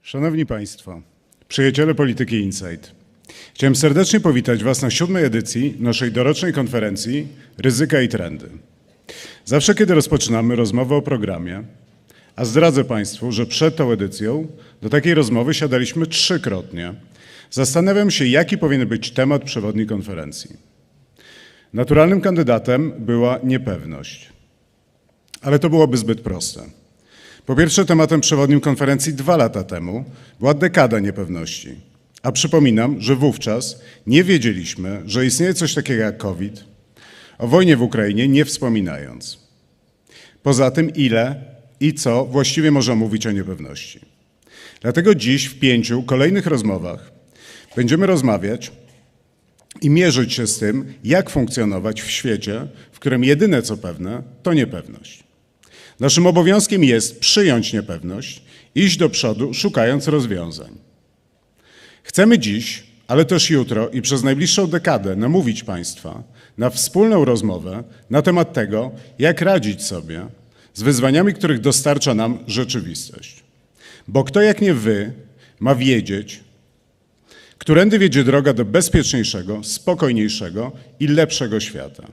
Szanowni Państwo, przyjaciele Polityki Insight, chciałem serdecznie powitać Was na 7. edycji naszej dorocznej konferencji Ryzyka i Trendy. Zawsze, kiedy rozpoczynamy rozmowę o programie, a zdradzę Państwu, że przed tą edycją do takiej rozmowy siadaliśmy 3-krotnie, zastanawiam się, jaki powinien być temat przewodni konferencji. Naturalnym kandydatem była niepewność, ale to byłoby zbyt proste. Po pierwsze, tematem przewodnim konferencji 2 lata temu była dekada niepewności. A przypominam, że wówczas nie wiedzieliśmy, że istnieje coś takiego jak COVID, o wojnie w Ukrainie nie wspominając. Poza tym, ile i co właściwie można mówić o niepewności. Dlatego dziś w 5 kolejnych rozmowach będziemy rozmawiać i mierzyć się z tym, jak funkcjonować w świecie, w którym jedyne co pewne to niepewność. Naszym obowiązkiem jest przyjąć niepewność, iść do przodu, szukając rozwiązań. Chcemy dziś, ale też jutro i przez najbliższą dekadę namówić Państwa na wspólną rozmowę na temat tego, jak radzić sobie z wyzwaniami, których dostarcza nam rzeczywistość. Bo kto jak nie Wy ma wiedzieć, którędy wiedzie droga do bezpieczniejszego, spokojniejszego i lepszego świata.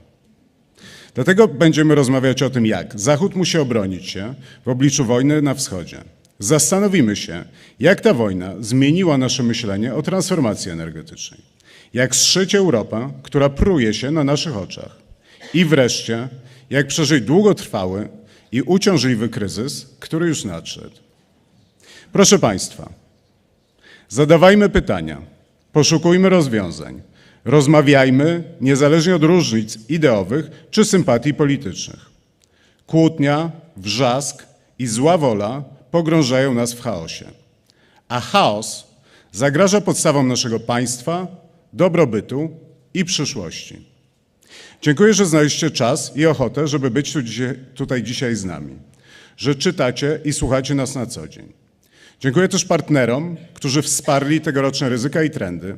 Dlatego będziemy rozmawiać o tym, jak Zachód musi obronić się w obliczu wojny na wschodzie. Zastanowimy się, jak ta wojna zmieniła nasze myślenie o transformacji energetycznej. Jak zszyć Europę, która pruje się na naszych oczach. I wreszcie, jak przeżyć długotrwały i uciążliwy kryzys, który już nadszedł. Proszę Państwa, zadawajmy pytania, poszukujmy rozwiązań. Rozmawiajmy niezależnie od różnic ideowych czy sympatii politycznych. Kłótnia, wrzask i zła wola pogrążają nas w chaosie. A chaos zagraża podstawom naszego państwa, dobrobytu i przyszłości. Dziękuję, że znaleźliście czas i ochotę, żeby być tutaj dzisiaj z nami. Że czytacie i słuchacie nas na co dzień. Dziękuję też partnerom, którzy wsparli tegoroczne Ryzyka i Trendy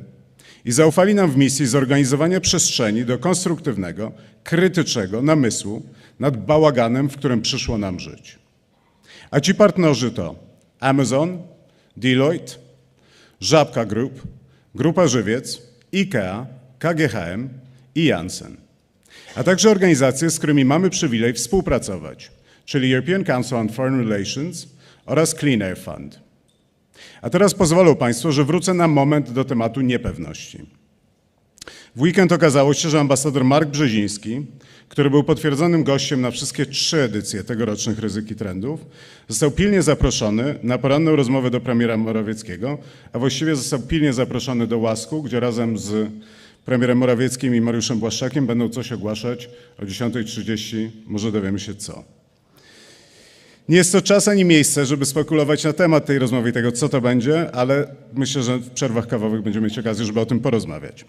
i zaufali nam w misji zorganizowania przestrzeni do konstruktywnego, krytycznego namysłu nad bałaganem, w którym przyszło nam żyć. A ci partnerzy to Amazon, Deloitte, Żabka Group, Grupa Żywiec, IKEA, KGHM i Janssen. A także organizacje, z którymi mamy przywilej współpracować, czyli European Council on Foreign Relations oraz Clean Air Fund. A teraz pozwolą Państwo, że wrócę na moment do tematu niepewności. W weekend okazało się, że ambasador Mark Brzeziński, który był potwierdzonym gościem na wszystkie 3 edycje tegorocznych Ryzyk i Trendów, został pilnie zaproszony na poranną rozmowę do premiera Morawieckiego, a właściwie został pilnie zaproszony do Łasku, gdzie razem z premierem Morawieckim i Mariuszem Błaszczakiem będą coś ogłaszać o 10:30, może dowiemy się co. Nie jest to czas ani miejsce, żeby spekulować na temat tej rozmowy i tego, co to będzie, ale myślę, że w przerwach kawowych będziemy mieć okazję, żeby o tym porozmawiać.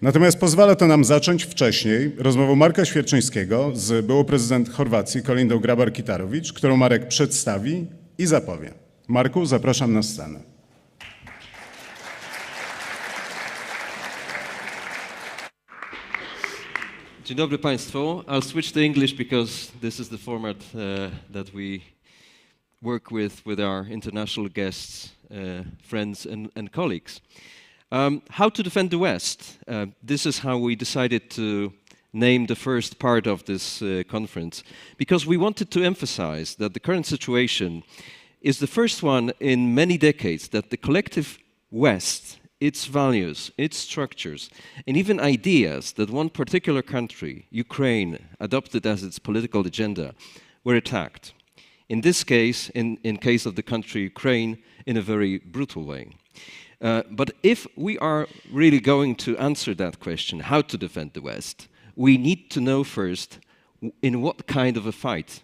Natomiast pozwala to nam zacząć wcześniej rozmową Marka Świerczyńskiego z byłą prezydent Chorwacji Kolindą Grabar-Kitarovic, którą Marek przedstawi i zapowie. Marku, zapraszam na scenę. Dzień dobry Państwu. I'll switch to English because this is the format that we work with our international guests, friends and colleagues. How to defend the West? This is how we decided to name the first part of this conference, because we wanted to emphasize that the current situation is the first one in many decades that the collective West, its values, its structures, and even ideas that one particular country, Ukraine, adopted as its political agenda, were attacked. In this case, in case of the country Ukraine, in a very brutal way. But if we are really going to answer that question, how to defend the West, we need to know first in what kind of a fight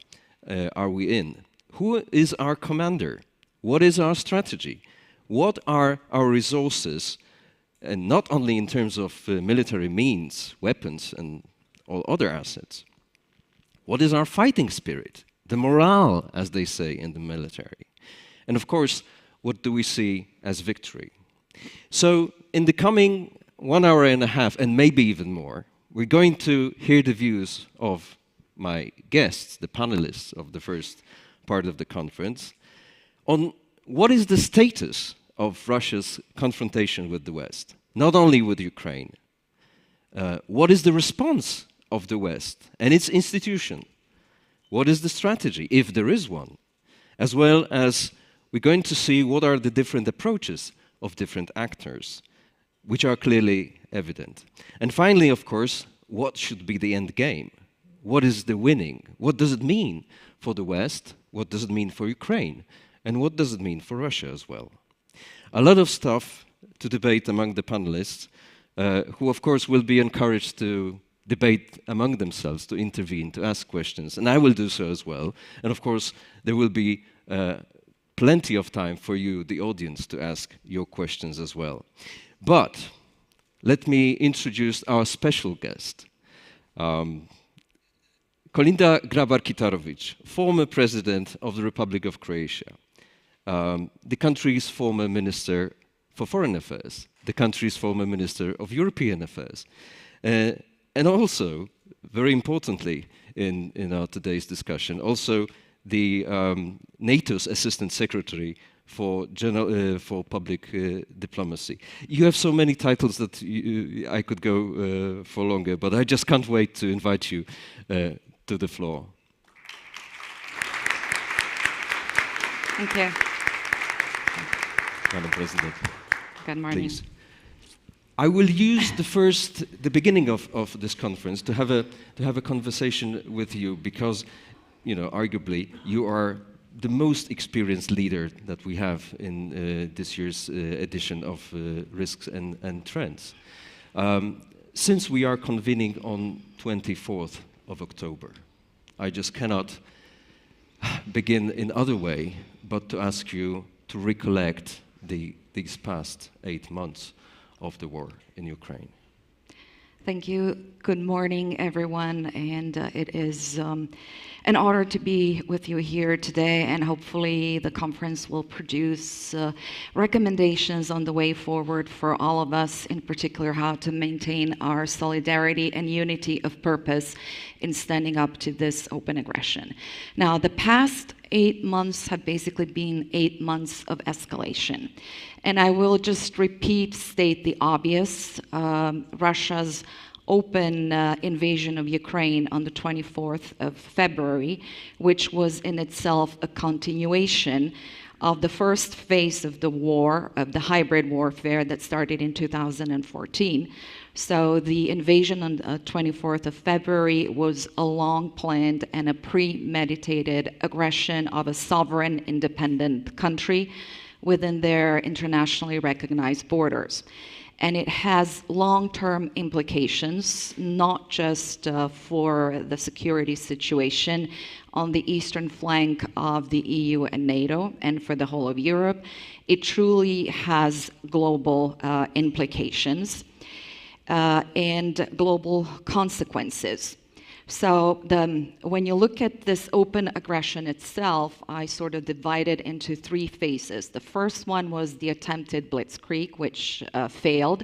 are we in? Who is our commander? What is our strategy? What are our resources, and not only in terms of military means, weapons, and all other assets? What is our fighting spirit, the morale, as they say in the military? And of course, what do we see as victory? So in the coming 1 hour and a half, and maybe even more, we're going to hear the views of my guests, the panelists of the first part of the conference, on what is the status of Russia's confrontation with the West? Not only with Ukraine. What is the response of the West and its institution? What is the strategy, if there is one? As well as we're going to see what are the different approaches of different actors, which are clearly evident. And finally, of course, what should be the end game? What is the winning? What does it mean for the West? What does it mean for Ukraine? And what does it mean for Russia as well? A lot of stuff to debate among the panelists, who of course will be encouraged to debate among themselves, to intervene, to ask questions, and I will do so as well. And of course, there will be plenty of time for you, the audience, to ask your questions as well. But let me introduce our special guest. Kolinda Grabar-Kitarovic, former president of the Republic of Croatia, the country's former minister for foreign affairs, the country's former minister of European affairs, and also, very importantly in our today's discussion, also the NATO's assistant secretary for public diplomacy. You have so many titles that I could go for longer, but I just can't wait to invite you to the floor. Thank you. Madam President. Good morning. Please. I will use the beginning of this conference to have a conversation with you because, you know, arguably you are the most experienced leader that we have in this year's edition of Risks and Trends. Since we are convening on 24th of October, I just cannot begin in other way but to ask you to recollect these past 8 months of the war in Ukraine. Thank you. Good morning, everyone. And it is an honor to be with you here today. And hopefully the conference will produce recommendations on the way forward for all of us, in particular how to maintain our solidarity and unity of purpose in standing up to this open aggression. Now, the past 8 months have basically been 8 months of escalation. And I will just state the obvious. Russia's open invasion of Ukraine on the 24th of February, which was in itself a continuation of the first phase of the war, of the hybrid warfare that started in 2014. So the invasion on the 24th of February was a long-planned and a premeditated aggression of a sovereign, independent country within their internationally recognized borders. And it has long-term implications, not just for the security situation on the eastern flank of the EU and NATO and for the whole of Europe. It truly has global implications and global consequences. So when you look at this open aggression itself, I sort of divided into 3 phases. The first one was the attempted blitzkrieg, which failed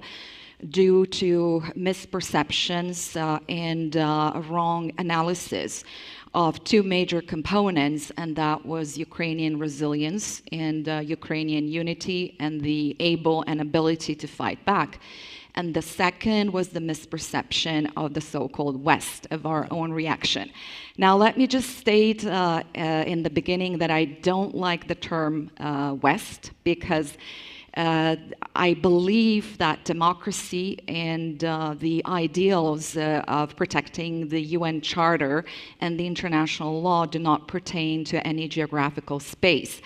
due to misperceptions and wrong analysis of 2 major components, and that was Ukrainian resilience and Ukrainian unity and the ability to fight back. And the second was the misperception of the so-called West, of our own reaction. Now, let me just state in the beginning that I don't like the term West, because I believe that democracy and the ideals of protecting the UN Charter and the international law do not pertain to any geographical space.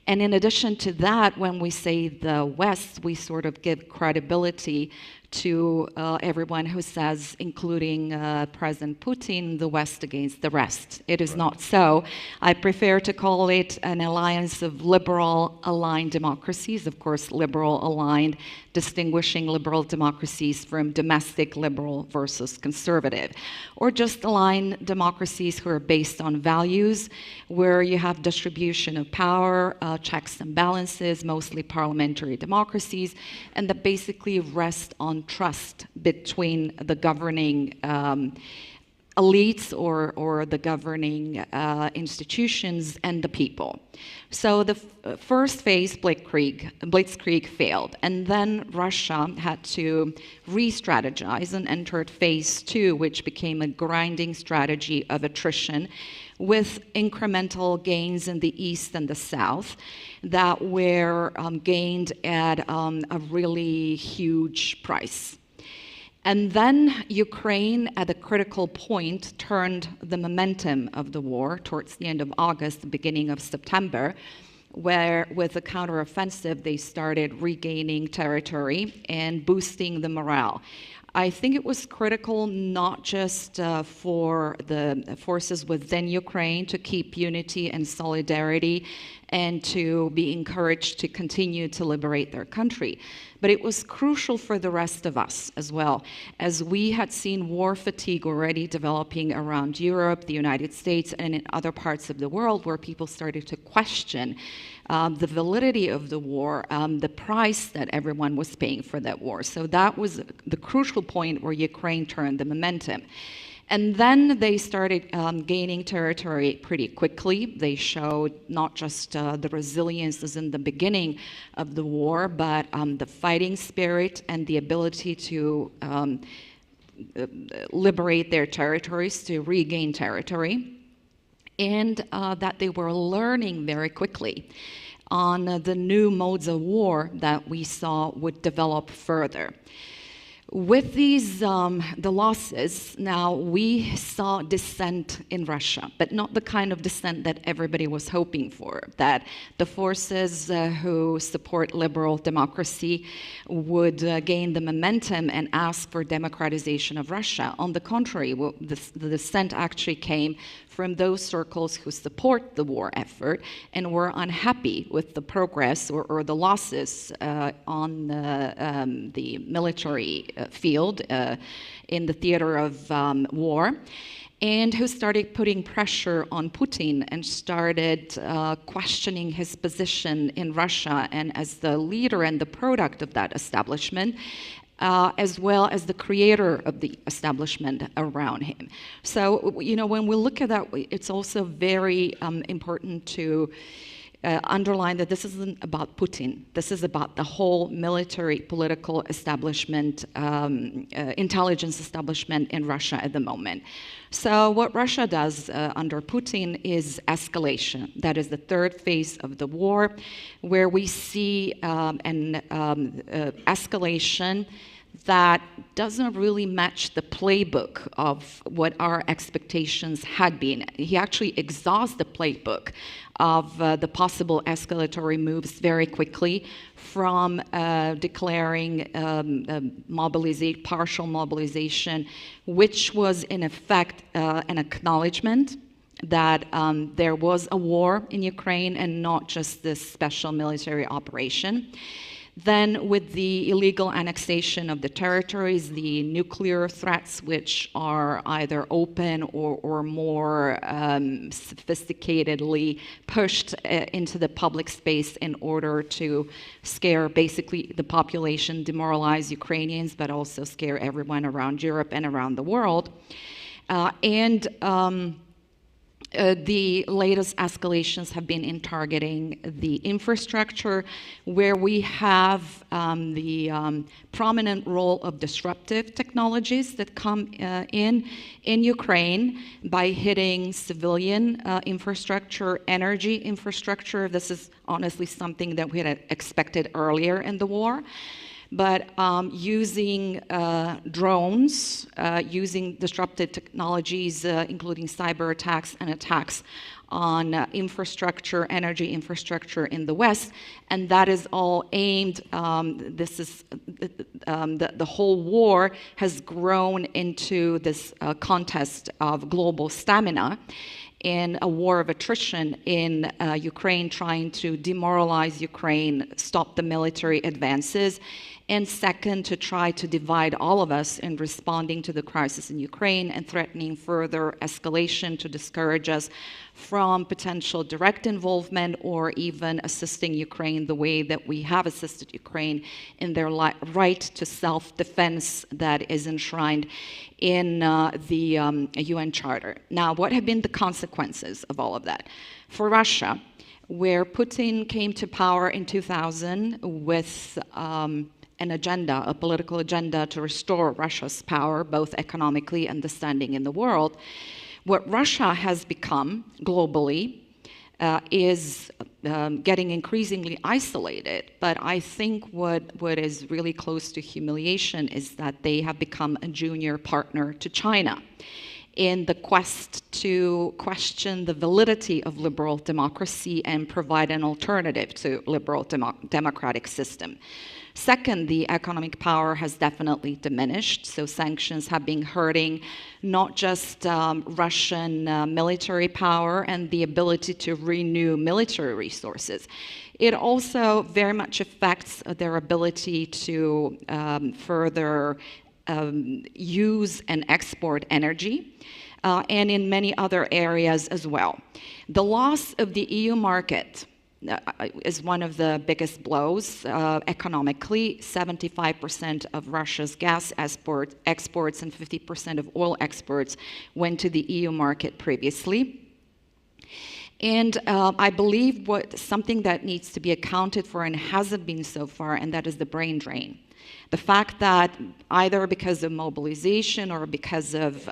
And in addition to that, when we say the West, we sort of give credibility to everyone who says, including President Putin, the West against the rest. It is not so. I prefer to call it an alliance of liberal aligned democracies, of course, liberal aligned, distinguishing liberal democracies from domestic liberal versus conservative, or just aligned democracies who are based on values, where you have distribution of power, checks and balances, mostly parliamentary democracies, and that basically rest on trust between the governing elites or the governing institutions and the people. So the first phase, Blitzkrieg failed, and then Russia had to re-strategize and entered phase 2, which became a grinding strategy of attrition with incremental gains in the east and the south that were gained at a really huge price. And then Ukraine, at a critical point, turned the momentum of the war towards the end of August, the beginning of September, where with a counteroffensive, they started regaining territory and boosting the morale. I think it was critical not just for the forces within Ukraine to keep unity and solidarity and to be encouraged to continue to liberate their country, but it was crucial for the rest of us as well, as we had seen war fatigue already developing around Europe, the United States, and in other parts of the world where people started to question the validity of the war, the price that everyone was paying for that war. So that was the crucial point where Ukraine turned the momentum. And then they started gaining territory pretty quickly. They showed not just the resilience as in the beginning of the war, but the fighting spirit and the ability to liberate their territories, to regain territory, and that they were learning very quickly on the new modes of war that we saw would develop further. With these, the losses, now we saw dissent in Russia, but not the kind of dissent that everybody was hoping for, that the forces who support liberal democracy would gain the momentum and ask for democratization of Russia. On the contrary, the dissent actually came from those circles who support the war effort and were unhappy with the progress or the losses on the military field in the theater of war, and who started putting pressure on Putin and started questioning his position in Russia and as the leader and the product of that establishment, as well as the creator of the establishment around him. So, you know, when we look at that, it's also very important to underline that this isn't about Putin. This is about the whole military, political establishment, intelligence establishment in Russia at the moment. So what Russia does under Putin is escalation. That is the third phase of the war, where we see an escalation that doesn't really match the playbook of what our expectations had been. He actually exhausts the playbook of the possible escalatory moves very quickly, from declaring partial mobilization, which was in effect an acknowledgement that there was a war in Ukraine and not just this special military operation. Then with the illegal annexation of the territories, the nuclear threats, which are either open or more sophisticatedly pushed into the public space in order to scare basically the population, demoralize Ukrainians, but also scare everyone around Europe and around the world. The latest escalations have been in targeting the infrastructure, where we have the prominent role of disruptive technologies that come in Ukraine by hitting civilian infrastructure, energy infrastructure. This is honestly something that we had expected earlier in the war. But using drones, using disruptive technologies, including cyber attacks and attacks on infrastructure, energy infrastructure in the West, and that is all aimed, the whole war has grown into this contest of global stamina, in a war of attrition in Ukraine, trying to demoralize Ukraine, stop the military advances, And second, to try to divide all of us in responding to the crisis in Ukraine and threatening further escalation to discourage us from potential direct involvement or even assisting Ukraine the way that we have assisted Ukraine in their right to self-defense that is enshrined in the UN Charter. Now, what have been the consequences of all of that? For Russia, where Putin came to power in 2000 with an agenda, a political agenda to restore Russia's power, both economically and the standing in the world, what Russia has become globally is getting increasingly isolated. But I think what is really close to humiliation is that they have become a junior partner to China in the quest to question the validity of liberal democracy and provide an alternative to liberal democratic system. Second, the economic power has definitely diminished, so sanctions have been hurting not just Russian military power and the ability to renew military resources. It also very much affects their ability to further use and export energy, and in many other areas as well. The loss of the EU market is one of the biggest blows economically. 75% of Russia's gas exports and 50% of oil exports went to the EU market previously. And I believe something that needs to be accounted for and hasn't been so far, and that is the brain drain. The fact that either because of mobilization or because of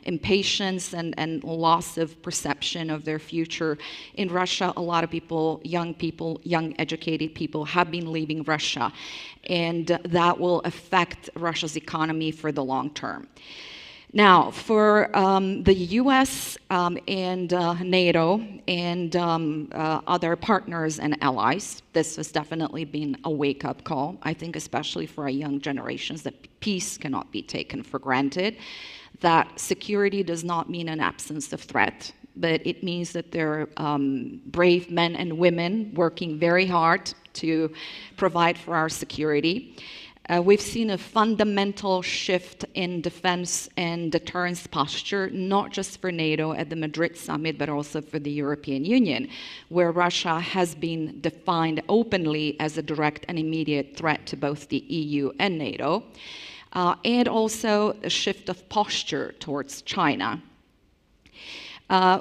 impatience and loss of perception of their future in Russia, a lot of people, young educated people have been leaving Russia, and that will affect Russia's economy for the long term. Now, for the US and NATO and other partners and allies, this has definitely been a wake-up call, I think especially for our young generations, that peace cannot be taken for granted, that security does not mean an absence of threat, but it means that there are brave men and women working very hard to provide for our security. We've seen a fundamental shift in defense and deterrence posture, not just for NATO at the Madrid summit, but also for the European Union, where Russia has been defined openly as a direct and immediate threat to both the EU and NATO, and also a shift of posture towards China.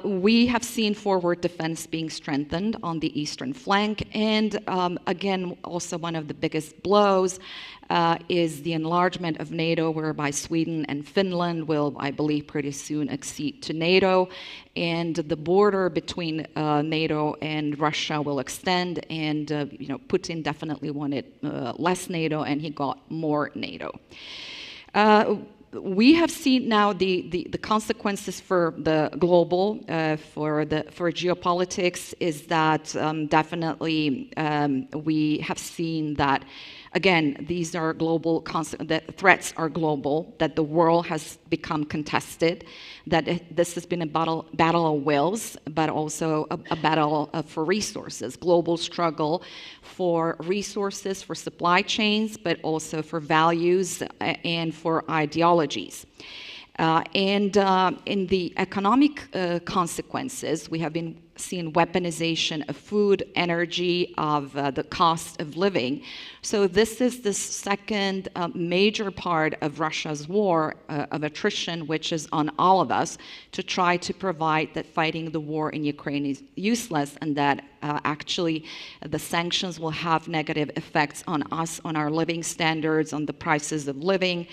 We have seen forward defense being strengthened on the eastern flank, and again, also one of the biggest blows is the enlargement of NATO, whereby Sweden and Finland will, I believe, pretty soon accede to NATO, and the border between NATO and Russia will extend, and Putin definitely wanted less NATO, and he got more NATO. We have seen now the consequences for the global, for geopolitics, is that definitely we have seen that, again, these are global, the threats are global, that the world has become contested, that this has been a battle of wills, but also a battle for resources, global struggle for resources, for supply chains, but also for values and for ideologies. And in the economic consequences, we have been seeing weaponization of food, energy, of the cost of living. So this is the second major part of Russia's war of attrition, which is on all of us, to try to provide that fighting the war in Ukraine is useless, and that actually the sanctions will have negative effects on us, on our living standards, on the prices of living.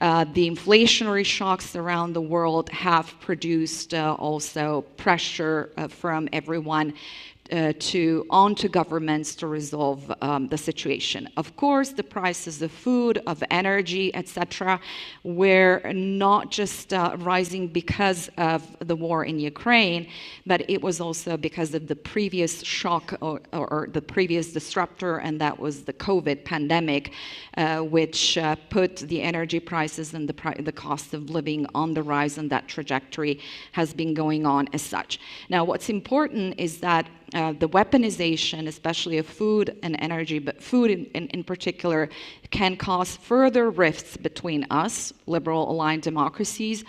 The inflationary shocks around the world have produced also pressure from everyone onto governments to resolve the situation. Of course, the prices of food, of energy, etc., were not just rising because of the war in Ukraine, but it was also because of the previous shock or the previous disruptor, and that was the COVID pandemic, which put the energy prices and the cost of living on the rise, and that trajectory has been going on as such. Now, what's important is that the weaponization, especially of food and energy, but food in particular, can cause further rifts between us, liberal aligned democracies,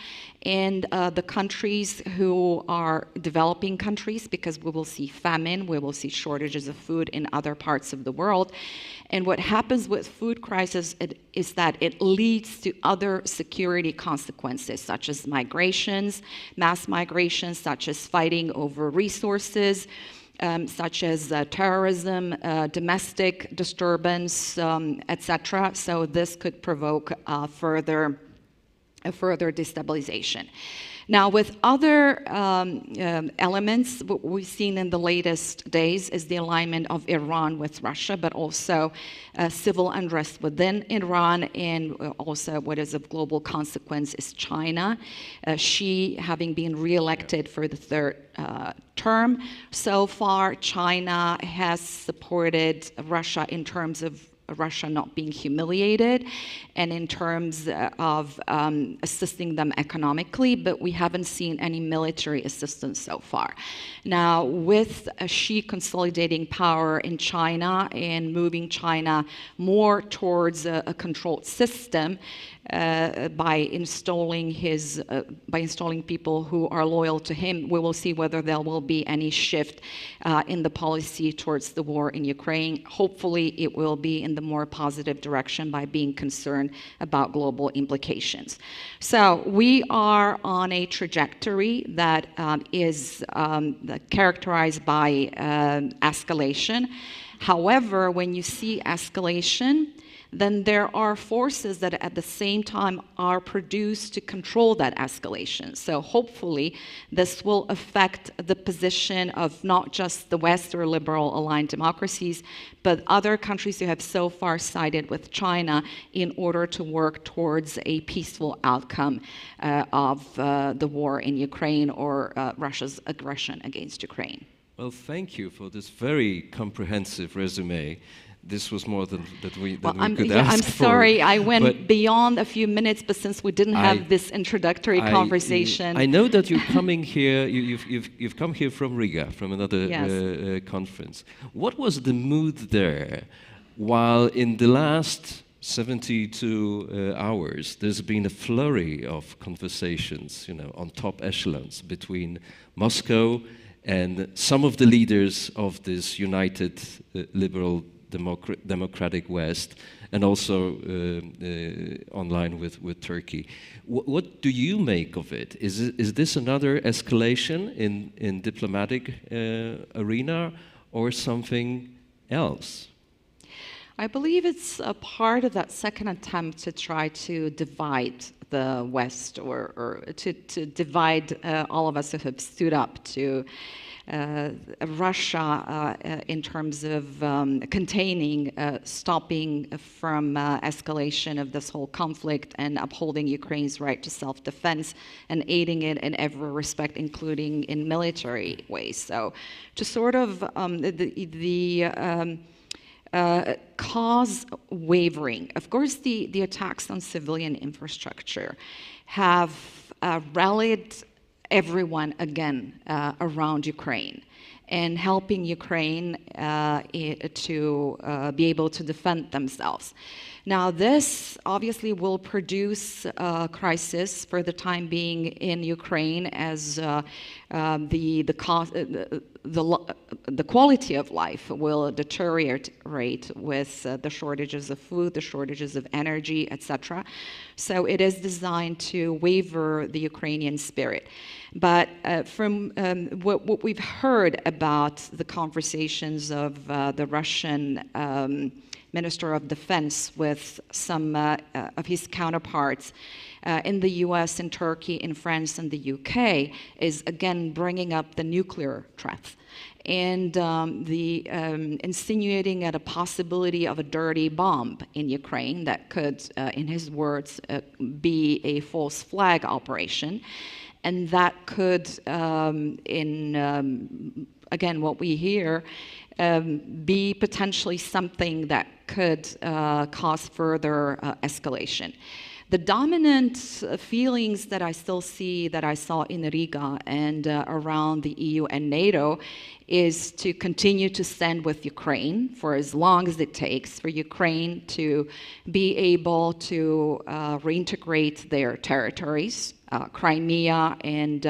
and the countries who are developing countries, because we will see famine, we will see shortages of food in other parts of the world. And what happens with food crisis is that it leads to other security consequences, such as migrations, mass migrations, such as fighting over resources, such as terrorism, domestic disturbance, etc. So this could provoke further destabilization. Now, with other elements, what we've seen in the latest days is the alignment of Iran with Russia, but also civil unrest within Iran, and also what is of global consequence is China. Xi having been re-elected for the third term. So far, China has supported Russia in terms of Russia not being humiliated and in terms of assisting them economically, but we haven't seen any military assistance so far. Now, with Xi consolidating power in China and moving China more towards a controlled system, by installing people who are loyal to him, we will see whether there will be any shift in the policy towards the war in Ukraine. Hopefully, it will be in the more positive direction by being concerned about global implications. So we are on a trajectory that is characterized by escalation. However, when you see escalation, then there are forces that at the same time are produced to control that escalation. So hopefully this will affect the position of not just the West or liberal aligned democracies, but other countries who have so far sided with China in order to work towards a peaceful outcome of the war in Ukraine or Russia's aggression against Ukraine. Well, thank you for this very comprehensive resume. This was more than we could ask I'm for. sorry, I went beyond a few minutes, but since we didn't have this introductory conversation. I know that you're coming here. You've come here from Riga, from another conference. What was the mood there? While in the last 72 hours, there's been a flurry of conversations, on top echelons between Moscow and some of the leaders of this united liberal democratic West, and also online with Turkey. What do you make of it? Is this another escalation in diplomatic arena or something else? I believe it's a part of that second attempt to try to divide the West or to divide all of us who have stood up to Russia in terms of containing, stopping from escalation of this whole conflict and upholding Ukraine's right to self-defense and aiding it in every respect, including in military ways. So to sort of cause wavering. Of course, the attacks on civilian infrastructure have rallied everyone again around Ukraine and helping Ukraine to be able to defend themselves. Now, this obviously will produce a crisis for the time being in Ukraine as the quality of life will deteriorate with the shortages of food, the shortages of energy, etc. So it is designed to waver the Ukrainian spirit. But from what we've heard about the conversations of the Russian Minister of Defense with some of his counterparts in the US, in Turkey, in France, and the UK is again bringing up the nuclear threat and insinuating at a possibility of a dirty bomb in Ukraine that could, in his words, be a false flag operation. And that could, again, what we hear, be potentially something that could cause further escalation. The dominant feelings that I still see, that I saw in Riga and around the EU and NATO, is to continue to stand with Ukraine for as long as it takes for Ukraine to be able to reintegrate their territories, Crimea and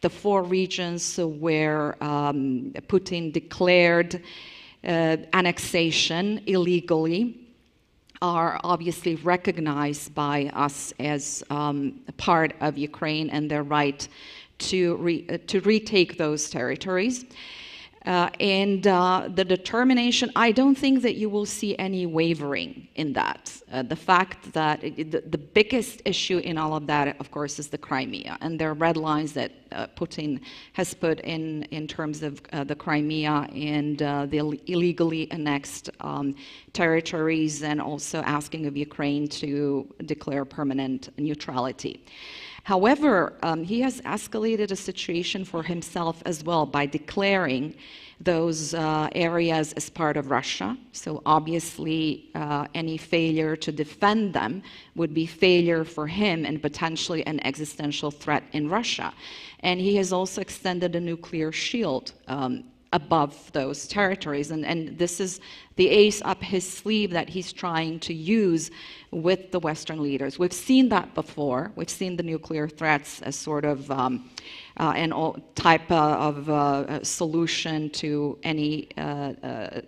the 4 regions where Putin declared annexation illegally are obviously recognized by us as a part of Ukraine and their right to retake those territories. And the determination, I don't think that you will see any wavering in that. The fact that the biggest issue in all of that, of course, is the Crimea, and there are red lines that Putin has put in terms of the Crimea and the illegally annexed territories, and also asking of Ukraine to declare permanent neutrality. However, he has escalated a situation for himself as well by declaring those areas as part of Russia. So obviously, any failure to defend them would be failure for him and potentially an existential threat in Russia. And he has also extended a nuclear shield above those territories. And this is the ace up his sleeve that he's trying to use with the Western leaders. We've seen that before. We've seen the nuclear threats as sort of an type of solution to any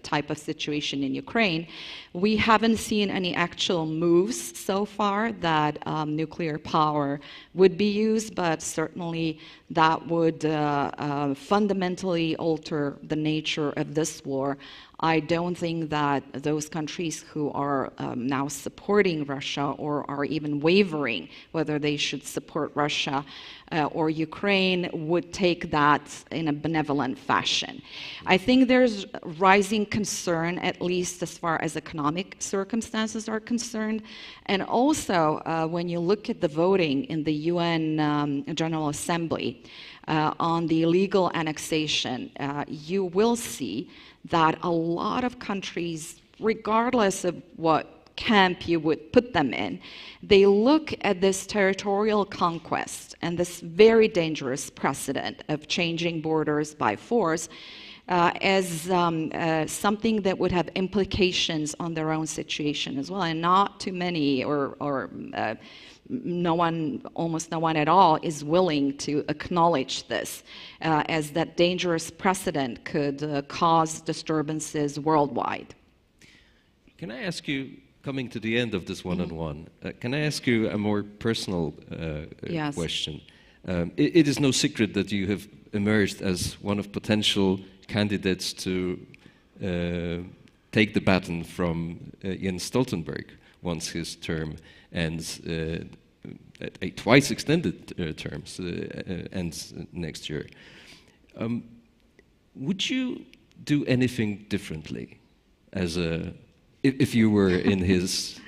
type of situation in Ukraine. We haven't seen any actual moves so far that nuclear power would be used, but certainly that would fundamentally alter the nature of this war. I don't think that those countries who are now supporting Russia or are even wavering whether they should support Russia or Ukraine would take that in a benevolent fashion. I think there's rising concern, at least as far as economic circumstances are concerned. And also, when you look at the voting in the UN General Assembly on the illegal annexation, you will see that a lot of countries, regardless of what camp you would put them in, they look at this territorial conquest and this very dangerous precedent of changing borders by force as something that would have implications on their own situation as well. And not too many or no one, almost no one at all, is willing to acknowledge this as that dangerous precedent could cause disturbances worldwide. Can I ask you, coming to the end of this one-on-one, can I ask you a more personal Yes. question? It is no secret that you have emerged as one of potential candidates to take the baton from Jens Stoltenberg once his term ends, a twice extended terms ends next year. Would you do anything differently as if you were in his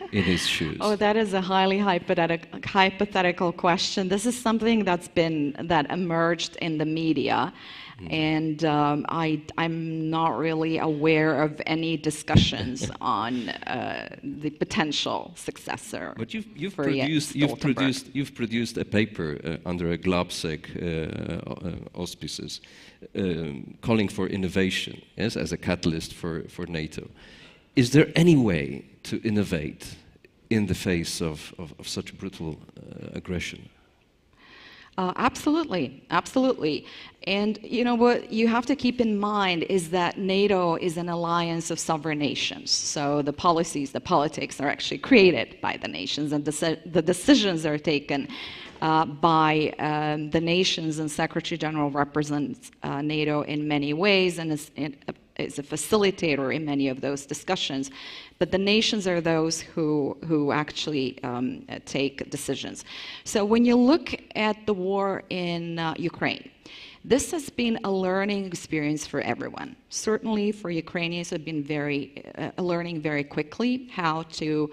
shoes? Oh, that is a highly hypothetical question. This is something that emerged in the media, and I'm not really aware of any discussions on the potential successor. But you've for Jens Stoltenberg. you've produced a paper under a GLABSEC auspices, calling for innovation, yes, as a catalyst for NATO. Is there any way to innovate in the face of such brutal aggression? Absolutely, absolutely. And you know what you have to keep in mind is that NATO is an alliance of sovereign nations. So the policies, the politics are actually created by the nations, and the decisions are taken by the nations, and Secretary General represents NATO in many ways and is a facilitator in many of those discussions. But the nations are those who actually take decisions. So when you look at the war in Ukraine, This has been a learning experience for everyone. Certainly for Ukrainians, have been learning very quickly how to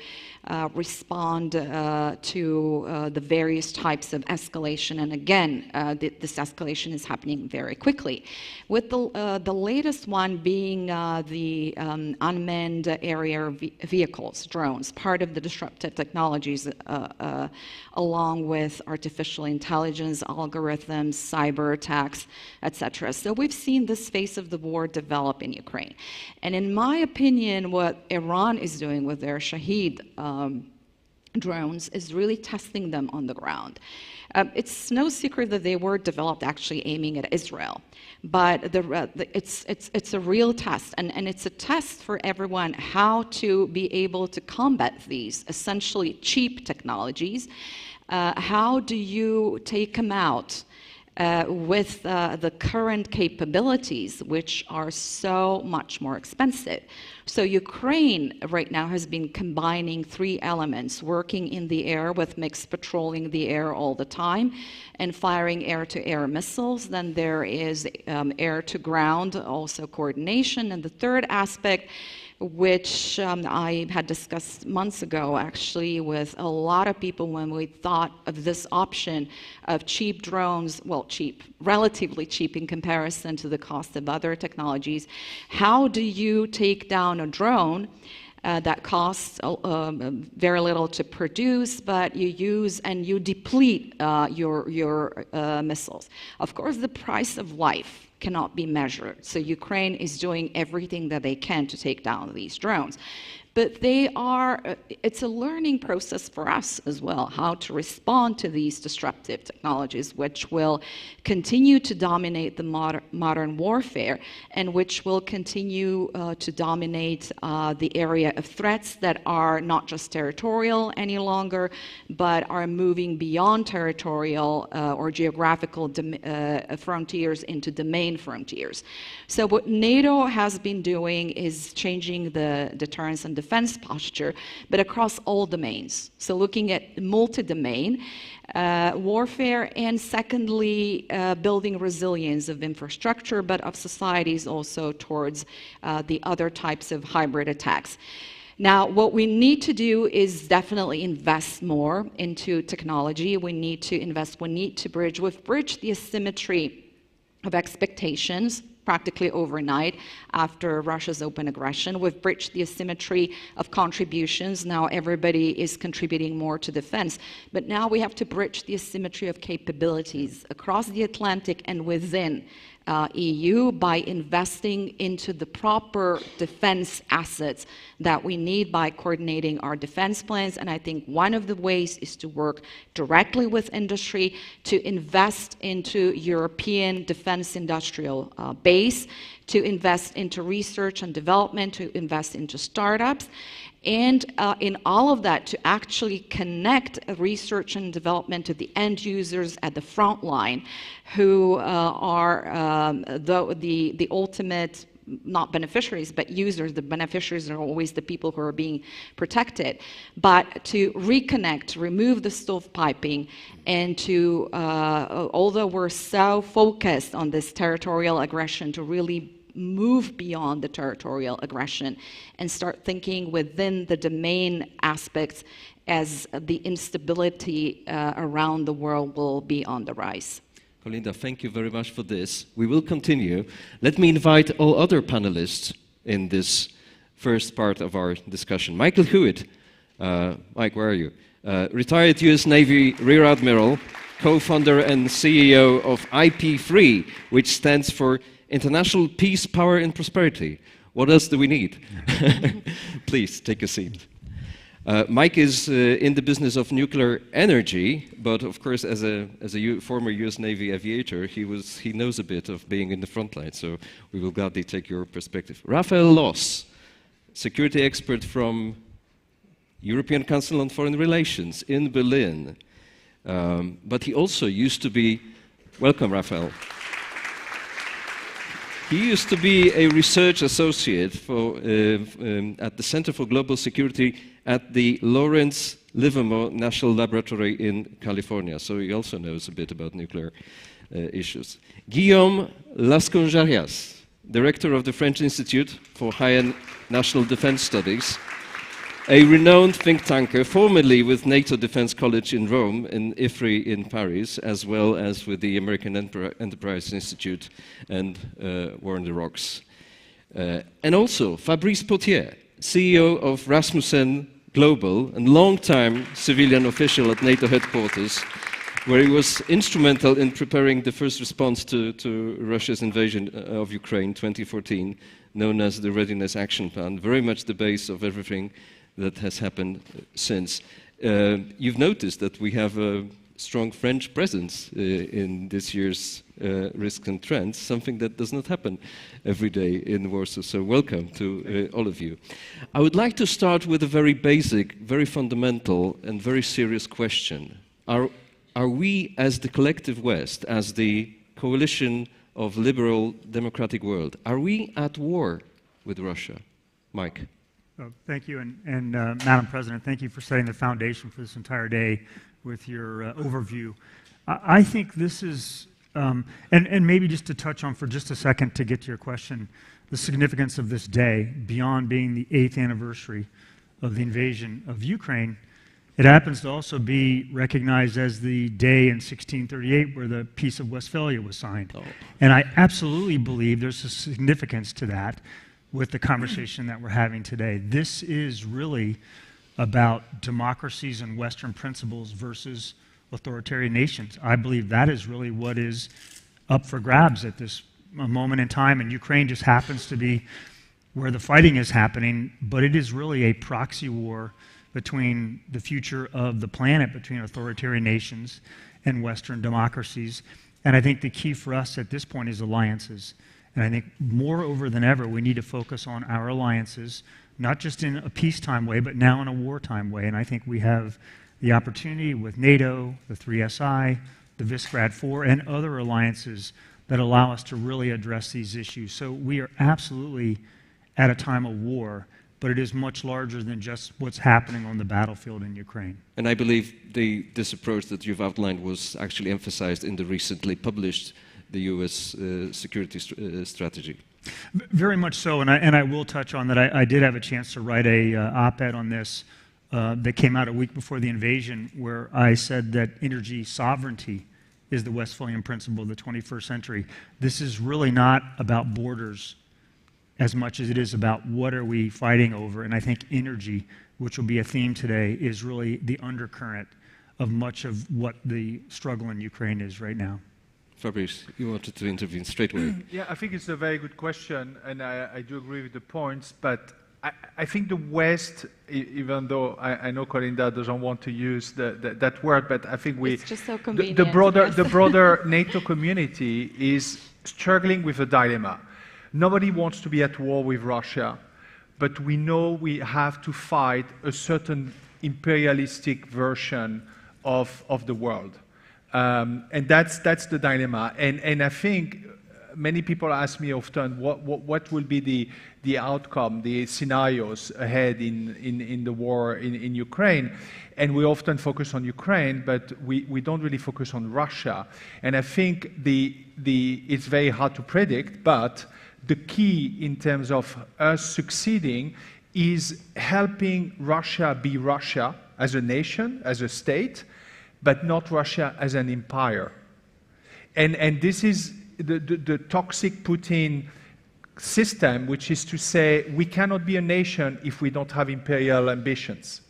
respond to the various types of escalation. And again, this escalation is happening very quickly. With the latest one being the unmanned aerial vehicles, drones, part of the disruptive technologies, along with artificial intelligence, algorithms, cyber attacks, etc. So we've seen this phase of the war develop in Ukraine. And in my opinion, what Iran is doing with their Shahed drones is really testing them on the ground. It's no secret that they were developed actually aiming at Israel, but it's a real test, and it's a test for everyone how to be able to combat these essentially cheap technologies. How do you take them out with the current capabilities, which are so much more expensive? So Ukraine right now has been combining three elements: working in the air with mixed patrolling the air all the time and firing air-to-air missiles. Then there is air-to-ground, also coordination. And the third aspect, which I had discussed months ago actually with a lot of people when we thought of this option of cheap drones, well, cheap, relatively cheap in comparison to the cost of other technologies. How do you take down a drone that costs very little to produce, but you use and you deplete your missiles? Of course, the price of life cannot be measured. So Ukraine is doing everything that they can to take down these drones. But it's a learning process for us as well, how to respond to these disruptive technologies, which will continue to dominate the modern warfare, and which will continue to dominate the area of threats that are not just territorial any longer, but are moving beyond territorial or geographical frontiers into domain frontiers. So what NATO has been doing is changing the deterrence and defense posture, but across all domains. So looking at multi-domain warfare, and secondly, building resilience of infrastructure, but of societies also towards the other types of hybrid attacks. Now, what we need to do is definitely invest more into technology. We need to invest, we need to bridge. We've bridged the asymmetry of expectations practically overnight after Russia's open aggression. We've bridged the asymmetry of contributions. Now everybody is contributing more to defense. But now we have to bridge the asymmetry of capabilities across the Atlantic and within EU by investing into the proper defense assets that we need by coordinating our defense plans. And I think one of the ways is to work directly with industry, to invest into European defense industrial base, to invest into research and development, to invest into startups. And in all of that, to actually connect research and development to the end users at the front line, who are the ultimate, not beneficiaries, but users. The beneficiaries are always the people who are being protected. But to reconnect, to remove the stovepiping, and to, although we're so focused on this territorial aggression, to really move beyond the territorial aggression and start thinking within the domain aspects, as the instability around the world will be on the rise. Kolinda, thank you very much for this. We will continue. Let me invite all other panelists in this first part of our discussion. Michael Hewitt, Mike, where are you? Retired US Navy Rear Admiral, co-founder and CEO of IP3, which stands for International Peace, Power and Prosperity. What else do we need? Please, take a seat. Mike is in the business of nuclear energy, but of course, as a former US Navy aviator, he knows a bit of being in the front line, so we will gladly take your perspective. Raphael Loss, security expert from European Council on Foreign Relations in Berlin. But he also used to be, welcome Raphael. He used to be a research associate at the Center for Global Security at the Lawrence Livermore National Laboratory in California, so he also knows a bit about nuclear. issues. Guillaume Lasconjarias, director of the French Institute for Higher National Defense Studies, a renowned think tanker, formerly with NATO Defense College in Rome and IFRI in Paris, as well as with the American Enterprise Institute and War on the Rocks. And also Fabrice Potier, CEO of Rasmussen Global and long-time civilian official at NATO headquarters, where he was instrumental in preparing the first response to Russia's invasion of Ukraine 2014, known as the Readiness Action Plan, very much the base of everything that has happened since. You've noticed that we have a strong French presence in this year's Risks and Trends, something that does not happen every day in Warsaw. So welcome to all of you. I would like to start with a very basic, very fundamental, and very serious question. Are we, as the collective West, as the coalition of liberal democratic world, are we at war with Russia? Mike. Thank you, and Madam President, thank you for setting the foundation for this entire day with your overview. I think this is, and maybe just to touch on for just a second to get to your question, the significance of this day, beyond being the 8th anniversary of the invasion of Ukraine, it happens to also be recognized as the day in 1638 where the Peace of Westphalia was signed. Oh. And I absolutely believe there's a significance to that with the conversation that we're having today. This is really about democracies and Western principles versus authoritarian nations. I believe that is really what is up for grabs at this moment in time, and Ukraine just happens to be where the fighting is happening, but it is really a proxy war between the future of the planet, between authoritarian nations and Western democracies. And I think the key for us at this point is alliances. And I think moreover than ever, we need to focus on our alliances, not just in a peacetime way, but now in a wartime way. And I think we have the opportunity with NATO, the 3SI, the Visegrad 4, and other alliances that allow us to really address these issues. So we are absolutely at a time of war, but it is much larger than just what's happening on the battlefield in Ukraine. And I believe this approach that you've outlined was actually emphasized in the recently published the U.S. security strategy. Very much so, and I will touch on that. I did have a chance to write a op-ed on this that came out a week before the invasion, where I said that energy sovereignty is the Westphalian principle of the 21st century. This is really not about borders as much as it is about what are we fighting over, and I think energy, which will be a theme today, is really the undercurrent of much of what the struggle in Ukraine is right now. Fabrice, you wanted to intervene straight away. Yeah, I think it's a very good question, and I do agree with the points, but I think the West, even though I know Corinda doesn't want to use that word, but I think it's just so convenient, the broader NATO community is struggling with a dilemma. Nobody wants to be at war with Russia, but we know we have to fight a certain imperialistic version of the world. And that's the dilemma. And I think many people ask me often, what will be the outcome, the scenarios ahead in the war in Ukraine? And we often focus on Ukraine, but we don't really focus on Russia. And I think it's very hard to predict, but the key in terms of us succeeding is helping Russia be Russia as a nation, as a state, but not Russia as an empire. And this is the toxic Putin system, which is to say we cannot be a nation if we don't have imperial ambitions.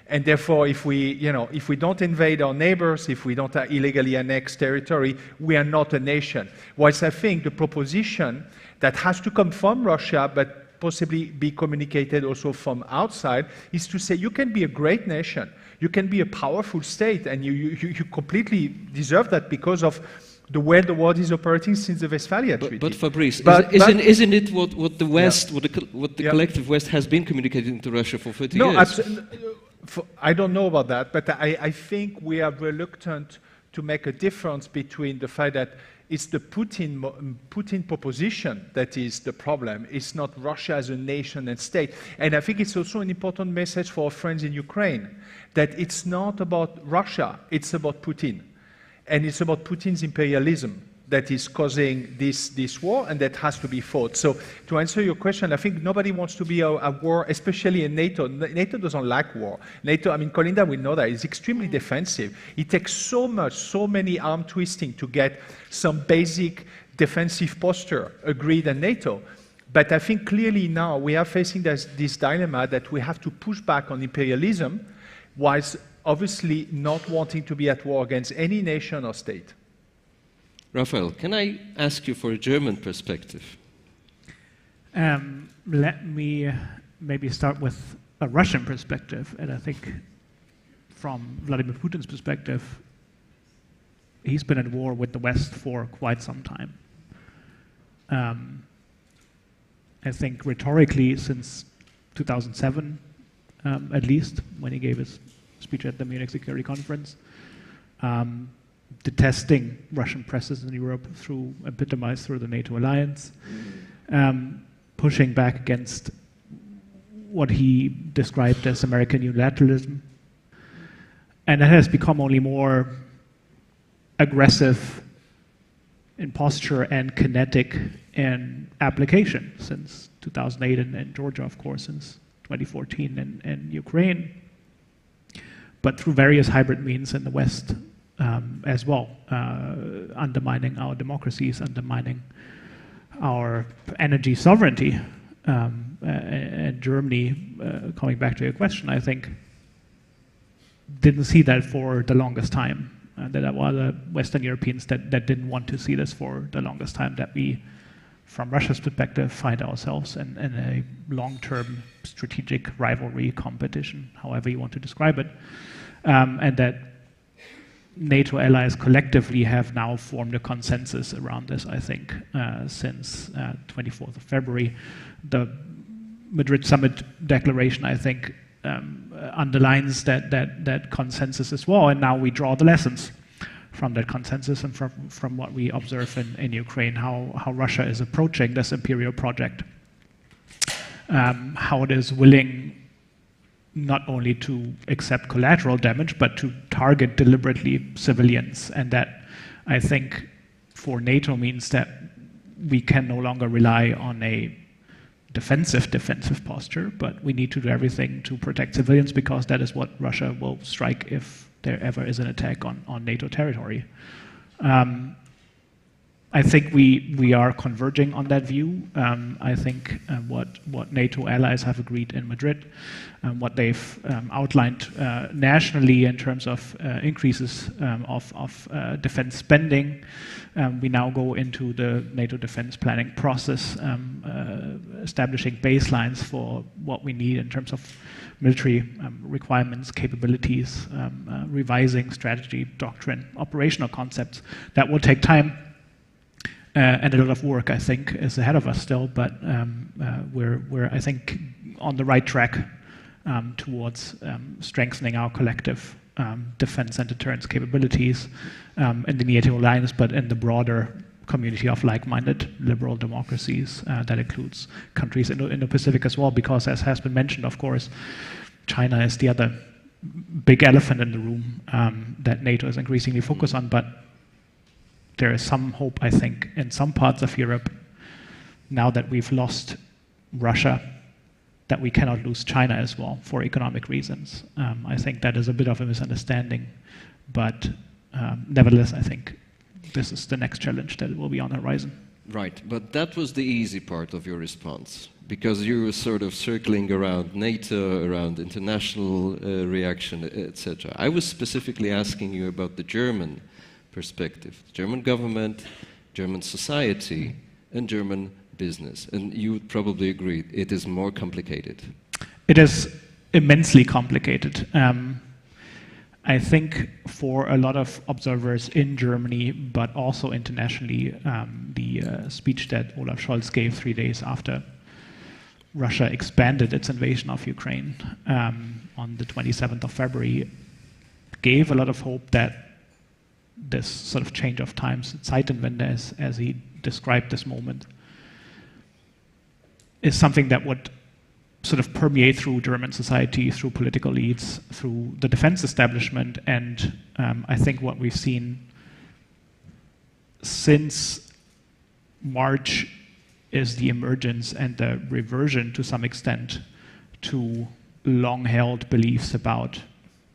And therefore, if we don't invade our neighbors, if we don't illegally annex territory, we are not a nation. Whilst I think the proposition that has to come from Russia, but possibly be communicated also from outside, is to say you can be a great nation, you can be a powerful state, and you completely deserve that because of the way the world is operating since the Westphalia Treaty. But Fabrice, isn't it what the West, what the collective West has been communicating to Russia for 30 years? I don't know about that, but I think we are reluctant to make a difference between the fact that it's the Putin proposition that is the problem. It's not Russia as a nation and state. And I think it's also an important message for our friends in Ukraine, that it's not about Russia, it's about Putin. And it's about Putin's imperialism that is causing this war, and that has to be fought. So to answer your question, I think nobody wants to be a war, especially in NATO. NATO doesn't like war. NATO, I mean, Colinda, we know that, is extremely defensive. It takes so many arm twisting to get some basic defensive posture agreed in NATO. But I think clearly now we are facing this dilemma that we have to push back on imperialism, whilst obviously not wanting to be at war against any nation or state. Raphael, can I ask you for a German perspective? Let me maybe start with a Russian perspective. And I think from Vladimir Putin's perspective, he's been at war with the West for quite some time. I think rhetorically since 2007, at least, when he gave his speech at the Munich Security Conference, detesting Russian presence in Europe epitomized through the NATO alliance, pushing back against what he described as American unilateralism. And that has become only more aggressive in posture and kinetic in application since 2008 and Georgia, of course, since 2014 in Ukraine, but through various hybrid means in the West as well, undermining our democracies, undermining our energy sovereignty. And Germany, coming back to your question, I think didn't see that for the longest time. There were other Western Europeans that didn't want to see this for the longest time, that we, from Russia's perspective, find ourselves in a long-term strategic rivalry competition, however you want to describe it, and that NATO allies collectively have now formed a consensus around this, I think, since 24th of February. The Madrid Summit Declaration, I think, underlines that consensus as well, and now we draw the lessons from that consensus and from what we observe in Ukraine, how Russia is approaching this imperial project, how it is willing not only to accept collateral damage, but to target deliberately civilians. And that, I think, for NATO means that we can no longer rely on a defensive posture, but we need to do everything to protect civilians, because that is what Russia will strike if there ever is an attack on NATO territory. I think we are converging on that view. I think what NATO allies have agreed in Madrid, what they've outlined nationally in terms of increases of defense spending. We now go into the NATO defense planning process, establishing baselines for what we need in terms of military requirements, capabilities, revising strategy, doctrine, operational concepts. That will take time. And a lot of work, I think, is ahead of us still, but we're, I think, on the right track towards strengthening our collective defense and deterrence capabilities in the NATO alliance, but in the broader community of like-minded liberal democracies. That includes countries in the Indo-Pacific as well, because, as has been mentioned, of course, China is the other big elephant in the room that NATO is increasingly focused on, but there is some hope, I think, in some parts of Europe, now that we've lost Russia, that we cannot lose China as well for economic reasons. I think that is a bit of a misunderstanding, but nevertheless, I think this is the next challenge that will be on the horizon. Right, but that was the easy part of your response, because you were sort of circling around NATO, around international reaction, etc. I was specifically asking you about the German perspective, German government, German society, and German business. And you would probably agree it is more complicated. It is immensely complicated. I think for a lot of observers in Germany, but also internationally, the speech that Olaf Scholz gave 3 days after Russia expanded its invasion of Ukraine on the 27th of February gave a lot of hope that this sort of change of times, Zeitenwende, as he described this moment, is something that would sort of permeate through German society, through political elites, through the defense establishment. And I think what we've seen since March is the emergence and the reversion to some extent to long-held beliefs about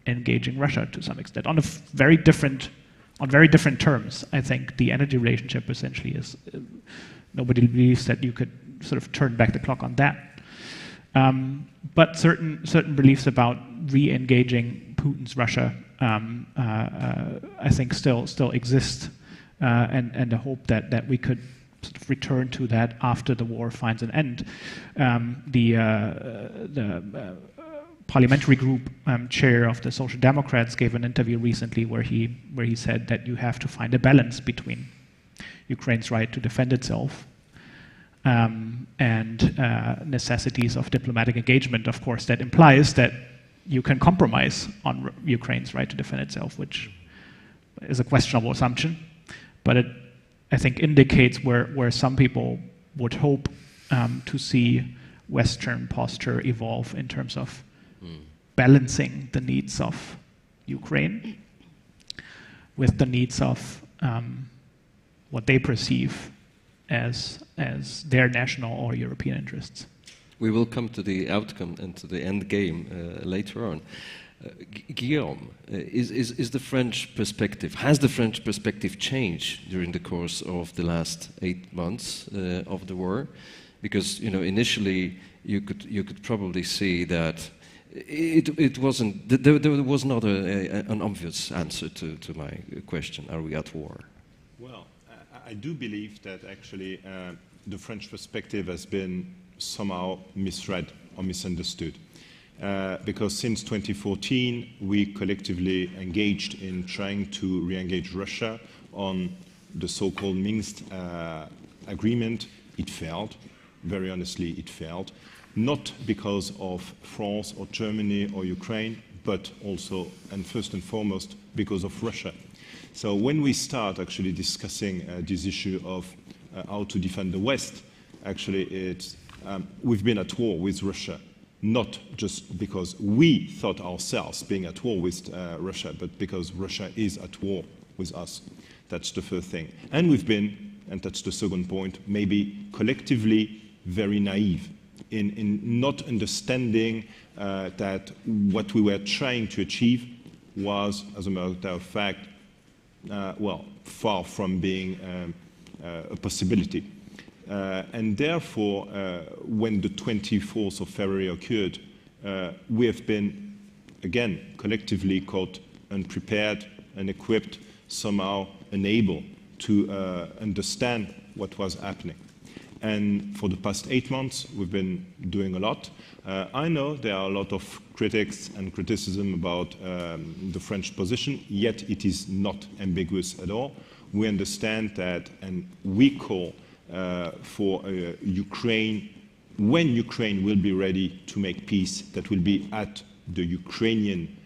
engaging Russia to some extent on very different terms. I think the energy relationship essentially is nobody believes that you could sort of turn back the clock on that. But certain beliefs about re-engaging Putin's Russia, I think still exist, and the hope that we could sort of return to that after the war finds an end. The parliamentary group chair of the Social Democrats gave an interview recently where he said that you have to find a balance between Ukraine's right to defend itself and necessities of diplomatic engagement. Of course, that implies that you can compromise on Ukraine's right to defend itself, which is a questionable assumption, but it, I think, indicates where some people would hope to see Western posture evolve in terms of balancing the needs of Ukraine with the needs of what they perceive as their national or European interests. We will come to the outcome and to the end game later on. Guillaume, is the French perspective, has the French perspective changed during the course of the last 8 months of the war? Because, you know, initially you could probably see that it wasn't, there was not an obvious answer to my question, are we at war? Well, I do believe that actually the French perspective has been somehow misread or misunderstood. Because since 2014, we collectively engaged in trying to re-engage Russia on the so-called Minsk agreement. It failed. Very honestly, it failed. Not because of France or Germany or Ukraine, but also, and first and foremost, because of Russia. So when we start actually discussing this issue of how to defend the West, actually it's, we've been at war with Russia, not just because we thought ourselves being at war with Russia, but because Russia is at war with us. That's the first thing. And we've been, and that's the second point, maybe collectively very naive in not understanding that what we were trying to achieve was, as a matter of fact, well, far from being a possibility. And therefore, when the 24th of February occurred, we have been, again, collectively caught unprepared, unequipped, somehow unable to understand what was happening. And for the past 8 months, we've been doing a lot. I know there are a lot of critics and criticism about the French position, yet it is not ambiguous at all. We understand that, and we call for Ukraine, when Ukraine will be ready to make peace, that will be at the Ukrainian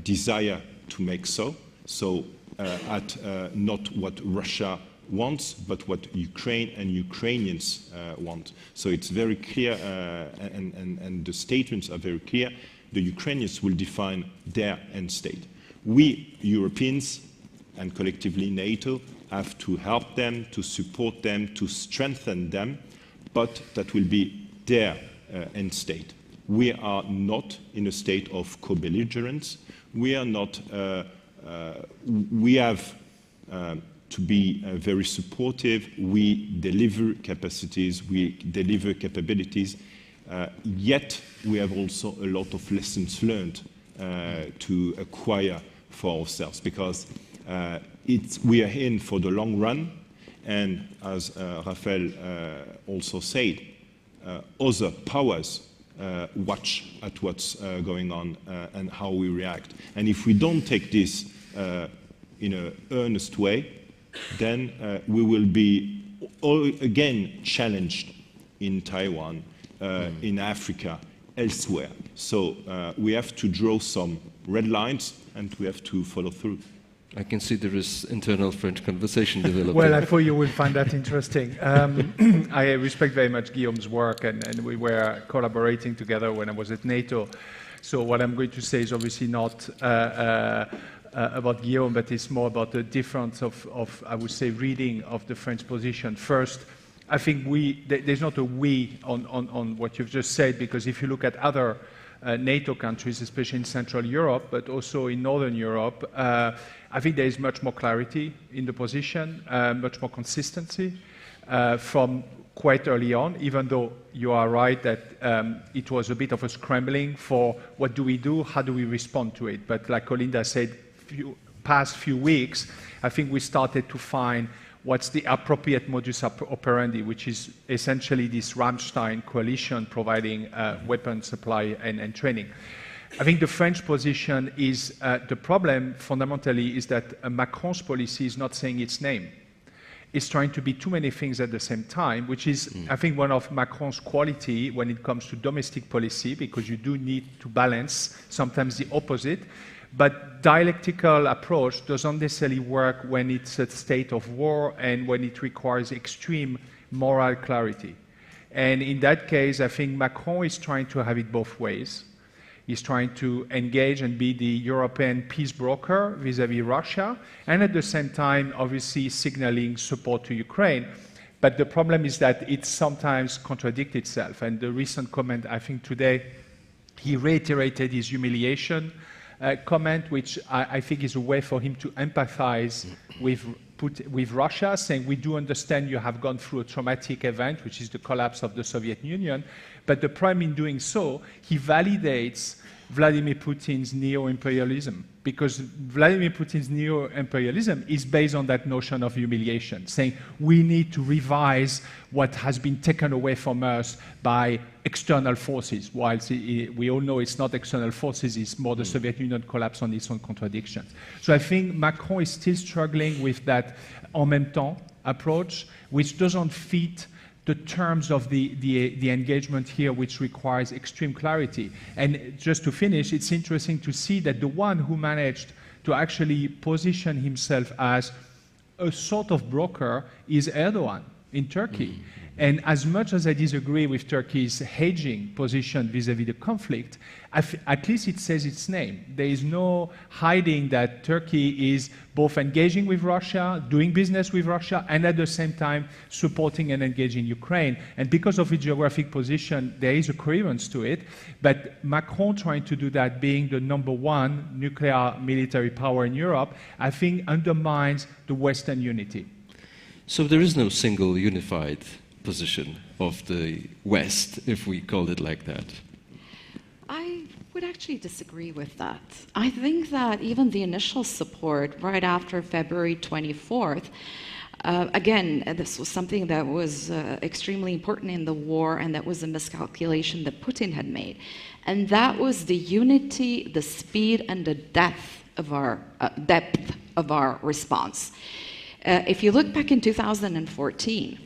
desire to make so. So at not what Russia wants, but what Ukraine and Ukrainians want. So it's very clear, and the statements are very clear. The Ukrainians will define their end state. We, Europeans, and collectively NATO, have to help them, to support them, to strengthen them, but that will be their end state. We are not in a state of co-belligerence. We are not, we have to be very supportive. We deliver capacities, we deliver capabilities, yet we have also a lot of lessons learned to acquire for ourselves, because we are in for the long run, and as Raphael also said, other powers watch at what's going on and how we react. And if we don't take this in an earnest way, then we will be again challenged in Taiwan, in Africa, elsewhere. So we have to draw some red lines, and we have to follow through. I can see there is internal French conversation developing. Well, I thought you would find that interesting. I respect very much Guillaume's work, and we were collaborating together when I was at NATO. So what I'm going to say is obviously not about Guillaume, but it's more about the difference of I would say, reading of the French position. First, I think there's not a we on what you've just said, because if you look at other NATO countries, especially in Central Europe, but also in Northern Europe, I think there is much more clarity in the position, much more consistency from quite early on, even though you are right that it was a bit of a scrambling for what do we do, how do we respond to it. But like Olinda said, past few weeks, I think we started to find what's the appropriate modus operandi, which is essentially this Rammstein coalition providing weapon supply and training. I think the French position is, the problem fundamentally is that Macron's policy is not saying its name. It's trying to be too many things at the same time, which is, I think, one of Macron's quality when it comes to domestic policy, because you do need to balance sometimes the opposite. But dialectical approach doesn't necessarily work when it's a state of war and when it requires extreme moral clarity. And in that case, I think Macron is trying to have it both ways. He's trying to engage and be the European peace broker vis-à-vis Russia, and at the same time, obviously, signaling support to Ukraine. But the problem is that it sometimes contradicts itself. And the recent comment, I think today, he reiterated his humiliation comment, which I think is a way for him to empathize with Russia, saying we do understand you have gone through a traumatic event, which is the collapse of the Soviet Union, but the prime in doing so, he validates Vladimir Putin's neo-imperialism, because Vladimir Putin's neo-imperialism is based on that notion of humiliation, saying we need to revise what has been taken away from us by external forces, whilst we all know it's not external forces, it's more the Soviet Union collapse on its own contradictions. So I think Macron is still struggling with that en même temps approach, which doesn't fit the terms of the engagement here, which requires extreme clarity. And just to finish, it's interesting to see that the one who managed to actually position himself as a sort of broker is Erdogan in Turkey. And as much as I disagree with Turkey's hedging position vis-à-vis the conflict, at least it says its name. There is no hiding that Turkey is both engaging with Russia, doing business with Russia, and at the same time supporting and engaging Ukraine. And because of its geographic position, there is a coherence to it. But Macron trying to do that, being the #1 nuclear military power in Europe, I think undermines the Western unity. So there is no single unified position of the West, if we call it like that? I would actually disagree with that. I think that even the initial support right after February 24th, again, this was something that was extremely important in the war, and that was a miscalculation that Putin had made. And that was the unity, the speed, and the depth of our response. If you look back in 2014,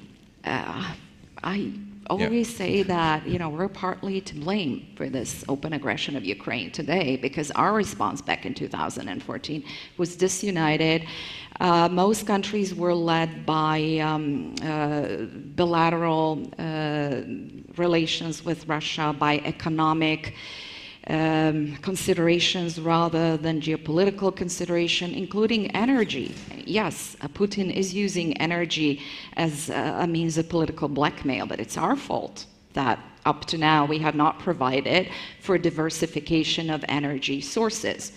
I always say that, we're partly to blame for this open aggression of Ukraine today, because our response back in 2014 was disunited. Most countries were led by bilateral relations with Russia, by economic considerations rather than geopolitical consideration, including energy. Yes, Putin is using energy as a means of political blackmail, but it's our fault that up to now we have not provided for diversification of energy sources.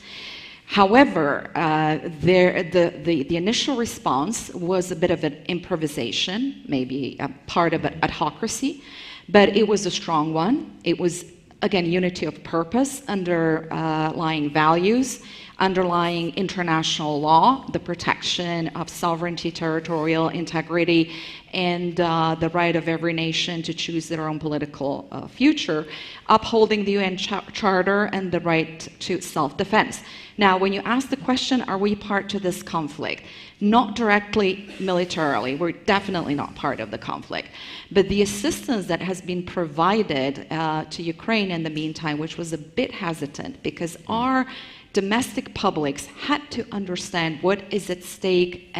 However, the initial response was a bit of an improvisation, maybe a part of an autocracy, but it was a strong one. It was, again, unity of purpose, underlying values, underlying international law, the protection of sovereignty, territorial integrity, and the right of every nation to choose their own political future, upholding the UN Charter and the right to self-defense. Now, when you ask the question, are we part to this conflict? Not directly militarily, we're definitely not part of the conflict. But the assistance that has been provided to Ukraine in the meantime, which was a bit hesitant, because our domestic publics had to understand what is at stake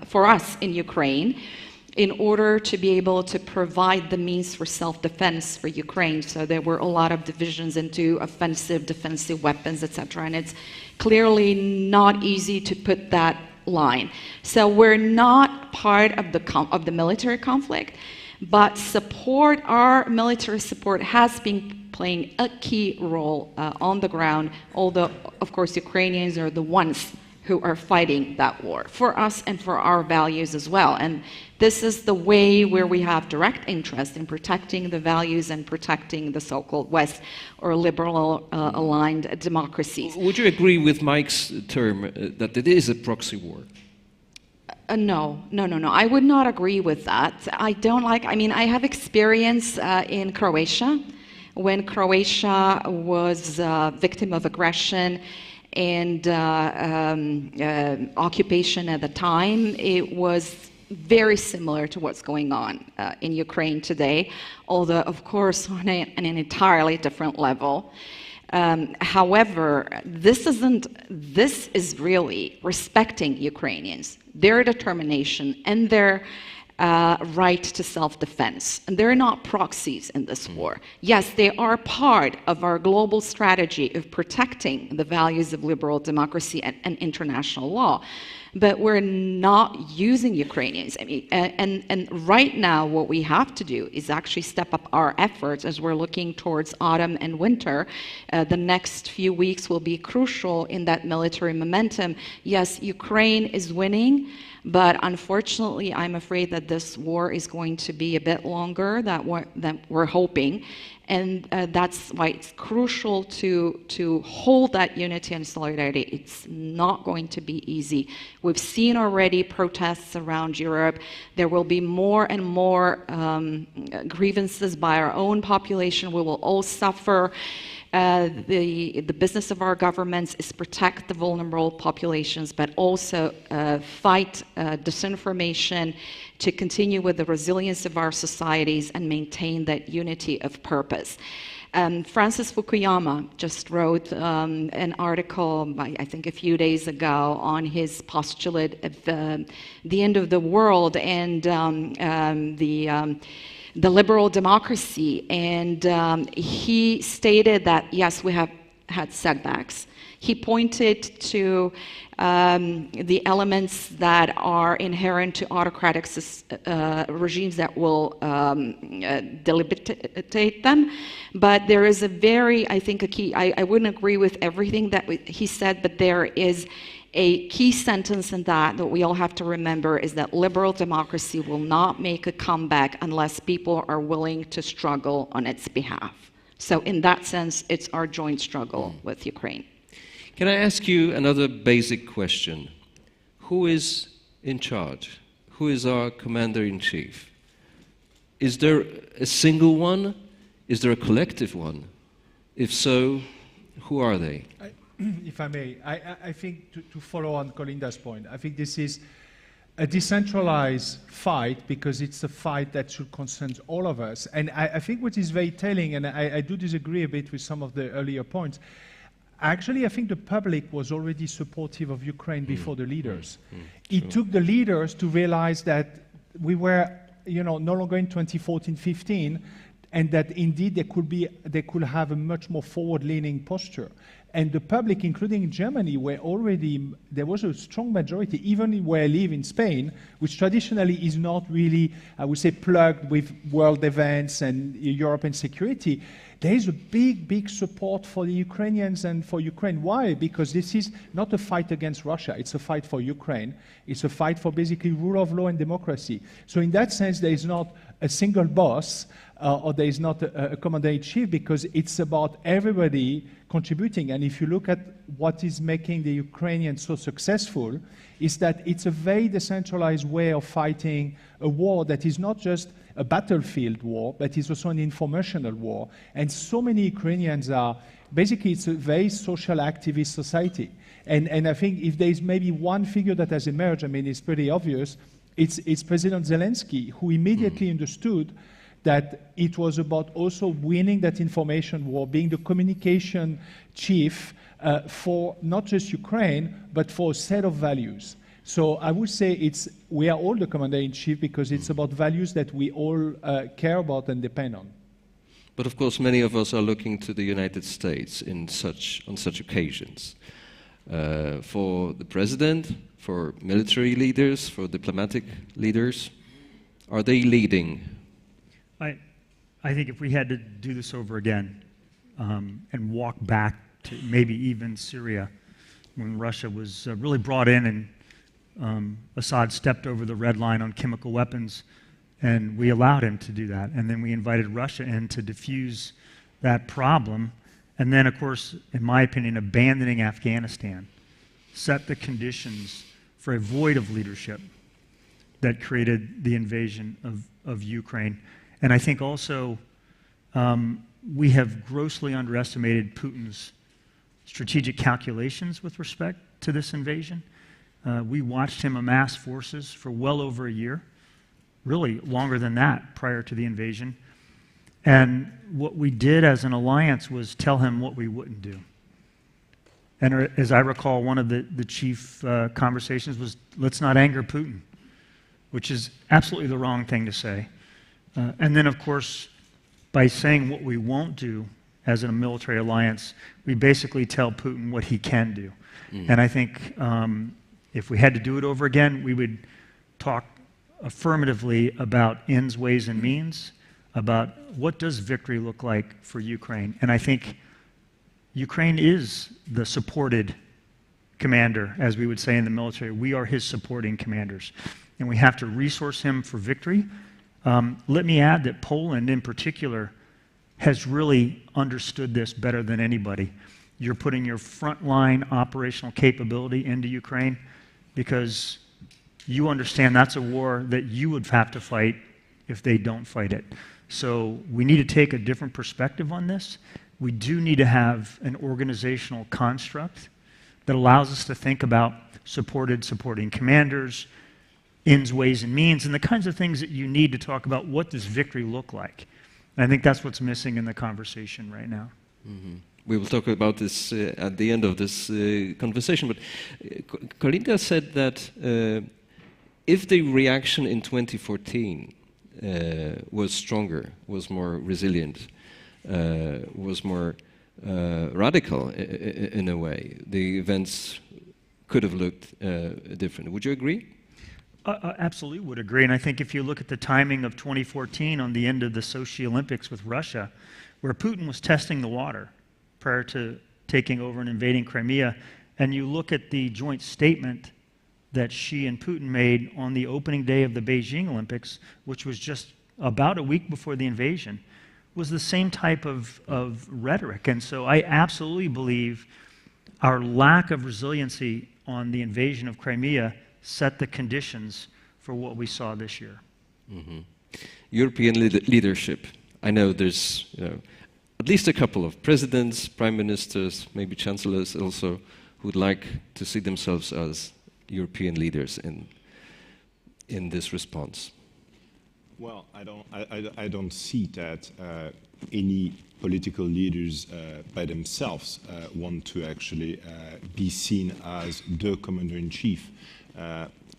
for us in Ukraine, in order to be able to provide the means for self-defense for Ukraine. So there were a lot of divisions into offensive, defensive weapons, etc. And it's clearly not easy to put that line. So we're not part of the military conflict, but our military support has been playing a key role on the ground, although, of course, Ukrainians are the ones who are fighting that war for us and for our values as well. And this is the way where we have direct interest in protecting the values and protecting the so-called West or liberal aligned democracies. Would you agree with Mike's term that it is a proxy war? No. I would not agree with that. I mean, I have experience in Croatia, when Croatia was a victim of aggression and occupation at the time. It was very similar to what's going on in Ukraine today, although, of course, on an entirely different level. However, this is really respecting Ukrainians, their determination and their right to self-defense. And they're not proxies in this war. Yes, they are part of our global strategy of protecting the values of liberal democracy and international law. But we're not using Ukrainians. I mean, and right now, what we have to do is actually step up our efforts as we're looking towards autumn and winter. The next few weeks will be crucial in that military momentum. Yes, Ukraine is winning, but unfortunately, I'm afraid that this war is going to be a bit longer than we're hoping. And that's why it's crucial to hold that unity and solidarity. It's not going to be easy. We've seen already protests around Europe. There will be more and more grievances by our own population. We will all suffer. The business of our governments is protect the vulnerable populations, but also fight disinformation, to continue with the resilience of our societies and maintain that unity of purpose. Francis Fukuyama just wrote an article, I think a few days ago, on his postulate of the end of the world and the liberal democracy. And he stated that, yes, we have had setbacks. He pointed to the elements that are inherent to autocratic regimes that will debilitate them. But there is a very, I think, a key, I wouldn't agree with everything that he said, but there is a key sentence in that we all have to remember, is that liberal democracy will not make a comeback unless people are willing to struggle on its behalf. So in that sense, it's our joint struggle with Ukraine. Can I ask you another basic question? Who is in charge? Who is our commander-in-chief? Is there a single one? Is there a collective one? If so, who are they? If I may, I think to follow on Colinda's point, I think this is a decentralized fight because it's a fight that should concern all of us. And I think what is very telling, and I do disagree a bit with some of the earlier points, actually, I think the public was already supportive of Ukraine before the leaders. It took the leaders to realize that we were, no longer in 2014-15, and that indeed they could have a much more forward-leaning posture. And the public, including in Germany, there was a strong majority, even where I live in Spain, which traditionally is not really, I would say, plugged with world events and European security. There is a big support for the Ukrainians and for Ukraine. Why? Because this is not a fight against Russia. It's a fight for Ukraine. It's a fight for basically rule of law and democracy. So in that sense, there is not a single boss or there is not a commander-in-chief, because it's about everybody contributing. And if you look at what is making the Ukrainians so successful, is that it's a very decentralized way of fighting a war that is not just a battlefield war, but is also an informational war. And so many Ukrainians are, basically it's a very social activist society. And I think if there is maybe one figure that has emerged, I mean, it's pretty obvious, it's President Zelensky, who immediately understood that it was about also winning that information war, being the communication chief for not just Ukraine, but for a set of values. So I would say we are all the commander-in-chief because it's about values that we all care about and depend on. But of course, many of us are looking to the United States on such occasions. For the president, for military leaders, for diplomatic leaders, are they leading? I think if we had to do this over again and walk back to maybe even Syria, when Russia was really brought in and Assad stepped over the red line on chemical weapons, and we allowed him to do that. And then we invited Russia in to diffuse that problem. And then, of course, in my opinion, abandoning Afghanistan set the conditions for a void of leadership that created the invasion of Ukraine. And I think also we have grossly underestimated Putin's strategic calculations with respect to this invasion. We watched him amass forces for well over a year, really longer than that prior to the invasion. And what we did as an alliance was tell him what we wouldn't do. And as I recall, one of the chief conversations was, let's not anger Putin, which is absolutely the wrong thing to say. And then, of course, by saying what we won't do as a military alliance, we basically tell Putin what he can do. And I think if we had to do it over again, we would talk affirmatively about ends, ways, and means, about what does victory look like for Ukraine. And I think Ukraine is the supported commander, as we would say in the military. We are his supporting commanders, and we have to resource him for victory. Let me add that Poland, in particular, has really understood this better than anybody. You're putting your frontline operational capability into Ukraine because you understand that's a war that you would have to fight if they don't fight it. So we need to take a different perspective on this. We do need to have an organizational construct that allows us to think about supporting commanders, ends, ways, and means, and the kinds of things that you need to talk about what does victory look like. And I think that's what's missing in the conversation right now. Mm-hmm. We will talk about this at the end of this conversation, but Kolinka said that if the reaction in 2014 was stronger, was more resilient, was more radical in a way, the events could have looked different. Would you agree? Absolutely would agree. And I think if you look at the timing of 2014 on the end of the Sochi Olympics with Russia, where Putin was testing the water prior to taking over and invading Crimea, and you look at the joint statement that Xi and Putin made on the opening day of the Beijing Olympics, which was just about a week before the invasion, was the same type of rhetoric. And so I absolutely believe our lack of resiliency on the invasion of Crimea set the conditions for what we saw this year. Mm-hmm. European leadership. I know there's at least a couple of presidents, prime ministers, maybe chancellors also, who would like to see themselves as European leaders in this response. Well, I don't see that any political leaders by themselves want to actually be seen as the commander-in-chief.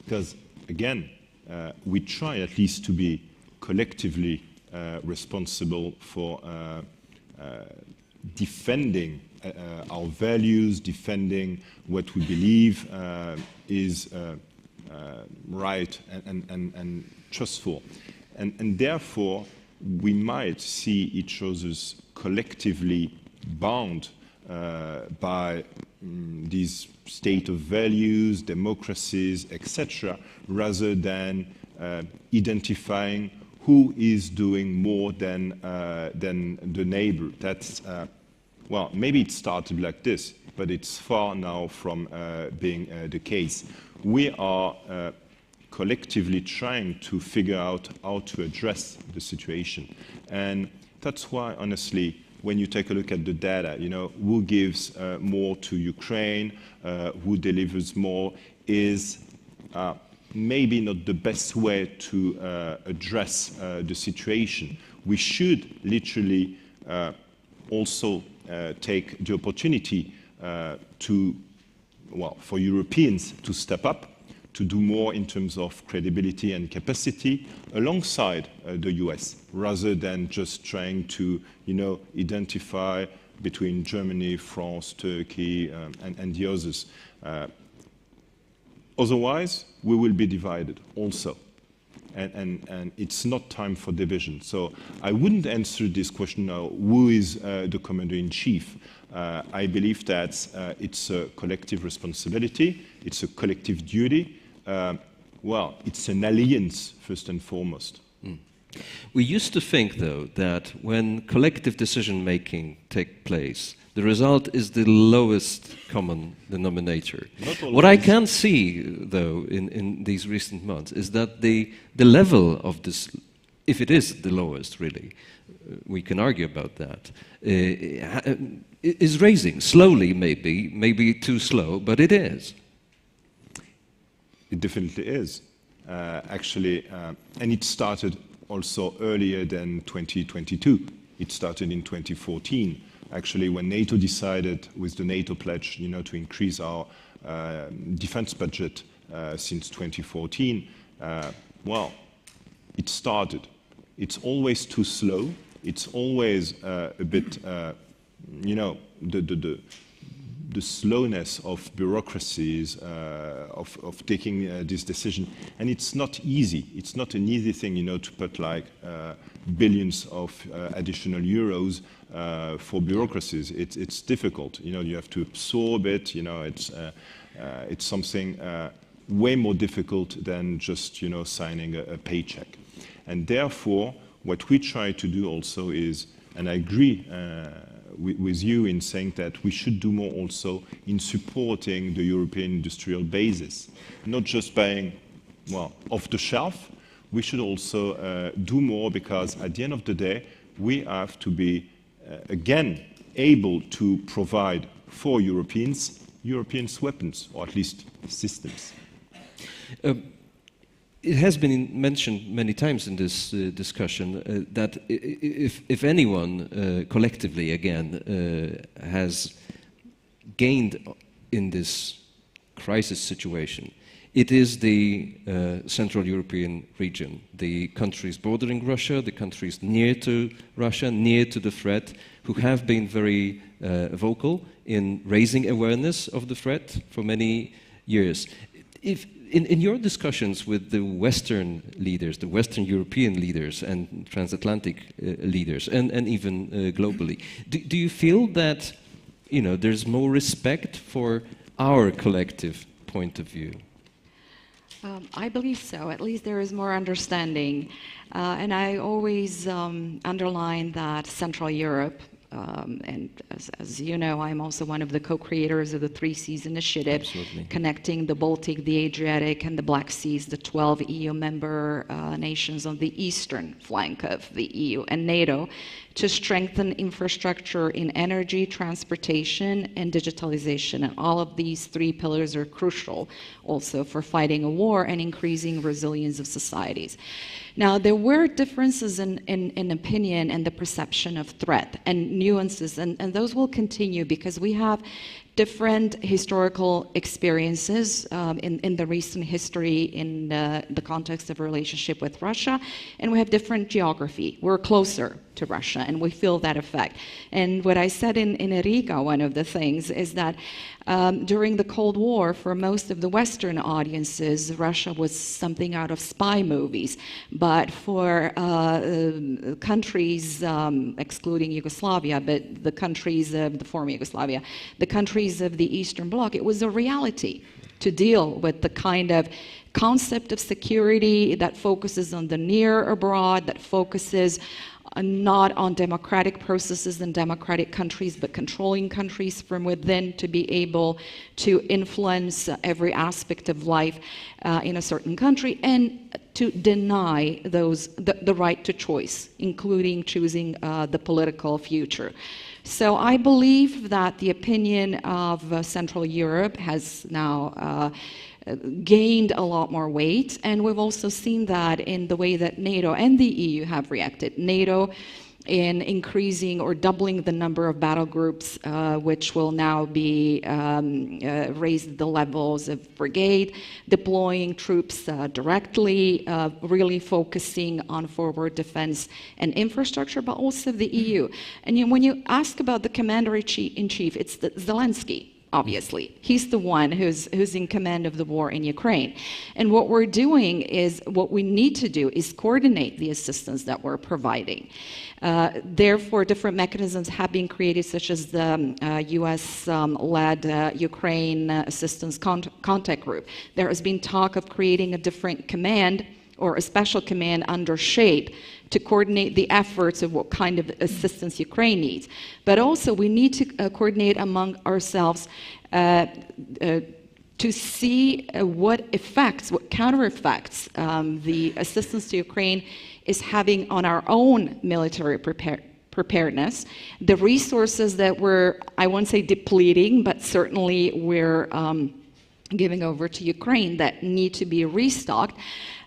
Because, again, we try at least to be collectively responsible for defending our values, defending what we believe is right and trustful. And therefore, we might see each other's collectively bound by these state of values, democracies, etc., rather than identifying who is doing more than the neighbor. That's, well, maybe it started like this, but it's far now from being the case. We are collectively trying to figure out how to address the situation. And that's why, honestly, when you take a look at the data, you know, who gives more to Ukraine, who delivers more, is maybe not the best way to address the situation. We should literally also take the opportunity for Europeans to step up, to do more in terms of credibility and capacity alongside the US, rather than just trying to, identify between Germany, France, Turkey, and the others. Otherwise, we will be divided also. And it's not time for division. So I wouldn't answer this question now, who is the commander-in-chief? I believe that it's a collective responsibility, it's a collective duty. Well, it's an alliance, first and foremost. We used to think, though, that when collective decision-making takes place, the result is the lowest common denominator. What I can see, though, in these recent months is that the level of this, if it is the lowest, really, we can argue about that, is raising. Slowly, maybe too slow, but it is. It definitely is, actually, and it started also earlier than 2022. It started in 2014, actually, when NATO decided, with the NATO pledge, to increase our defense budget since 2014. Well, it started. It's always too slow. It's always a bit, the slowness of bureaucracies, of taking this decision. And it's not easy. It's not an easy thing, to put like billions of additional euros for bureaucracies. It's difficult. You have to absorb it. It's something way more difficult than just, signing a paycheck. And therefore, what we try to do also is, and I agree with you in saying that we should do more also in supporting the European industrial basis, not just buying, well, off the shelf. We should also do more, because at the end of the day, we have to be, again, able to provide for Europeans weapons, or at least systems. It has been mentioned many times in this discussion that if anyone collectively, again, has gained in this crisis situation, it is the Central European region, the countries bordering Russia, the countries near to Russia, near to the threat, who have been very vocal in raising awareness of the threat for many years. In your discussions with the Western leaders, the Western European leaders and transatlantic leaders, and even globally, do you feel that there's more respect for our collective point of view? I believe so. At least there is more understanding. And I always underline that Central Europe, and as you know, I'm also one of the co-creators of the 3 Seas Initiative, connecting the Baltic, the Adriatic, and the Black Seas, the 12 EU member nations on the eastern flank of the EU and NATO, to strengthen infrastructure in energy, transportation, and digitalization. And all of these 3 pillars are crucial also for fighting a war and increasing resilience of societies. Now, there were differences in opinion and the perception of threat and nuances, and those will continue because we have different historical experiences in the recent history in the context of a relationship with Russia, and we have different geography. We're closer to Russia, and we feel that effect. And what I said in Ryzyka, one of the things, is that during the Cold War, for most of the Western audiences, Russia was something out of spy movies. But for countries, excluding Yugoslavia, but the countries of the former Yugoslavia, the countries of the Eastern Bloc, it was a reality to deal with the kind of concept of security that focuses on the near abroad, that focuses not on democratic processes in democratic countries, but controlling countries from within to be able to influence every aspect of life in a certain country, and to deny the right to choice, including choosing the political future. So I believe that the opinion of Central Europe has now gained a lot more weight. And we've also seen that in the way that NATO and the EU have reacted. NATO in increasing or doubling the number of battle groups, which will now be raised the levels of brigade, deploying troops directly, really focusing on forward defense and infrastructure, but also the EU. And when you ask about the commander-in-chief, it's Zelensky. Obviously, he's the one who's in command of the war in Ukraine. And what we're doing is, what we need to do is coordinate the assistance that we're providing. Therefore, different mechanisms have been created, such as the US-led Ukraine Assistance Contact Group. There has been talk of creating a different command or a special command under SHAPE to coordinate the efforts of what kind of assistance Ukraine needs. But also we need to coordinate among ourselves to see what effects, what counter effects the assistance to Ukraine is having on our own military preparedness, the resources that we're, I won't say depleting, but certainly we're giving over to Ukraine that need to be restocked,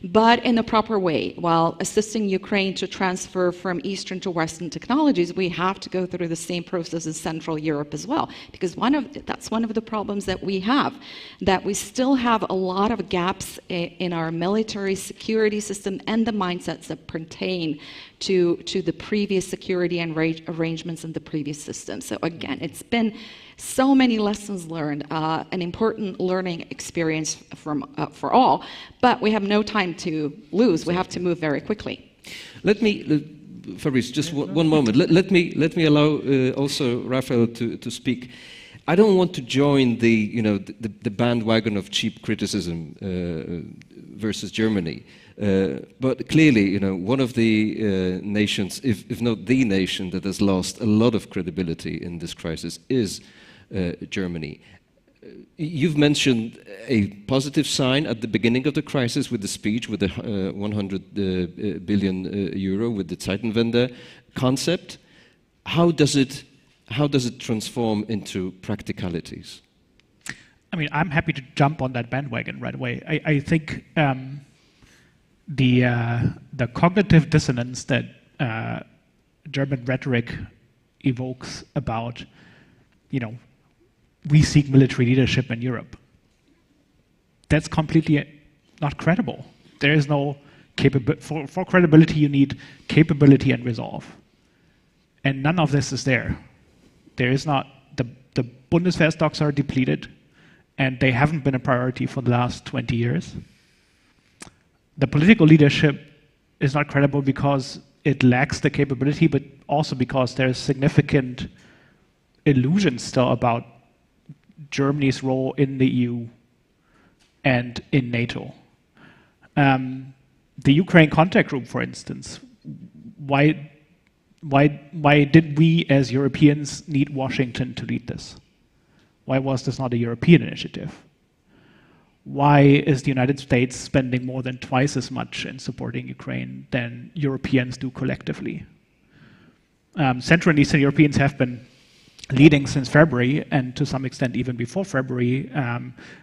but in a proper way. While assisting Ukraine to transfer from Eastern to Western technologies, we have to go through the same process as Central Europe as well, because that's one of the problems that we have, that we still have a lot of gaps in our military security system and the mindsets that pertain to the previous security and arrangements in the previous system. So again, it's been so many lessons learned, an important learning experience for all, but we have no time to lose. We have to move very quickly. Let me, Fabrice, just one moment. Let me allow also Raphael to speak. I don't want to join the bandwagon of cheap criticism versus Germany. But clearly, one of the nations, if not the nation, that has lost a lot of credibility in this crisis is Germany. You've mentioned a positive sign at the beginning of the crisis with the speech, with the 100 billion euro, with the Zeitenwende concept. How does it transform into practicalities? I mean, I'm happy to jump on that bandwagon right away. I think the cognitive dissonance that German rhetoric evokes about, we seek military leadership in Europe. That's completely not credible. There is no capability. For credibility, you need capability and resolve. And none of this is there. There is not, the Bundeswehr stocks are depleted, and they haven't been a priority for the last 20 years. The political leadership is not credible because it lacks the capability, but also because there's significant illusions still about Germany's role in the EU and in NATO. The Ukraine contact group, for instance, why did we as Europeans need Washington to lead this? Why was this not a European initiative? Why is the United States spending more than twice as much in supporting Ukraine than Europeans do collectively? Central and Eastern Europeans have been leading since February, and to some extent even before February.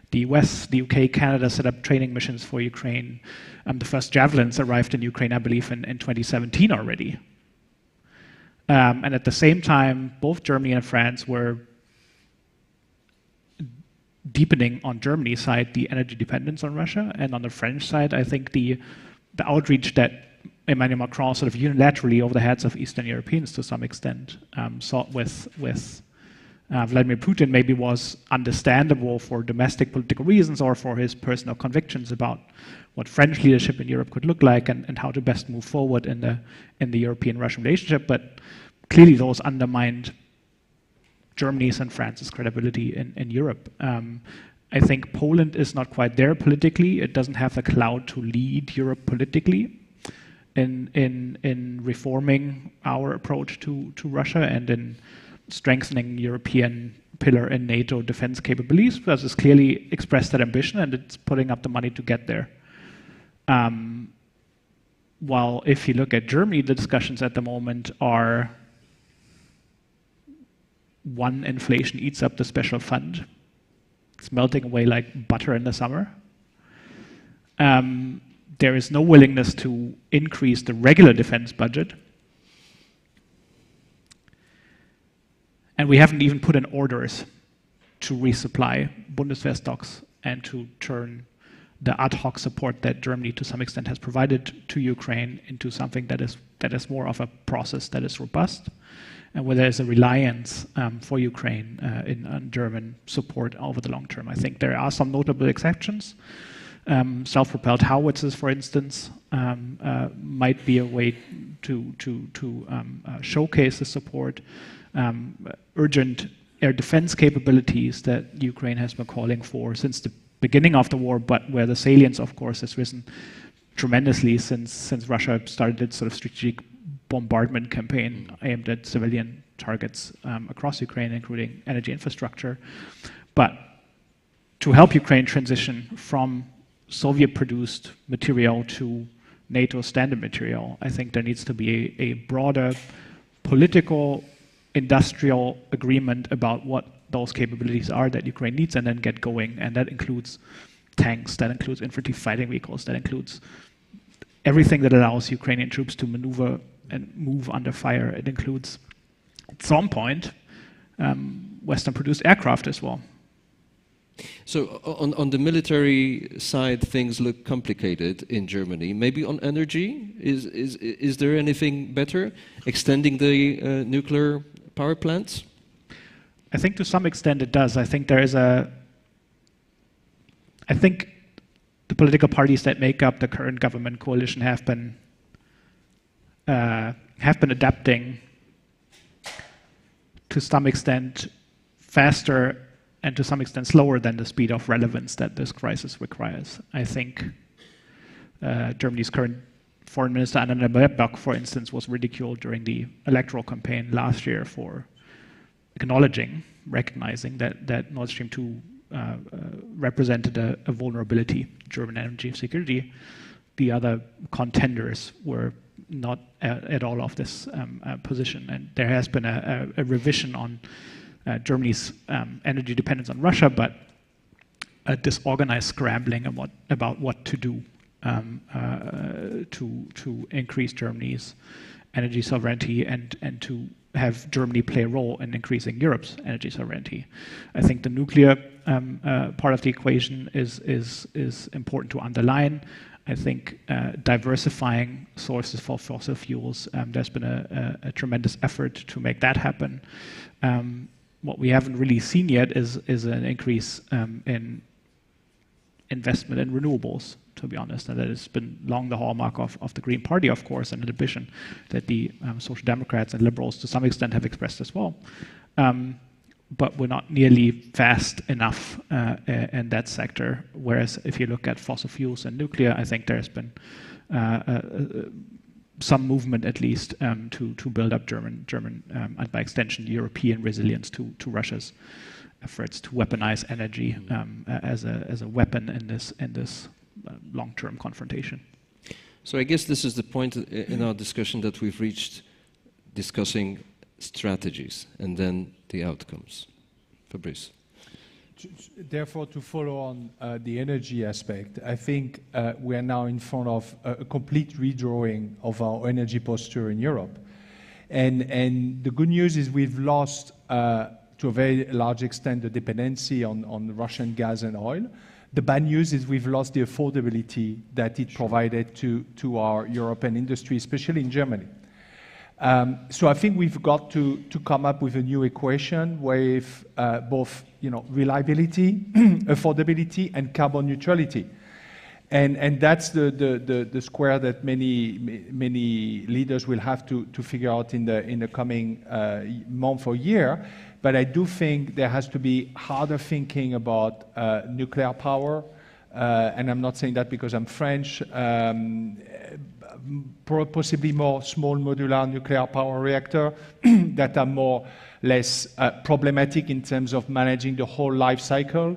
The US, the UK, Canada set up training missions for Ukraine. The first javelins arrived in Ukraine, I believe, in 2017 already. And at the same time, both Germany and France were deepening on Germany's side the energy dependence on Russia, and on the French side, I think the outreach that Emmanuel Macron sort of unilaterally over the heads of Eastern Europeans to some extent sought with Vladimir Putin maybe was understandable for domestic political reasons or for his personal convictions about what French leadership in Europe could look like and how to best move forward in the European-Russian relationship. But clearly those undermined Germany's and France's credibility in Europe. I think Poland is not quite there politically. It doesn't have the clout to lead Europe politically in reforming our approach to Russia and in strengthening European pillar in NATO defense capabilities, because it's clearly expressed that ambition and it's putting up the money to get there. While if you look at Germany, the discussions at the moment are one, inflation eats up the special fund. It's melting away like butter in the summer. There is no willingness to increase the regular defense budget. And we haven't even put in orders to resupply Bundeswehr stocks and to turn the ad hoc support that Germany to some extent has provided to Ukraine into something that is more of a process that is robust, and where there is a reliance for Ukraine on German support over the long term. I think there are some notable exceptions. Self-propelled howitzers, for instance, might be a way to showcase the support. Urgent air defense capabilities that Ukraine has been calling for since the beginning of the war, but where the salience, of course, has risen tremendously since Russia started its sort of strategic bombardment campaign aimed at civilian targets across Ukraine, including energy infrastructure. But to help Ukraine transition from Soviet-produced material to NATO standard material, I think there needs to be a broader political, industrial agreement about what those capabilities are that Ukraine needs, and then get going. And that includes tanks, that includes infantry fighting vehicles, that includes everything that allows Ukrainian troops to maneuver and move under fire. It includes, at some point, Western-produced aircraft as well. So on the military side, things look complicated in Germany. Maybe on energy, is there anything better? Extending the nuclear power plants? I think to some extent it does. I think the political parties that make up the current government coalition have been adapting to some extent faster and to some extent slower than the speed of relevance that this crisis requires. I think Germany's current Foreign Minister Annalena Baerbock, for instance, was ridiculed during the electoral campaign last year for recognizing that Nord Stream 2 represented a vulnerability to German energy security. The other contenders were not at all of this position, and there has been a revision on Germany's energy dependence on Russia, but a disorganized scrambling about what to do to increase Germany's energy sovereignty and to have Germany play a role in increasing Europe's energy sovereignty. I think the nuclear part of the equation is important to underline. I think diversifying sources for fossil fuels, there's been a tremendous effort to make that happen. What we haven't really seen yet is an increase in investment in renewables, to be honest, and that has been long the hallmark of the Green Party, of course, and an ambition that the Social Democrats and Liberals to some extent have expressed as well. But we're not nearly fast enough in that sector, whereas if you look at fossil fuels and nuclear, I think there's been some movement at least to build up German and by extension European resilience to Russia's efforts to weaponize energy as a weapon in this long-term confrontation. So I guess this is the point in our discussion that we've reached, discussing strategies and then the outcomes. Fabrice. Therefore, to follow on the energy aspect, I think we are now in front of a complete redrawing of our energy posture in Europe. And the good news is we've lost, to a very large extent, the dependency on Russian gas and oil. The bad news is we've lost the affordability that it provided to our European industry, especially in Germany. So I think we've got to come up with a new equation with both reliability, affordability, and carbon neutrality. And that's the square that many leaders will have to figure out in the coming month or year. But I do think there has to be harder thinking about nuclear power, and I'm not saying that because I'm French, possibly more small modular nuclear power reactor that are less problematic in terms of managing the whole life cycle,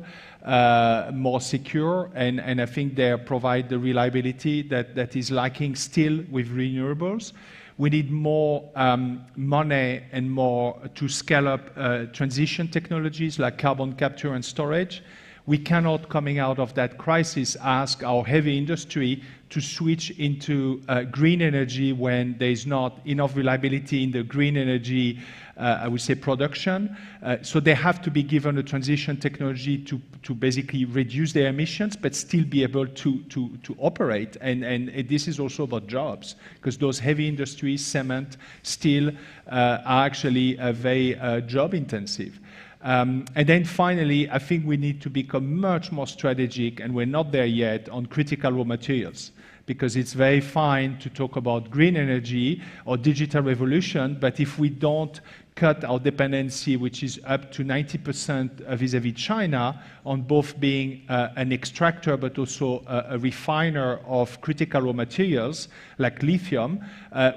more secure, and I think they provide the reliability that is lacking still with renewables. We need more money and more to scale up transition technologies like carbon capture and storage. We cannot, coming out of that crisis, ask our heavy industry to switch into green energy when there's not enough reliability in the green energy, I would say, production. So they have to be given a transition technology to basically reduce their emissions, but still be able to operate. And this is also about jobs, because those heavy industries, cement, steel, are actually very job intensive. And then finally, I think we need to become much more strategic, and we're not there yet, on critical raw materials. Because it's very fine to talk about green energy or digital revolution, but if we don't cut our dependency, which is up to 90% vis-à-vis China, on both being an extractor but also a refiner of critical raw materials like lithium,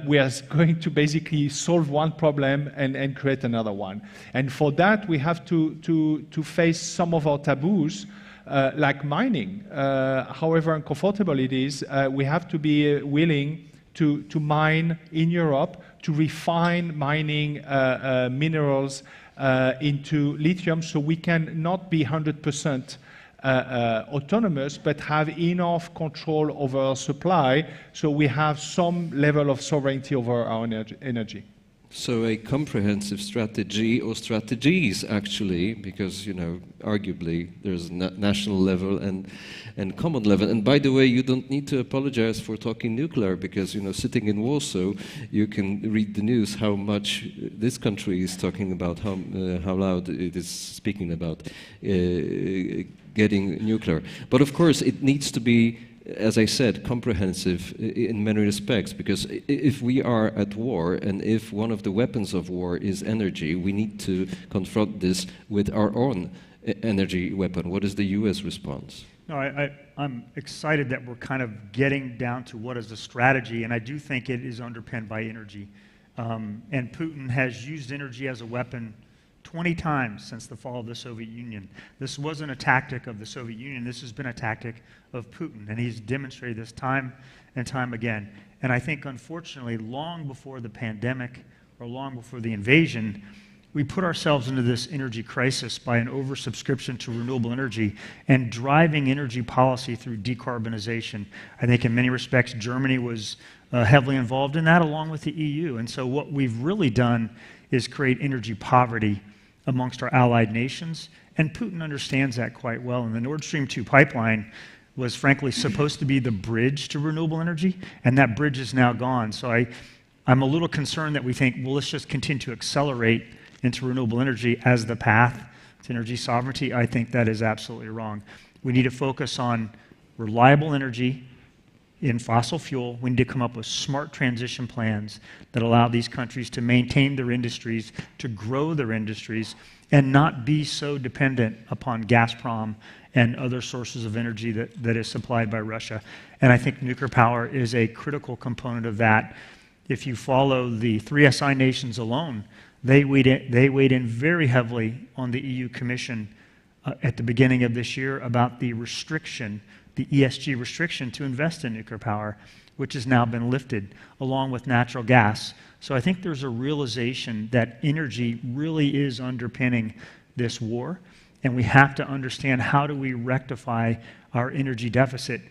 we are going to basically solve one problem and create another one. And for that, we have to face some of our taboos, like mining. However uncomfortable it is, we have to be willing to mine in Europe, to refine mining minerals into lithium, so we can not be 100% autonomous, but have enough control over our supply, so we have some level of sovereignty over our energy. So a comprehensive strategy, or strategies actually, because, you know, arguably there's national level and common level. And by the way, you don't need to apologize for talking nuclear, because, you know, sitting in Warsaw, you can read the news how much this country is talking about, how loud it is speaking about getting nuclear. But of course, it needs to be, as I said, comprehensive in many respects, because if we are at war, and if one of the weapons of war is energy, we need to confront this with our own energy weapon. What is the US response? No, I'm excited that we're kind of getting down to what is the strategy, and I do think it is underpinned by energy. And Putin has used energy as a weapon 20 times since the fall of the Soviet Union. This wasn't a tactic of the Soviet Union, this has been a tactic of Putin, and he's demonstrated this time and time again. And I think, unfortunately, long before the pandemic, or long before the invasion, we put ourselves into this energy crisis by an oversubscription to renewable energy and driving energy policy through decarbonization. I think in many respects, Germany was heavily involved in that, along with the EU. And so what we've really done is create energy poverty amongst our allied nations, and Putin understands that quite well. And the Nord Stream 2 pipeline was frankly supposed to be the bridge to renewable energy, and that bridge is now gone. So I'm a little concerned that we think, well, let's just continue to accelerate into renewable energy as the path to energy sovereignty. I think that is absolutely wrong. We need to focus on reliable energy in fossil fuel. We need to come up with smart transition plans that allow these countries to maintain their industries, to grow their industries, and not be so dependent upon Gazprom and other sources of energy that is supplied by Russia. And I think nuclear power is a critical component of that. If you follow the 3SI nations alone, they weighed in very heavily on the EU Commission at the beginning of this year about the restriction, the ESG restriction to invest in nuclear power, which has now been lifted, along with natural gas. So I think there's a realization that energy really is underpinning this war, and we have to understand, how do we rectify our energy deficit?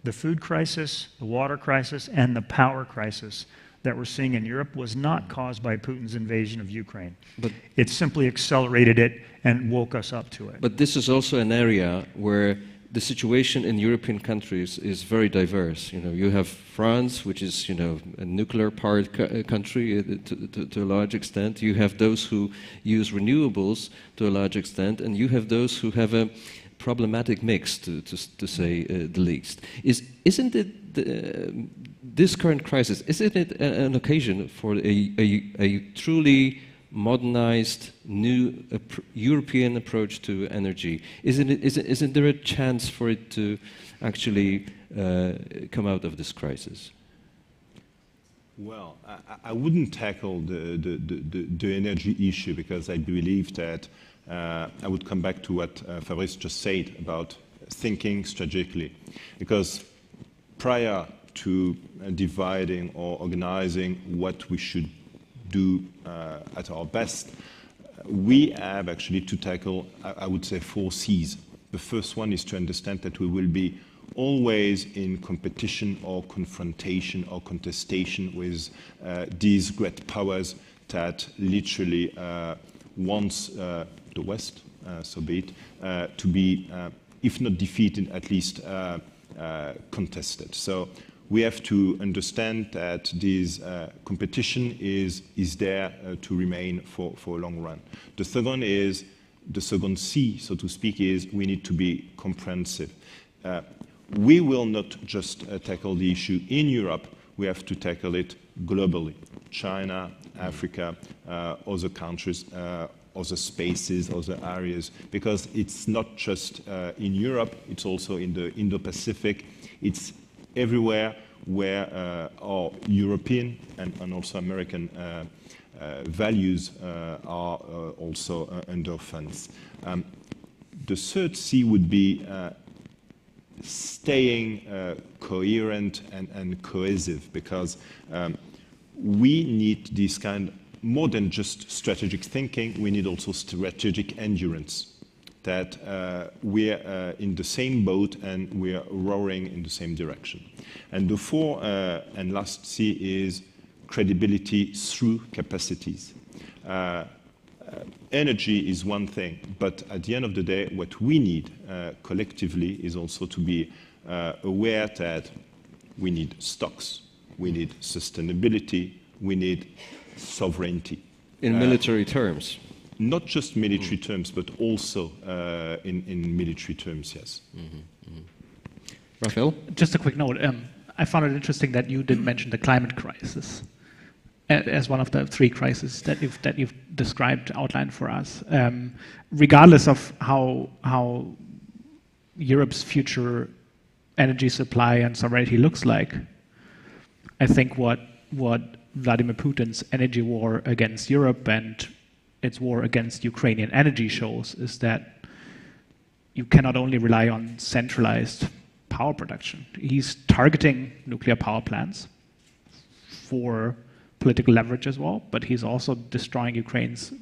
The food crisis, the water crisis, and the power crisis that we're seeing in Europe was not caused by Putin's invasion of Ukraine. But it simply accelerated it and woke us up to it. But this is also an area where the situation in European countries is very diverse. You know, you have France, which is, you know, a nuclear-powered country to a large extent. You have those who use renewables to a large extent, and you have those who have a problematic mix, to say the least. Isn't it this current crisis? Isn't it an occasion for a truly modernized, new European approach to energy? Isn't there a chance for it to actually come out of this crisis? Well, I wouldn't tackle the energy issue, because I believe that I would come back to what Fabrice just said about thinking strategically. Because prior to dividing or organizing what we should do at our best, we have actually to tackle, I would say, 4 C's. The first one is to understand that we will be always in competition or confrontation or contestation with these great powers that literally wants the West, so be it, to be, if not defeated, at least contested. So we have to understand that this competition is there to remain for a long run. The second C, so to speak, is we need to be comprehensive. We will not just tackle the issue in Europe, we have to tackle it globally. China, Africa, other countries, other spaces, other areas, because it's not just in Europe, it's also in the Indo-Pacific, it's everywhere where our European and also American values are also under offense. The third C would be staying coherent and cohesive, because we need this kind, more than just strategic thinking, we need also strategic endurance, that we're in the same boat and we're rowing in the same direction. And the fourth and last C is credibility through capacities. Energy is one thing, but at the end of the day, what we need collectively is also to be aware that we need stocks, we need sustainability, we need sovereignty. In military terms? Not just military terms, but also in military terms, yes. Raphael? Just a quick note. I found it interesting that you didn't mention the climate crisis as one of the three crises that you've described, outlined for us. Regardless of how Europe's future energy supply and sovereignty looks like, I think what Vladimir Putin's energy war against Europe and its war against Ukrainian energy shows is that you cannot only rely on centralized power production. He's targeting nuclear power plants for political leverage as well, but he's also destroying Ukraine's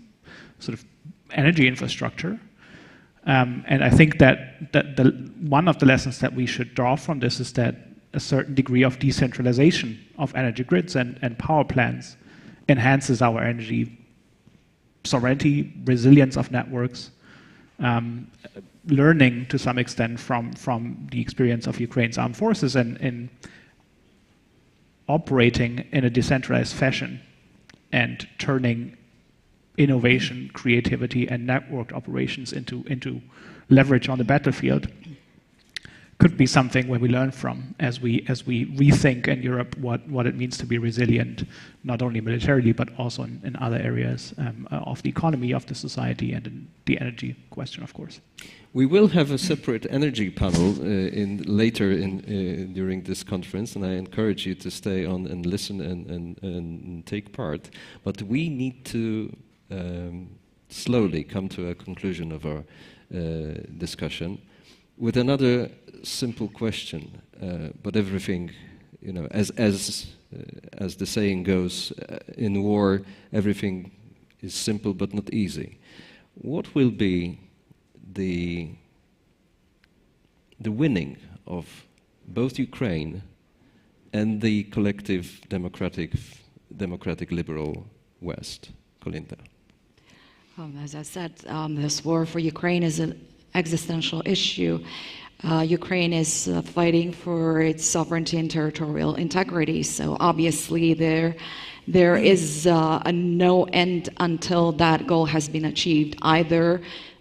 sort of energy infrastructure. And I think that one of the lessons that we should draw from this is that a certain degree of decentralization of energy grids and power plants enhances our energy sovereignty, resilience of networks, learning to some extent from the experience of Ukraine's armed forces and in operating in a decentralized fashion and turning innovation, creativity, and networked operations into leverage on the battlefield could be something where we learn from as we rethink in Europe what it means to be resilient, not only militarily but also in other areas of the economy, of the society, and in the energy question, of course. We will have a separate energy panel later during this conference, and I encourage you to stay on and listen and take part. But we need to slowly come to a conclusion of our discussion with another simple question. But everything, as the saying goes, in war, everything is simple but not easy. What will be the winning of both Ukraine and the collective democratic liberal West? Kolinda. As I said, this war for Ukraine is an existential issue. Ukraine is fighting for its sovereignty and territorial integrity, so obviously there is a no end until that goal has been achieved, either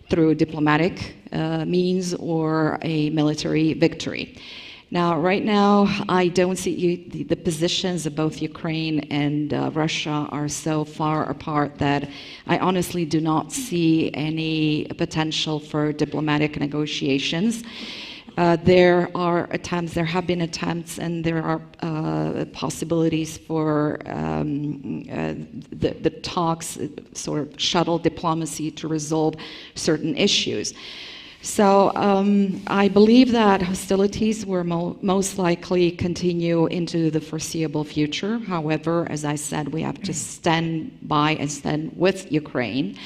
through diplomatic means or a military victory. Now, right now, I don't see the positions of both Ukraine and Russia are so far apart that I honestly do not see any potential for diplomatic negotiations. There have been attempts, and there are possibilities for the talks, sort of shuttle diplomacy, to resolve certain issues. So I believe that hostilities will most likely continue into the foreseeable future. However, as I said, we have to stand by and stand with Ukraine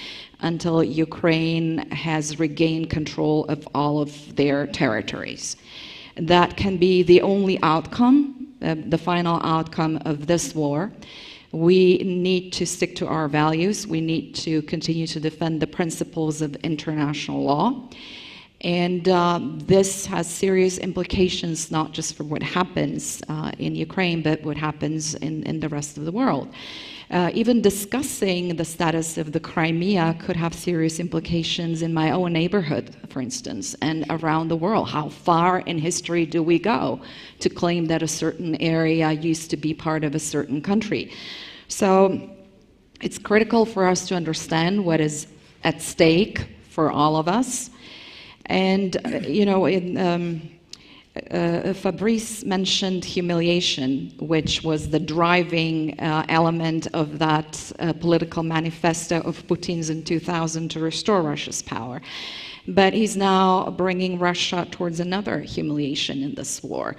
until Ukraine has regained control of all of their territories. That can be the only outcome, the final outcome of this war. We need to stick to our values. We need to continue to defend the principles of international law. And this has serious implications, not just for what happens in Ukraine, but what happens in the rest of the world. Even discussing the status of the Crimea could have serious implications in my own neighborhood, for instance, and around the world. How far in history do we go to claim that a certain area used to be part of a certain country? So it's critical for us to understand what is at stake for all of us. And, you know, Fabrice mentioned humiliation, which was the driving element of that political manifesto of Putin's in 2000 to restore Russia's power. But he's now bringing Russia towards another humiliation in this war.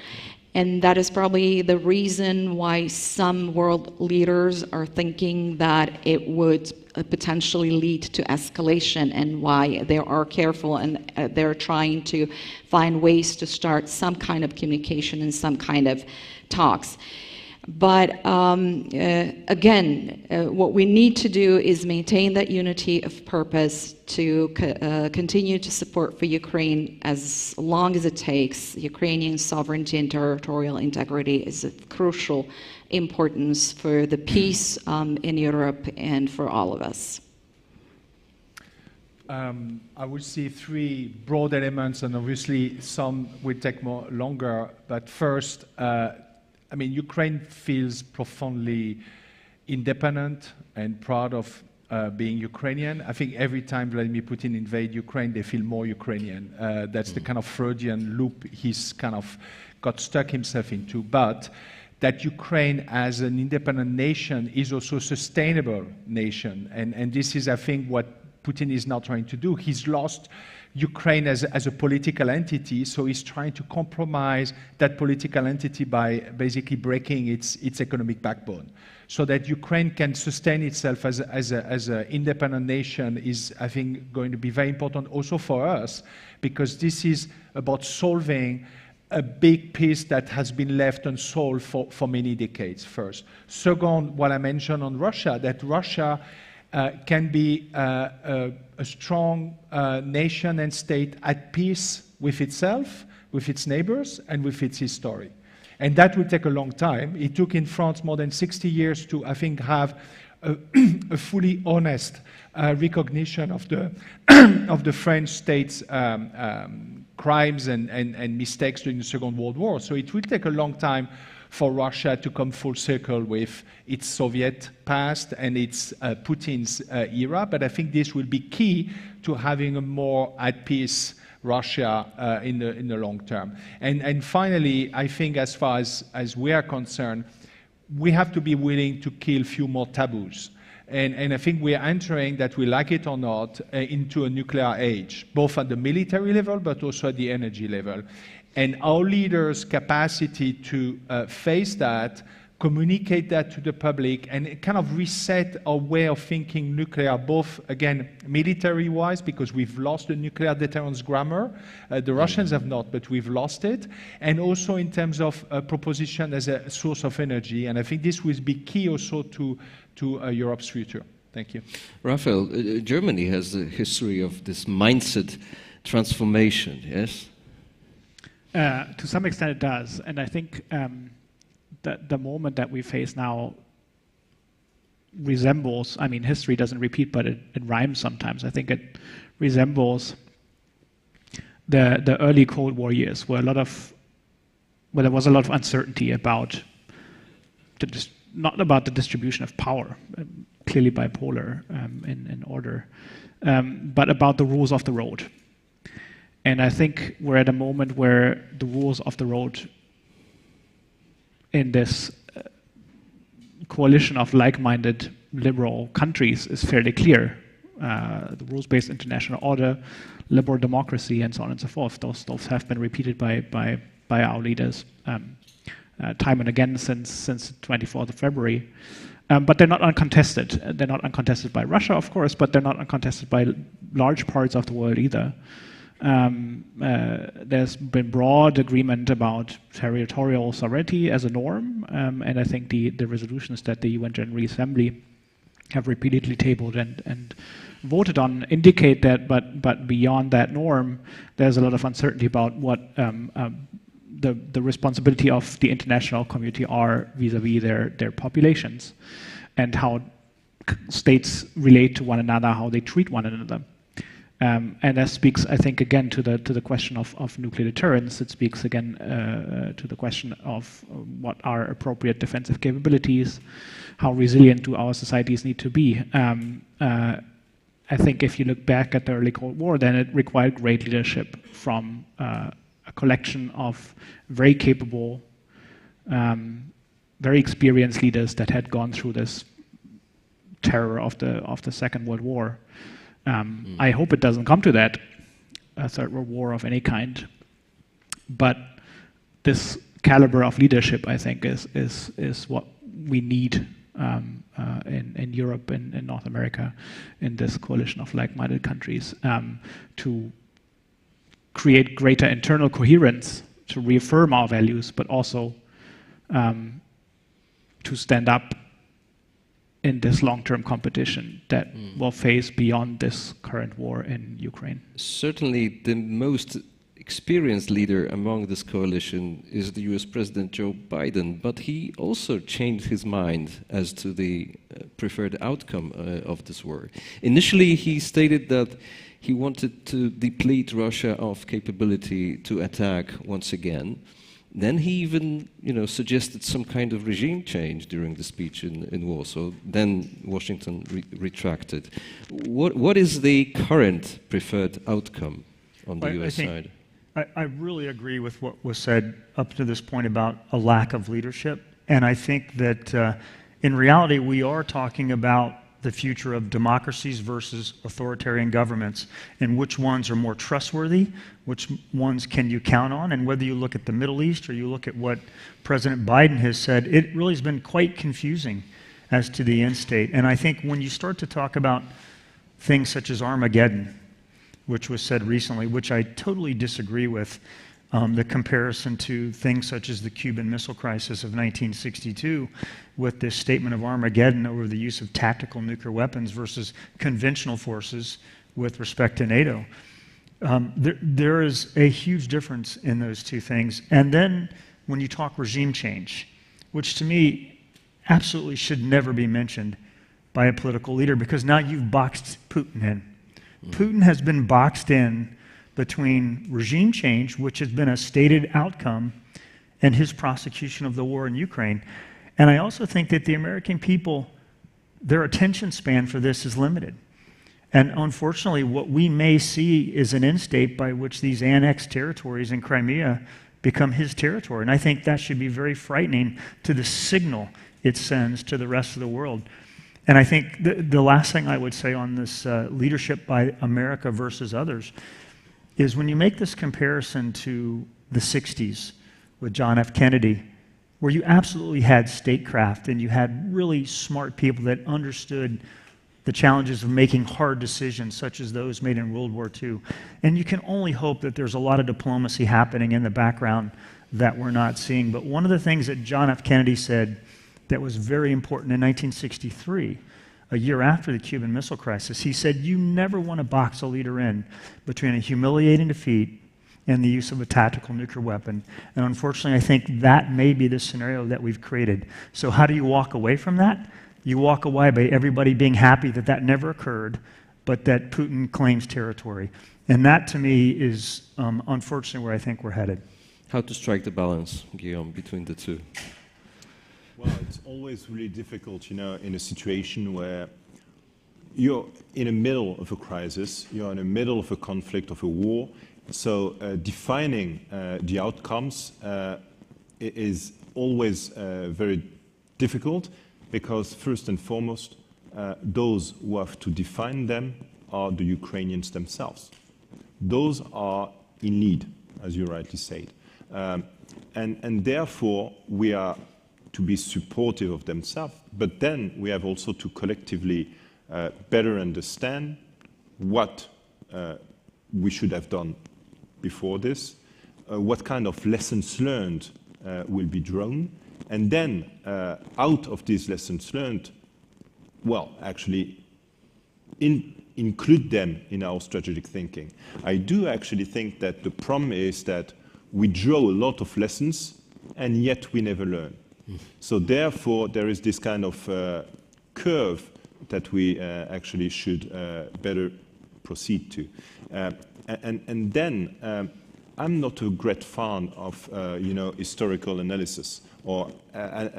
And that is probably the reason why some world leaders are thinking that it would potentially lead to escalation, and why they are careful and they're trying to find ways to start some kind of communication and some kind of talks. But again, what we need to do is maintain that unity of purpose to continue to support for Ukraine as long as it takes. Ukrainian sovereignty and territorial integrity is of crucial importance for the peace in Europe and for all of us. I would see three broad elements, and obviously some will take longer. But first, I mean, Ukraine feels profoundly independent and proud of being Ukrainian. I think every time Vladimir Putin invades Ukraine, they feel more Ukrainian. That's the kind of Freudian loop he's kind of got stuck himself into. But that Ukraine as an independent nation is also a sustainable nation. And this is, I think, what Putin is now trying to do. He's lost Ukraine as a political entity, so he's trying to compromise that political entity by basically breaking its economic backbone. So that Ukraine can sustain itself as an independent nation is, I think, going to be very important also for us, because this is about solving a big piece that has been left unsolved for many decades, first. Second, what I mentioned on Russia, that Russia can be a strong nation and state at peace with itself, with its neighbors, and with its history. And that will take a long time. It took in France more than 60 years to, I think, have a fully honest recognition of the French state's crimes and mistakes during the Second World War. So it will take a long time for Russia to come full circle with its Soviet past and its Putin's era. But I think this will be key to having a more at peace Russia in the long term. And finally, I think as far as we are concerned, we have to be willing to kill a few more taboos. And I think we are entering, that we like it or not, into a nuclear age, both at the military level but also at the energy level. And our leaders' capacity to face that, communicate that to the public, and kind of reset our way of thinking nuclear, both, again, military-wise, because we've lost the nuclear deterrence grammar. The Russians have not, but we've lost it. And also in terms of proposition as a source of energy. And I think this will be key also to Europe's future. Thank you. Raphael, Germany has a history of this mindset transformation, yes? To some extent it does, and I think that the moment that we face now resembles, I mean, history doesn't repeat, but it rhymes sometimes. I think it resembles the early Cold War years, where there was a lot of uncertainty about not about the distribution of power, clearly bipolar in order, but about the rules of the road. And I think we're at a moment where the rules of the road in this coalition of like-minded liberal countries is fairly clear. the rules-based international order, liberal democracy, and so on and so forth. Those have been repeated by our leaders time and again since the 24th of February. But they're not uncontested. They're not uncontested by Russia, of course, but they're not uncontested by large parts of the world either. There's been broad agreement about territorial sovereignty as a norm, and I think the resolutions that the UN General Assembly have repeatedly tabled and voted on indicate that, but beyond that norm, there's a lot of uncertainty about what the responsibility of the international community are vis-a-vis their populations, and how states relate to one another, how they treat one another. And that speaks, I think, again to the question of nuclear deterrence. It speaks again to the question of what are appropriate defensive capabilities, how resilient do our societies need to be. I think if you look back at the early Cold War, then it required great leadership from a collection of very capable, very experienced leaders that had gone through this terror of the Second World War. I hope it doesn't come to that, a Third World War of any kind. But this caliber of leadership, I think, is what we need in Europe and in North America, in this coalition of like-minded countries, to create greater internal coherence, to reaffirm our values, but also to stand up in this long-term competition that will face beyond this current war in Ukraine. Certainly the most experienced leader among this coalition is the US President Joe Biden, but he also changed his mind as to the preferred outcome of this war. Initially, he stated that he wanted to deplete Russia of capability to attack once again. Then he even, suggested some kind of regime change during the speech in Warsaw. Then Washington retracted. What is the current preferred outcome on the US side? I really agree with what was said up to this point about a lack of leadership. And I think that in reality, we are talking about the future of democracies versus authoritarian governments, and which ones are more trustworthy, which ones can you count on, and whether you look at the Middle East or you look at what President Biden has said, it really has been quite confusing as to the end state. And I think when you start to talk about things such as Armageddon, which was said recently, which I totally disagree with, the comparison to things such as the Cuban Missile Crisis of 1962 with this statement of Armageddon over the use of tactical nuclear weapons versus conventional forces with respect to NATO. There is a huge difference in those two things. And then when you talk regime change, which to me absolutely should never be mentioned by a political leader, because now you've boxed Putin in. Putin has been boxed in between regime change, which has been a stated outcome, and his prosecution of the war in Ukraine. And I also think that the American people, their attention span for this is limited. And unfortunately, what we may see is an end state by which these annexed territories in Crimea become his territory. And I think that should be very frightening to the signal it sends to the rest of the world. And I think the last thing I would say on this leadership by America versus others is when you make this comparison to the 60s with John F. Kennedy, where you absolutely had statecraft and you had really smart people that understood the challenges of making hard decisions such as those made in World War II. And you can only hope that there's a lot of diplomacy happening in the background that we're not seeing. But one of the things that John F. Kennedy said that was very important in 1963, a year after the Cuban Missile Crisis, he said, you never want to box a leader in between a humiliating defeat and the use of a tactical nuclear weapon. And unfortunately, I think that may be the scenario that we've created. So how do you walk away from that? You walk away by everybody being happy that that never occurred, but that Putin claims territory. And that, to me, is unfortunately where I think we're headed. How to strike the balance, Guillaume, between the two? Well, it's always really difficult, in a situation where you're in the middle of a crisis, you're in the middle of a conflict, of a war. So defining the outcomes is always very difficult because, first and foremost, those who have to define them are the Ukrainians themselves. Those are in need, as you rightly said. And therefore, we are to be supportive of themselves, but then we have also to collectively better understand what we should have done before this, what kind of lessons learned will be drawn, and then out of these lessons learned, well, actually include them in our strategic thinking. I do actually think that the problem is that we draw a lot of lessons and yet we never learn. So therefore, there is this kind of curve that we actually should better proceed to. And then I'm not a great fan of historical analysis or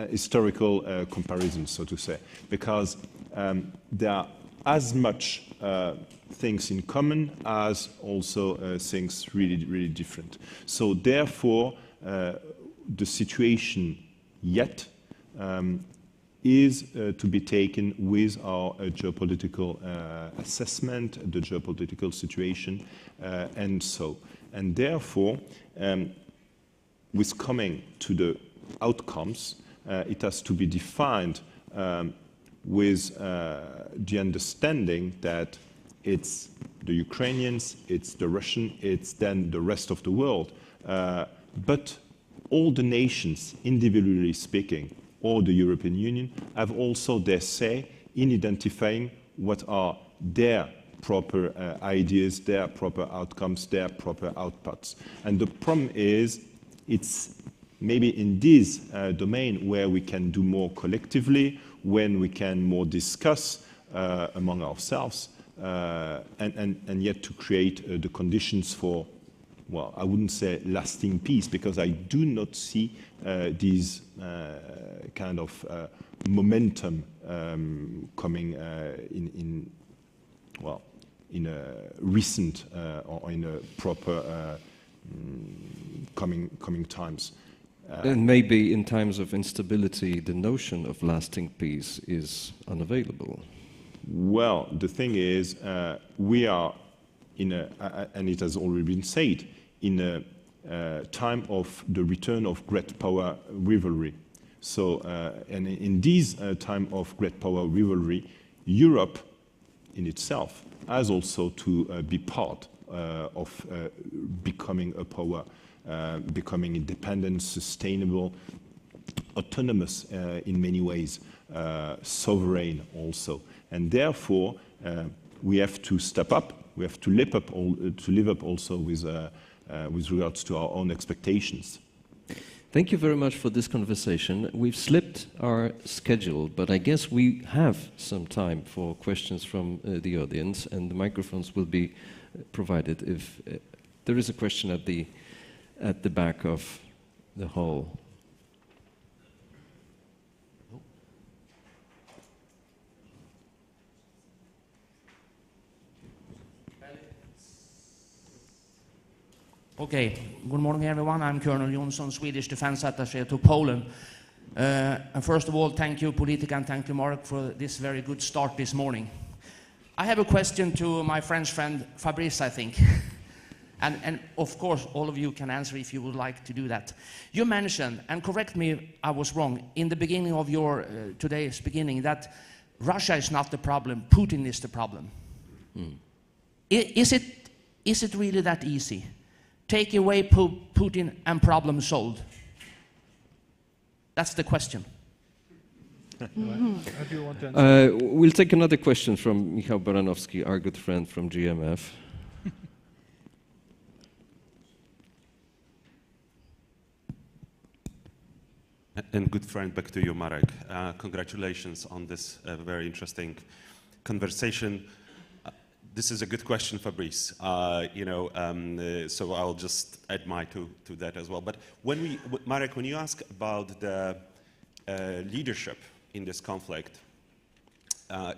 historical comparisons, so to say, because there are as much things in common as also things really, really different. So therefore, the situation yet is to be taken with our geopolitical assessment, the geopolitical situation, and so. And therefore, with coming to the outcomes, it has to be defined with the understanding that it's the Ukrainians, it's the Russian, it's then the rest of the world. But all the nations, individually speaking, or the European Union, have also their say in identifying what are their proper ideas, their proper outcomes, their proper outputs. And the problem is, it's maybe in this domain where we can do more collectively, when we can more discuss among ourselves, and yet to create the conditions for, well, I wouldn't say lasting peace, because I do not see these kind of momentum coming in a recent or in a proper coming times. And maybe in times of instability, the notion of lasting peace is unavailable. Well, the thing is, we are in a, and it has already been said, in a time of the return of great power rivalry. So, and in this time of great power rivalry, Europe in itself has also to be part of becoming a power, becoming independent, sustainable, autonomous in many ways, sovereign also. And therefore, we have to step up, we have to live up also with regards to our own expectations. Thank you very much for this conversation. We've slipped our schedule, but I guess we have some time for questions from the audience, and the microphones will be provided if there is a question at the back of the hall. Okay, good morning everyone. I'm Colonel Jonsson, Swedish Defense Attaché to Poland. And first of all, thank you, Polityki, and thank you, Mark, for this very good start this morning. I have a question to my French friend Fabrice, I think. And of course, all of you can answer if you would like to do that. You mentioned, and correct me if I was wrong, in the beginning of your today's beginning, that Russia is not the problem, Putin is the problem. Is it really that easy? Take away Putin and problem solved? That's the question. How do you want to answer? We'll take another question from Michał Baranowski, our good friend from GMF. And good friend, back to you, Marek. Congratulations on this very interesting conversation. This is a good question, Fabrice. So I'll just add my to that as well. But Marek, when you ask about the leadership in this conflict,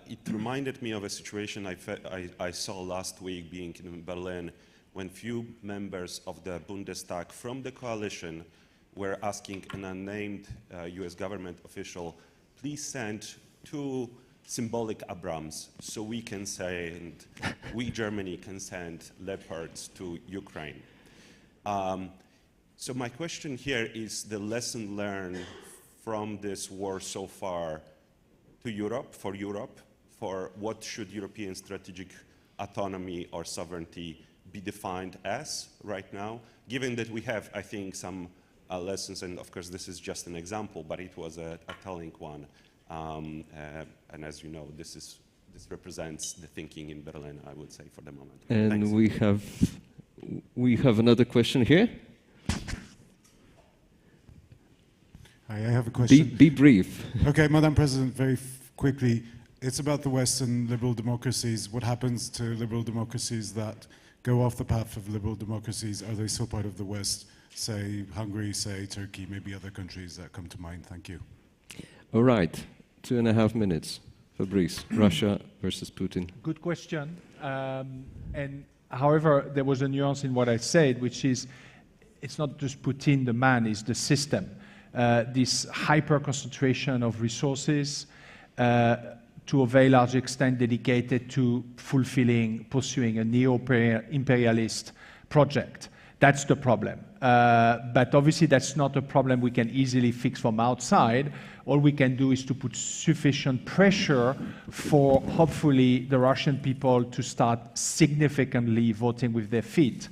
it reminded me of a situation I saw last week being in Berlin, when few members of the Bundestag from the coalition were asking an unnamed US government official, please send 2 symbolic Abrams, so we can send, we Germany can send Leopards to Ukraine. So my question here is the lesson learned from this war so far to Europe, for what should European strategic autonomy or sovereignty be defined as right now, given that we have, I think, some lessons, and of course this is just an example, but it was a telling one. And as you know, this represents the thinking in Berlin, I would say, for the moment. And Thanks. we have another question here. Hi, I have a question. Be brief. Okay, Madam President, very quickly, it's about the Western liberal democracies. What happens to liberal democracies that go off the path of liberal democracies? Are they still part of the West? Say Hungary, say Turkey, maybe other countries that come to mind. Thank you. All right, 2.5 minutes. Fabrice, Russia versus Putin. Good question. And however, there was a nuance in what I said, which is it's not just Putin, the man, it's the system. This hyper-concentration of resources to a very large extent dedicated to pursuing a neo-imperialist project. That's the problem. But obviously that's not a problem we can easily fix from outside. All we can do is to put sufficient pressure for hopefully the Russian people to start significantly voting with their feet.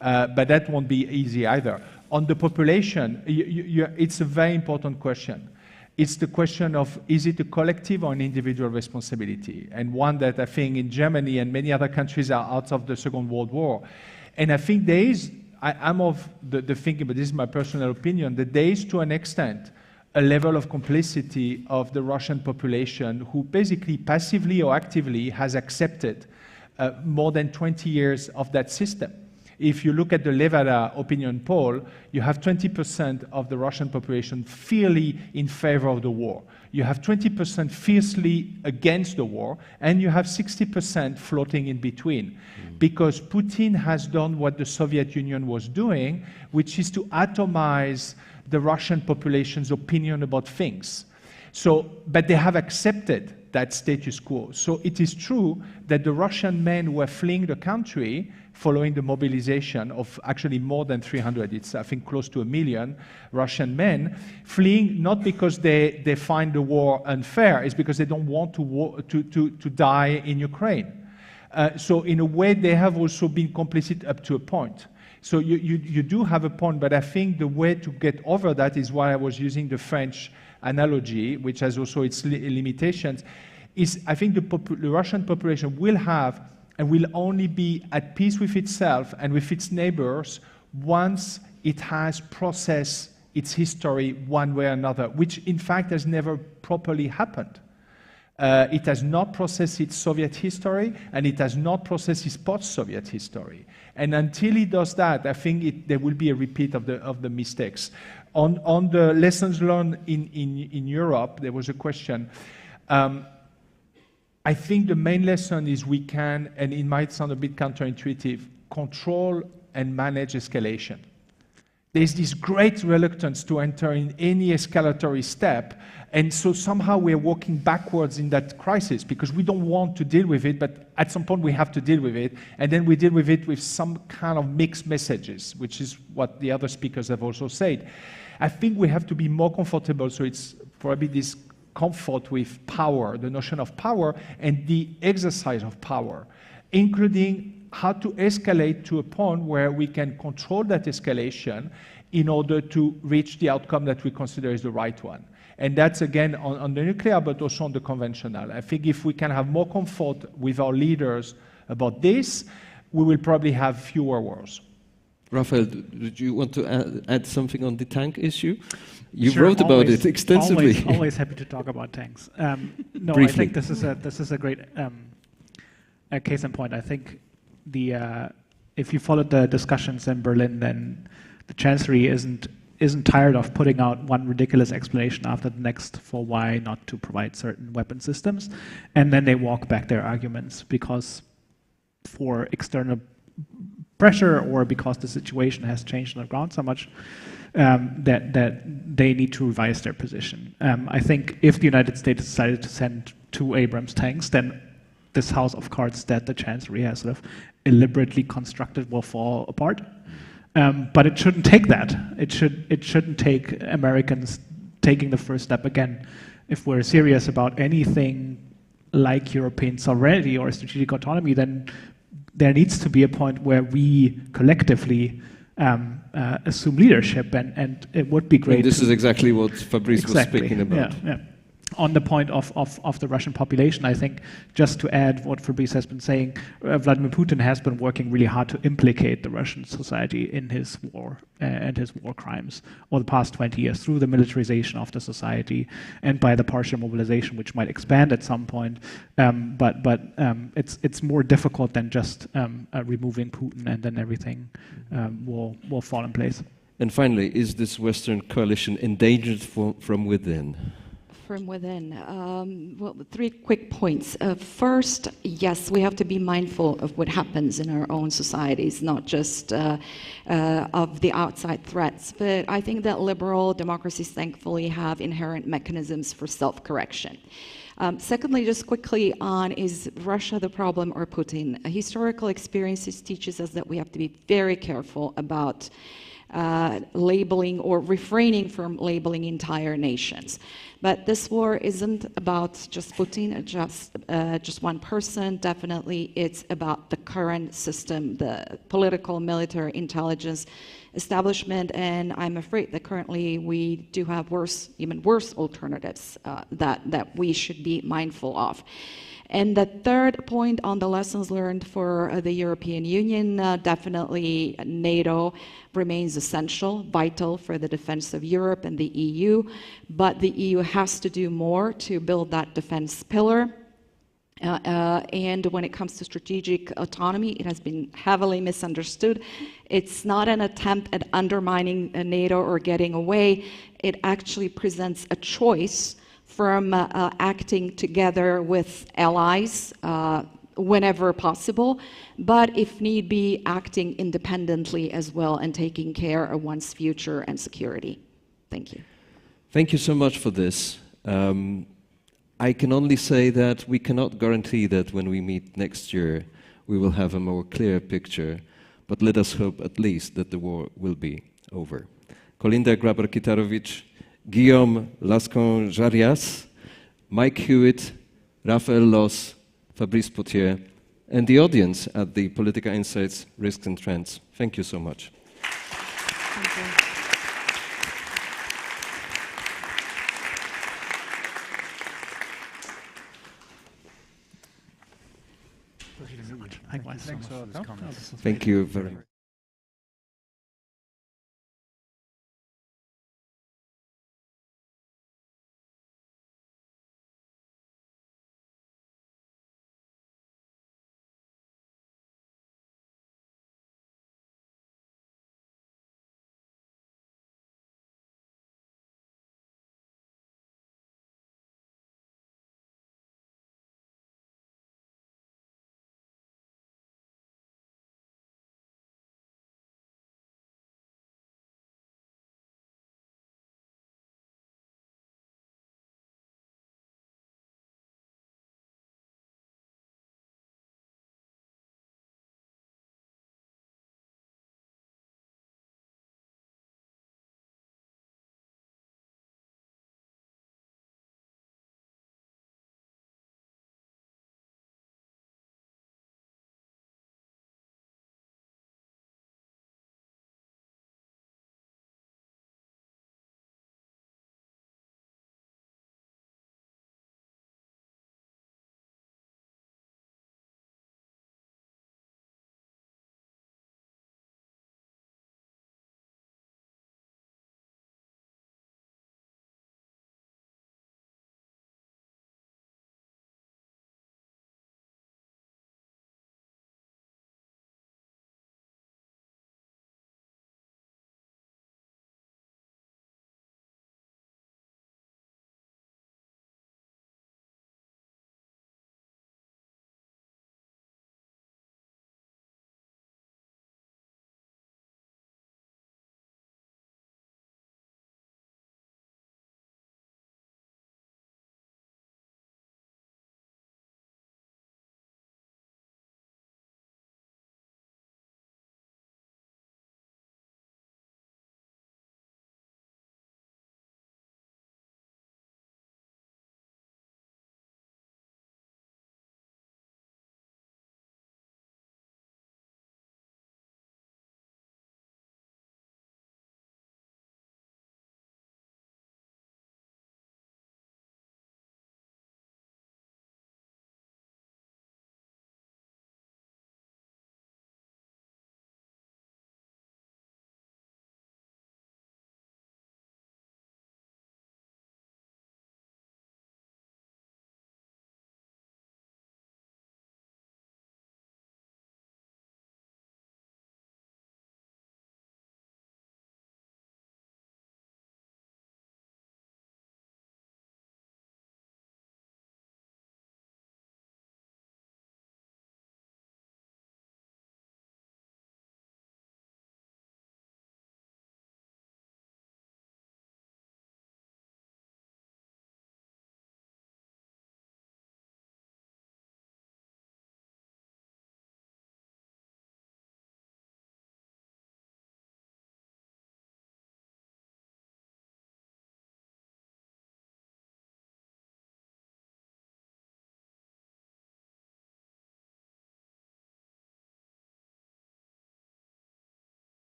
But that won't be easy either. On the population, it's a very important question. It's the question of, is it a collective or an individual responsibility? And one that I think in Germany and many other countries are out of the Second World War. And I think there is, I'm of the thinking, but this is my personal opinion, that there is to an extent a level of complicity of the Russian population who basically passively or actively has accepted more than 20 years of that system. If you look at the Levada opinion poll, you have 20% of the Russian population fiercely in favor of the war. You have 20% fiercely against the war, and you have 60% floating in between. Because Putin has done what the Soviet Union was doing, which is to atomize the Russian population's opinion about things. So, but they have accepted that status quo. So it is true that the Russian men who are fleeing the country following the mobilization of actually more than 300, it's I think close to 1 million Russian men, fleeing not because they find the war unfair, it's because they don't want to die in Ukraine. So in a way, they have also been complicit up to a point. So you do have a point, but I think the way to get over that is why I was using the French analogy, which has also its limitations, is I think the Russian population will have and will only be at peace with itself and with its neighbors once it has processed its history one way or another, which in fact has never properly happened. It has not processed its Soviet history, and it has not processed its post-Soviet history. And until it does that, I think there will be a repeat of the mistakes. On the lessons learned in Europe, there was a question. I think the main lesson is we can, and it might sound a bit counterintuitive, control and manage escalation. There's this great reluctance to enter in any escalatory step, and so somehow we're walking backwards in that crisis because we don't want to deal with it, but at some point we have to deal with it, and then we deal with it with some kind of mixed messages, which is what the other speakers have also said. I think we have to be more comfortable, so it's probably this comfort with power, the notion of power, and the exercise of power, including how to escalate to a point where we can control that escalation in order to reach the outcome that we consider is the right one. And that's, again, on the nuclear, but also on the conventional. I think if we can have more comfort with our leaders about this, we will probably have fewer wars. Raphael, did you want to add something on the tank issue? You Sure, wrote about it extensively. Always happy to talk about tanks. No, Briefly. I think this is a great case in point. I think if you followed the discussions in Berlin, then the Chancellery isn't tired of putting out one ridiculous explanation after the next for why not to provide certain weapon systems, and then they walk back their arguments because for external pressure or because the situation has changed on the ground so much that they need to revise their position. I think if the United States decided to send 2 Abrams tanks, then this house of cards that the Chancellery has sort of deliberately constructed will fall apart. But it shouldn't take that. It shouldn't take Americans taking the first step again. If we're serious about anything like European sovereignty or strategic autonomy, then there needs to be a point where we collectively assume leadership, and it would be great. And this is exactly what Fabrice was speaking about. Yeah. On the point of the Russian population, I think, just to add what Fabrice has been saying, Vladimir Putin has been working really hard to implicate the Russian society in his war and his war crimes over the past 20 years through the militarization of the society and by the partial mobilization, which might expand at some point. But it's more difficult than just removing Putin, and then everything will fall in place. And finally, is this Western coalition endangered from within? From within. Well, 3 quick points. First, yes, we have to be mindful of what happens in our own societies, not just of the outside threats. But I think that liberal democracies, thankfully, have inherent mechanisms for self-correction. Secondly, just quickly on, is Russia the problem or Putin? Historical experiences teaches us that we have to be very careful about labeling or refraining from labeling entire nations. But this war isn't about just Putin, just one person. Definitely, it's about the current system, the political, military, intelligence establishment, and I'm afraid that currently we do have even worse alternatives that we should be mindful of. And the third point on the lessons learned for the European Union, definitely NATO remains essential, vital for the defense of Europe and the EU, but the EU has to do more to build that defense pillar. And when it comes to strategic autonomy, it has been heavily misunderstood. It's not an attempt at undermining NATO or getting away. It actually presents a choice from acting together with allies whenever possible, but if need be, acting independently as well and taking care of one's future and security. Thank you. Thank you so much for this. I can only say that we cannot guarantee that when we meet next year, we will have a more clear picture, but let us hope at least that the war will be over. Kolinda Grabar-Kitarowicz, Guillaume Lascon-Jarias, Mike Hewitt, Raphael Loss, Fabrice Potier, and the audience at the Polityki Insight's Risks and Trends. Thank you so much. Thank you. Thank you very much.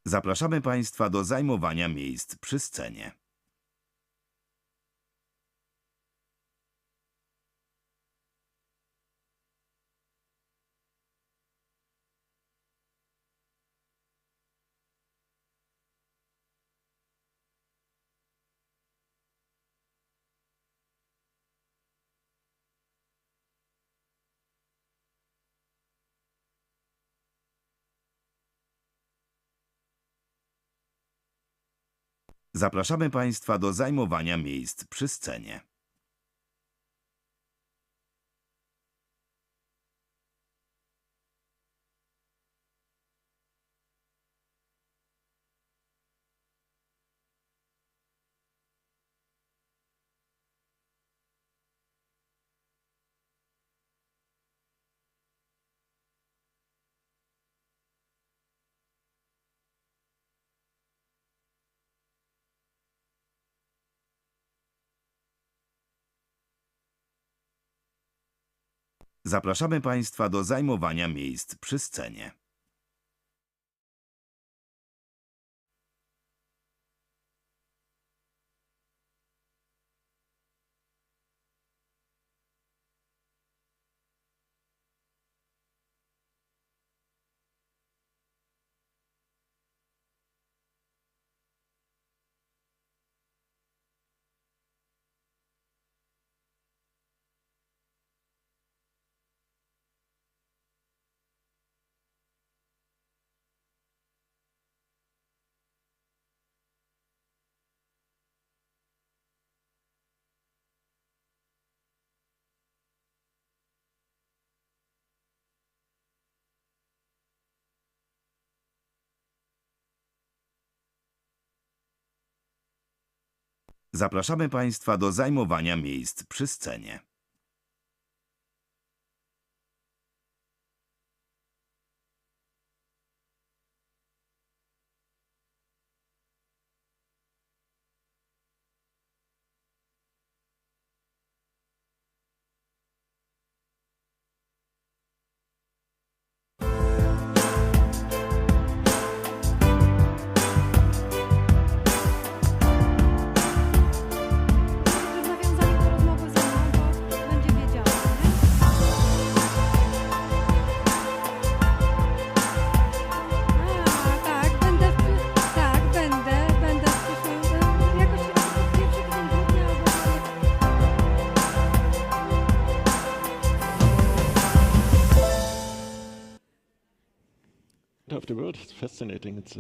Zapraszamy Państwa do zajmowania miejsc przy scenie. Zapraszamy Państwa do zajmowania miejsc przy scenie. Zapraszamy Państwa do zajmowania miejsc przy scenie. Zapraszamy Państwa do zajmowania miejsc przy scenie. Afterward, it's fascinating. It's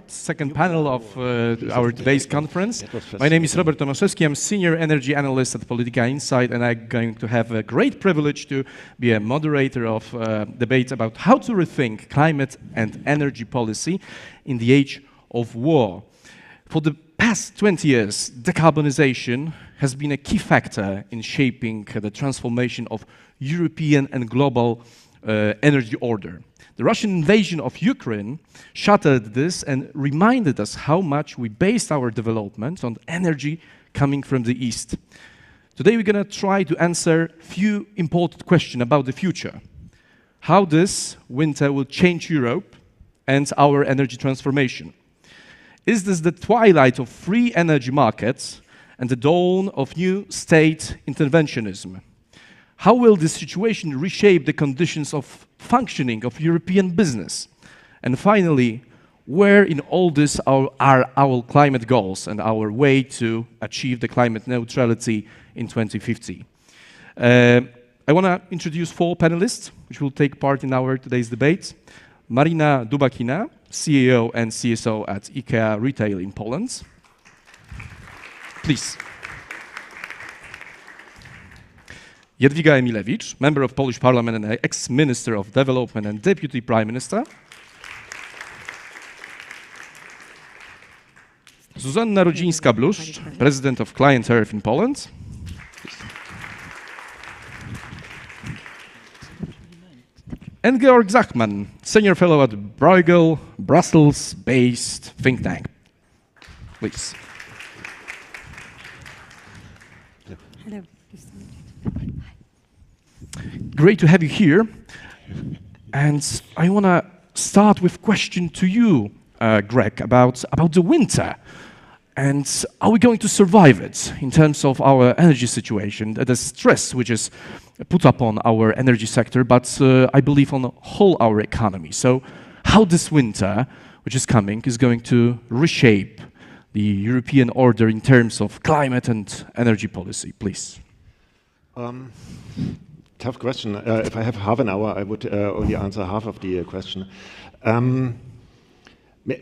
second panel of our today's conference. My name is Robert Tomaszewski. I'm Senior Energy Analyst at Polityki Insight, and I'm going to have a great privilege to be a moderator of debates about how to rethink climate and energy policy in the age of war. For the past 20 years, decarbonization has been a key factor in shaping the transformation of European and global energy order. The Russian invasion of Ukraine shattered this and reminded us how much we based our development on energy coming from the East. Today we're going to try to answer a few important questions about the future. How this winter will change Europe and our energy transformation. Is this the twilight of free energy markets and the dawn of new state interventionism? How will this situation reshape the conditions of functioning of European business? And finally, where in all this are our climate goals and our way to achieve the climate neutrality in 2050? I want to introduce 4 panelists which will take part in our today's debate. Marina Dubakina, CEO and CSO at IKEA Retail in Poland. Please. Jadwiga Emilewicz, member of Polish Parliament and ex-Minister of Development and Deputy Prime Minister. Zuzanna Rudzińska-Bluszcz, President of Client Earth in Poland. And Georg Zachman, Senior Fellow at Bruegel, Brussels-based think tank. Please. Hello. Great to have you here. And I want to start with question to you, Greg, about the winter. And are we going to survive it in terms of our energy situation, the stress which is put upon our energy sector, but I believe on the whole our economy. So how this winter, which is coming, is going to reshape the European order in terms of climate and energy policy, please? Tough question. If I have half an hour, I would only answer half of the question.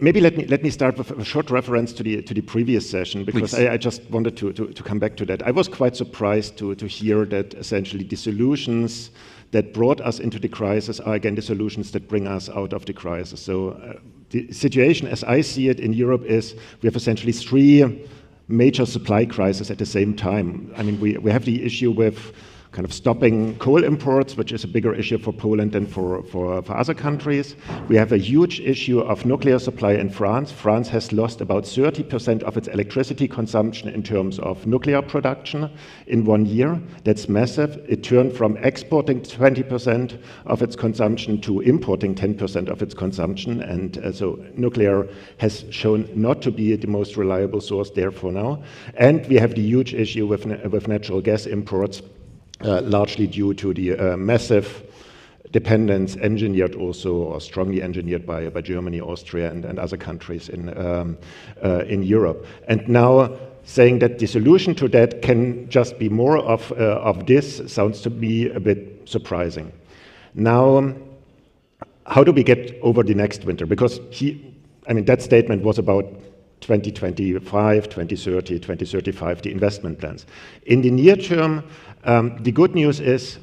Maybe let me start with a short reference to the previous session, because I just wanted to come back to that. I was quite surprised to hear that essentially the solutions that brought us into the crisis are again the solutions that bring us out of the crisis. So the situation as I see it in Europe is we have essentially three major supply crises at the same time. I mean, we have the issue with kind of stopping coal imports, which is a bigger issue for Poland than for other countries. We have a huge issue of nuclear supply in France. France has lost about 30% of its electricity consumption in terms of nuclear production in 1 year. That's massive. It turned from exporting 20% of its consumption to importing 10% of its consumption. And so nuclear has shown not to be the most reliable source there for now. And we have the huge issue with natural gas imports, largely due to the massive dependence engineered also, or strongly engineered by Germany, Austria, and other countries in Europe. And now saying that the solution to that can just be more of this sounds to me a bit surprising. Now, how do we get over the next winter? Because that statement was about 2025, 2030, 2035, the investment plans. In the near term, the good news is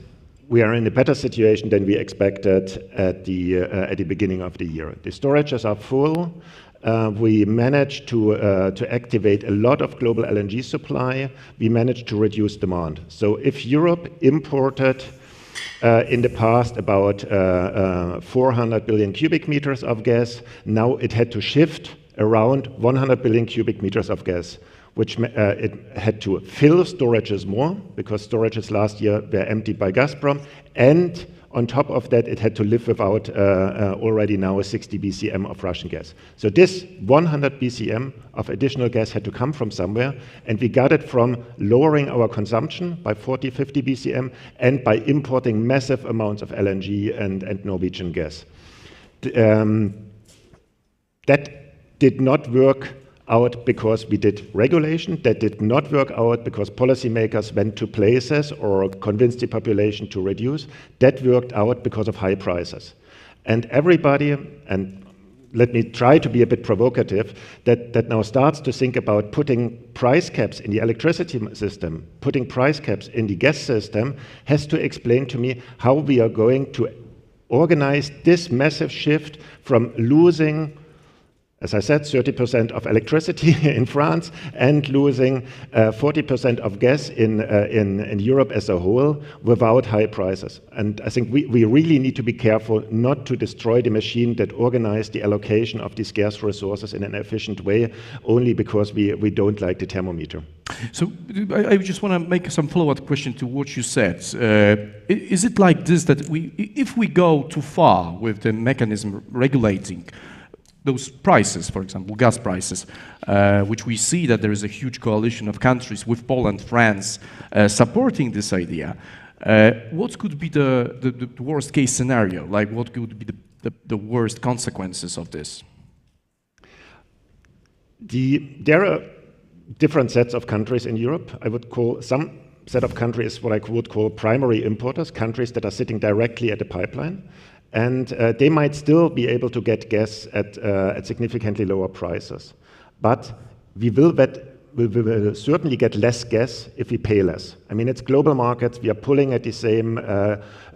we are in a better situation than we expected at the beginning of the year. The storages are full. We managed to activate a lot of global LNG supply. We managed to reduce demand. So if Europe imported in the past about 400 billion cubic meters of gas, now it had to shift around 100 billion cubic meters of gas, which it had to fill storages more, because storages last year were emptied by Gazprom, and on top of that, it had to live without already now 60 BCM of Russian gas. So this 100 BCM of additional gas had to come from somewhere, and we got it from lowering our consumption by 40, 50 BCM, and by importing massive amounts of LNG and Norwegian gas. That did not work out because we did regulation. That did not work out because policymakers went to places or convinced the population to reduce. That worked out because of high prices. And everybody, and let me try to be a bit provocative, that now starts to think about putting price caps in the electricity system, putting price caps in the gas system, has to explain to me how we are going to organize this massive shift from losing, as I said, 30% of electricity in France and losing 40% of gas in Europe as a whole without high prices. And I think we really need to be careful not to destroy the machine that organized the allocation of these scarce resources in an efficient way only because we don't like the thermometer. So I just want to make some follow-up question to what you said. Is it like this that if we go too far with the mechanism regulating those prices, for example, gas prices, which we see that there is a huge coalition of countries with Poland, France, supporting this idea. What could be the worst case scenario? Like, what could be the worst consequences of this? There are different sets of countries in Europe. I would call some set of countries what I would call primary importers, countries that are sitting directly at the pipeline. And they might still be able to get gas at significantly lower prices. But we will certainly get less gas if we pay less. I mean, it's global markets. We are pulling at the same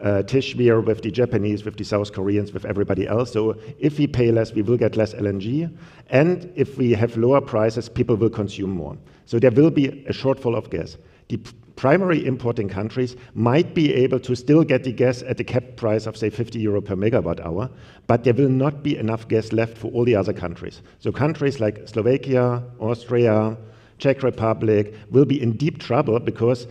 tishmir with the Japanese, with the South Koreans, with everybody else. So if we pay less, we will get less LNG. And if we have lower prices, people will consume more. So there will be a shortfall of gas. The primary importing countries might be able to still get the gas at the capped price of, say, 50 euro per megawatt hour, but there will not be enough gas left for all the other countries. So countries like Slovakia, Austria, Czech Republic will be in deep trouble because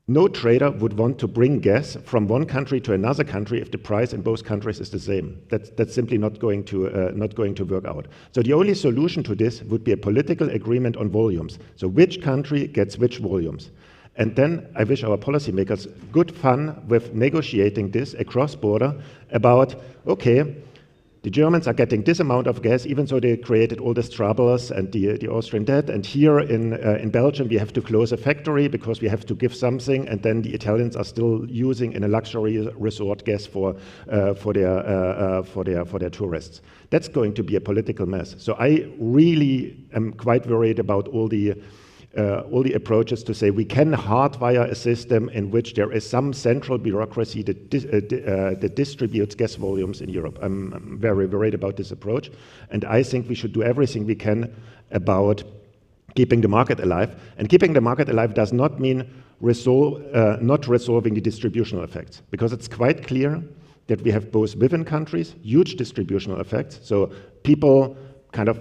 no trader would want to bring gas from one country to another country if the price in both countries is the same. That's simply not going to work out. So the only solution to this would be a political agreement on volumes. So which country gets which volumes? And then I wish our policymakers good fun with negotiating this across border about, okay, the Germans are getting this amount of gas, even though they created all these troubles and the Austrian debt. And here in Belgium, we have to close a factory because we have to give something. And then the Italians are still using in a luxury resort gas for their tourists. That's going to be a political mess. So I really am quite worried about all the approaches to say we can hardwire a system in which there is some central bureaucracy that distributes gas volumes in Europe. I'm very worried about this approach, and I think we should do everything we can about keeping the market alive. And keeping the market alive does not mean not resolving the distributional effects, because it's quite clear that we have both within countries huge distributional effects, so people kind of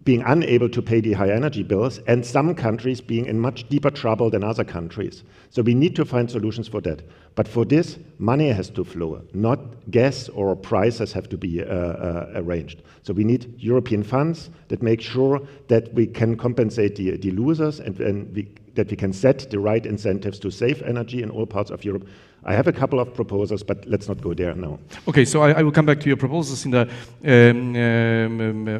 being unable to pay the high energy bills, and some countries being in much deeper trouble than other countries. So we need to find solutions for that. But for this, money has to flow, not gas or prices have to be arranged. So we need European funds that make sure that we can compensate the losers and that we can set the right incentives to save energy in all parts of Europe. I have a couple of proposals, but let's not go there now. Okay, so I will come back to your proposals in the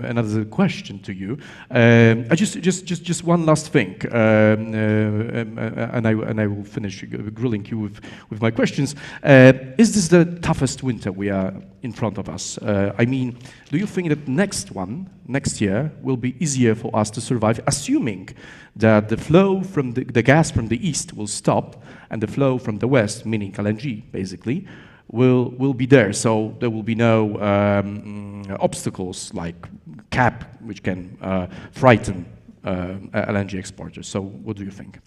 another question to you. I just one last thing, and I will finish grilling you with my questions. Is this the toughest winter we are in front of us? I mean, do you think that next year will be easier for us to survive, assuming that the flow from the gas from the east will stop and the flow from the west, meaning LNG basically, will be there. So there will be no obstacles like cap, which can frighten LNG exporters. So what do you think?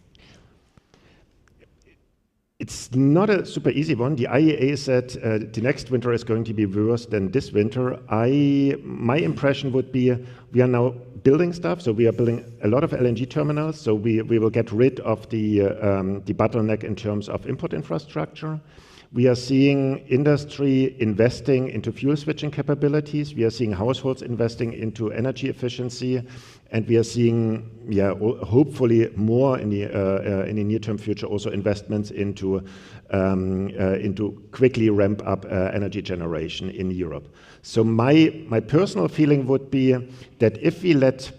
It's not a super easy one. The IEA said the next winter is going to be worse than this winter. My impression would be we are now building stuff. So we are building a lot of LNG terminals. So we will get rid of the bottleneck in terms of import infrastructure. We are seeing industry investing into fuel switching capabilities. We are seeing households investing into energy efficiency. And we are seeing, hopefully more in the near-term future, also investments into quickly ramp up energy generation in Europe. So my personal feeling would be that if we let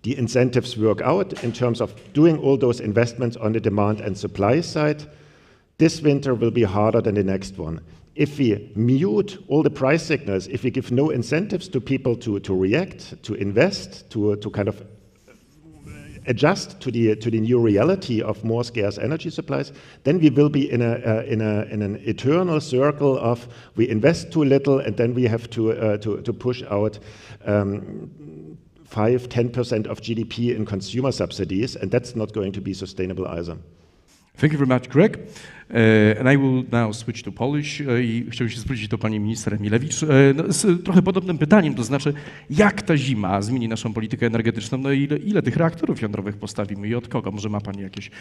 the incentives work out in terms of doing all those investments on the demand and supply side, this winter will be harder than the next one. If we mute all the price signals, if we give no incentives to people to react, to invest, to kind of adjust to the new reality of more scarce energy supplies, then we will be in an eternal circle of we invest too little and then we have to push out 5–10% of GDP in consumer subsidies, and that's not going to be sustainable either. Thank you very much, Greg. And I will now switch to Polish. I chciałem się zwrócić do pani minister Emilewicz z trochę podobnym pytaniem, to znaczy jak ta zima zmieni naszą politykę energetyczną, no i ile tych reaktorów jądrowych postawimy i od kogo? Może ma pani jakieś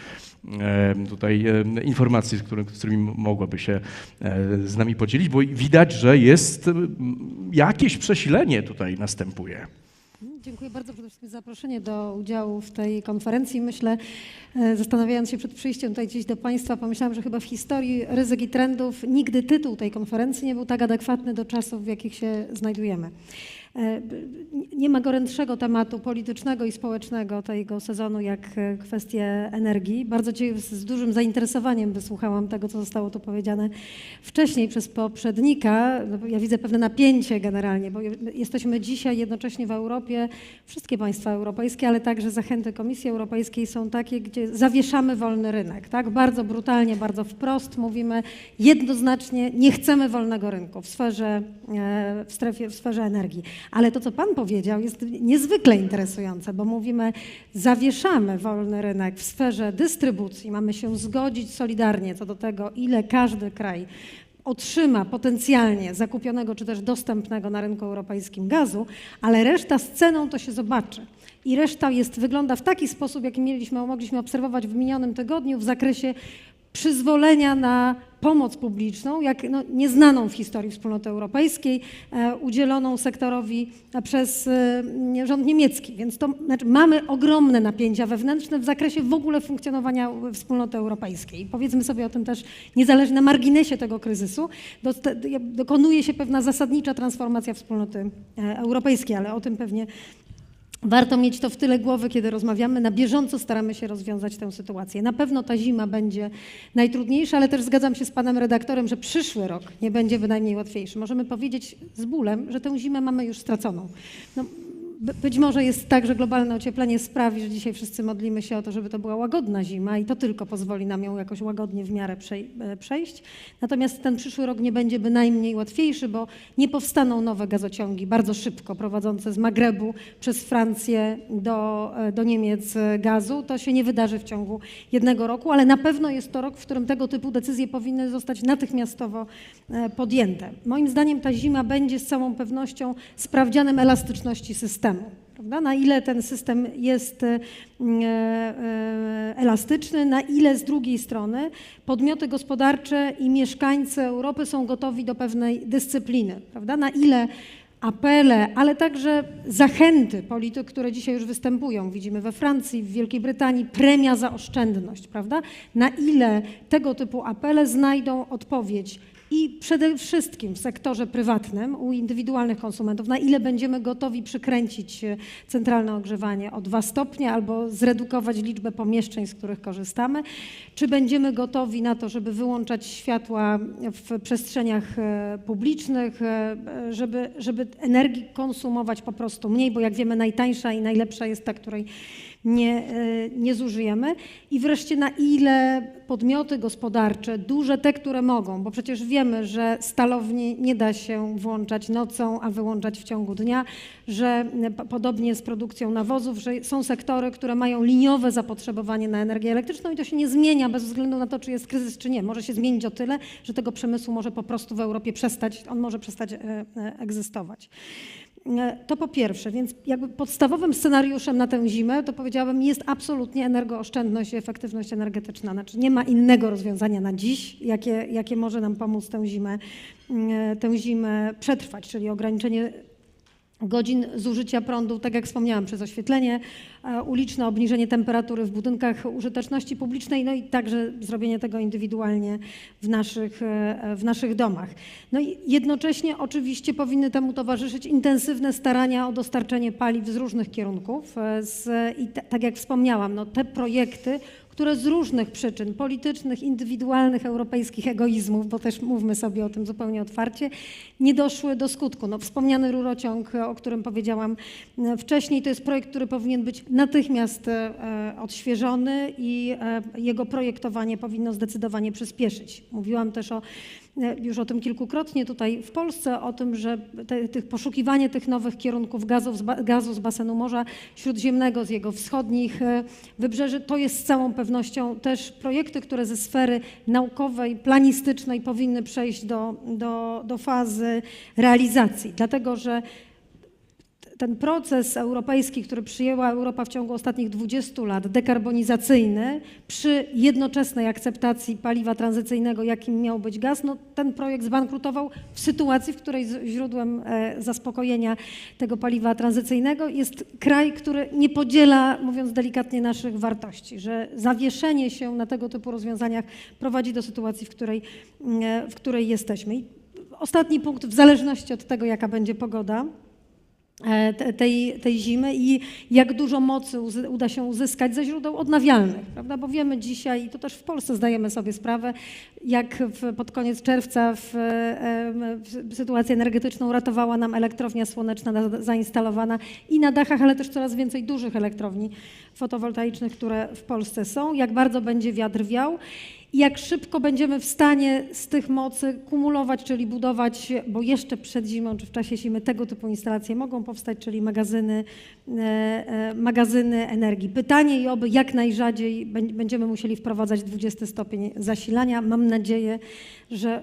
tutaj informacje, z którymi mogłaby się z nami podzielić, bo widać, że jest jakieś przesilenie tutaj następuje. Dziękuję bardzo przede wszystkim za zaproszenie do udziału w tej konferencji. Myślę, zastanawiając się przed przyjściem tutaj dziś do Państwa, pomyślałam, że chyba w historii ryzyk i trendów nigdy tytuł tej konferencji nie był tak adekwatny do czasów, w jakich się znajdujemy. Nie ma gorętszego tematu politycznego i społecznego tego sezonu jak kwestie energii. Bardzo z dużym zainteresowaniem wysłuchałam tego, co zostało tu powiedziane wcześniej przez poprzednika. Ja widzę pewne napięcie generalnie, bo jesteśmy dzisiaj jednocześnie w Europie, wszystkie państwa europejskie, ale także zachęty Komisji Europejskiej są takie, gdzie zawieszamy wolny rynek. Tak? Bardzo brutalnie, bardzo wprost mówimy jednoznacznie, nie chcemy wolnego rynku w sferze energii. Ale to, co Pan powiedział, jest niezwykle interesujące, bo mówimy, zawieszamy wolny rynek w sferze dystrybucji, mamy się zgodzić solidarnie co do tego, ile każdy kraj otrzyma potencjalnie zakupionego czy też dostępnego na rynku europejskim gazu, ale reszta z ceną to się zobaczy. i reszta wygląda w taki sposób, jaki mogliśmy obserwować w minionym tygodniu w zakresie przyzwolenia na pomoc publiczną, nieznaną w historii Wspólnoty Europejskiej, udzieloną sektorowi przez rząd niemiecki. Więc to znaczy mamy ogromne napięcia wewnętrzne w zakresie w ogóle funkcjonowania Wspólnoty Europejskiej. Powiedzmy sobie o tym też niezależnie na marginesie tego kryzysu. Dokonuje się pewna zasadnicza transformacja Wspólnoty Europejskiej, ale o tym pewnie warto mieć to w tyle głowy, kiedy rozmawiamy. Na bieżąco staramy się rozwiązać tę sytuację. Na pewno ta zima będzie najtrudniejsza, ale też zgadzam się z panem redaktorem, że przyszły rok nie będzie bynajmniej łatwiejszy. Możemy powiedzieć z bólem, że tę zimę mamy już straconą. Być może jest tak, że globalne ocieplenie sprawi, że dzisiaj wszyscy modlimy się o to, żeby to była łagodna zima i to tylko pozwoli nam ją jakoś łagodnie w miarę przejść. Natomiast ten przyszły rok nie będzie bynajmniej łatwiejszy, bo nie powstaną nowe gazociągi bardzo szybko prowadzące z Magrebu przez Francję do Niemiec gazu. To się nie wydarzy w ciągu jednego roku, ale na pewno jest to rok, w którym tego typu decyzje powinny zostać natychmiastowo podjęte. Moim zdaniem ta zima będzie z całą pewnością sprawdzianem elastyczności systemu. Prawda? Na ile ten system jest elastyczny, na ile z drugiej strony podmioty gospodarcze i mieszkańcy Europy są gotowi do pewnej dyscypliny. Prawda? Na ile apele, ale także zachęty polityk, które dzisiaj już występują, widzimy we Francji, w Wielkiej Brytanii, premia za oszczędność, prawda? Na ile tego typu apele znajdą odpowiedź i przede wszystkim w sektorze prywatnym, u indywidualnych konsumentów, na ile będziemy gotowi przykręcić centralne ogrzewanie o 2 stopnie albo zredukować liczbę pomieszczeń, z których korzystamy, czy będziemy gotowi na to, żeby wyłączać światła w przestrzeniach publicznych, żeby energii konsumować po prostu mniej, bo jak wiemy najtańsza i najlepsza jest ta, której nie zużyjemy. I wreszcie na ile podmioty gospodarcze, duże te, które mogą, bo przecież wiemy, że stalowni nie da się włączać nocą, a wyłączać w ciągu dnia, że podobnie z produkcją nawozów, że są sektory, które mają liniowe zapotrzebowanie na energię elektryczną i to się nie zmienia bez względu na to, czy jest kryzys, czy nie. Może się zmienić o tyle, że tego przemysłu może po prostu w Europie może przestać egzystować. To po pierwsze, więc jakby podstawowym scenariuszem na tę zimę, to powiedziałabym, jest absolutnie energooszczędność i efektywność energetyczna. Znaczy nie ma innego rozwiązania na dziś, jakie może nam pomóc tę zimę przetrwać, czyli ograniczenie godzin zużycia prądu, tak jak wspomniałam, przez oświetlenie uliczne, obniżenie temperatury w budynkach użyteczności publicznej, no i także zrobienie tego indywidualnie w naszych domach. No i jednocześnie oczywiście powinny temu towarzyszyć intensywne starania o dostarczenie paliw z różnych kierunków. I tak jak wspomniałam, no te projekty, które z różnych przyczyn politycznych, indywidualnych, europejskich egoizmów, bo też mówmy sobie o tym zupełnie otwarcie, nie doszły do skutku. No, wspomniany rurociąg, o którym powiedziałam wcześniej, to jest projekt, który powinien być natychmiast odświeżony i jego projektowanie powinno zdecydowanie przyspieszyć. Mówiłam też już o tym kilkukrotnie tutaj w Polsce, o tym, że poszukiwanie tych nowych kierunków gazu z basenu Morza Śródziemnego, z jego wschodnich wybrzeży, to jest z całą pewnością też projekty, które ze sfery naukowej, planistycznej powinny przejść do fazy realizacji. Dlatego, że ten proces europejski, który przyjęła Europa w ciągu ostatnich 20 lat, dekarbonizacyjny, przy jednoczesnej akceptacji paliwa tranzycyjnego, jakim miał być gaz, no ten projekt zbankrutował w sytuacji, w której źródłem zaspokojenia tego paliwa tranzycyjnego jest kraj, który nie podziela, mówiąc delikatnie, naszych wartości, że zawieszenie się na tego typu rozwiązaniach prowadzi do sytuacji, w której jesteśmy. I ostatni punkt, w zależności od tego, jaka będzie pogoda tej zimy i jak dużo mocy uda się uzyskać ze źródeł odnawialnych, prawda? Bo wiemy dzisiaj, i to też w Polsce zdajemy sobie sprawę, jak pod koniec czerwca sytuację energetyczną ratowała nam elektrownia słoneczna zainstalowana i na dachach, ale też coraz więcej dużych elektrowni fotowoltaicznych, które w Polsce są, jak bardzo będzie wiatr wiał. jak szybko będziemy w stanie z tych mocy kumulować, czyli budować, bo jeszcze przed zimą czy w czasie zimy tego typu instalacje mogą powstać, czyli magazyny energii. Pytanie i oby jak najrzadziej będziemy musieli wprowadzać 20 stopień zasilania. Mam nadzieję,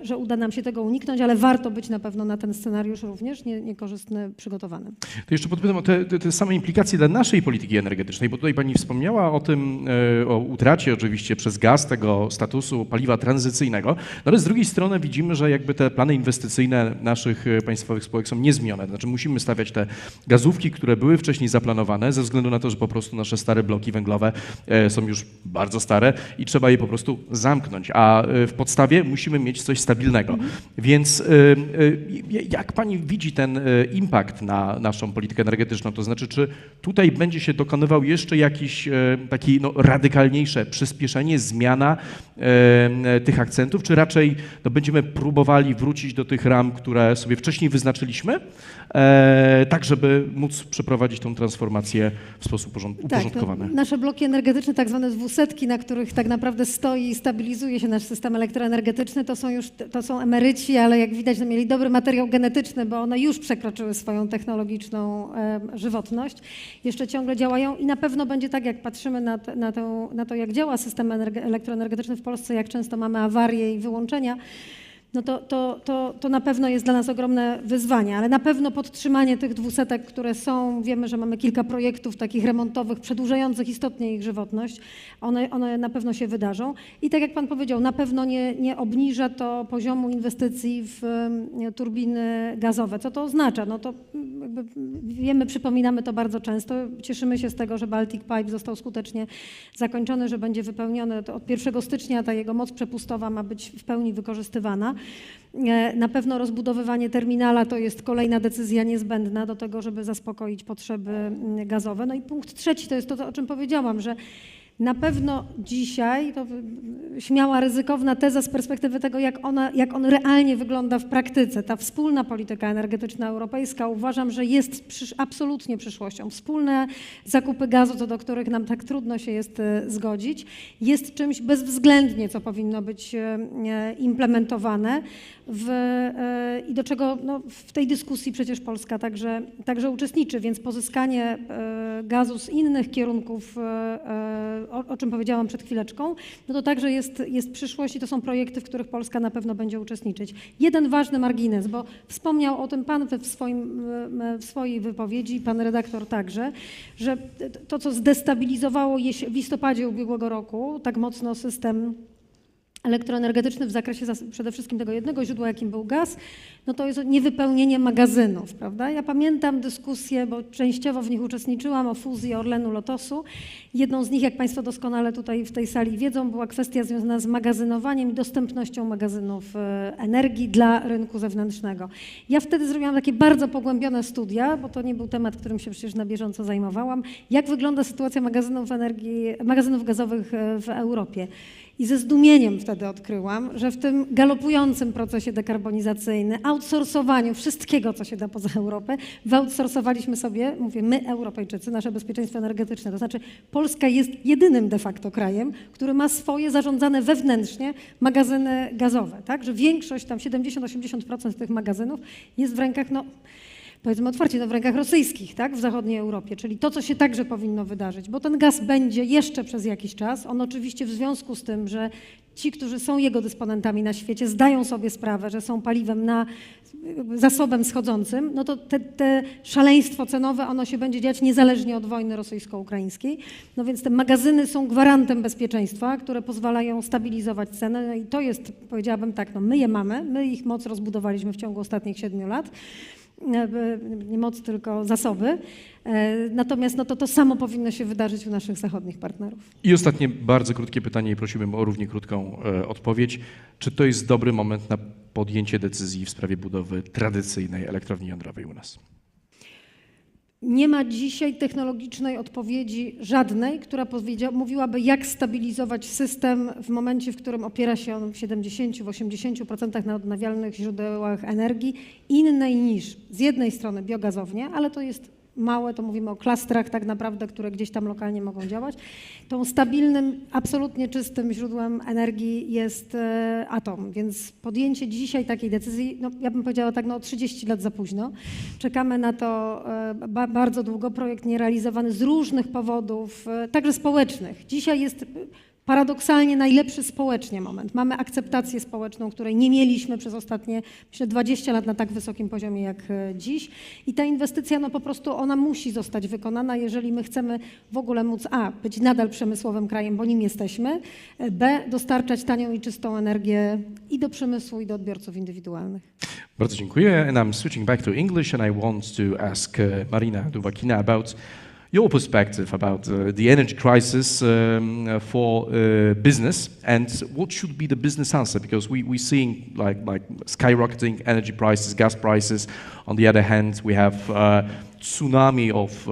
że uda nam się tego uniknąć, ale warto być na pewno na ten scenariusz również niekorzystny przygotowany. To jeszcze podpytam o te same implikacje dla naszej polityki energetycznej, bo tutaj pani wspomniała o tym, o utracie oczywiście przez gaz tego statusu paliwa tranzycyjnego, no ale z drugiej strony widzimy, że jakby te plany inwestycyjne naszych państwowych spółek są niezmienione. Znaczy musimy stawiać te gazówki, które były wcześniej zaplanowane, ze względu na to, że po prostu nasze stare bloki węglowe są już bardzo stare i trzeba je po prostu zamknąć, a w podstawie musimy mieć coś stabilnego. Więc jak pani widzi ten impact na naszą politykę energetyczną? To znaczy, czy tutaj będzie się dokonywał jeszcze jakiś taki radykalniejsze przyspieszenie, zmiana tych akcentów, czy raczej będziemy próbowali wrócić do tych ram, które sobie wcześniej wyznaczyliśmy, tak żeby móc przeprowadzić tą transformację w sposób uporządkowany? Tak, nasze bloki energetyczne, tak zwane 200, na których tak naprawdę stoi i stabilizuje się nasz system elektroenergetyczny, to są emeryci, ale jak widać, mieli dobry materiał genetyczny, bo one już przekroczyły swoją technologiczną żywotność. Jeszcze ciągle działają i na pewno będzie tak, jak patrzymy na to, jak działa system elektroenergetyczny w Polsce, jak często mamy awarie i wyłączenia, no to na pewno jest dla nas ogromne wyzwanie, ale na pewno podtrzymanie tych 200, które są, wiemy, że mamy kilka projektów takich remontowych, przedłużających istotnie ich żywotność, one na pewno się wydarzą i tak jak pan powiedział, na pewno nie obniża to poziomu inwestycji w turbiny gazowe. Co to oznacza? No to jakby wiemy, przypominamy to bardzo często, cieszymy się z tego, że Baltic Pipe został skutecznie zakończony, że będzie wypełniony od 1 stycznia, ta jego moc przepustowa ma być w pełni wykorzystywana. Na pewno rozbudowywanie terminala to jest kolejna decyzja niezbędna do tego, żeby zaspokoić potrzeby gazowe. No i punkt trzeci to jest to, o czym powiedziałam, że na pewno dzisiaj, to śmiała, ryzykowna teza z perspektywy tego, jak on realnie wygląda w praktyce. Ta wspólna polityka energetyczna europejska uważam, że jest absolutnie przyszłością. Wspólne zakupy gazu, co do których nam tak trudno się jest zgodzić, jest czymś bezwzględnie, co powinno być implementowane i do czego w tej dyskusji przecież Polska także uczestniczy, więc pozyskanie gazu z innych kierunków, o czym powiedziałam przed chwileczką, no to także jest przyszłość i to są projekty, w których Polska na pewno będzie uczestniczyć. Jeden ważny margines, bo wspomniał o tym pan w swojej wypowiedzi, pan redaktor także, że to, co zdestabilizowało w listopadzie ubiegłego roku tak mocno system elektroenergetyczny w zakresie przede wszystkim tego jednego źródła, jakim był gaz, no to jest niewypełnienie magazynów, prawda? Ja pamiętam dyskusje, bo częściowo w nich uczestniczyłam, o fuzji Orlenu, Lotosu. Jedną z nich, jak państwo doskonale tutaj w tej sali wiedzą, była kwestia związana z magazynowaniem i dostępnością magazynów energii dla rynku zewnętrznego. Ja wtedy zrobiłam takie bardzo pogłębione studia, bo to nie był temat, którym się przecież na bieżąco zajmowałam, jak wygląda sytuacja magazynów gazowych w Europie. I ze zdumieniem wtedy odkryłam, że w tym galopującym procesie dekarbonizacyjnym, outsourcowaniu wszystkiego, co się da poza Europę, wyoutsourcowaliśmy sobie, mówię my, Europejczycy, nasze bezpieczeństwo energetyczne. To znaczy Polska jest jedynym de facto krajem, który ma swoje zarządzane wewnętrznie magazyny gazowe. Tak? Że większość, tam 70-80% tych magazynów jest w rękach, powiedzmy otwarcie, w rękach rosyjskich, tak, w zachodniej Europie, czyli to, co się także powinno wydarzyć, bo ten gaz będzie jeszcze przez jakiś czas. On oczywiście w związku z tym, że ci, którzy są jego dysponentami na świecie, zdają sobie sprawę, że są paliwem zasobem schodzącym, no to te szaleństwo cenowe, ono się będzie dziać niezależnie od wojny rosyjsko-ukraińskiej. No więc te magazyny są gwarantem bezpieczeństwa, które pozwalają stabilizować cenę. No i to jest, powiedziałabym tak, my je mamy, my ich moc rozbudowaliśmy w ciągu ostatnich 7 lat. Nie moc, tylko zasoby. Natomiast to samo powinno się wydarzyć u naszych zachodnich partnerów. I ostatnie bardzo krótkie pytanie i prosimy o równie krótką odpowiedź. Czy to jest dobry moment na podjęcie decyzji w sprawie budowy tradycyjnej elektrowni jądrowej u nas? Nie ma dzisiaj technologicznej odpowiedzi żadnej, która mówiłaby, jak stabilizować system w momencie, w którym opiera się on w 70-80% na odnawialnych źródłach energii, innej niż z jednej strony biogazownie, ale to jest małe, to mówimy o klastrach tak naprawdę, które gdzieś tam lokalnie mogą działać. Tą stabilnym, absolutnie czystym źródłem energii jest atom, więc podjęcie dzisiaj takiej decyzji, no ja bym powiedziała tak, no 30 lat za późno. Czekamy na to bardzo długo, projekt nierealizowany z różnych powodów, także społecznych. Dzisiaj jest paradoksalnie najlepszy społecznie moment. Mamy akceptację społeczną, której nie mieliśmy przez ostatnie, myślę, 20 lat na tak wysokim poziomie jak dziś. I ta inwestycja, no po prostu ona musi zostać wykonana, jeżeli my chcemy w ogóle móc być nadal przemysłowym krajem, bo nim jesteśmy, b, dostarczać tanią i czystą energię i do przemysłu, i do odbiorców indywidualnych. Bardzo dziękuję. And I'm switching back to English and I want to ask Marina Dubakina about your perspective about the energy crisis for business and what should be the business answer, because we're seeing like skyrocketing energy prices, gas prices. On the other hand, we have tsunami of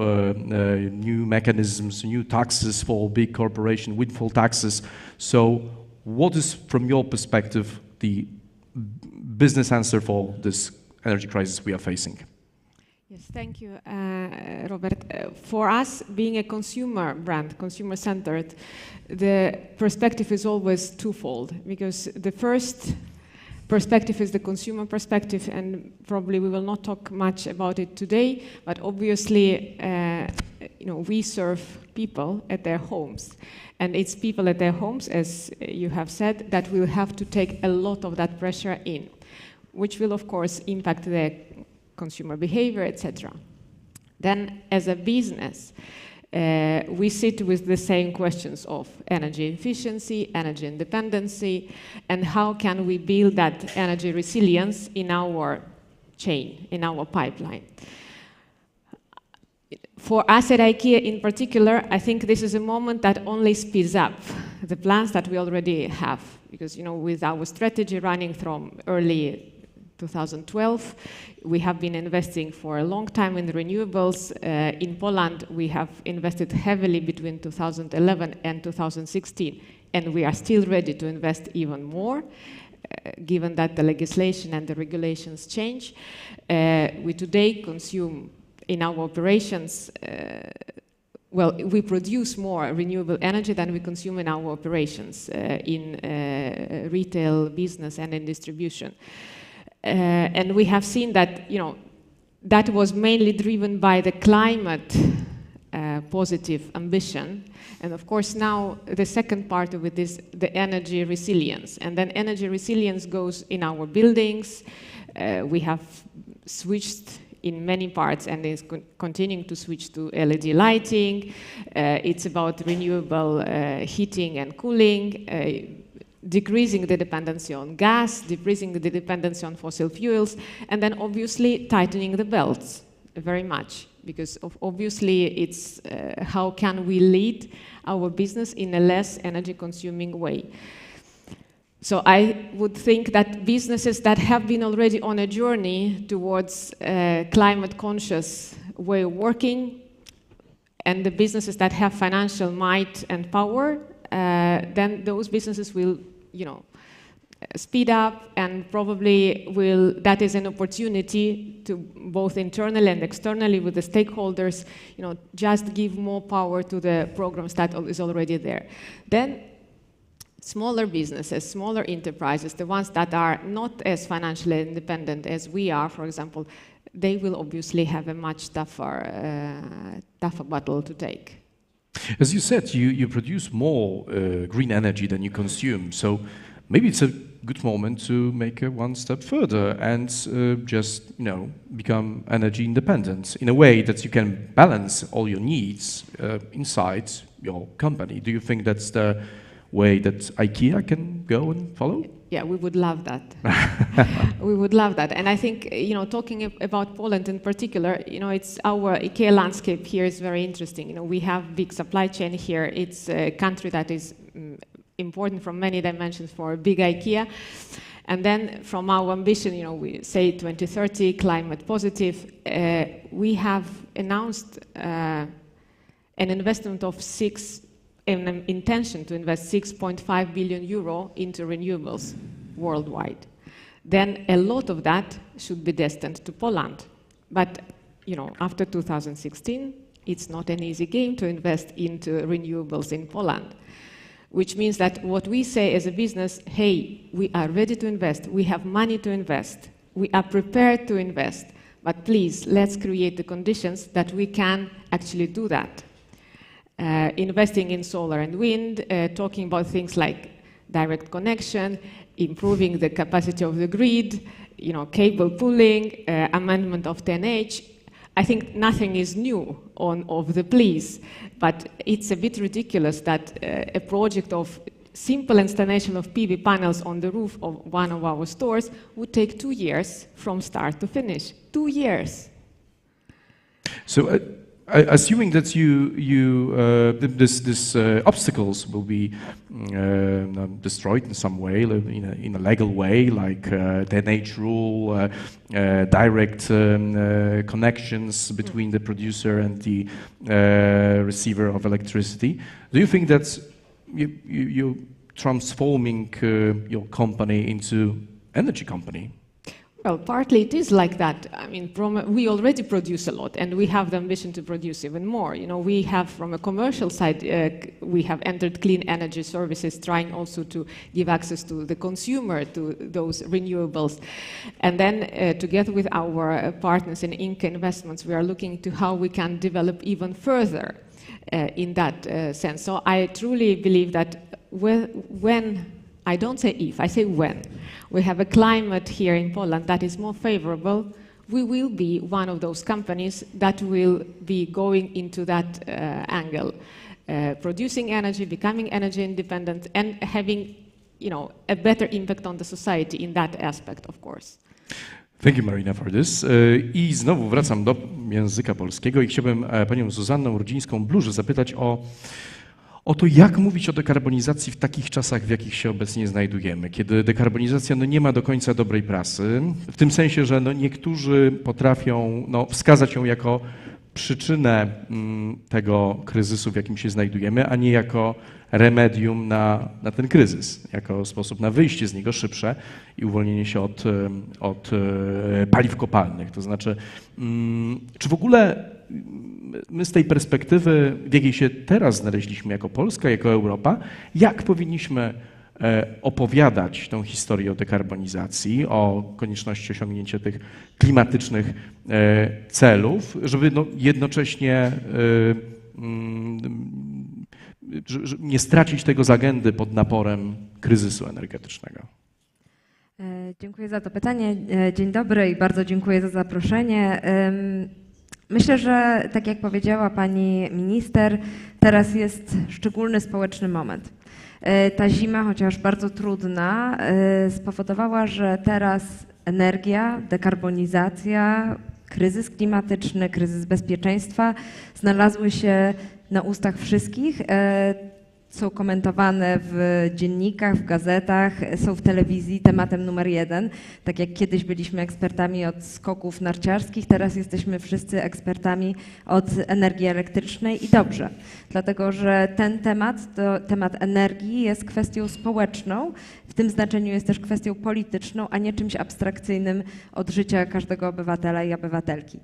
new mechanisms, new taxes for big corporations, windfall taxes. So what is, from your perspective, the business answer for this energy crisis we are facing? Yes, thank you, Robert. For us, being a consumer brand, consumer-centered, the perspective is always twofold, because the first perspective is the consumer perspective, and probably we will not talk much about it today, but obviously, we serve people at their homes. And it's people at their homes, as you have said, that will have to take a lot of that pressure in, which will, of course, impact their consumer behavior, etc. Then, as a business, we sit with the same questions of energy efficiency, energy independency, and how can we build that energy resilience in our chain, in our pipeline. For us at IKEA in particular, I think this is a moment that only speeds up the plans that we already have, because with our strategy running from early 2012. We have been investing for a long time in renewables. In Poland, we have invested heavily between 2011 and 2016, and we are still ready to invest even more, given that the legislation and the regulations change. We today consume in our operations, we produce more renewable energy than we consume in our operations in retail, business, and in distribution. And we have seen that, that was mainly driven by the climate positive ambition. And of course now the second part of it is the energy resilience. And then energy resilience goes in our buildings. We have switched in many parts and is continuing to switch to LED lighting. It's about renewable heating and cooling, decreasing the dependency on gas, decreasing the dependency on fossil fuels, and then obviously tightening the belts very much, because obviously it's how can we lead our business in a less energy consuming way. So I would think that businesses that have been already on a journey towards climate conscious way of working, and the businesses that have financial might and power, then those businesses will, speed up, and probably that is an opportunity to both internally and externally with the stakeholders, just give more power to the programs that is already there. Then smaller businesses, smaller enterprises, the ones that are not as financially independent as we are, for example, they will obviously have a much tougher battle to take. As you said, you produce more green energy than you consume, so maybe it's a good moment to make one step further and just, become energy independent in a way that you can balance all your needs inside your company. Do you think that's the way that IKEA can go and follow? Yeah, we would love that. We would love that. And I think, talking about Poland in particular, it's our IKEA landscape here is very interesting. We have big supply chain here. It's a country that is important from many dimensions for a big IKEA. And then from our ambition, we say 2030, climate positive, we have announced an investment of an intention to invest 6.5 billion euro into renewables worldwide. Then a lot of that should be destined to Poland. But after 2016, it's not an easy game to invest into renewables in Poland, which means that what we say as a business, hey, we are ready to invest, we have money to invest, we are prepared to invest, but please, let's create the conditions that we can actually do that. Investing in solar and wind, talking about things like direct connection, improving the capacity of the grid, cable pulling, amendment of 10H. I think nothing is new of the pleas, but it's a bit ridiculous that a project of simple installation of PV panels on the roof of one of our stores would take 2 years from start to finish. 2 years. So, assuming that these obstacles will be destroyed in some way, in a legal way, like the NH rule, direct connections between the producer and the receiver of electricity, do you think that you're transforming your company into energy company? Well, partly it is like that. I mean, we already produce a lot, and we have the ambition to produce even more. We have, from a commercial side, we have entered clean energy services, trying also to give access to the consumer to those renewables. And then, together with our partners in Inca Investments, we are looking to how we can develop even further in that sense. So I truly believe that when I don't say if, I say when. We have a climate here in Poland that is more favorable. We will be one of those companies that will be going into that angle, producing energy, becoming energy independent, and having, a better impact on the society in that aspect, of course. Thank you, Marina, for this. I znowu wracam do języka polskiego i chciałbym panią Zuzannę Rudzińską-Bluże zapytać o to, jak mówić o dekarbonizacji w takich czasach, w jakich się obecnie znajdujemy, kiedy dekarbonizacja nie ma do końca dobrej prasy, w tym sensie, że niektórzy potrafią wskazać ją jako przyczynę tego kryzysu, w jakim się znajdujemy, a nie jako remedium na ten kryzys, jako sposób na wyjście z niego szybsze i uwolnienie się od paliw kopalnych. To znaczy, czy w ogóle my z tej perspektywy, w jakiej się teraz znaleźliśmy jako Polska, jako Europa, jak powinniśmy opowiadać tę historię o dekarbonizacji, o konieczności osiągnięcia tych klimatycznych celów, żeby jednocześnie nie stracić tego z agendy pod naporem kryzysu energetycznego? Dziękuję za to pytanie. Dzień dobry i bardzo dziękuję za zaproszenie. Myślę, że tak jak powiedziała pani minister, teraz jest szczególny społeczny moment. Ta zima, chociaż bardzo trudna, spowodowała, że teraz energia, dekarbonizacja, kryzys klimatyczny, kryzys bezpieczeństwa znalazły się na ustach wszystkich. Są komentowane w dziennikach, w gazetach, są w telewizji tematem numer 1. Tak jak kiedyś byliśmy ekspertami od skoków narciarskich, teraz jesteśmy wszyscy ekspertami od energii elektrycznej i dobrze. Dlatego, że ten temat, to temat energii, jest kwestią społeczną, w tym znaczeniu jest też kwestią polityczną, a nie czymś abstrakcyjnym od życia każdego obywatela i obywatelki.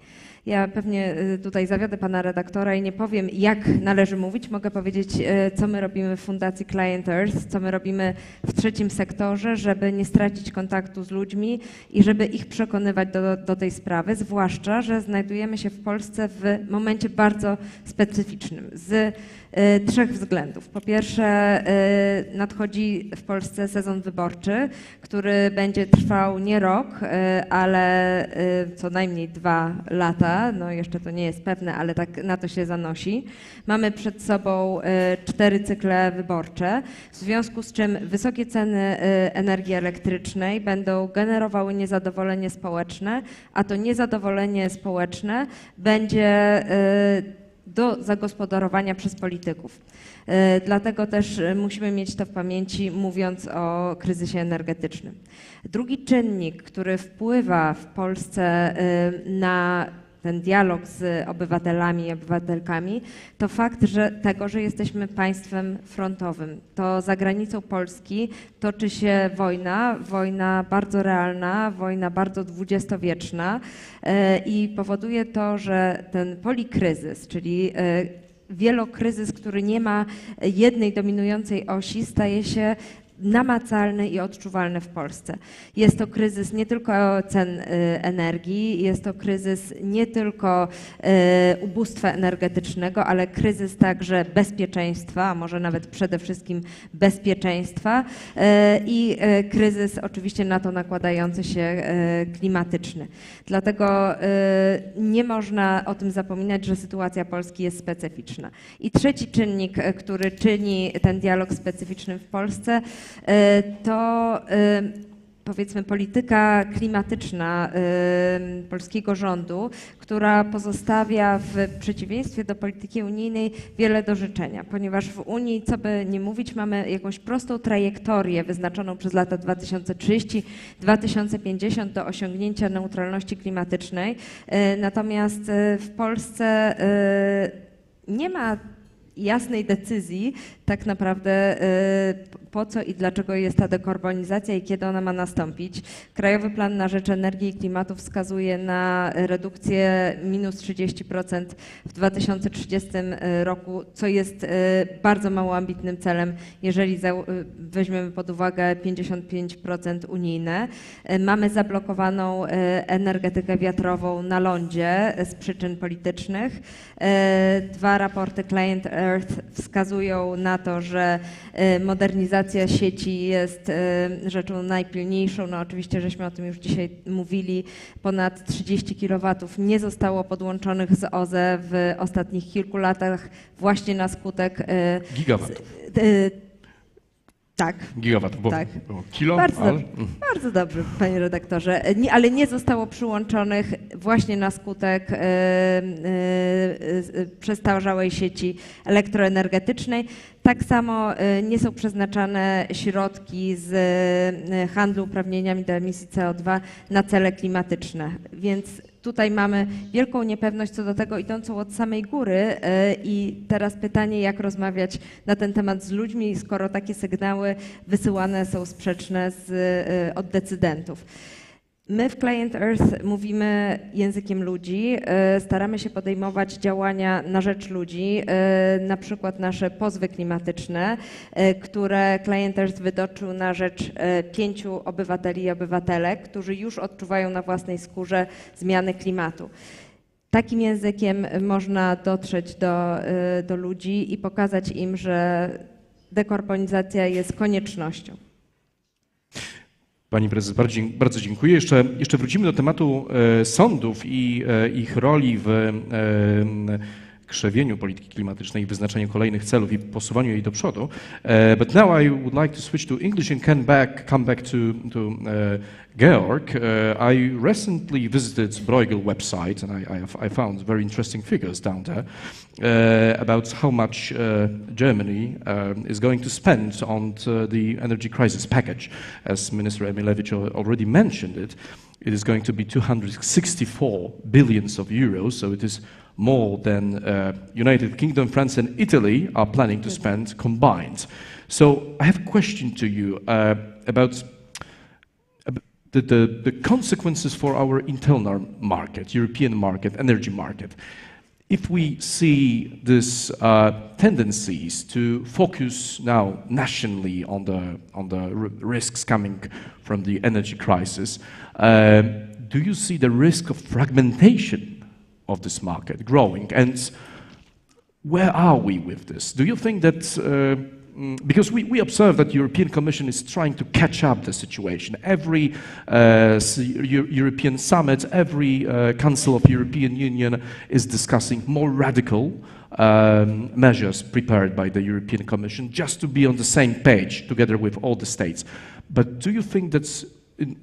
Ja pewnie tutaj zawiodę pana redaktora i nie powiem, jak należy mówić. Mogę powiedzieć, co my robimy w Fundacji Client Earth, co my robimy w trzecim sektorze, żeby nie stracić kontaktu z ludźmi i żeby ich przekonywać do tej sprawy, zwłaszcza, że znajdujemy się w Polsce w momencie bardzo specyficznym z 3 względów. Po pierwsze, nadchodzi w Polsce sezon wyborczy, który będzie trwał nie rok, ale co najmniej 2 lata. No jeszcze to nie jest pewne, ale tak na to się zanosi. Mamy przed sobą 4 cykle wyborcze, w związku z czym wysokie ceny energii elektrycznej będą generowały niezadowolenie społeczne, a to niezadowolenie społeczne będzie do zagospodarowania przez polityków. Dlatego też musimy mieć to w pamięci, mówiąc o kryzysie energetycznym. Drugi czynnik, który wpływa w Polsce na ten dialog z obywatelami i obywatelkami, to fakt, że jesteśmy państwem frontowym. To za granicą Polski toczy się wojna bardzo realna, wojna bardzo dwudziestowieczna i powoduje to, że ten polikryzys, czyli wielokryzys, który nie ma jednej dominującej osi, staje się namacalny i odczuwalny w Polsce. Jest to kryzys nie tylko cen energii, jest to kryzys nie tylko ubóstwa energetycznego, ale kryzys także bezpieczeństwa, a może nawet przede wszystkim bezpieczeństwa i kryzys oczywiście na to nakładający się klimatyczny. Dlatego nie można o tym zapominać, że sytuacja Polski jest specyficzna. I trzeci czynnik, który czyni ten dialog specyficznym w Polsce, to powiedzmy polityka klimatyczna polskiego rządu, która pozostawia w przeciwieństwie do polityki unijnej wiele do życzenia, ponieważ w Unii, co by nie mówić, mamy jakąś prostą trajektorię wyznaczoną przez lata 2030-2050 do osiągnięcia neutralności klimatycznej, natomiast w Polsce nie ma jasnej decyzji tak naprawdę po co i dlaczego jest ta dekarbonizacja i kiedy ona ma nastąpić. Krajowy Plan na rzecz Energii i Klimatu wskazuje na redukcję minus 30% w 2030 roku, co jest bardzo mało ambitnym celem, jeżeli weźmiemy pod uwagę 55% unijne. Mamy zablokowaną energetykę wiatrową na lądzie z przyczyn politycznych. Dwa raporty Client Earth wskazują na to, że modernizacja sieci jest rzeczą najpilniejszą. No oczywiście, żeśmy o tym już dzisiaj mówili. Ponad 30 kW nie zostało podłączonych z OZE w ostatnich kilku latach właśnie na skutek... Gigawatów. Tak. Gigawatów, bo tak. Było kilo. Bardzo dobrze, panie redaktorze. Ale nie zostało przyłączonych właśnie na skutek przestarzałej sieci elektroenergetycznej. Tak samo nie są przeznaczane środki z handlu uprawnieniami do emisji CO2 na cele klimatyczne, więc tutaj mamy wielką niepewność co do tego idącą od samej góry i teraz pytanie, jak rozmawiać na ten temat z ludźmi, skoro takie sygnały wysyłane są sprzeczne od decydentów. My w Client Earth mówimy językiem ludzi, staramy się podejmować działania na rzecz ludzi, na przykład nasze pozwy klimatyczne, które Client Earth wytoczył na rzecz 5 obywateli i obywatelek, którzy już odczuwają na własnej skórze zmiany klimatu. Takim językiem można dotrzeć do ludzi i pokazać im, że dekarbonizacja jest koniecznością. Pani prezes, bardzo dziękuję. Jeszcze wrócimy do tematu sądów i ich roli w krzewieniu polityki klimatycznej i wyznaczaniu kolejnych celów i posuwaniu jej do przodu. But now I would like to switch to English and come back to Georg. I recently visited Bruegel website and I found very interesting figures down there about how much Germany is going to spend on the energy crisis package. As Minister Emilewicz already mentioned it is going to be 264 billions of euros, so it is more than United Kingdom, France and Italy are planning to spend combined. So I have a question to you about the consequences for our internal market, European market, energy market. If we see these tendencies to focus now nationally on the risks coming from the energy crisis, do you see the risk of fragmentation of this market growing, and where are we with this? Do you think that, because we observe that the European Commission is trying to catch up the situation. Every European summit, every Council of European Union is discussing more radical measures prepared by the European Commission just to be on the same page together with all the states. But do you think that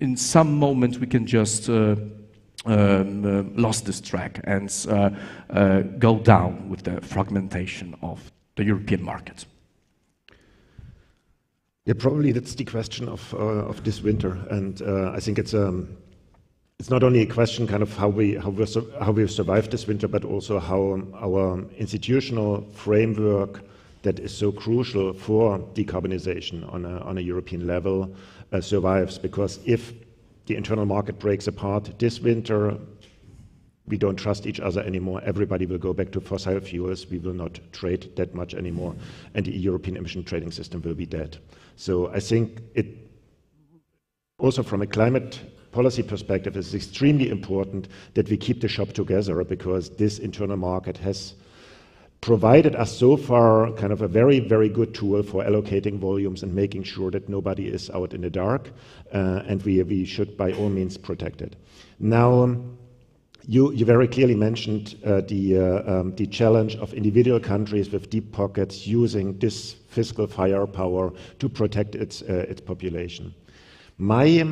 in some moment we can just lost this track and go down with the fragmentation of the European market? Yeah, probably that's the question of this winter, and I think it's a it's not only a question kind of how we've survived this winter, but also how our institutional framework that is so crucial for decarbonization on a European level survives. Because if the internal market breaks apart this winter, we don't trust each other anymore. Everybody will go back to fossil fuels. We will not trade that much anymore, and the European emission trading system will be dead. So I think it also from a climate policy perspective, it's extremely important that we keep the shop together, because this internal market has provided us so far kind of a very, very good tool for allocating volumes and making sure that nobody is out in the dark, and we should by all means protect it. Now, you very clearly mentioned the challenge of individual countries with deep pockets using this fiscal firepower to protect its population. My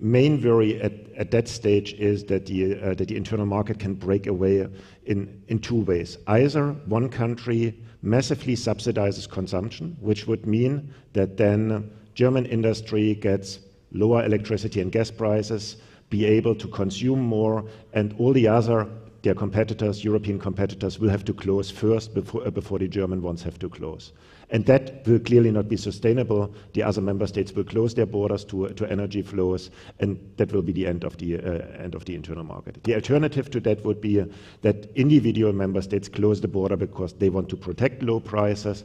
main worry at that stage is that the internal market can break away in two ways. Either one country massively subsidizes consumption, which would mean that then German industry gets lower electricity and gas prices, be able to consume more, and all the other, their competitors, European competitors, will have to close first before the German ones have to close. And that will clearly not be sustainable. The other member states will close their borders to energy flows, and that will be the end of the internal market. The alternative to that would be that individual member states close the border because they want to protect low prices,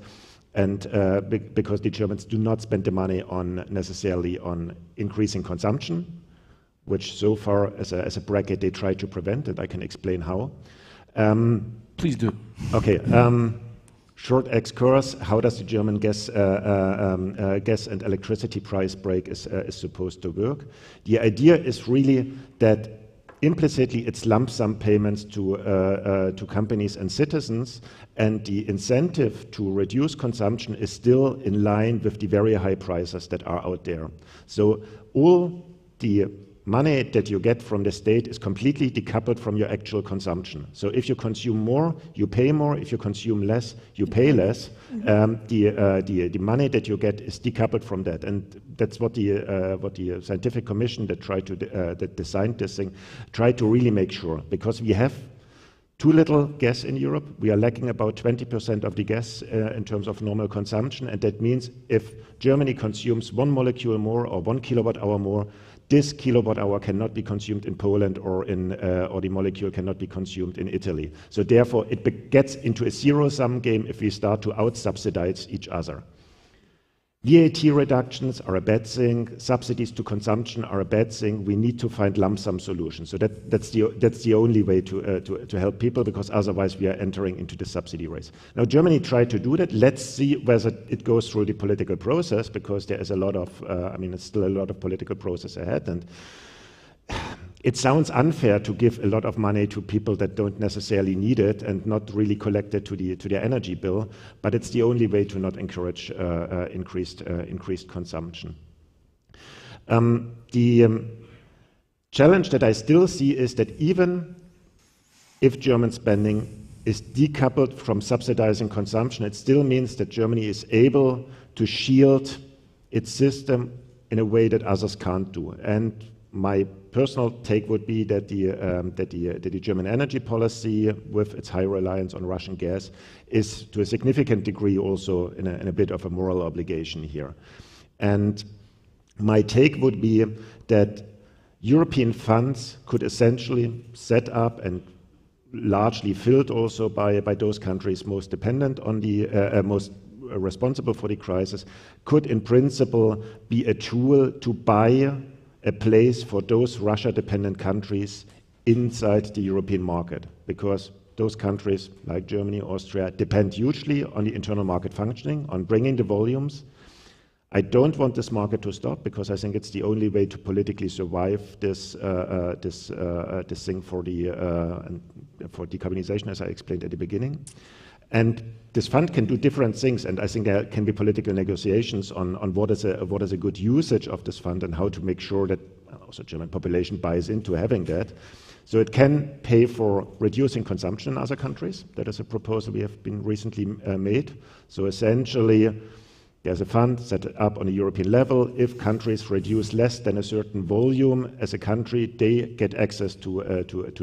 and because the Germans do not spend the money necessarily on increasing consumption, which so far as a bracket they try to prevent, and I can explain how. Please do. Okay. Short excursus, how does the German gas and electricity price break is supposed to work? The idea is really that implicitly it's lump sum payments to companies and citizens, and the incentive to reduce consumption is still in line with the very high prices that are out there. So all the money that you get from the state is completely decoupled from your actual consumption. So if you consume more, you pay more. If you consume less, you pay less. The money that you get is decoupled from that, and that's what the scientific commission that designed this thing tried to really make sure. Because we have too little gas in Europe, we are lacking about 20% of the gas in terms of normal consumption, and that means if Germany consumes 1 molecule more or 1 kilowatt hour more, this kilowatt hour cannot be consumed in Poland, or the molecule cannot be consumed in Italy. So therefore, it gets into a zero-sum game if we start to out-subsidize each other. VAT reductions are a bad thing. Subsidies to consumption are a bad thing. We need to find lump sum solutions. So that's the only way to help people, because otherwise we are entering into the subsidy race. Now Germany tried to do that. Let's see whether it goes through the political process, because there is a lot of, it's still a lot of political process ahead, and it sounds unfair to give a lot of money to people that don't necessarily need it and not really collect it to their energy bill, but it's the only way to not encourage increased consumption. The challenge that I still see is that even if German spending is decoupled from subsidizing consumption, it still means that Germany is able to shield its system in a way that others can't do. And my personal take would be that the German energy policy, with its high reliance on Russian gas, is to a significant degree also in a bit of a moral obligation here. And my take would be that European funds could essentially set up, and largely filled also by those countries most dependent on the most responsible for the crisis, could in principle be a tool to buy a place for those Russia-dependent countries inside the European market, because those countries like Germany, Austria depend hugely on the internal market functioning, on bringing the volumes. I don't want this market to stop, because I think it's the only way to politically survive this thing for decarbonization, as I explained at the beginning. And this fund can do different things, and I think there can be political negotiations on what is a good usage of this fund and how to make sure that also German population buys into having that. So it can pay for reducing consumption in other countries. That is a proposal we have been recently made. So essentially, There's a fund set up on a European level. If countries reduce less than a certain volume as a country, they get access to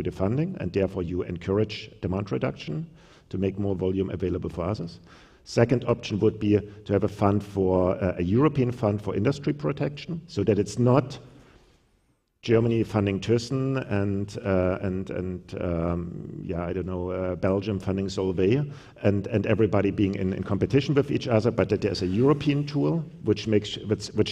the funding, and therefore you encourage demand reduction to make more volume available for others. Second option would be to have a fund for a European fund for industry protection, so that it's not Germany funding Thyssen and Belgium funding Solvay and everybody being in competition with each other, but that there's a European tool which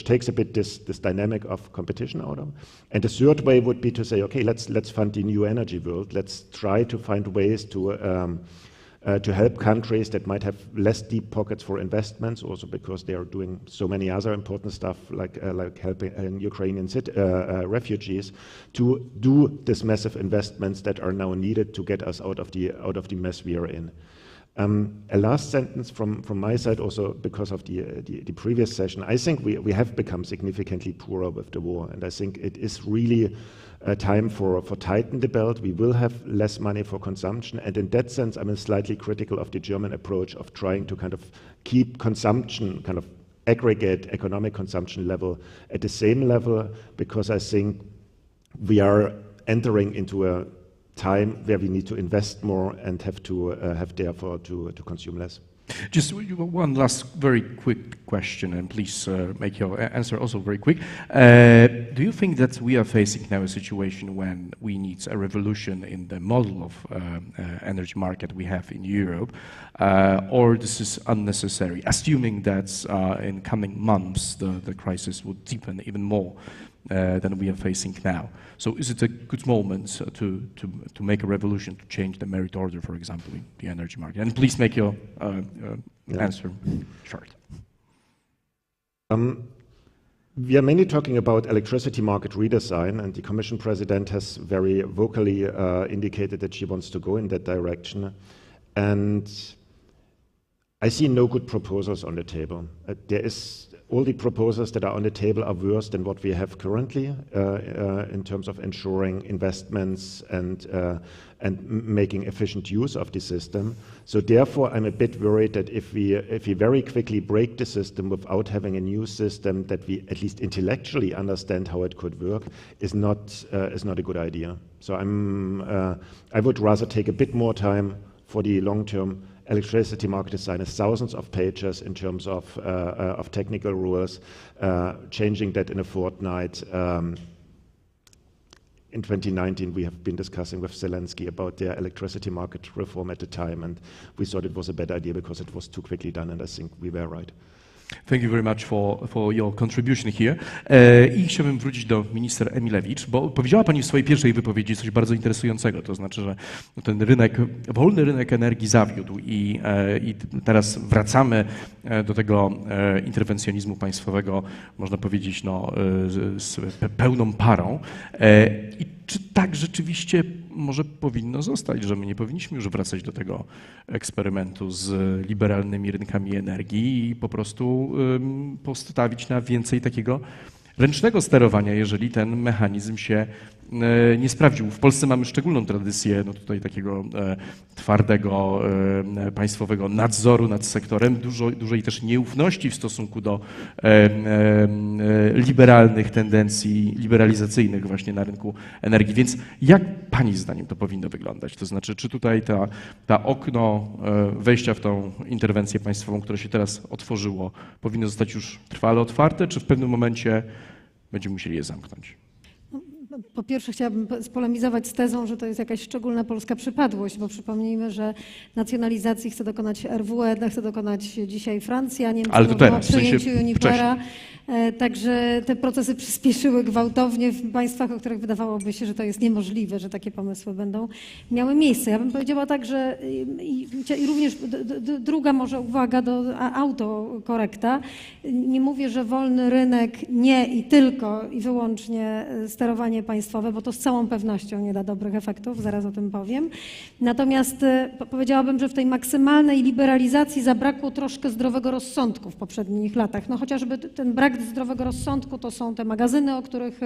takes a bit this dynamic of competition out of. And the third way would be to say, okay, let's fund the new energy world. Let's try to find ways to help countries that might have less deep pockets for investments, also because they are doing so many other important stuff, like helping Ukrainian refugees, to do these massive investments that are now needed to get us out of the mess we are in. A last sentence from my side, also because of the previous session. I think we have become significantly poorer with the war, and I think it is really a time for tighten the belt. We will have less money for consumption, and in that sense, I'm slightly critical of the German approach of trying to kind of keep consumption, kind of aggregate economic consumption level at the same level, because I think we are entering into a time where we need to invest more and have therefore to consume less. Just one last very quick question, and please make your answer also very quick. Do you think that we are facing now a situation when we need a revolution in the model of energy market we have in Europe, or this is unnecessary, assuming that in coming months the crisis would deepen even more than we are facing now? So is it a good moment to make a revolution, to change the merit order, for example, in the energy market? And please make your answer short. We are mainly talking about electricity market redesign, and the Commission President has very vocally indicated that she wants to go in that direction. And I see no good proposals on the table. All the proposals that are on the table are worse than what we have currently in terms of ensuring investments and making efficient use of the system. So therefore, I'm a bit worried that if we very quickly break the system without having a new system that we at least intellectually understand how it could work is not a good idea. So I would rather take a bit more time for the long-term electricity market design is thousands of pages in terms of technical rules, changing that in a fortnight. In 2019, we have been discussing with Zelensky about their electricity market reform at the time, and we thought it was a bad idea because it was too quickly done, and I think we were right. Thank you very much for your contribution here. I chciałbym wrócić do minister Emilewicz, bo powiedziała Pani w swojej pierwszej wypowiedzi coś bardzo interesującego, to znaczy, że ten wolny rynek energii zawiódł i teraz wracamy do tego interwencjonizmu państwowego, można powiedzieć, z pełną parą. I czy tak rzeczywiście może powinno zostać, że my nie powinniśmy już wracać do tego eksperymentu z liberalnymi rynkami energii i po prostu postawić na więcej takiego ręcznego sterowania, jeżeli ten mechanizm się nie sprawdził. W Polsce mamy szczególną tradycję tutaj takiego twardego państwowego nadzoru nad sektorem, dużej też nieufności w stosunku do liberalnych tendencji liberalizacyjnych właśnie na rynku energii. Więc jak Pani zdaniem to powinno wyglądać? To znaczy, czy tutaj ta okno wejścia w tą interwencję państwową, które się teraz otworzyło, powinno zostać już trwale otwarte, czy w pewnym momencie będziemy musieli je zamknąć? Po pierwsze chciałabym spolemizować z tezą, że to jest jakaś szczególna polska przypadłość, bo przypomnijmy, że nacjonalizacji chce dokonać RWE, chce dokonać dzisiaj Francja, Niemcy mówią o przejęciu Unipera. Także te procesy przyspieszyły gwałtownie w państwach, o których wydawałoby się, że to jest niemożliwe, że takie pomysły będą miały miejsce. Ja bym powiedziała tak, że i również druga może uwaga do autokorekta. Nie mówię, że wolny rynek nie i tylko i wyłącznie sterowanie państwem państwowe, bo to z całą pewnością nie da dobrych efektów, zaraz o tym powiem. Natomiast powiedziałabym, że w tej maksymalnej liberalizacji zabrakło troszkę zdrowego rozsądku w poprzednich latach. No chociażby ten brak zdrowego rozsądku to są te magazyny, o których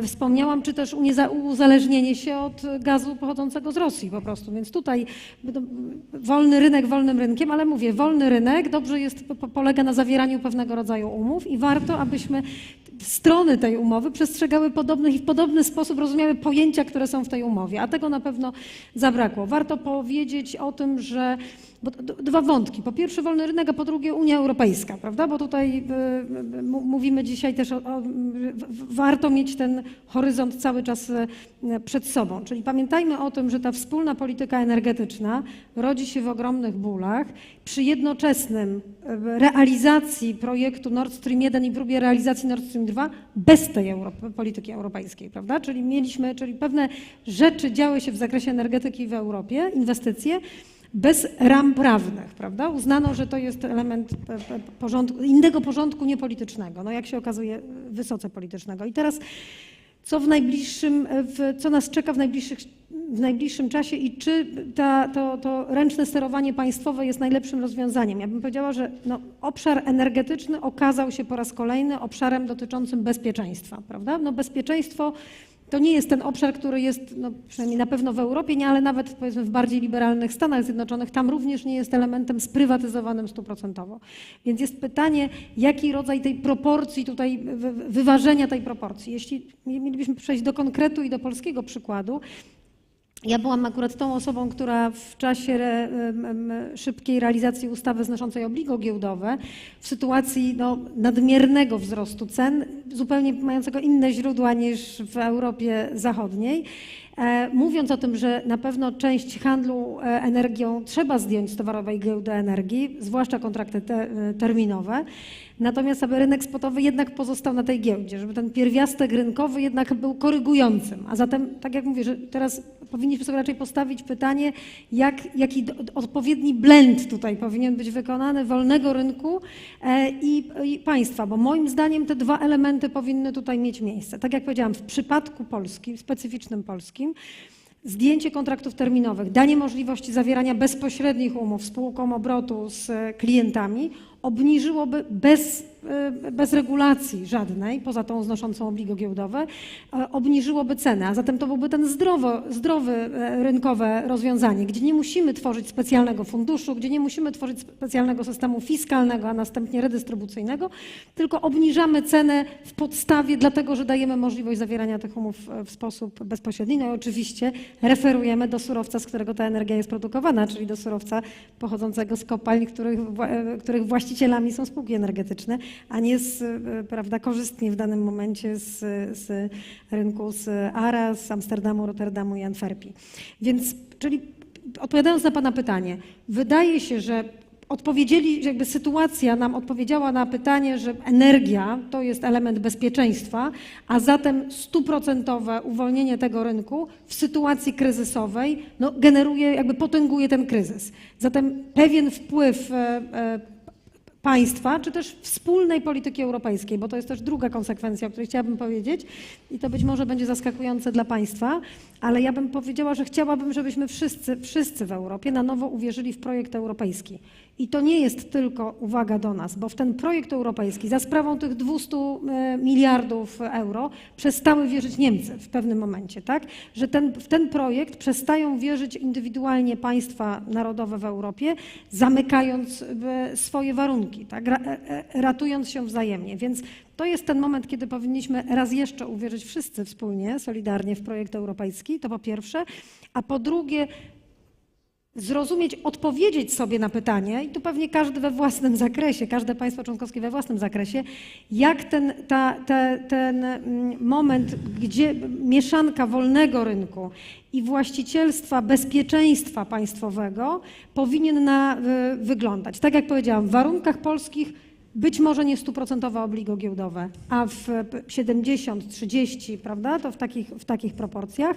wspomniałam, czy też uzależnienie się od gazu pochodzącego z Rosji po prostu. Więc tutaj wolny rynek wolnym rynkiem, ale mówię, wolny rynek dobrze jest, polega na zawieraniu pewnego rodzaju umów i warto, abyśmy strony tej umowy przestrzegały podobnych i w podobny sposób rozumiały pojęcia, które są w tej umowie, a tego na pewno zabrakło. Warto powiedzieć o tym, że dwa wątki. Po pierwsze wolny rynek, a po drugie Unia Europejska, prawda? Bo tutaj mówimy dzisiaj też warto mieć ten horyzont cały czas przed sobą. Czyli pamiętajmy o tym, że ta wspólna polityka energetyczna rodzi się w ogromnych bólach. Przy jednoczesnym realizacji projektu Nord Stream 1 i próbie realizacji Nord Stream 2 bez tej polityki europejskiej, prawda? Czyli pewne rzeczy działy się w zakresie energetyki w Europie, inwestycje, bez ram prawnych, prawda? Uznano, że to jest element innego porządku niepolitycznego, no jak się okazuje wysoce politycznego. I teraz co nas czeka w najbliższym czasie i czy to ręczne sterowanie państwowe jest najlepszym rozwiązaniem? Ja bym powiedziała, że obszar energetyczny okazał się po raz kolejny obszarem dotyczącym bezpieczeństwa, prawda? No bezpieczeństwo to nie jest ten obszar, który jest, przynajmniej na pewno w Europie, nie, ale nawet powiedzmy w bardziej liberalnych Stanach Zjednoczonych, tam również nie jest elementem sprywatyzowanym 100%. Więc jest pytanie, jaki rodzaj tej proporcji tutaj, wyważenia tej proporcji. Jeśli mielibyśmy przejść do konkretu i do polskiego przykładu, ja byłam akurat tą osobą, która w czasie szybkiej realizacji ustawy znoszącej obligo giełdowe w sytuacji nadmiernego wzrostu cen, zupełnie mającego inne źródła niż w Europie Zachodniej, mówiąc o tym, że na pewno część handlu energią trzeba zdjąć z towarowej giełdy energii, zwłaszcza kontrakty terminowe, natomiast aby rynek spotowy jednak pozostał na tej giełdzie, żeby ten pierwiastek rynkowy jednak był korygującym. A zatem, tak jak mówię, że teraz powinniśmy sobie raczej postawić pytanie, jaki odpowiedni blend tutaj powinien być wykonany wolnego rynku i państwa, bo moim zdaniem te dwa elementy powinny tutaj mieć miejsce. Tak jak powiedziałam, w przypadku polskim, specyficznym polskim, zdjęcie kontraktów terminowych, danie możliwości zawierania bezpośrednich umów spółkom obrotu z klientami obniżyłoby bez regulacji żadnej, poza tą znoszącą obligo giełdowe, obniżyłoby cenę, a zatem to byłby ten zdrowe rynkowe rozwiązanie, gdzie nie musimy tworzyć specjalnego funduszu, gdzie nie musimy tworzyć specjalnego systemu fiskalnego, a następnie redystrybucyjnego, tylko obniżamy cenę w podstawie, dlatego że dajemy możliwość zawierania tych umów w sposób bezpośredni. No i oczywiście referujemy do surowca, z którego ta energia jest produkowana, czyli do surowca pochodzącego z kopalń, których właścicielami są spółki energetyczne, a nie korzystnie w danym momencie z rynku z Ara, z Amsterdamu, Rotterdamu i Antwerpii. Więc, czyli odpowiadając na Pana pytanie, wydaje się, że jakby sytuacja nam odpowiedziała na pytanie, że energia to jest element bezpieczeństwa, a zatem 100% uwolnienie tego rynku w sytuacji kryzysowej generuje, potęguje ten kryzys. Zatem pewien wpływ państwa, czy też wspólnej polityki europejskiej, bo to jest też druga konsekwencja, o której chciałabym powiedzieć i to być może będzie zaskakujące dla państwa, ale ja bym powiedziała, że chciałabym, żebyśmy wszyscy w Europie na nowo uwierzyli w projekt europejski. I to nie jest tylko uwaga do nas, bo w ten projekt europejski za sprawą tych 200 miliardów euro przestały wierzyć Niemcy w pewnym momencie, tak? Że w ten projekt przestają wierzyć indywidualnie państwa narodowe w Europie, zamykając swoje warunki, tak? Ratując się wzajemnie. Więc to jest ten moment, kiedy powinniśmy raz jeszcze uwierzyć wszyscy wspólnie, solidarnie w projekt europejski, to po pierwsze, a po drugie zrozumieć, odpowiedzieć sobie na pytanie, i tu pewnie każdy we własnym zakresie, każde państwo członkowskie we własnym zakresie, jak ten moment, gdzie mieszanka wolnego rynku i właścicielstwa, bezpieczeństwa państwowego powinien wyglądać. Tak jak powiedziałam, w warunkach polskich być może nie 100% obligo giełdowe, a w 70, 30, prawda, to w takich proporcjach.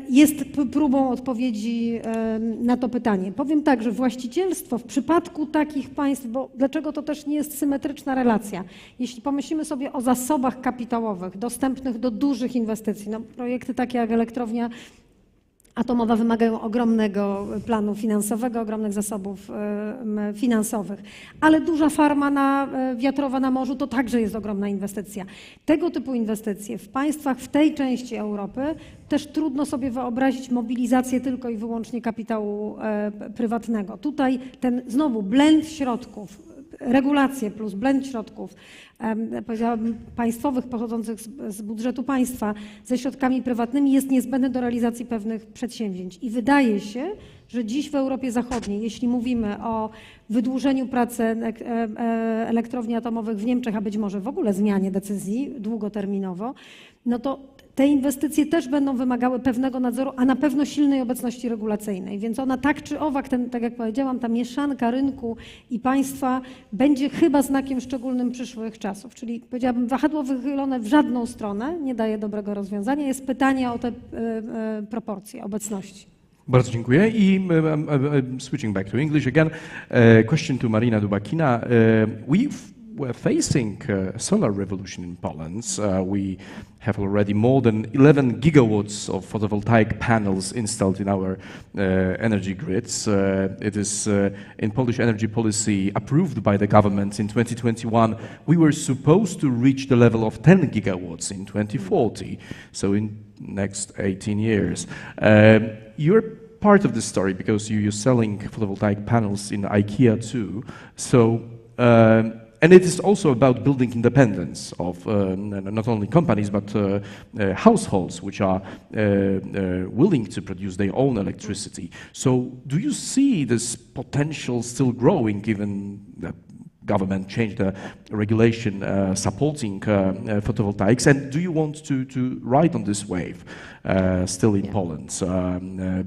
jest próbą odpowiedzi na to pytanie. Powiem tak, że właścicielstwo w przypadku takich państw, bo dlaczego to też nie jest symetryczna relacja? Jeśli pomyślimy sobie o zasobach kapitałowych dostępnych do dużych inwestycji, no projekty takie jak elektrownia atomowa wymagają ogromnego planu finansowego, ogromnych zasobów finansowych, ale duża farma wiatrowa na morzu to także jest ogromna inwestycja. Tego typu inwestycje w państwach w tej części Europy też trudno sobie wyobrazić mobilizację tylko i wyłącznie kapitału prywatnego. Tutaj ten znowu blend środków, regulacje plus blend środków, powiedziałabym, państwowych pochodzących z budżetu państwa ze środkami prywatnymi jest niezbędny do realizacji pewnych przedsięwzięć. I wydaje się, że dziś w Europie Zachodniej, jeśli mówimy o wydłużeniu pracy elektrowni atomowych w Niemczech, a być może w ogóle zmianie decyzji długoterminowo, no to te inwestycje też będą wymagały pewnego nadzoru, a na pewno silnej obecności regulacyjnej. Więc ona tak czy owak, tak jak powiedziałam, ta mieszanka rynku i państwa będzie chyba znakiem szczególnym przyszłych czasów. Czyli powiedziałabym, wahadło wychylone w żadną stronę nie daje dobrego rozwiązania. Jest pytanie o te proporcje obecności. Bardzo dziękuję. I switching back to English again, question to Marina Dubakina. We're facing a solar revolution in Poland. We have already more than 11 gigawatts of photovoltaic panels installed in our energy grids. It is in Polish energy policy approved by the government in 2021. We were supposed to reach the level of 10 gigawatts in 2040, so in next 18 years. You're part of the story because you're selling photovoltaic panels in IKEA too. So. And it is also about building independence of not only companies but households which are willing to produce their own electricity. So do you see this potential still growing given that government changed the regulation supporting photovoltaics? And do you want to ride on this wave still in Poland,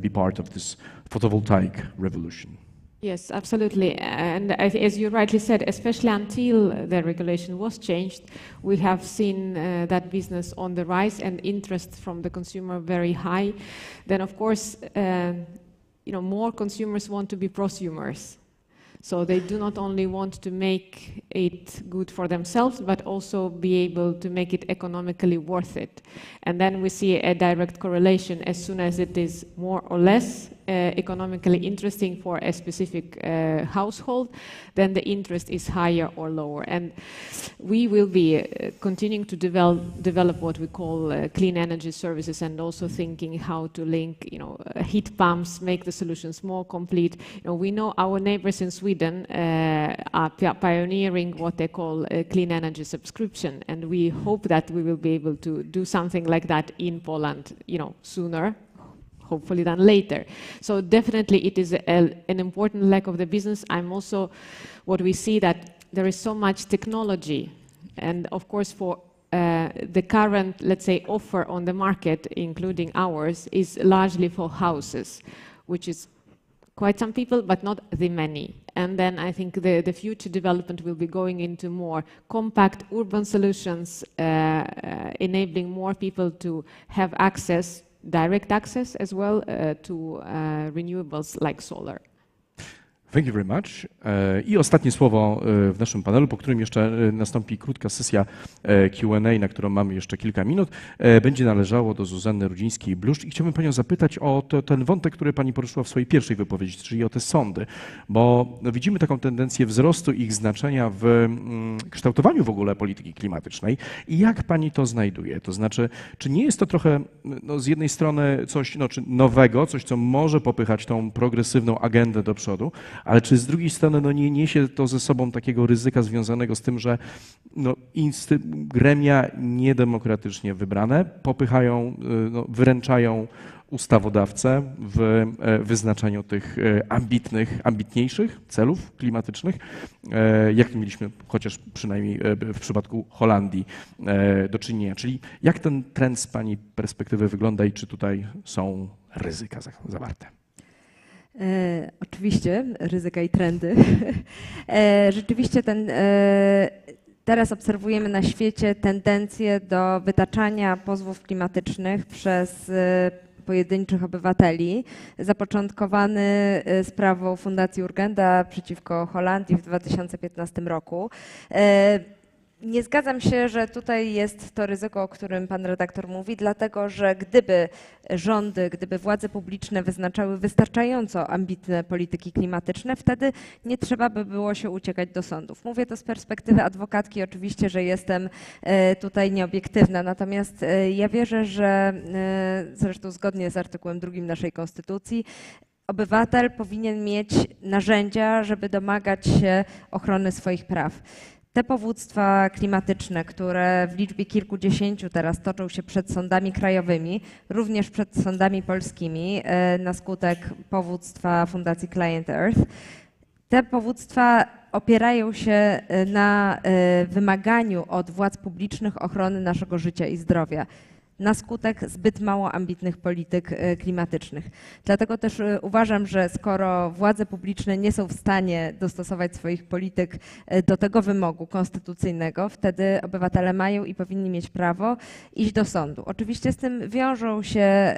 be part of this photovoltaic revolution? Yes, absolutely. And as you rightly said, especially until the regulation was changed, we have seen that business on the rise and interest from the consumer very high. Then, of course, more consumers want to be prosumers. So they do not only want to make it good for themselves, but also be able to make it economically worth it. And then we see a direct correlation as soon as it is more or less economically interesting for a specific household, then the interest is higher or lower. And we will be continuing to develop what we call clean energy services, and also thinking how to link, heat pumps, make the solutions more complete. We know our neighbors in Sweden are pioneering what they call a clean energy subscription, and we hope that we will be able to do something like that in Poland, sooner, hopefully than later. So definitely it is an important leg of the business. I'm also, what we see that there is so much technology, and of course for the current, let's say, offer on the market, including ours, is largely for houses, which is quite some people, but not the many. And then I think the future development will be going into more compact urban solutions, enabling more people to have access, direct access as well, to renewables like solar. Thank you very much. I ostatnie słowo w naszym panelu, po którym jeszcze nastąpi krótka sesja Q&A, na którą mamy jeszcze kilka minut, będzie należało do Zuzanny Rudzińskiej-Bluszcz i chciałbym Panią zapytać o ten wątek, który Pani poruszyła w swojej pierwszej wypowiedzi, czyli o te sądy, bo widzimy taką tendencję wzrostu ich znaczenia w kształtowaniu w ogóle polityki klimatycznej. I jak Pani to znajduje? To znaczy, czy nie jest to trochę z jednej strony coś czy nowego, coś, co może popychać tą progresywną agendę do przodu, ale czy z drugiej strony nie niesie to ze sobą takiego ryzyka związanego z tym, że gremia niedemokratycznie wybrane popychają, wyręczają ustawodawcę w wyznaczaniu tych ambitniejszych celów klimatycznych, jak to mieliśmy chociaż przynajmniej w przypadku Holandii do czynienia. Czyli jak ten trend z Pani perspektywy wygląda i czy tutaj są ryzyka zawarte? Oczywiście, ryzyka i trendy. Rzeczywiście teraz obserwujemy na świecie tendencję do wytaczania pozwów klimatycznych przez pojedynczych obywateli, zapoczątkowany sprawą Fundacji Urgenda przeciwko Holandii w 2015 roku. Nie zgadzam się, że tutaj jest to ryzyko, o którym pan redaktor mówi, dlatego że gdyby rządy, gdyby władze publiczne wyznaczały wystarczająco ambitne polityki klimatyczne, wtedy nie trzeba by było się uciekać do sądów. Mówię to z perspektywy adwokatki, oczywiście, że jestem tutaj nieobiektywna, natomiast ja wierzę, że zresztą zgodnie z artykułem 2 naszej Konstytucji, obywatel powinien mieć narzędzia, żeby domagać się ochrony swoich praw. Te powództwa klimatyczne, które w liczbie kilkudziesięciu teraz toczą się przed sądami krajowymi, również przed sądami polskimi na skutek powództwa Fundacji Client Earth, te powództwa opierają się na wymaganiu od władz publicznych ochrony naszego życia i zdrowia na skutek zbyt mało ambitnych polityk klimatycznych. Dlatego też uważam, że skoro władze publiczne nie są w stanie dostosować swoich polityk do tego wymogu konstytucyjnego, wtedy obywatele mają i powinni mieć prawo iść do sądu. Oczywiście z tym wiążą się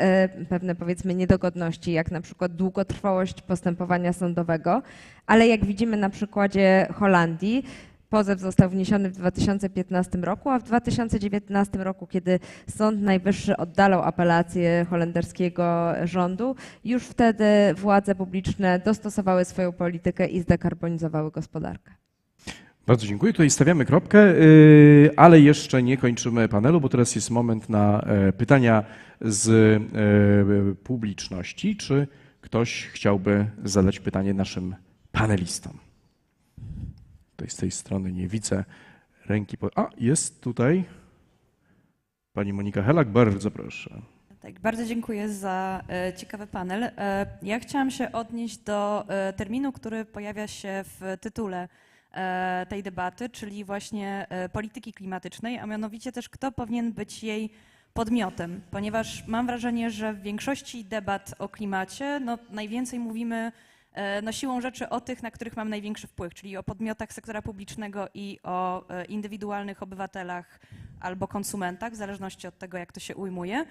pewne, powiedzmy, niedogodności, jak na przykład długotrwałość postępowania sądowego, ale jak widzimy na przykładzie Holandii, pozew został wniesiony w 2015 roku, a w 2019 roku, kiedy Sąd Najwyższy oddalał apelację holenderskiego rządu, już wtedy władze publiczne dostosowały swoją politykę i zdekarbonizowały gospodarkę. Bardzo dziękuję. Tutaj stawiamy kropkę, ale jeszcze nie kończymy panelu, bo teraz jest moment na pytania z publiczności. Czy ktoś chciałby zadać pytanie naszym panelistom? Tutaj z tej strony nie widzę ręki. A, jest tutaj pani Monika Helak, bardzo proszę. Tak, bardzo dziękuję za ciekawy panel. Ja chciałam się odnieść do terminu, który pojawia się w tytule tej debaty, czyli właśnie polityki klimatycznej, a mianowicie też kto powinien być jej podmiotem, ponieważ mam wrażenie, że w większości debat o klimacie najwięcej mówimy siłą rzeczy o tych, na których mam największy wpływ, czyli o podmiotach sektora publicznego i o indywidualnych obywatelach albo konsumentach, w zależności od tego, jak to się ujmuje.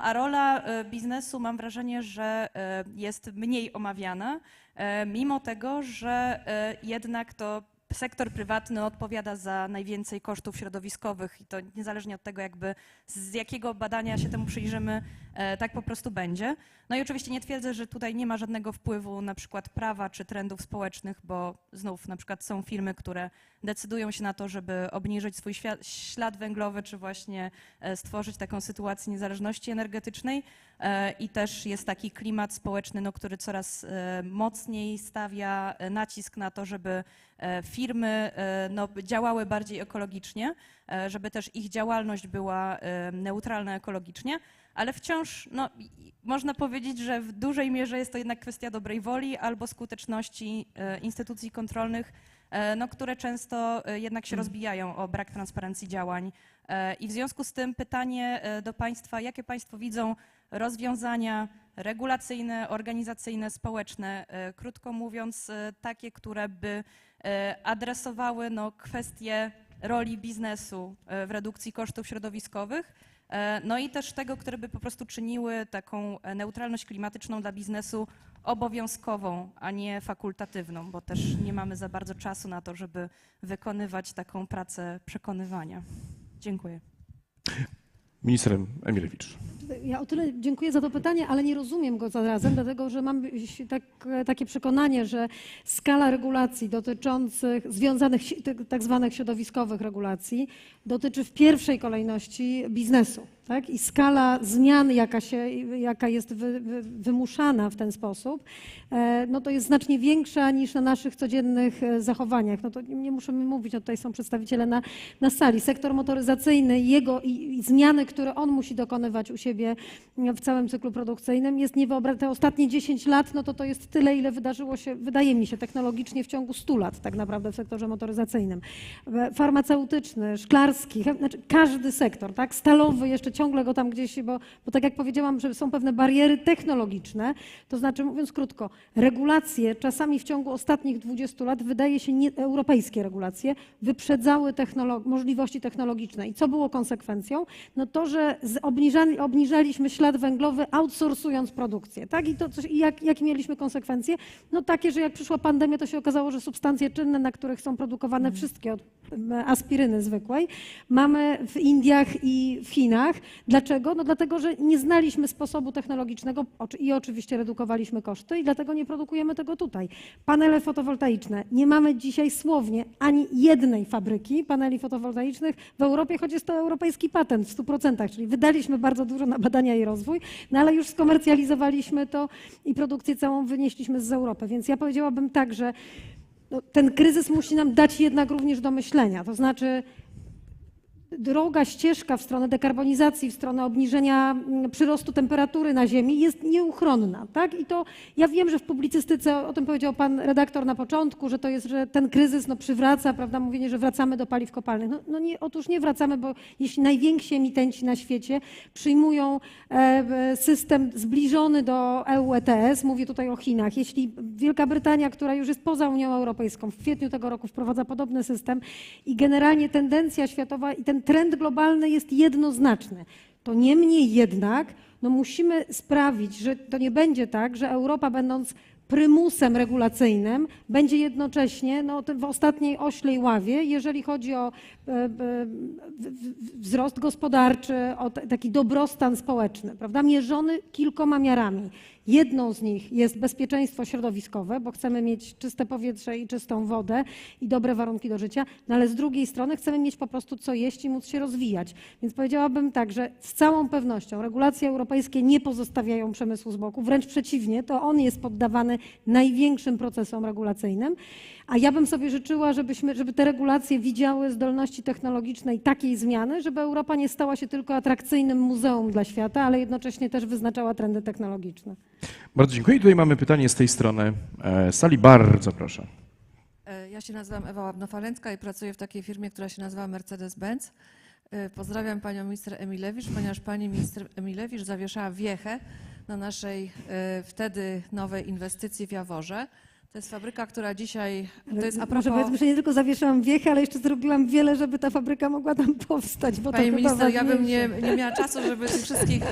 A rola biznesu mam wrażenie, że jest mniej omawiana, mimo tego, że jednak to sektor prywatny odpowiada za najwięcej kosztów środowiskowych i to niezależnie od tego, jakby z jakiego badania się temu przyjrzymy, tak po prostu będzie. No i oczywiście nie twierdzę, że tutaj nie ma żadnego wpływu na przykład prawa czy trendów społecznych, bo znów na przykład są firmy, które decydują się na to, żeby obniżyć swój ślad węglowy, czy właśnie stworzyć taką sytuację niezależności energetycznej i też jest taki klimat społeczny, który coraz mocniej stawia nacisk na to, żeby firmy działały bardziej ekologicznie, żeby też ich działalność była neutralna ekologicznie, ale wciąż można powiedzieć, że w dużej mierze jest to jednak kwestia dobrej woli albo skuteczności instytucji kontrolnych, które często jednak się rozbijają o brak transparencji działań. I w związku z tym pytanie do Państwa, jakie Państwo widzą rozwiązania regulacyjne, organizacyjne, społeczne, krótko mówiąc takie, które by adresowały kwestie roli biznesu w redukcji kosztów środowiskowych, i też tego, które by po prostu czyniły taką neutralność klimatyczną dla biznesu obowiązkową, a nie fakultatywną, bo też nie mamy za bardzo czasu na to, żeby wykonywać taką pracę przekonywania. Dziękuję. Minister Emilewicz. Ja o tyle dziękuję za to pytanie, ale nie rozumiem go zarazem, dlatego że mam takie przekonanie, że skala regulacji dotyczących, związanych tak zwanych środowiskowych regulacji dotyczy w pierwszej kolejności biznesu. Tak? I skala zmian, jaka jest wymuszana w ten sposób, to jest znacznie większa niż na naszych codziennych zachowaniach. To nie musimy mówić, tutaj są przedstawiciele na sali. Sektor motoryzacyjny, i zmiany, które on musi dokonywać u siebie w całym cyklu produkcyjnym jest niewyobrażalne. Te ostatnie 10 lat, to jest tyle, ile wydarzyło się, wydaje mi się, technologicznie w ciągu 100 lat tak naprawdę w sektorze motoryzacyjnym. Farmaceutyczny, szklarski, każdy sektor, tak? Stalowy jeszcze ciągle go tam gdzieś, bo tak jak powiedziałam, że są pewne bariery technologiczne, to znaczy, mówiąc krótko, regulacje czasami w ciągu ostatnich 20 lat, wydaje się, europejskie regulacje, wyprzedzały możliwości technologiczne. I co było konsekwencją? No to, że obniżaliśmy ślad węglowy, outsourcując produkcję. Tak? Jakie mieliśmy konsekwencje? No takie, że jak przyszła pandemia, to się okazało, że substancje czynne, na których są produkowane wszystkie od aspiryny zwykłej, mamy w Indiach i w Chinach. Dlaczego? No dlatego, że nie znaliśmy sposobu technologicznego i oczywiście redukowaliśmy koszty i dlatego nie produkujemy tego tutaj. Panele fotowoltaiczne. Nie mamy dzisiaj słownie ani jednej fabryki paneli fotowoltaicznych w Europie, choć jest to europejski patent w 100%, czyli wydaliśmy bardzo dużo na badania i rozwój, no ale już skomercjalizowaliśmy to i produkcję całą wynieśliśmy z Europy. Więc ja powiedziałabym tak, że ten kryzys musi nam dać jednak również do myślenia. To znaczy droga, ścieżka w stronę dekarbonizacji, w stronę obniżenia przyrostu temperatury na Ziemi jest nieuchronna. Tak? I to ja wiem, że w publicystyce, o tym powiedział pan redaktor na początku, że to jest, że ten kryzys przywraca, prawda, mówienie, że wracamy do paliw kopalnych. Otóż nie wracamy, bo jeśli najwięksi emitenci na świecie przyjmują system zbliżony do EU ETS, mówię tutaj o Chinach, jeśli Wielka Brytania, która już jest poza Unią Europejską, w kwietniu tego roku wprowadza podobny system i generalnie tendencja światowa i ten trend globalny jest jednoznaczny. To niemniej jednak musimy sprawić, że to nie będzie tak, że Europa, będąc prymusem regulacyjnym, będzie jednocześnie w ostatniej oślej ławie, jeżeli chodzi o wzrost gospodarczy, o taki dobrostan społeczny, prawda, mierzony kilkoma miarami. Jedną z nich jest bezpieczeństwo środowiskowe, bo chcemy mieć czyste powietrze i czystą wodę i dobre warunki do życia, no ale z drugiej strony chcemy mieć po prostu co jeść i móc się rozwijać. Więc powiedziałabym tak, że z całą pewnością regulacje europejskie nie pozostawiają przemysłu z boku, wręcz przeciwnie, to on jest poddawany największym procesom regulacyjnym, a ja bym sobie życzyła, żeby te regulacje widziały zdolności technologiczne i takiej zmiany, żeby Europa nie stała się tylko atrakcyjnym muzeum dla świata, ale jednocześnie też wyznaczała trendy technologiczne. Bardzo dziękuję. Tutaj mamy pytanie z tej strony sali. Bardzo proszę. Ja się nazywam Ewa Łabno-Falencka i pracuję w takiej firmie, która się nazywa Mercedes-Benz. Pozdrawiam panią minister Emilewicz, ponieważ pani minister Emilewicz zawieszała wiechę na naszej wtedy nowej inwestycji w Jaworze. To jest fabryka, która dzisiaj... To jest Proszę powiedzmy, że nie tylko zawieszałam wiechę, ale jeszcze zrobiłam wiele, żeby ta fabryka mogła tam powstać. Bo Pani to minister, ja bym nie miała czasu, żeby tych wszystkich...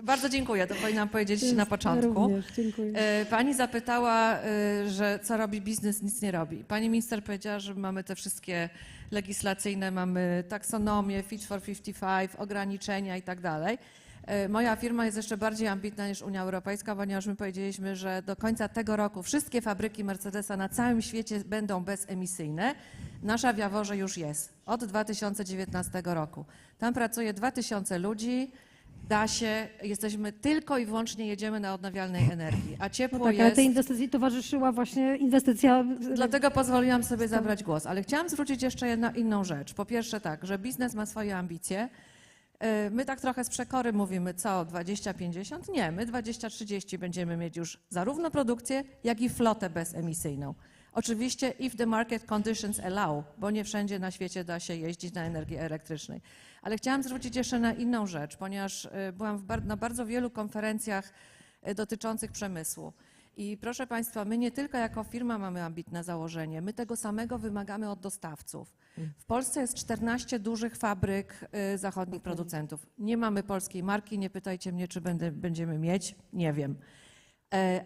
bardzo dziękuję, to powinnam powiedzieć na początku. Również, dziękuję. Pani zapytała, że co robi biznes, nic nie robi. Pani minister powiedziała, że mamy te wszystkie legislacyjne, mamy taksonomię, Fit for 55, ograniczenia i tak dalej. Moja firma jest jeszcze bardziej ambitna niż Unia Europejska, ponieważ my powiedzieliśmy, że do końca tego roku wszystkie fabryki Mercedesa na całym świecie będą bezemisyjne. Nasza w Jaworze już jest od 2019 roku. Tam pracuje 2000 ludzi. Da się, jesteśmy tylko i wyłącznie jedziemy na odnawialnej energii, a ciepło tak, jest... ale tej inwestycji towarzyszyła właśnie inwestycja... Dlatego pozwoliłam sobie zabrać głos, ale chciałam zwrócić jeszcze na inną rzecz. Po pierwsze tak, że biznes ma swoje ambicje. My tak trochę z przekory mówimy, co 20-50? Nie, my 20-30 będziemy mieć już zarówno produkcję, jak i flotę bezemisyjną. Oczywiście if the market conditions allow, bo nie wszędzie na świecie da się jeździć na energii elektrycznej. Ale chciałam zwrócić jeszcze na inną rzecz, ponieważ byłam na bardzo wielu konferencjach dotyczących przemysłu. I proszę Państwa, my nie tylko jako firma mamy ambitne założenie, my tego samego wymagamy od dostawców. W Polsce jest 14 dużych fabryk zachodnich producentów. Nie mamy polskiej marki, nie pytajcie mnie, czy będziemy mieć, nie wiem.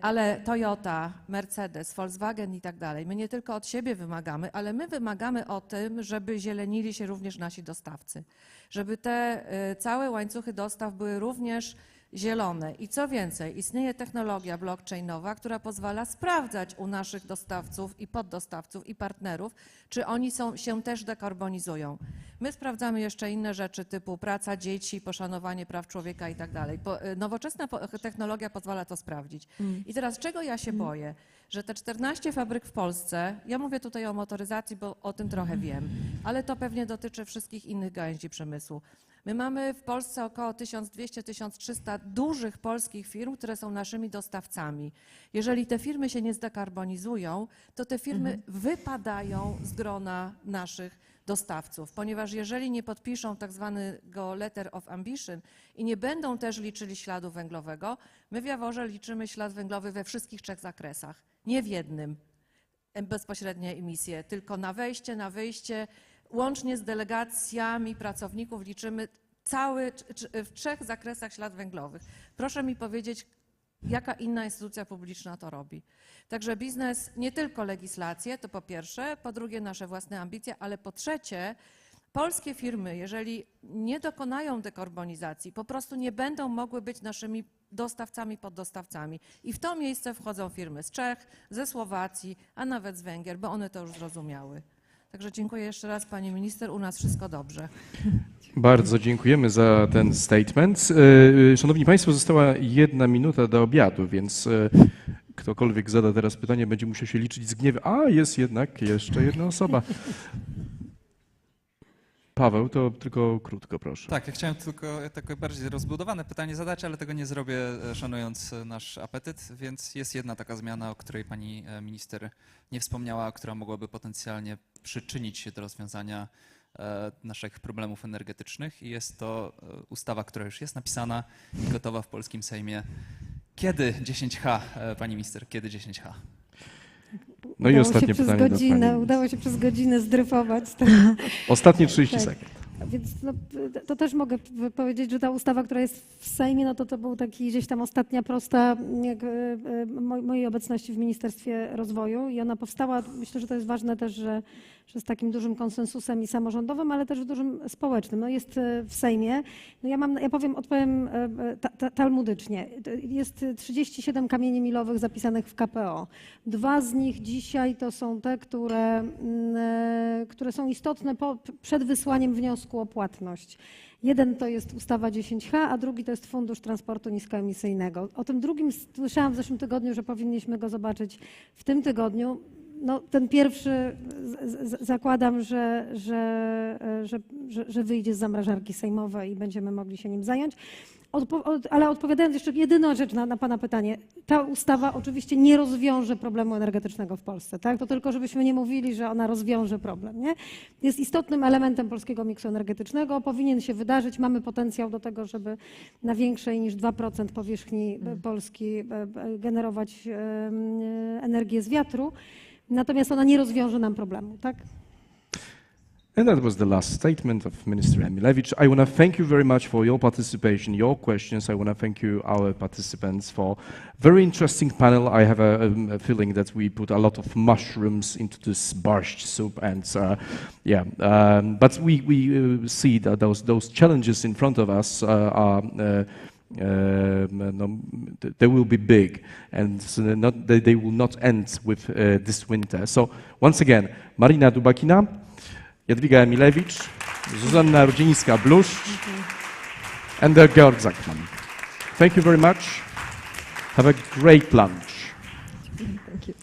Ale Toyota, Mercedes, Volkswagen i tak dalej, my nie tylko od siebie wymagamy, ale my wymagamy o tym, żeby zielenili się również nasi dostawcy. Żeby te całe łańcuchy dostaw były również zielone. I co więcej, istnieje technologia blockchainowa, która pozwala sprawdzać u naszych dostawców i poddostawców i partnerów, czy oni się też dekarbonizują. My sprawdzamy jeszcze inne rzeczy typu praca dzieci, poszanowanie praw człowieka i tak dalej. Nowoczesna technologia pozwala to sprawdzić. I teraz czego ja się boję? Że te 14 fabryk w Polsce, ja mówię tutaj o motoryzacji, bo o tym trochę wiem, ale to pewnie dotyczy wszystkich innych gałęzi przemysłu. My mamy w Polsce około 1200-1300 dużych polskich firm, które są naszymi dostawcami. Jeżeli te firmy się nie zdekarbonizują, to te firmy wypadają z grona naszych dostawców, ponieważ jeżeli nie podpiszą tak zwanego letter of ambition i nie będą też liczyli śladu węglowego, my w Jaworze liczymy ślad węglowy we wszystkich 3 zakresach, nie w jednym, bezpośrednie emisje, tylko na wyjście, łącznie z delegacjami pracowników liczymy w 3 zakresach ślad węglowy. Proszę mi powiedzieć, jaka inna instytucja publiczna to robi. Także biznes nie tylko legislacje, to po pierwsze, po drugie nasze własne ambicje, ale po trzecie polskie firmy, jeżeli nie dokonają dekarbonizacji, po prostu nie będą mogły być naszymi dostawcami, poddostawcami. I w to miejsce wchodzą firmy z Czech, ze Słowacji, a nawet z Węgier, bo one to już zrozumiały. Także dziękuję jeszcze raz pani minister, u nas wszystko dobrze. Bardzo dziękujemy za ten statement. Szanowni Państwo, została 1 minuta do obiadu, więc ktokolwiek zada teraz pytanie, będzie musiał się liczyć z gniewem. A, jest jednak jeszcze jedna osoba. Paweł, to tylko krótko, proszę. Tak, ja chciałem tylko takie bardziej rozbudowane pytanie zadać, ale tego nie zrobię, szanując nasz apetyt, więc jest jedna taka zmiana, o której pani minister nie wspomniała, która mogłaby potencjalnie przyczynić się do rozwiązania naszych problemów energetycznych i jest to ustawa, która już jest napisana i gotowa w polskim Sejmie. Kiedy 10H, pani minister, kiedy 10H? No i ostatnie pytanie do pani. Udało się przez godzinę zdryfować. Ostatnie 30 sekund. Więc no, to też mogę powiedzieć, że ta ustawa, która jest w Sejmie, no to był taki gdzieś tam ostatnia prosta mojej obecności w Ministerstwie Rozwoju i ona powstała, myślę, że to jest ważne też, że z takim dużym konsensusem i samorządowym, ale też dużym społecznym. No jest w Sejmie. No ja odpowiem talmudycznie. Jest 37 kamieni milowych zapisanych w KPO. 2 z nich dzisiaj to są te, które są istotne przed wysłaniem wniosku o płatność. Jeden to jest ustawa 10H, a drugi to jest Fundusz Transportu Niskoemisyjnego. O tym drugim słyszałam w zeszłym tygodniu, że powinniśmy go zobaczyć w tym tygodniu. No, ten pierwszy zakładam, że wyjdzie z zamrażarki sejmowej i będziemy mogli się nim zająć. Ale odpowiadając jeszcze jedyna rzecz na pana pytanie. Ta ustawa oczywiście nie rozwiąże problemu energetycznego w Polsce. Tak? To tylko, żebyśmy nie mówili, że ona rozwiąże problem. Nie? Jest istotnym elementem polskiego miksu energetycznego. Powinien się wydarzyć. Mamy potencjał do tego, żeby na większej niż 2% powierzchni Polski generować energię z wiatru. Natomiast ona nie rozwiąże nam problemu. Tak? And that was the last statement of Minister Emilewicz. I want to thank you very much for your participation, your questions. I want to thank you, our participants, for very interesting panel. I have a feeling that we put a lot of mushrooms into this borscht soup, and but we see that those challenges in front of us are. They will be big, and they will not end with this winter. So once again, Marina Dubakina, Jadwiga Emilewicz, Zuzanna Rudzińska-Bluszcz, and Georg Zachman. Thank you very much. Have a great lunch. Thank you.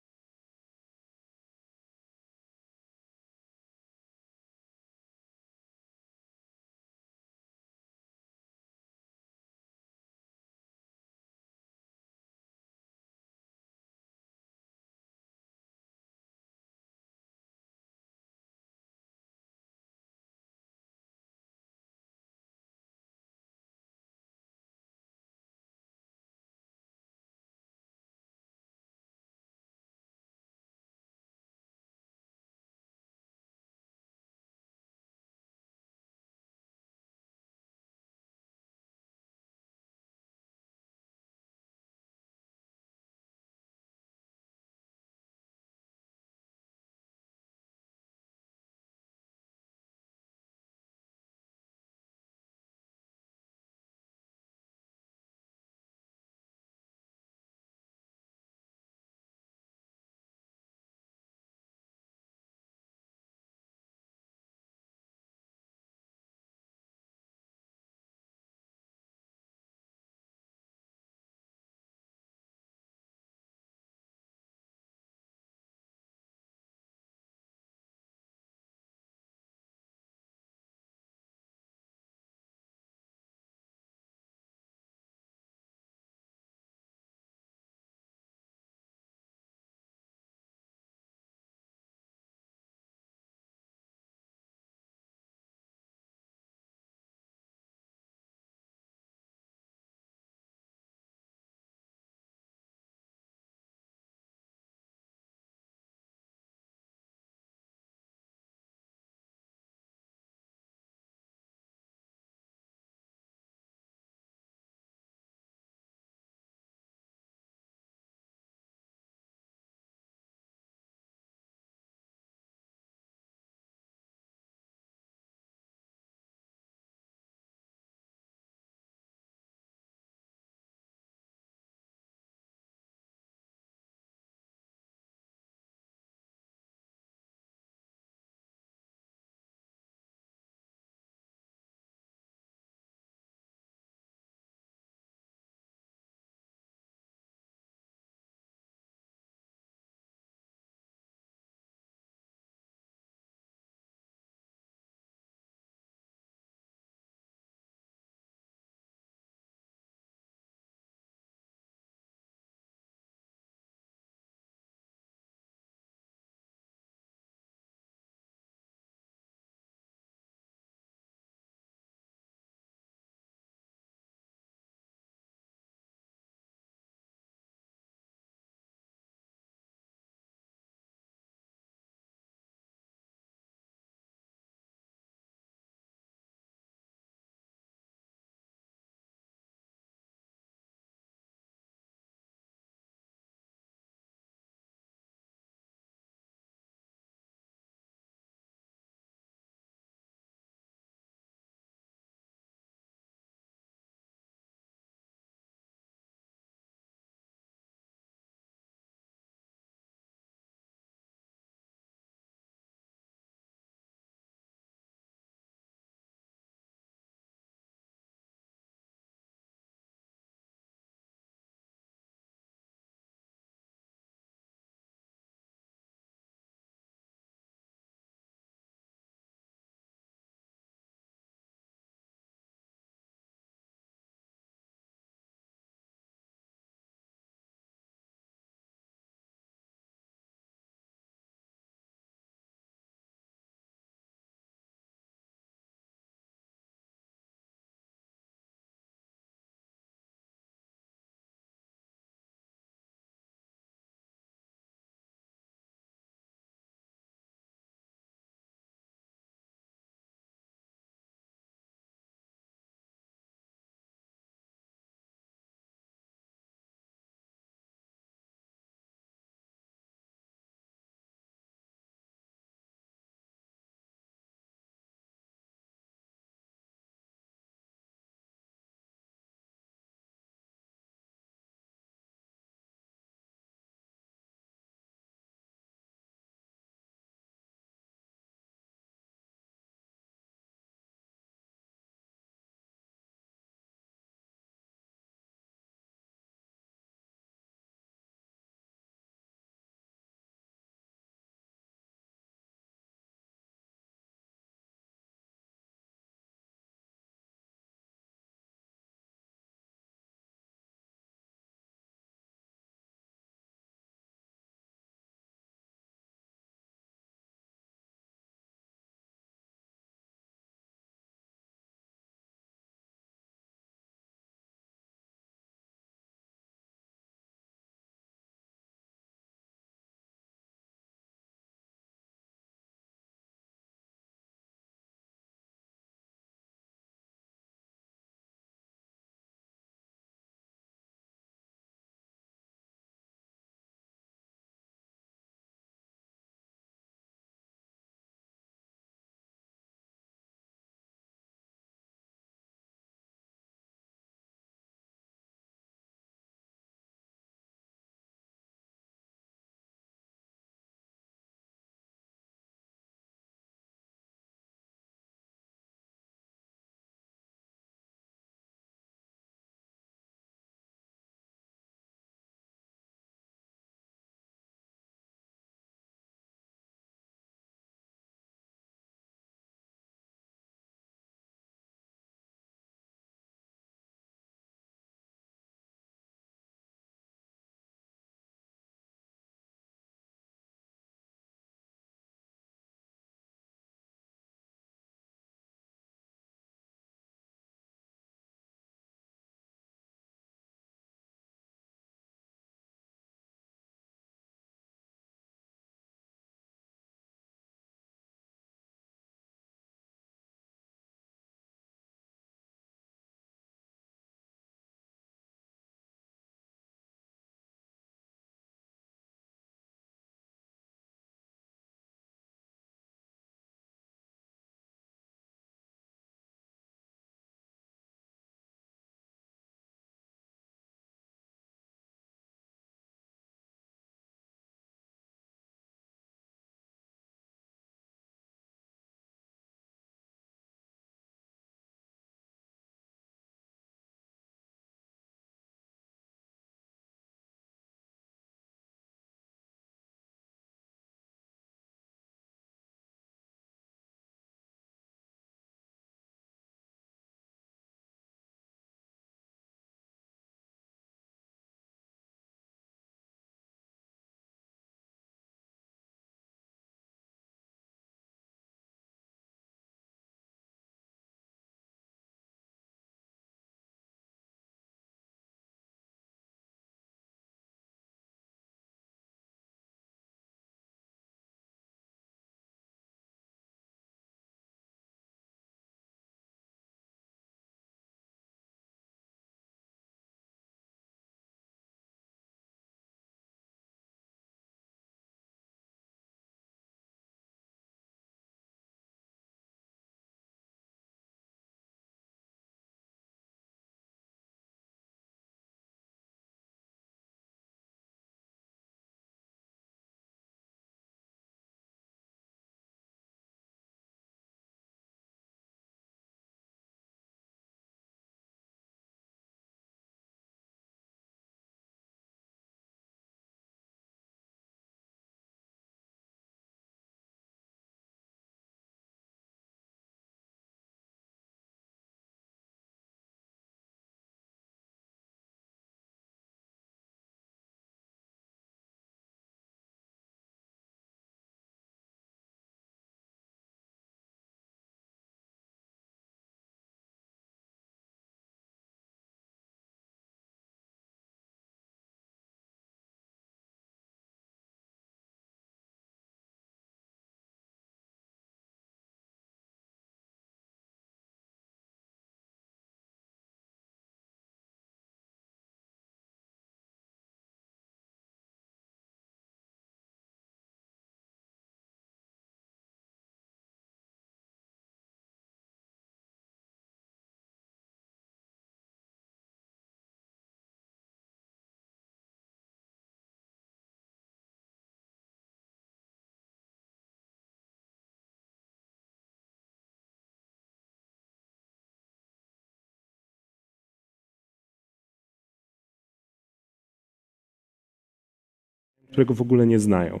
którego w ogóle nie znają.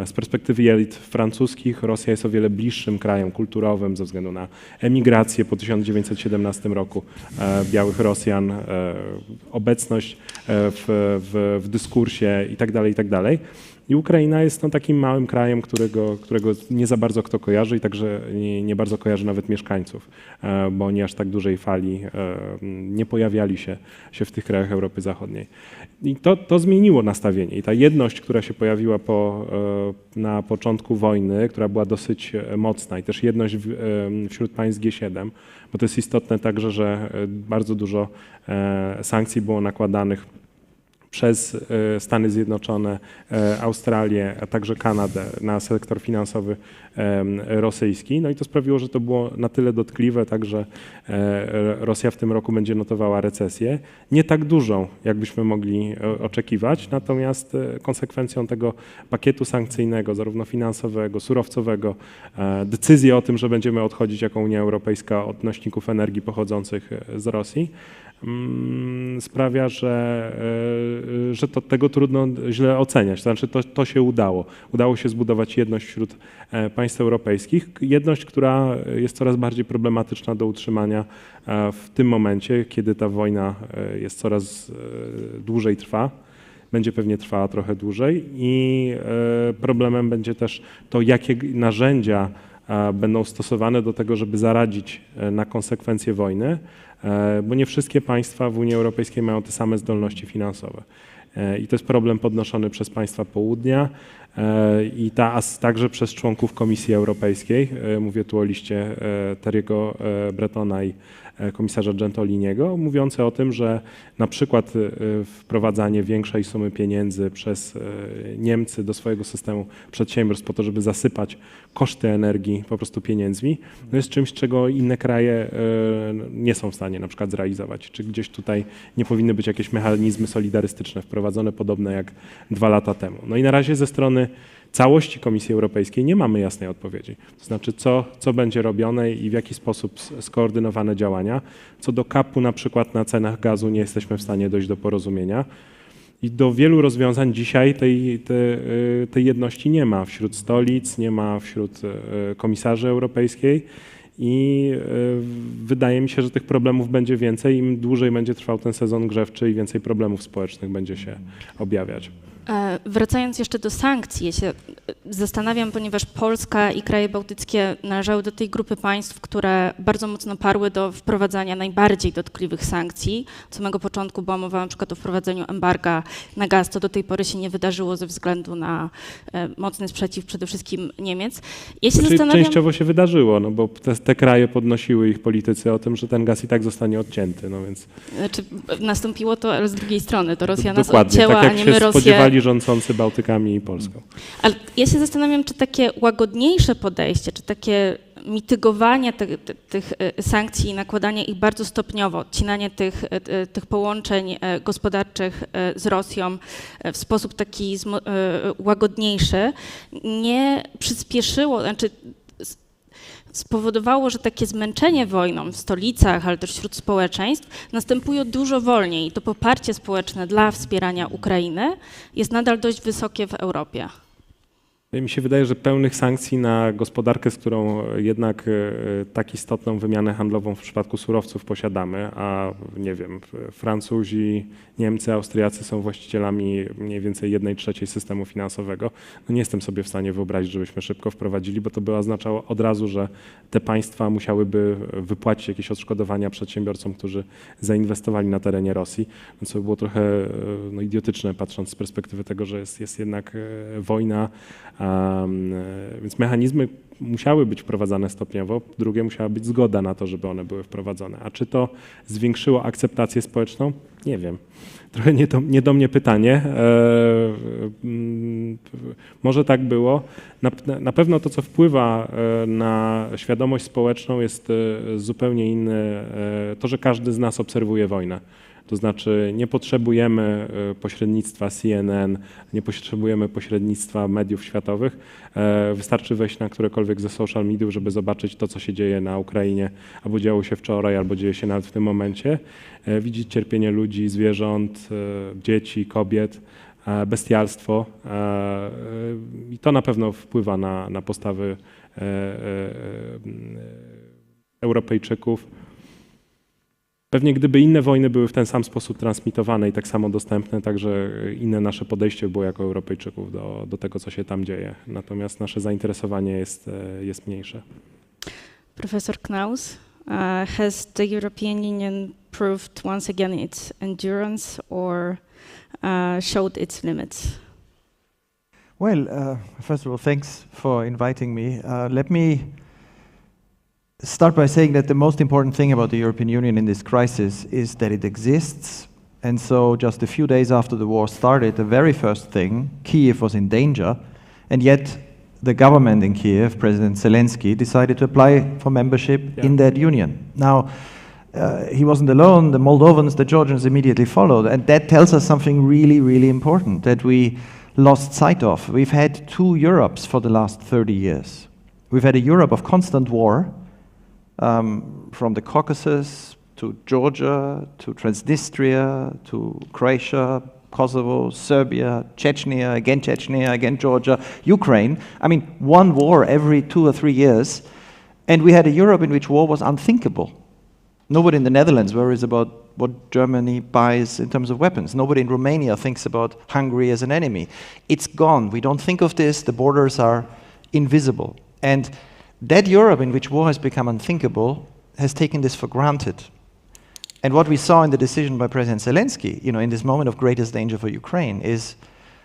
Z perspektywy elit francuskich Rosja jest o wiele bliższym krajem kulturowym ze względu na emigrację po 1917 roku białych Rosjan, obecność w dyskursie itd., itd. I Ukraina jest takim małym krajem, którego nie za bardzo kto kojarzy i także nie bardzo kojarzy nawet mieszkańców, bo oni aż tak dużej fali nie pojawiali się w tych krajach Europy Zachodniej. I to zmieniło nastawienie. I ta jedność, która się pojawiła na początku wojny, która była dosyć mocna i też jedność wśród państw G7, bo to jest istotne także, że bardzo dużo sankcji było nakładanych przez Stany Zjednoczone, Australię, a także Kanadę na sektor finansowy rosyjski. No i to sprawiło, że to było na tyle dotkliwe, także Rosja w tym roku będzie notowała recesję. Nie tak dużą, jakbyśmy mogli oczekiwać, natomiast konsekwencją tego pakietu sankcyjnego, zarówno finansowego, surowcowego, decyzji o tym, że będziemy odchodzić jako Unia Europejska od nośników energii pochodzących z Rosji, sprawia, że tego trudno źle oceniać. To znaczy to się udało. Udało się zbudować jedność wśród państw europejskich. Jedność, która jest coraz bardziej problematyczna do utrzymania w tym momencie, kiedy ta wojna jest coraz dłużej trwa. Będzie pewnie trwała trochę dłużej i problemem będzie też to, jakie narzędzia będą stosowane do tego, żeby zaradzić na konsekwencje wojny, bo nie wszystkie państwa w Unii Europejskiej mają te same zdolności finansowe. I to jest problem podnoszony przez państwa południa i także przez członków Komisji Europejskiej. Mówię tu o liście Thierry'ego Bretona i komisarza Gentiloniego, mówiące o tym, że na przykład wprowadzanie większej sumy pieniędzy przez Niemcy do swojego systemu przedsiębiorstw po to, żeby zasypać koszty energii po prostu pieniędzmi, no jest czymś, czego inne kraje nie są w stanie na przykład zrealizować. Czy gdzieś tutaj nie powinny być jakieś mechanizmy solidarystyczne wprowadzone podobne jak 2 lata temu. No i na razie ze strony całości Komisji Europejskiej nie mamy jasnej odpowiedzi. To znaczy, co będzie robione i w jaki sposób skoordynowane działania. Co do kapu na przykład na cenach gazu nie jesteśmy w stanie dojść do porozumienia. I do wielu rozwiązań dzisiaj tej jedności nie ma wśród stolic, nie ma wśród komisarzy europejskiej i wydaje mi się, że tych problemów będzie więcej, im dłużej będzie trwał ten sezon grzewczy i więcej problemów społecznych będzie się objawiać. Wracając jeszcze do sankcji, ja się zastanawiam, ponieważ Polska i kraje bałtyckie należały do tej grupy państw, które bardzo mocno parły do wprowadzania najbardziej dotkliwych sankcji. Od samego początku była mowa na przykład o wprowadzeniu embarga na gaz, to do tej pory się nie wydarzyło ze względu na mocny sprzeciw przede wszystkim Niemiec. Ja się zastanawiam... Częściowo się wydarzyło, no bo te kraje podnosiły ich politycy o tym, że ten gaz i tak zostanie odcięty, no więc... Znaczy, nastąpiło to ale z drugiej strony, to Rosja nas dokładnie, odcięła, tak jak a nie się my Rosję... spodziewali rządzący Bałtykami i Polską. Ale ja się zastanawiam, czy takie łagodniejsze podejście, czy takie mitygowanie tych sankcji i nakładanie ich bardzo stopniowo, odcinanie tych połączeń gospodarczych z Rosją w sposób taki łagodniejszy nie przyspieszyło, znaczy spowodowało, że takie zmęczenie wojną w stolicach, ale też wśród społeczeństw następuje dużo wolniej i to poparcie społeczne dla wspierania Ukrainy jest nadal dość wysokie w Europie. Mi się wydaje, że pełnych sankcji na gospodarkę, z którą jednak tak istotną wymianę handlową w przypadku surowców posiadamy, a nie wiem, Francuzi, Niemcy, Austriacy są właścicielami mniej więcej 1/3 systemu finansowego. No nie jestem sobie w stanie wyobrazić, żebyśmy szybko wprowadzili, bo to by oznaczało od razu, że te państwa musiałyby wypłacić jakieś odszkodowania przedsiębiorcom, którzy zainwestowali na terenie Rosji, co by było trochę idiotyczne, patrząc z perspektywy tego, że jest jednak wojna. Więc mechanizmy musiały być wprowadzane stopniowo, drugie musiała być zgoda na to, żeby one były wprowadzone. A czy to zwiększyło akceptację społeczną? Nie wiem. Trochę nie do mnie pytanie. Może tak było. Na pewno to, co wpływa na świadomość społeczną, jest zupełnie inne. To, że każdy z nas obserwuje wojnę. To znaczy nie potrzebujemy pośrednictwa CNN, nie potrzebujemy pośrednictwa mediów światowych. Wystarczy wejść na którekolwiek ze social mediów, żeby zobaczyć to, co się dzieje na Ukrainie, albo działo się wczoraj, albo dzieje się nawet w tym momencie. Widzieć cierpienie ludzi, zwierząt, dzieci, kobiet. bestialstwo i to na pewno wpływa na postawy Europejczyków. Pewnie gdyby inne wojny były w ten sam sposób transmitowane i tak samo dostępne, także inne nasze podejście było jako Europejczyków do tego, co się tam dzieje. Natomiast nasze zainteresowanie jest mniejsze. Professor Knaus, has the European Union proved once again its endurance or showed its limits? Well, first of all, thanks for inviting me. Let me start by saying that the most important thing about the European Union in this crisis is that it exists. And so just a few days after the war started, the very first thing, Kyiv was in danger, and yet the government in Kyiv, President Zelensky, decided to apply for membership in that union. Now, he wasn't alone. The Moldovans, the Georgians immediately followed. And that tells us something really, really important that we lost sight of. We've had two Europes for the last 30 years. We've had a Europe of constant war, from the Caucasus to Georgia, to Transnistria, to Croatia, Kosovo, Serbia, Chechnya, again Georgia, Ukraine. I mean, one war every 2 or 3 years. And we had a Europe in which war was unthinkable. Nobody in the Netherlands worries about what Germany buys in terms of weapons. Nobody in Romania thinks about Hungary as an enemy. It's gone. We don't think of this. The borders are invisible. And that Europe in which war has become unthinkable has taken this for granted. And what we saw in the decision by President Zelensky, in this moment of greatest danger for Ukraine, is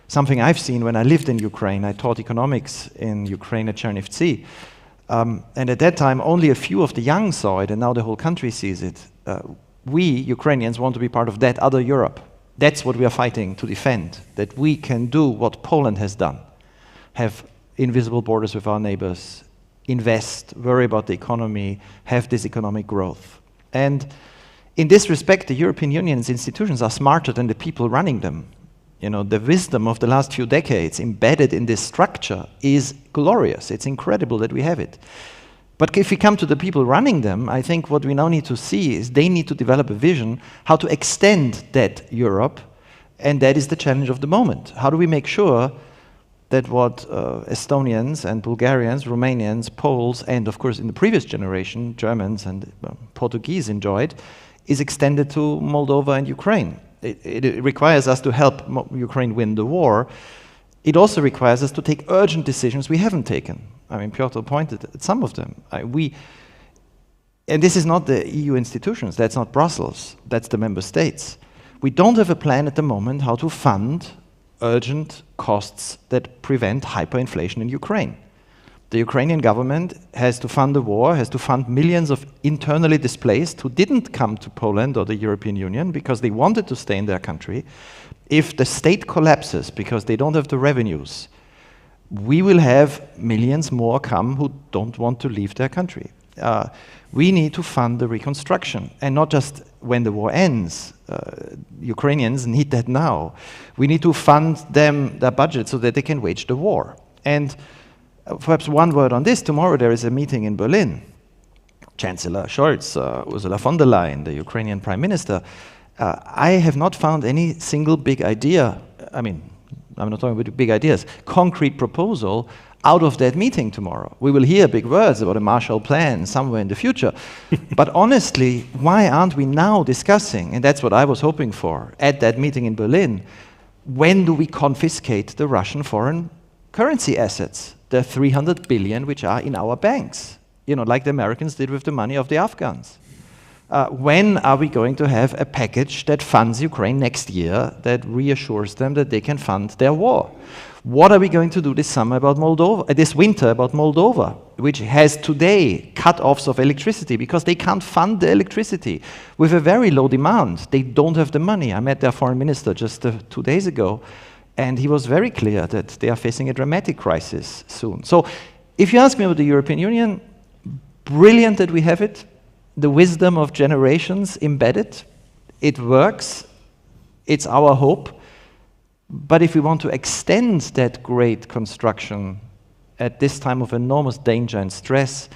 something I've seen when I lived in Ukraine. I taught economics in Ukraine at Chernivtsi. And at that time, only a few of the young saw it, and now the whole country sees it. We, Ukrainians, want to be part of that other Europe. That's what we are fighting to defend, that we can do what Poland has done, have invisible borders with our neighbors, invest, worry about the economy, have this economic growth. And in this respect, the European Union's institutions are smarter than the people running them. The wisdom of the last few decades embedded in this structure is glorious. It's incredible that we have it. But if we come to the people running them, I think what we now need to see is they need to develop a vision how to extend that Europe, and that is the challenge of the moment. How do we make sure that what Estonians and Bulgarians, Romanians, Poles, and of course in the previous generation, Germans and Portuguese enjoyed, is extended to Moldova and Ukraine? It requires us to help Ukraine win the war. It also requires us to take urgent decisions we haven't taken. I mean, Piotr pointed at some of them. And this is not the EU institutions, that's not Brussels, that's the member states. We don't have a plan at the moment how to fund urgent costs that prevent hyperinflation in Ukraine. The Ukrainian government has to fund the war, has to fund millions of internally displaced who didn't come to Poland or the European Union because they wanted to stay in their country. If the state collapses because they don't have the revenues, we will have millions more come who don't want to leave their country. We need to fund the reconstruction, and not just when the war ends. Ukrainians need that now. We need to fund them their budget so that they can wage the war. And perhaps one word on this. Tomorrow there is a meeting in Berlin. Chancellor Scholz, Ursula von der Leyen, the Ukrainian Prime Minister. I have not found any single big idea, I mean, I'm not talking about big ideas, concrete proposal out of that meeting tomorrow. We will hear big words about a Marshall Plan somewhere in the future. But honestly, why aren't we now discussing, and that's what I was hoping for at that meeting in Berlin, when do we confiscate the Russian foreign currency assets? The 300 billion which are in our banks, like the Americans did with the money of the Afghans. When are we going to have a package that funds Ukraine next year, that reassures them that they can fund their war? What are we going to do this summer about Moldova, this winter about Moldova, which has today cut-offs of electricity because they can't fund the electricity with a very low demand. They don't have the money. I met their foreign minister just 2 days ago, and he was very clear that they are facing a dramatic crisis soon. So if you ask me about the European Union, brilliant that we have it, the wisdom of generations embedded, it works, it's our hope. But if we want to extend that great construction at this time of enormous danger and stress,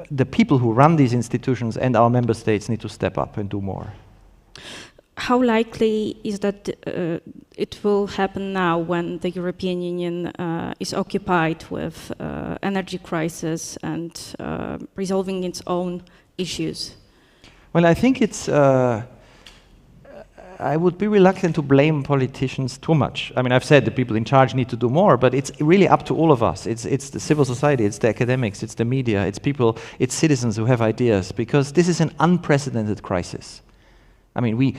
the people who run these institutions and our member states need to step up and do more. how likely is that it will happen now when the European Union is occupied with energy crisis and resolving its own issues? Well, I think it's, I would be reluctant to blame politicians too much. I mean, I've said the people in charge need to do more, but it's really up to all of us. It's the civil society, it's the academics, it's the media, it's people, it's citizens who have ideas, because this is an unprecedented crisis. I mean,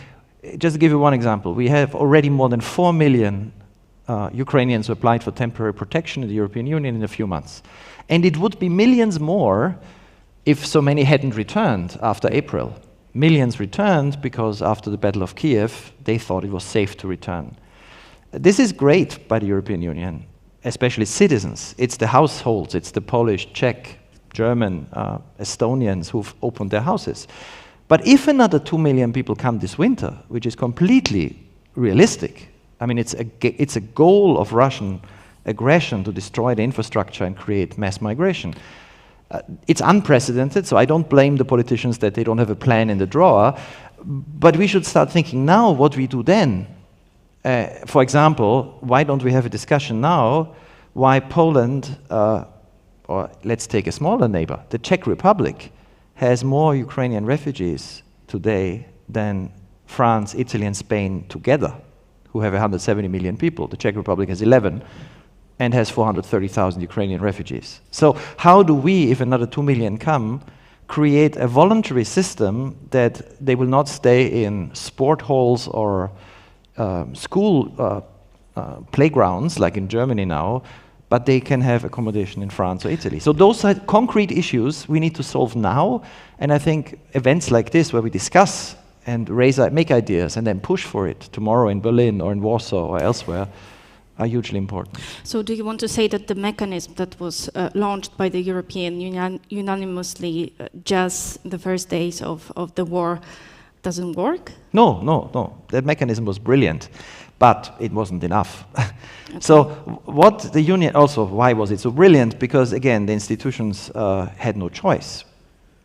just to give you one example, we have already more than 4 million Ukrainians who applied for temporary protection in the European Union in a few months. And it would be millions more if so many hadn't returned after April. Millions returned because after the Battle of Kiev, they thought it was safe to return. This is great by the European Union, especially citizens. It's the households, it's the Polish, Czech, German, Estonians who've opened their houses. But if another 2 million people come this winter, which is completely realistic, I mean, it's a goal of Russian aggression to destroy the infrastructure and create mass migration. It's unprecedented, so I don't blame the politicians that they don't have a plan in the drawer, but we should start thinking now what we do then. For example, why don't we have a discussion now why Poland, or let's take a smaller neighbor, the Czech Republic, has more Ukrainian refugees today than France, Italy, and Spain together, who have 170 million people. The Czech Republic has 11 and has 430,000 Ukrainian refugees. So how do we, if another 2 million come, create a voluntary system that they will not stay in sport halls or school playgrounds, like in Germany now, but they can have accommodation in France or Italy. So those are concrete issues we need to solve now, and I think events like this, where we discuss and make ideas and then push for it tomorrow in Berlin or in Warsaw or elsewhere, are hugely important. So do you want to say that the mechanism that was launched by the European Union unanimously just the first days of the war doesn't work? No. That mechanism was brilliant, but it wasn't enough. Okay. So what the union, also why was it so brilliant? Because again, the institutions had no choice.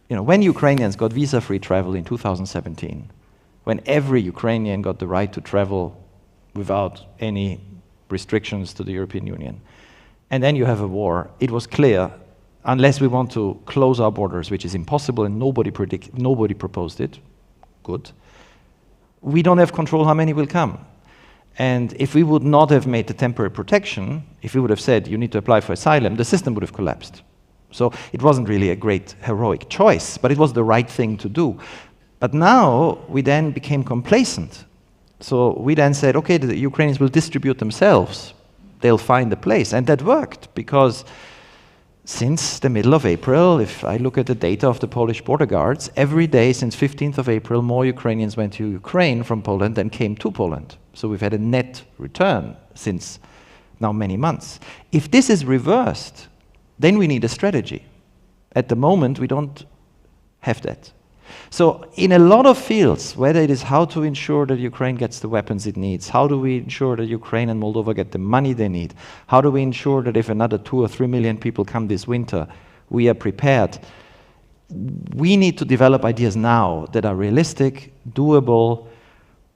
You know, when Ukrainians got visa-free travel in 2017, when every Ukrainian got the right to travel without any restrictions to the European Union, and then you have a war, it was clear, unless we want to close our borders, which is impossible and nobody proposed it, good, we don't have control how many will come. And if we would not have made the temporary protection, if we would have said you need to apply for asylum, the system would have collapsed. So it wasn't really a great heroic choice, but it was the right thing to do. But now we then became complacent. So we then said, okay, the Ukrainians will distribute themselves. They'll find a place. And that worked, because since the middle of April, if I look at the data of the Polish border guards, every day since 15th of April, more Ukrainians went to Ukraine from Poland than came to Poland. So we've had a net return since now many months. If this is reversed, then we need a strategy. At the moment, we don't have that. So in a lot of fields, whether it is how to ensure that Ukraine gets the weapons it needs, how do we ensure that Ukraine and Moldova get the money they need, how do we ensure that if another 2 or 3 million people come this winter, we are prepared, we need to develop ideas now that are realistic, doable,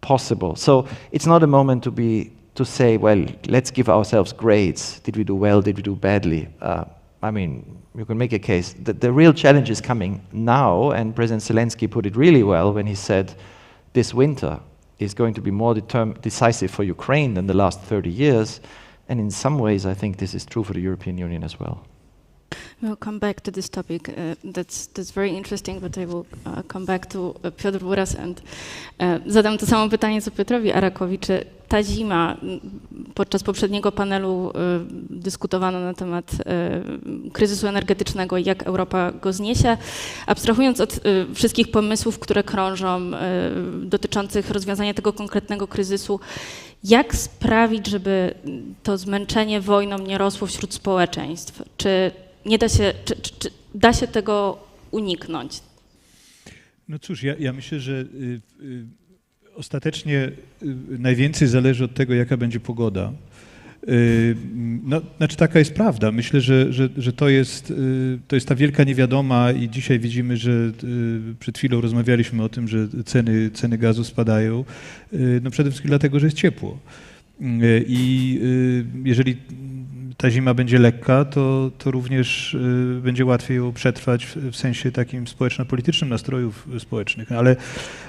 possible. So it's not a moment to say, well, let's give ourselves grades. Did we do well? Did we do badly? I mean, you can make a case that the real challenge is coming now, and President Zelensky put it really well when he said this winter is going to be more decisive for Ukraine than the last 30 years. And in some ways, I think this is true for the European Union as well. We'll come back to this topic. That's very interesting, but I will come back to Piotr Buras and zadam to samo pytanie co Piotrowi Arakowi. Czy ta zima, podczas poprzedniego panelu dyskutowano na temat kryzysu energetycznego i jak Europa go zniesie, abstrahując od wszystkich pomysłów, które krążą dotyczących rozwiązania tego konkretnego kryzysu, jak sprawić, żeby to zmęczenie wojną nie rosło wśród społeczeństw? Czy nie da się, czy da się tego uniknąć? No cóż, ja myślę, że ostatecznie najwięcej zależy od tego, jaka będzie pogoda. No, znaczy taka jest prawda. Myślę, że to jest ta wielka niewiadoma i dzisiaj widzimy, że przed chwilą rozmawialiśmy o tym, że ceny gazu spadają. No przede wszystkim dlatego, że jest ciepło. I jeżeli ta zima będzie lekka, to również będzie łatwiej ją przetrwać w sensie takim społeczno-politycznym nastrojów społecznych. Ale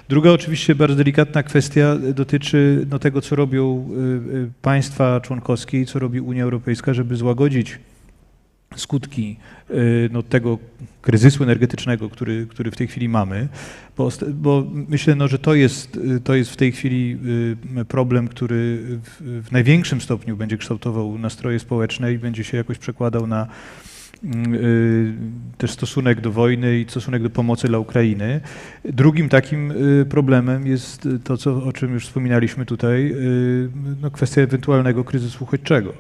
druga oczywiście bardzo delikatna kwestia dotyczy tego, co robią państwa członkowskie i co robi Unia Europejska, żeby złagodzić skutki tego kryzysu energetycznego, który w tej chwili mamy, bo myślę, że to jest w tej chwili problem, który w największym stopniu będzie kształtował nastroje społeczne i będzie się jakoś przekładał na też stosunek do wojny i stosunek do pomocy dla Ukrainy. Drugim takim problemem jest to, o czym już wspominaliśmy tutaj, kwestia ewentualnego kryzysu uchodźczego.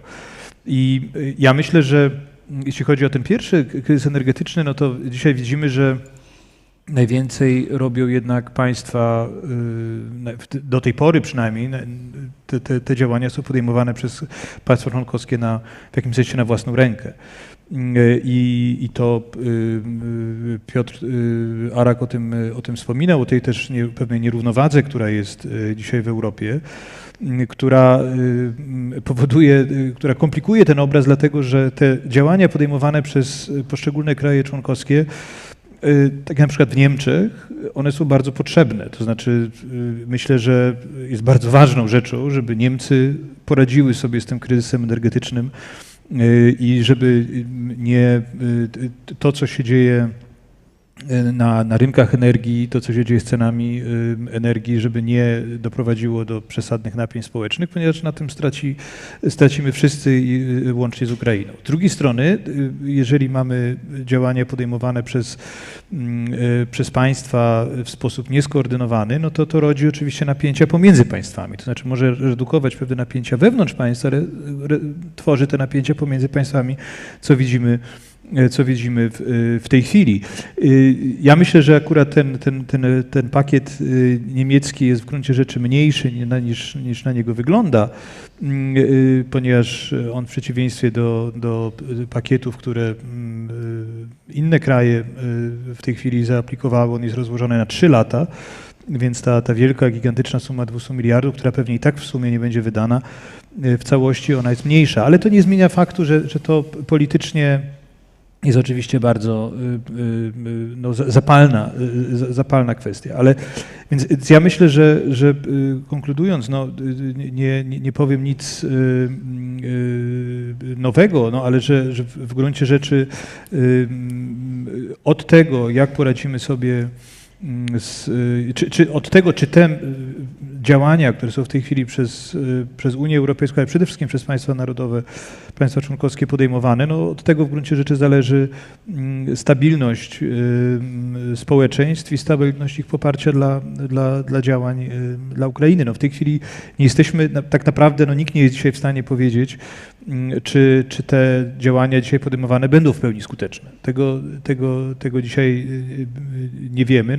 I ja myślę, że jeśli chodzi o ten pierwszy kryzys energetyczny, no to dzisiaj widzimy, że najwięcej robią jednak państwa, do tej pory przynajmniej, te działania są podejmowane przez państwa członkowskie w jakimś sensie na własną rękę. I to Piotr Arak o tym wspominał, o tej też pewnej nierównowadze, która jest dzisiaj w Europie, która komplikuje ten obraz, dlatego że te działania podejmowane przez poszczególne kraje członkowskie, tak jak na przykład w Niemczech, one są bardzo potrzebne. To znaczy myślę, że jest bardzo ważną rzeczą, żeby Niemcy poradziły sobie z tym kryzysem energetycznym i żeby to, co się dzieje na rynkach energii, to, co się dzieje z cenami energii, żeby nie doprowadziło do przesadnych napięć społecznych, ponieważ na tym stracimy wszyscy, łącznie z Ukrainą. Z drugiej strony, jeżeli mamy działania podejmowane przez państwa w sposób nieskoordynowany, no to rodzi oczywiście napięcia pomiędzy państwami. To znaczy może redukować pewne napięcia wewnątrz państw, ale tworzy te napięcia pomiędzy państwami, co widzimy w tej chwili. Ja myślę, że akurat ten pakiet niemiecki jest w gruncie rzeczy mniejszy niż na niego wygląda, ponieważ on w przeciwieństwie do pakietów, które inne kraje w tej chwili zaaplikowały, on jest rozłożony na 3 lata, więc ta wielka, gigantyczna suma 200 miliardów, która pewnie i tak w sumie nie będzie wydana w całości, ona jest mniejsza. Ale to nie zmienia faktu, że to politycznie jest oczywiście bardzo zapalna kwestia. Więc ja myślę, że konkludując, nie powiem nic nowego, ale że w gruncie rzeczy od tego, jak poradzimy sobie czy te działania, które są w tej chwili przez Unię Europejską, ale przede wszystkim przez państwa narodowe, państwa członkowskie podejmowane, od tego w gruncie rzeczy zależy stabilność społeczeństw i stabilność ich poparcia dla działań dla Ukrainy. W tej chwili nie jesteśmy, tak naprawdę nikt nie jest dzisiaj w stanie powiedzieć, czy te działania dzisiaj podejmowane będą w pełni skuteczne. Tego dzisiaj nie wiemy,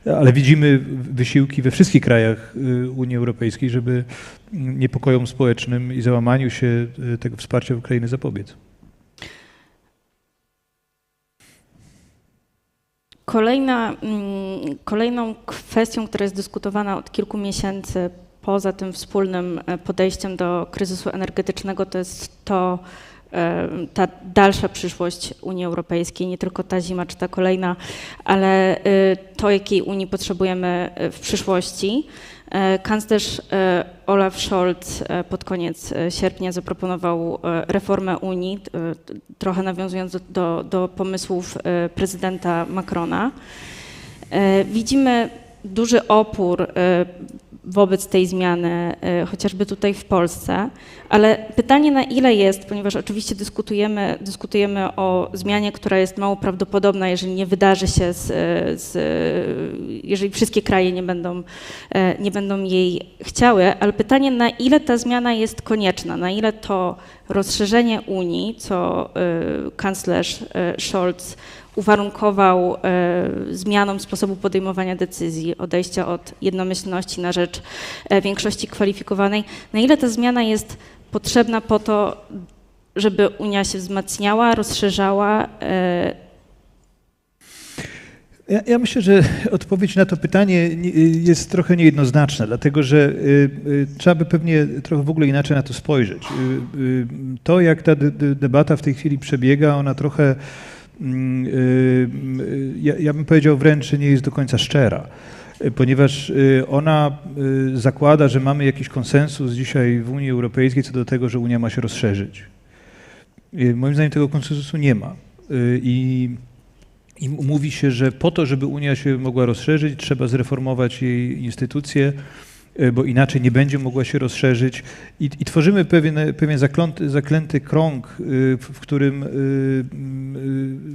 ale widzimy wysiłki we wszystkich krajach Unii Europejskiej, żeby niepokojom społecznym i załamaniu się tego wsparcia Ukrainy zapobiec. Kolejną kwestią, która jest dyskutowana od kilku miesięcy poza tym wspólnym podejściem do kryzysu energetycznego, to jest ta dalsza przyszłość Unii Europejskiej, nie tylko ta zima czy ta kolejna, ale to, jakiej Unii potrzebujemy w przyszłości. Kanclerz Olaf Scholz pod koniec sierpnia zaproponował reformę Unii, trochę nawiązując do pomysłów prezydenta Macrona. Widzimy duży opór wobec tej zmiany, chociażby tutaj w Polsce, ale pytanie na ile jest, ponieważ oczywiście dyskutujemy o zmianie, która jest mało prawdopodobna, jeżeli nie wydarzy się, jeżeli wszystkie kraje nie będą jej chciały, ale pytanie na ile ta zmiana jest konieczna, na ile to rozszerzenie Unii, co kanclerz Scholz uwarunkował zmianą sposobu podejmowania decyzji, odejścia od jednomyślności na rzecz większości kwalifikowanej, na ile ta zmiana jest potrzebna po to, żeby Unia się wzmacniała, rozszerzała? Ja myślę, że odpowiedź na to pytanie jest trochę niejednoznaczna, dlatego że trzeba by pewnie trochę w ogóle inaczej na to spojrzeć. To, jak ta debata w tej chwili przebiega, ona trochę, ja bym powiedział wręcz, że nie jest do końca szczera, ponieważ ona zakłada, że mamy jakiś konsensus dzisiaj w Unii Europejskiej co do tego, że Unia ma się rozszerzyć. Moim zdaniem tego konsensusu nie ma. I mówi się, że po to, żeby Unia się mogła rozszerzyć, trzeba zreformować jej instytucje, bo inaczej nie będzie mogła się rozszerzyć. I tworzymy pewien zaklęty krąg, w którym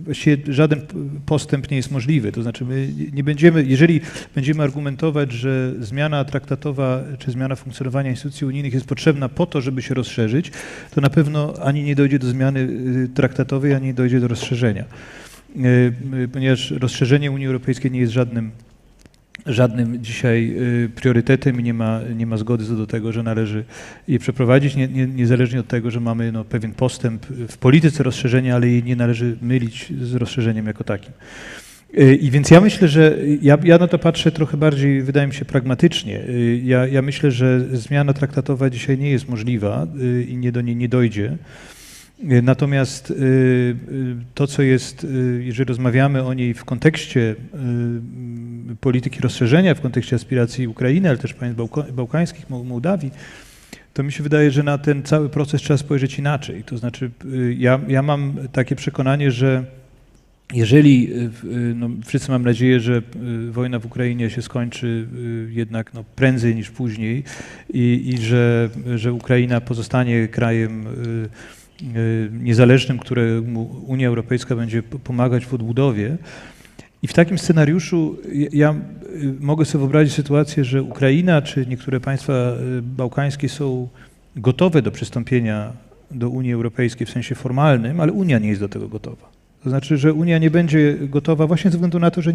właściwie żaden postęp nie jest możliwy. To znaczy my nie będziemy, jeżeli będziemy argumentować, że zmiana traktatowa czy zmiana funkcjonowania instytucji unijnych jest potrzebna po to, żeby się rozszerzyć, to na pewno ani nie dojdzie do zmiany traktatowej, ani nie dojdzie do rozszerzenia. Ponieważ rozszerzenie Unii Europejskiej nie jest żadnym dzisiaj priorytetem i nie ma zgody co do tego, że należy je przeprowadzić, niezależnie od tego, że mamy pewien postęp w polityce rozszerzenia, ale jej nie należy mylić z rozszerzeniem jako takim. I więc ja myślę, że ja na to patrzę trochę bardziej, wydaje mi się, pragmatycznie. Ja myślę, że zmiana traktatowa dzisiaj nie jest możliwa i do niej nie dojdzie. Natomiast to, co jest, jeżeli rozmawiamy o niej w kontekście polityki rozszerzenia, w kontekście aspiracji Ukrainy, ale też państw bałkańskich, Mołdawii, to mi się wydaje, że na ten cały proces trzeba spojrzeć inaczej. To znaczy, ja mam takie przekonanie, że jeżeli, wszyscy mam nadzieję, że wojna w Ukrainie się skończy jednak prędzej niż później i że Ukraina pozostanie krajem niezależnym, któremu Unia Europejska będzie pomagać w odbudowie. I w takim scenariuszu ja mogę sobie wyobrazić sytuację, że Ukraina czy niektóre państwa bałkańskie są gotowe do przystąpienia do Unii Europejskiej w sensie formalnym, ale Unia nie jest do tego gotowa. To znaczy, że Unia nie będzie gotowa właśnie ze względu na to, że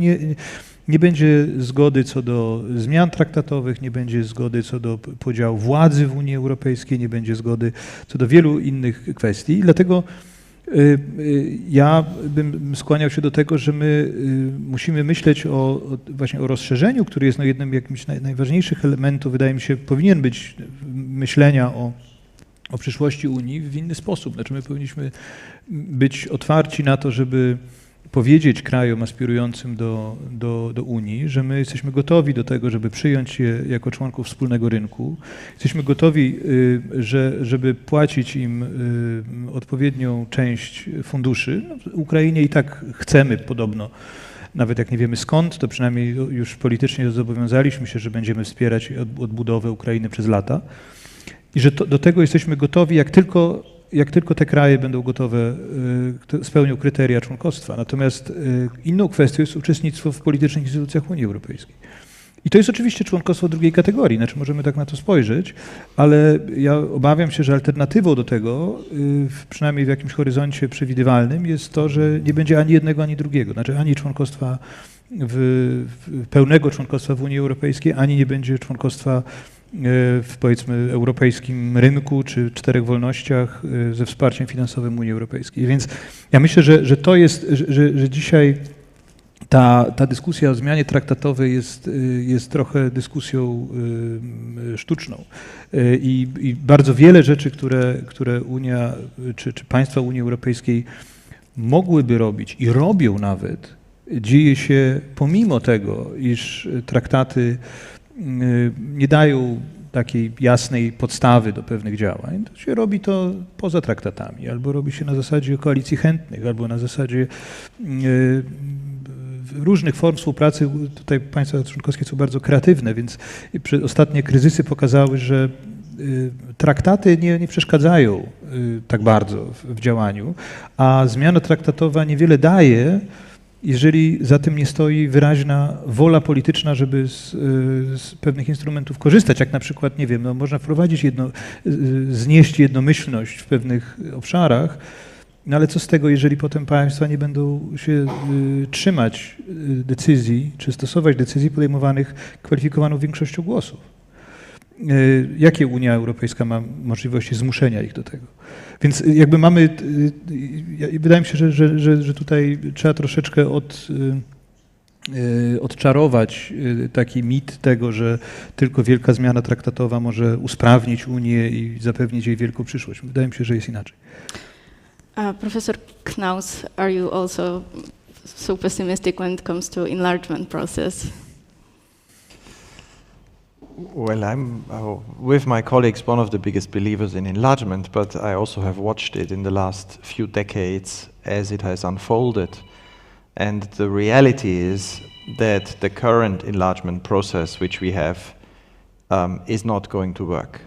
nie będzie zgody co do zmian traktatowych, nie będzie zgody co do podziału władzy w Unii Europejskiej, nie będzie zgody co do wielu innych kwestii. I dlatego ja bym skłaniał się do tego, że my musimy myśleć właśnie o rozszerzeniu, który jest jednym jakimś najważniejszych elementów, wydaje mi się, powinien być myślenia o przyszłości Unii w inny sposób. Znaczy my powinniśmy być otwarci na to, żeby powiedzieć krajom aspirującym do Unii, że my jesteśmy gotowi do tego, żeby przyjąć je jako członków wspólnego rynku. Jesteśmy gotowi, żeby płacić im odpowiednią część funduszy. W Ukrainie i tak chcemy podobno, nawet jak nie wiemy skąd, to przynajmniej już politycznie zobowiązaliśmy się, że będziemy wspierać odbudowę Ukrainy przez lata. I że do tego jesteśmy gotowi, jak tylko te kraje będą gotowe, spełnią kryteria członkostwa. Natomiast inną kwestią jest uczestnictwo w politycznych instytucjach Unii Europejskiej. I to jest oczywiście członkostwo drugiej kategorii, znaczy możemy tak na to spojrzeć, ale ja obawiam się, że alternatywą do tego, przynajmniej w jakimś horyzoncie przewidywalnym, jest to, że nie będzie ani jednego, ani drugiego. Znaczy ani członkostwa pełnego członkostwa w Unii Europejskiej, ani nie będzie członkostwa w, powiedzmy, europejskim rynku czy 4 wolnościach ze wsparciem finansowym Unii Europejskiej. Więc ja myślę, że to jest, że dzisiaj ta dyskusja o zmianie traktatowej jest trochę dyskusją sztuczną. I bardzo wiele rzeczy, które Unia czy państwa Unii Europejskiej mogłyby robić i robią nawet, dzieje się pomimo tego, iż traktaty nie dają takiej jasnej podstawy do pewnych działań. To się robi to poza traktatami, albo robi się na zasadzie koalicji chętnych, albo na zasadzie różnych form współpracy. Tutaj państwa członkowskie są bardzo kreatywne, więc ostatnie kryzysy pokazały, że traktaty nie przeszkadzają tak bardzo w działaniu, a zmiana traktatowa niewiele daje, jeżeli za tym nie stoi wyraźna wola polityczna, żeby z pewnych instrumentów korzystać, jak na przykład, nie wiem, można wprowadzić znieść jednomyślność w pewnych obszarach, no ale co z tego, jeżeli potem państwa nie będą się trzymać decyzji, czy stosować decyzji podejmowanych kwalifikowaną większością głosów. jakie Unia Europejska ma możliwości zmuszenia ich do tego. Więc jakby mamy, wydaje mi się, że tutaj trzeba troszeczkę odczarować taki mit tego, że tylko wielka zmiana traktatowa może usprawnić Unię i zapewnić jej wielką przyszłość. Wydaje mi się, że jest inaczej. Professor Knaus, are you also so pessimistic when it comes to enlargement process? Well, I'm, with my colleagues, one of the biggest believers in enlargement, but I also have watched it in the last few decades as it has unfolded. And the reality is that the current enlargement process which we have is not going to work.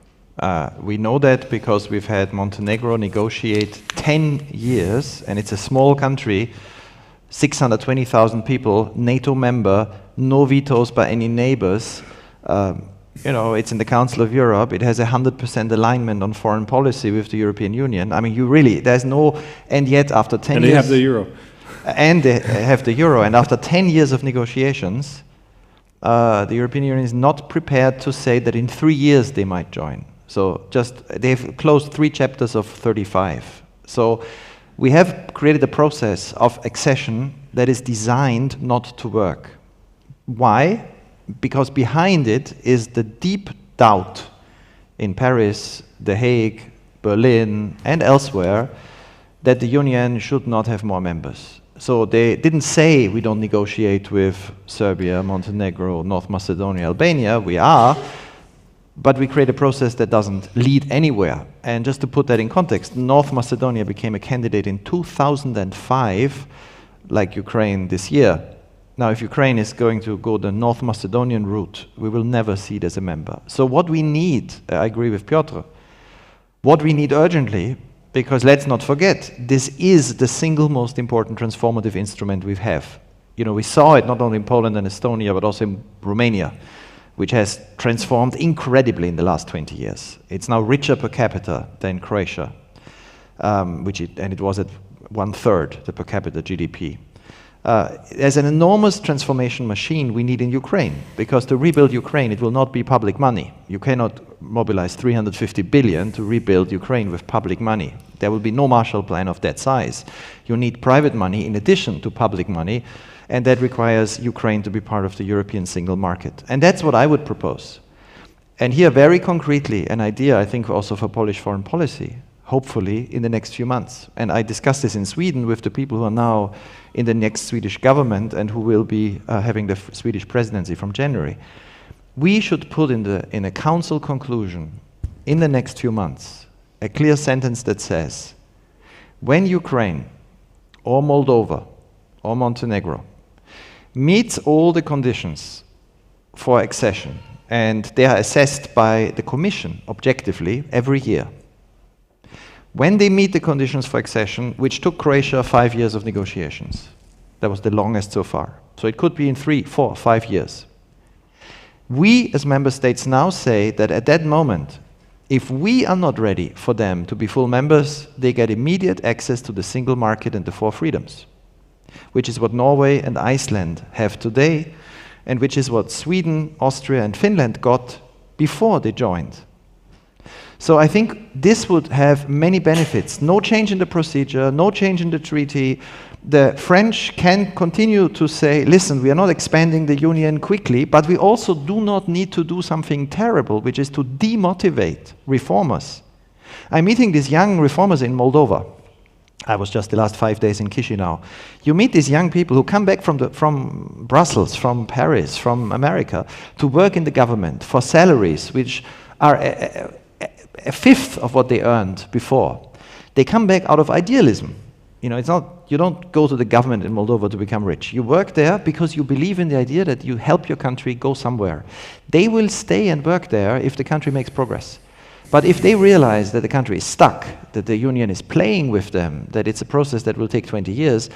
We know that because we've had Montenegro negotiate 10 years, and it's a small country, 620,000 people, NATO member, no vetoes by any neighbors. You know, it's in the Council of Europe. It has 100% alignment on foreign policy with the European Union. I mean, you really, there's no, and yet after 10 years... And they have the euro. And they have the euro. And after 10 years of negotiations, the European Union is not prepared to say that in 3 years they might join. So they've closed 3 chapters of 35. So we have created a process of accession that is designed not to work. Why? Because behind it is the deep doubt in Paris, The Hague, Berlin, and elsewhere that the Union should not have more members. So they didn't say we don't negotiate with Serbia, Montenegro, North Macedonia, Albania. We are, but we create a process that doesn't lead anywhere. And just to put that in context, North Macedonia became a candidate in 2005, like Ukraine this year. Now, if Ukraine is going to go the North Macedonian route, we will never see it as a member. So what we need, I agree with Piotr, what we need urgently, because let's not forget, this is the single most important transformative instrument we have. You know, we saw it not only in Poland and Estonia, but also in Romania, which has transformed incredibly in the last 20 years. It's now richer per capita than Croatia, and it was at 1/3 the per capita GDP. There's an enormous transformation machine we need in Ukraine, because to rebuild Ukraine, it will not be public money. You cannot mobilize 350 billion to rebuild Ukraine with public money. There will be no Marshall Plan of that size. You need private money in addition to public money, and that requires Ukraine to be part of the European single market. And that's what I would propose. And here, very concretely, an idea, I think, also for Polish foreign policy, hopefully in the next few months. And I discussed this in Sweden with the people who are now in the next Swedish government and who will be having the Swedish presidency from January. We should put in a council conclusion in the next few months a clear sentence that says, when Ukraine or Moldova or Montenegro meets all the conditions for accession, and they are assessed by the Commission objectively every year, when they meet the conditions for accession, which took Croatia 5 years of negotiations, that was the longest so far, so it could be in 3, 4, 5 years. We as member states now say that at that moment, if we are not ready for them to be full members, they get immediate access to the single market and the 4 freedoms, which is what Norway and Iceland have today, and which is what Sweden, Austria, and Finland got before they joined. So I think this would have many benefits. No change in the procedure, no change in the treaty. The French can continue to say, listen, we are not expanding the union quickly, but we also do not need to do something terrible, which is to demotivate reformers. I'm meeting these young reformers in Moldova. I was just the last 5 days in Chisinau. You meet these young people who come back from Brussels, from Paris, from America, to work in the government for salaries which are a fifth of what they earned before. They come back out of idealism. You know, it's not, you don't go to the government in Moldova to become rich. You work there because you believe in the idea that you help your country go somewhere. They will stay and work there if the country makes progress. But if they realize that the country is stuck, that the union is playing with them, that it's a process that will take 20 years,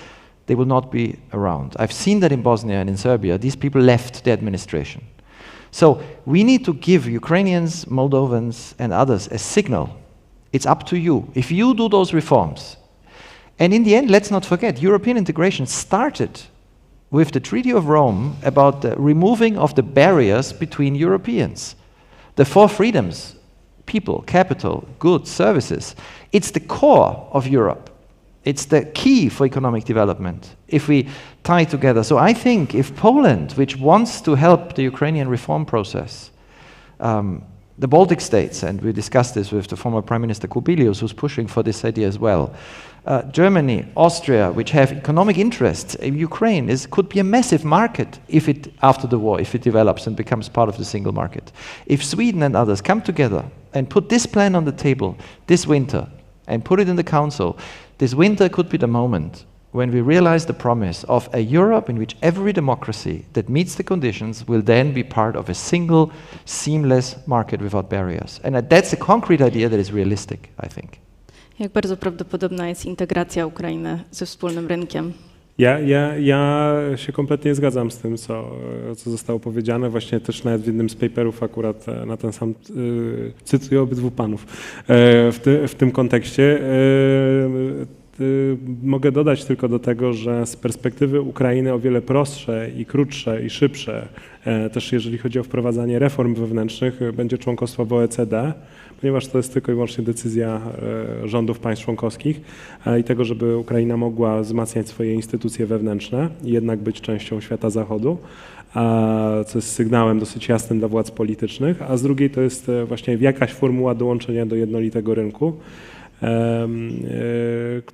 they will not be around. I've seen that in Bosnia and in Serbia. These people left the administration. So we need to give Ukrainians, Moldovans, and others a signal. It's up to you. If you do those reforms, and in the end, let's not forget, European integration started with the Treaty of Rome about the removing of the barriers between Europeans. The four freedoms, people, capital, goods, services, it's the core of Europe. It's the key for economic development if we tie together. So I think if Poland, which wants to help the Ukrainian reform process, the Baltic states, and we discussed this with the former Prime Minister Kubilius, who's pushing for this idea as well, Germany, Austria, which have economic interests, Ukraine could be a massive market if it, after the war, if it develops and becomes part of the single market. If Sweden and others come together and put this plan on the table this winter and put it in the Council, this winter could be the moment when we realize the promise of a Europe in which every democracy that meets the conditions will then be part of a single, seamless market without barriers. And that's a concrete idea that is realistic, I think. Jak bardzo prawdopodobna jest integracja Ukrainy ze wspólnym rynkiem? Ja się kompletnie zgadzam z tym, co zostało powiedziane. Właśnie też nawet w jednym z paperów akurat na ten sam cytuję obydwu panów w tym kontekście. Mogę dodać tylko do tego, że z perspektywy Ukrainy o wiele prostsze i krótsze i szybsze, też jeżeli chodzi o wprowadzanie reform wewnętrznych, będzie członkostwo w OECD, ponieważ to jest tylko i wyłącznie decyzja rządów państw członkowskich i tego, żeby Ukraina mogła wzmacniać swoje instytucje wewnętrzne i jednak być częścią świata Zachodu, co jest sygnałem dosyć jasnym dla władz politycznych, a z drugiej to jest właśnie jakaś formuła dołączenia do jednolitego rynku,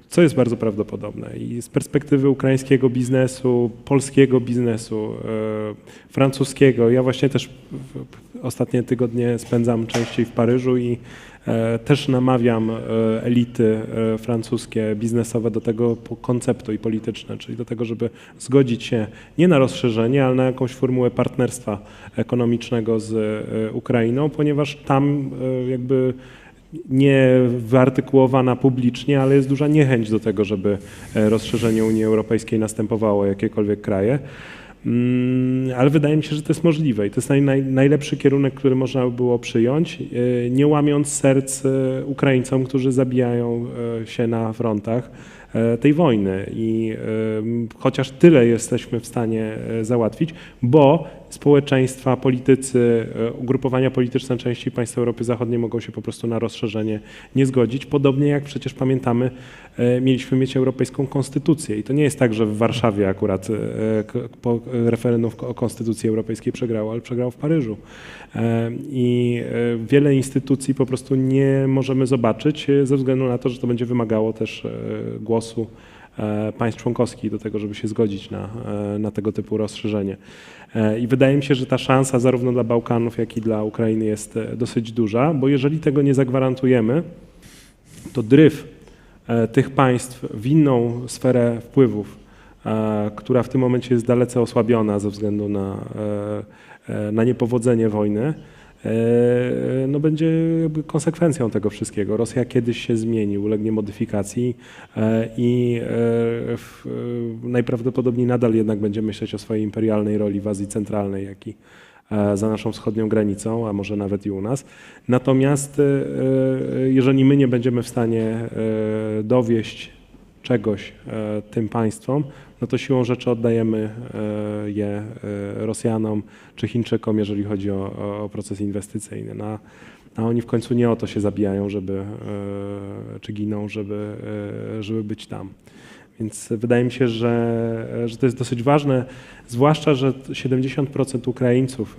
co jest bardzo prawdopodobne. I z perspektywy ukraińskiego biznesu, polskiego biznesu, francuskiego, ja właśnie też ostatnie tygodnie spędzam częściej w Paryżu i też namawiam elity francuskie, biznesowe do tego konceptu i polityczne, czyli do tego, żeby zgodzić się nie na rozszerzenie, ale na jakąś formułę partnerstwa ekonomicznego z Ukrainą, ponieważ tam jakby nie wyartykułowana publicznie, ale jest duża niechęć do tego, żeby rozszerzenie Unii Europejskiej następowało jakiekolwiek kraje. Ale wydaje mi się, że to jest możliwe i to jest najlepszy kierunek, który można by było przyjąć, nie łamiąc serc Ukraińcom, którzy zabijają się na frontach tej wojny i chociaż tyle jesteśmy w stanie załatwić, bo społeczeństwa, politycy, ugrupowania polityczne części państw Europy Zachodniej mogą się po prostu na rozszerzenie nie zgodzić, podobnie jak przecież pamiętamy, mieliśmy mieć europejską konstytucję i to nie jest tak, że w Warszawie akurat po referendum o konstytucji europejskiej przegrało, ale przegrało w Paryżu i wiele instytucji po prostu nie możemy zobaczyć ze względu na to, że to będzie wymagało też głosu państw członkowskich do tego, żeby się zgodzić na tego typu rozszerzenie. I wydaje mi się, że ta szansa zarówno dla Bałkanów, jak i dla Ukrainy jest dosyć duża, bo jeżeli tego nie zagwarantujemy, to dryf tych państw w inną sferę wpływów, która w tym momencie jest dalece osłabiona ze względu na niepowodzenie wojny, no będzie jakby konsekwencją tego wszystkiego. Rosja kiedyś się zmieni, ulegnie modyfikacji i najprawdopodobniej nadal jednak będzie myśleć o swojej imperialnej roli w Azji Centralnej, jak i za naszą wschodnią granicą, a może nawet i u nas. Natomiast jeżeli my nie będziemy w stanie dowieść czegoś tym państwom, no to siłą rzeczy oddajemy je Rosjanom czy Chińczykom, jeżeli chodzi o proces inwestycyjny. A oni w końcu nie o to się zabijają, czy giną, żeby być tam. Więc wydaje mi się, że to jest dosyć ważne, zwłaszcza, że 70% Ukraińców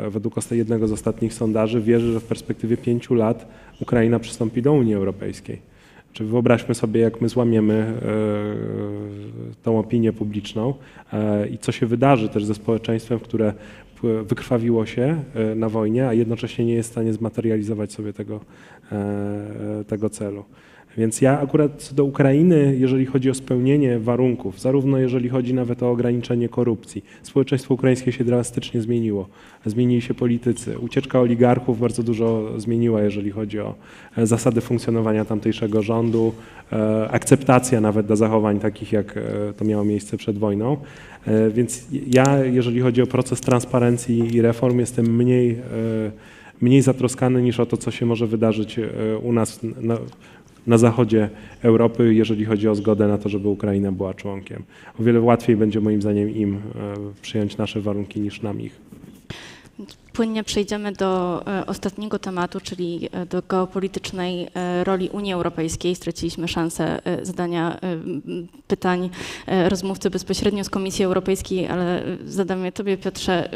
według jednego z ostatnich sondaży wierzy, że w perspektywie 5 lat Ukraina przystąpi do Unii Europejskiej. Czy wyobraźmy sobie, jak my złamiemy tą opinię publiczną i co się wydarzy też ze społeczeństwem, które wykrwawiło się na wojnie, a jednocześnie nie jest w stanie zmaterializować sobie tego celu. Więc ja akurat co do Ukrainy, jeżeli chodzi o spełnienie warunków, zarówno jeżeli chodzi nawet o ograniczenie korupcji, społeczeństwo ukraińskie się drastycznie zmieniło, zmienili się politycy, ucieczka oligarchów bardzo dużo zmieniła, jeżeli chodzi o zasady funkcjonowania tamtejszego rządu, akceptacja nawet do zachowań takich, jak to miało miejsce przed wojną. Więc ja, jeżeli chodzi o proces transparencji i reform, jestem mniej zatroskany niż o to, co się może wydarzyć u nas na zachodzie Europy, jeżeli chodzi o zgodę na to, żeby Ukraina była członkiem. O wiele łatwiej będzie moim zdaniem im przyjąć nasze warunki niż nam ich. płynnie przejdziemy do ostatniego tematu, czyli do geopolitycznej roli Unii Europejskiej. Straciliśmy szansę zadania pytań rozmówcy bezpośrednio z Komisji Europejskiej, ale zadam je Tobie, Piotrze.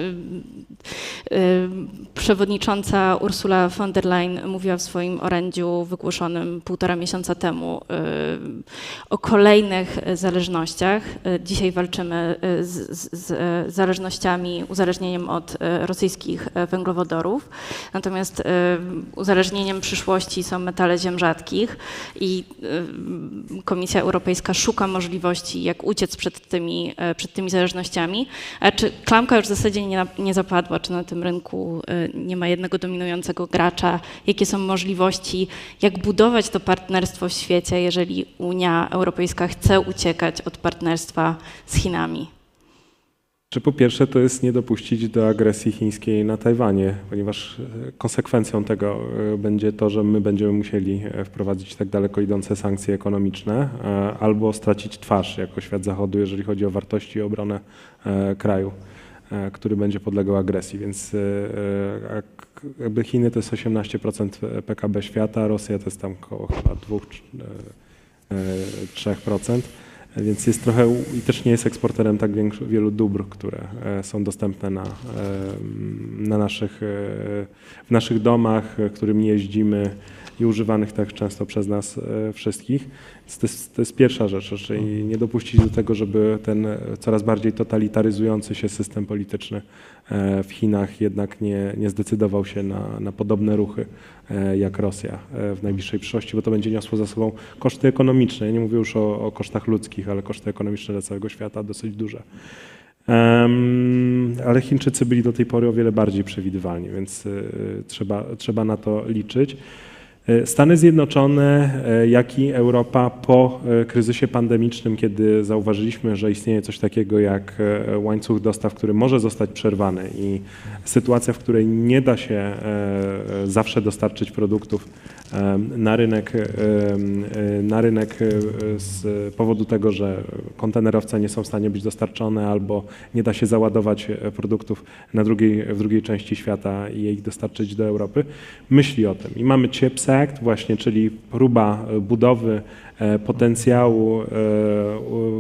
Przewodnicząca Ursula von der Leyen mówiła w swoim orędziu wygłoszonym 1,5 miesiąca temu o kolejnych zależnościach. Dzisiaj walczymy z zależnościami, uzależnieniem od rosyjskich węglowodorów, natomiast uzależnieniem przyszłości są metale ziem rzadkich i Komisja Europejska szuka możliwości, jak uciec przed tymi zależnościami. A czy klamka już w zasadzie nie zapadła, czy na tym rynku nie ma jednego dominującego gracza? Jakie są możliwości, jak budować to partnerstwo w świecie, jeżeli Unia Europejska chce uciekać od partnerstwa z Chinami? Czy po pierwsze to jest nie dopuścić do agresji chińskiej na Tajwanie, ponieważ konsekwencją tego będzie to, że my będziemy musieli wprowadzić tak daleko idące sankcje ekonomiczne albo stracić twarz jako świat Zachodu, jeżeli chodzi o wartości i obronę kraju, który będzie podlegał agresji. Więc jakby Chiny to jest 18% PKB świata, Rosja to jest tam około chyba 2-3%. Więc jest trochę i też nie jest eksporterem tak wielu dóbr, które są dostępne w naszych domach, którymi jeździmy i używanych tak często przez nas wszystkich. Więc to jest pierwsza rzecz, czyli nie dopuścić do tego, żeby ten coraz bardziej totalitaryzujący się system polityczny w Chinach jednak nie zdecydował się na podobne ruchy jak Rosja w najbliższej przyszłości, bo to będzie niosło za sobą koszty ekonomiczne. Ja nie mówię już o kosztach ludzkich, ale koszty ekonomiczne dla całego świata dosyć duże. Ale Chińczycy byli do tej pory o wiele bardziej przewidywalni, więc trzeba na to liczyć. Stany Zjednoczone, jak i Europa po kryzysie pandemicznym, kiedy zauważyliśmy, że istnieje coś takiego jak łańcuch dostaw, który może zostać przerwany i sytuacja, w której nie da się zawsze dostarczyć produktów na rynek z powodu tego, że kontenerowce nie są w stanie być dostarczone albo nie da się załadować produktów w drugiej części świata i ich dostarczyć do Europy, myśli o tym. I mamy CHIPS Act właśnie, czyli próba budowy potencjału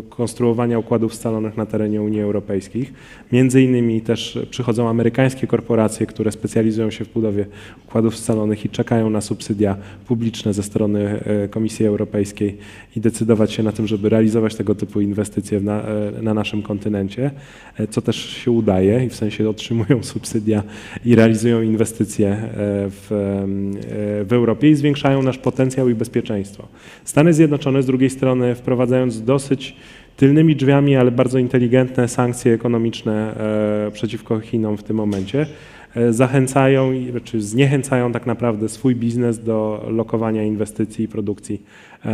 konstruowania układów scalonych na terenie Unii Europejskiej. Między innymi też przychodzą amerykańskie korporacje, które specjalizują się w budowie układów scalonych i czekają na subsydia publiczne ze strony Komisji Europejskiej i decydować się na tym, żeby realizować tego typu inwestycje na naszym kontynencie, co też się udaje i w sensie otrzymują subsydia i realizują inwestycje w Europie i zwiększają nasz potencjał i bezpieczeństwo. Stany Zjednoczone z drugiej strony, wprowadzając dosyć tylnymi drzwiami, ale bardzo inteligentne sankcje ekonomiczne przeciwko Chinom w tym momencie, zachęcają czy zniechęcają tak naprawdę swój biznes do lokowania inwestycji i produkcji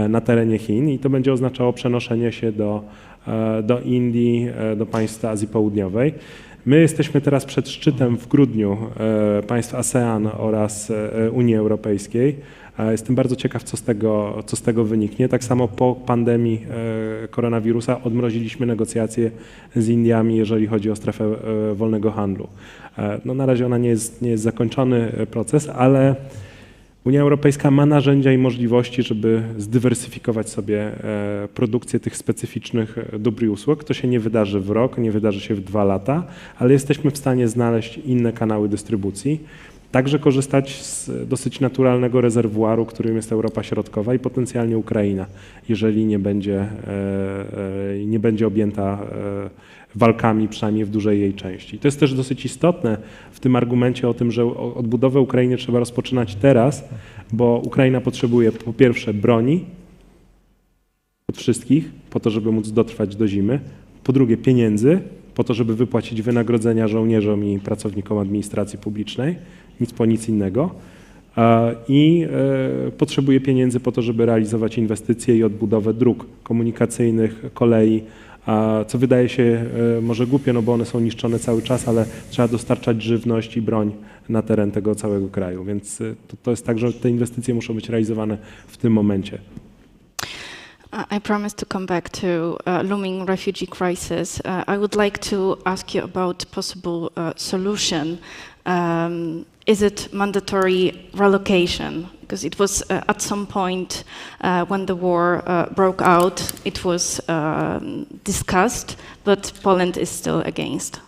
na terenie Chin i to będzie oznaczało przenoszenie się do Indii, do państw Azji Południowej. My jesteśmy teraz przed szczytem w grudniu państw ASEAN oraz Unii Europejskiej. Jestem bardzo ciekaw, co z tego wyniknie. Tak samo po pandemii koronawirusa odmroziliśmy negocjacje z Indiami, jeżeli chodzi o strefę wolnego handlu. No, na razie ona nie jest zakończony proces, ale Unia Europejska ma narzędzia i możliwości, żeby zdywersyfikować sobie produkcję tych specyficznych dóbr i usług. To się nie wydarzy w rok, nie wydarzy się w 2 lata, ale jesteśmy w stanie znaleźć inne kanały dystrybucji. Także korzystać z dosyć naturalnego rezerwuaru, którym jest Europa Środkowa i potencjalnie Ukraina, jeżeli nie będzie objęta walkami, przynajmniej w dużej jej części. To jest też dosyć istotne w tym argumencie o tym, że odbudowę Ukrainy trzeba rozpoczynać teraz, bo Ukraina potrzebuje po pierwsze broni od wszystkich, po to, żeby móc dotrwać do zimy, po drugie pieniędzy, po to, żeby wypłacić wynagrodzenia żołnierzom i pracownikom administracji publicznej, nic innego. I potrzebuje pieniędzy po to, żeby realizować inwestycje i odbudowę dróg komunikacyjnych, kolei, co wydaje się może głupie, no bo one są niszczone cały czas, ale trzeba dostarczać żywność i broń na teren tego całego kraju. Więc to jest tak, że te inwestycje muszą być realizowane w tym momencie. I promise to come back to looming refugee crisis. I would like to ask you about possible solution. Is it mandatory relocation? Because it was at some point when the war broke out, it was discussed, but Poland is still against.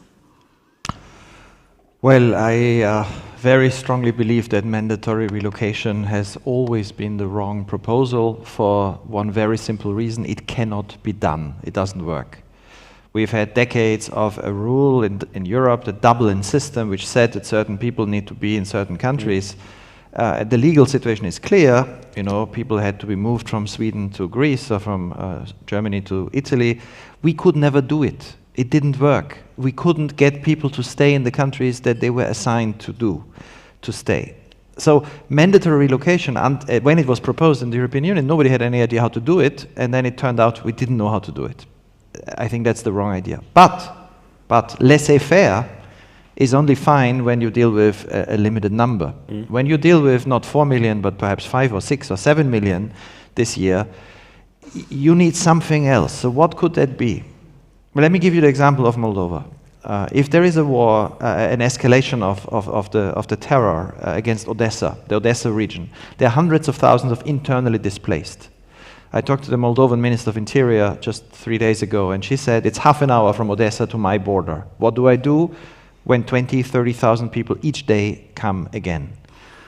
Well, I very strongly believe that mandatory relocation has always been the wrong proposal for one very simple reason: it cannot be done. It doesn't work. We've had decades of a rule in Europe, the Dublin system, which said that certain people need to be in certain countries. The legal situation is clear. You know, people had to be moved from Sweden to Greece or from Germany to Italy. We could never do it. It didn't work. We couldn't get people to stay in the countries that they were assigned to stay. So mandatory relocation, when it was proposed in the European Union, nobody had any idea how to do it, and then it turned out we didn't know how to do it. I think that's the wrong idea. But laissez-faire is only fine when you deal with a limited number. When you deal with not 4 million, but perhaps 5 or 6 or 7 million this year, you need something else. So what could that be? Well, let me give you the example of Moldova. If there is a war, an escalation of the terror against Odessa, the Odessa region, there are hundreds of thousands of internally displaced. I talked to the Moldovan Minister of Interior just 3 days ago, and she said, it's half an hour from Odessa to my border. What do I do when 20, 30,000 people each day come again?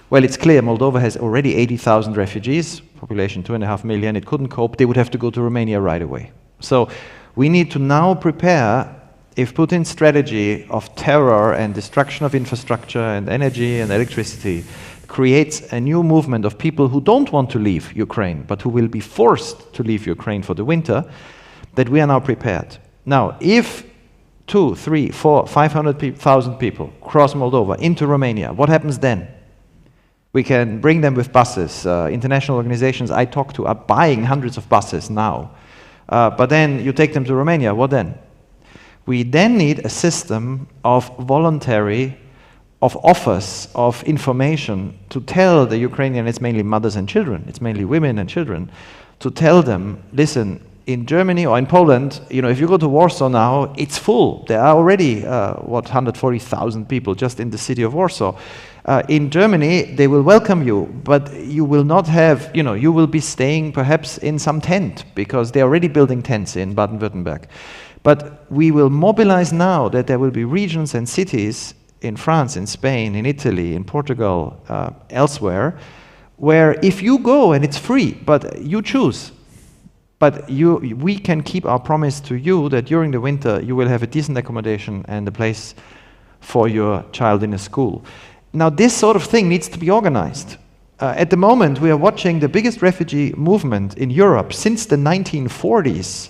Well, it's clear Moldova has already 80,000 refugees, population 2.5 million. It couldn't cope. They would have to go to Romania right away. So we need to now prepare if Putin's strategy of terror and destruction of infrastructure and energy and electricity creates a new movement of people who don't want to leave Ukraine, but who will be forced to leave Ukraine for the winter, that we are now prepared. Now, if 2, 3, 4, 500,000 people cross Moldova into Romania, what happens then? We can bring them with buses. International organizations I talk to are buying hundreds of buses now. But then you take them to Romania, what then? We then need a system of voluntary, of offers of information to tell the Ukrainian, it's mainly mothers and children, it's mainly women and children, to tell them, listen, in Germany or in Poland, you know, if you go to Warsaw now, it's full. There are already, 140,000 people just in the city of Warsaw. In Germany, they will welcome you, but you will not have, you know, you will be staying perhaps in some tent, because they're already building tents in Baden-Württemberg. But we will mobilize now that there will be regions and cities in France, in Spain, in Italy, in Portugal, elsewhere, where if you go and it's free, but you choose, but we can keep our promise to you that during the winter you will have a decent accommodation and a place for your child in a school. Now this sort of thing needs to be organized. At the moment we are watching the biggest refugee movement in Europe since the 1940s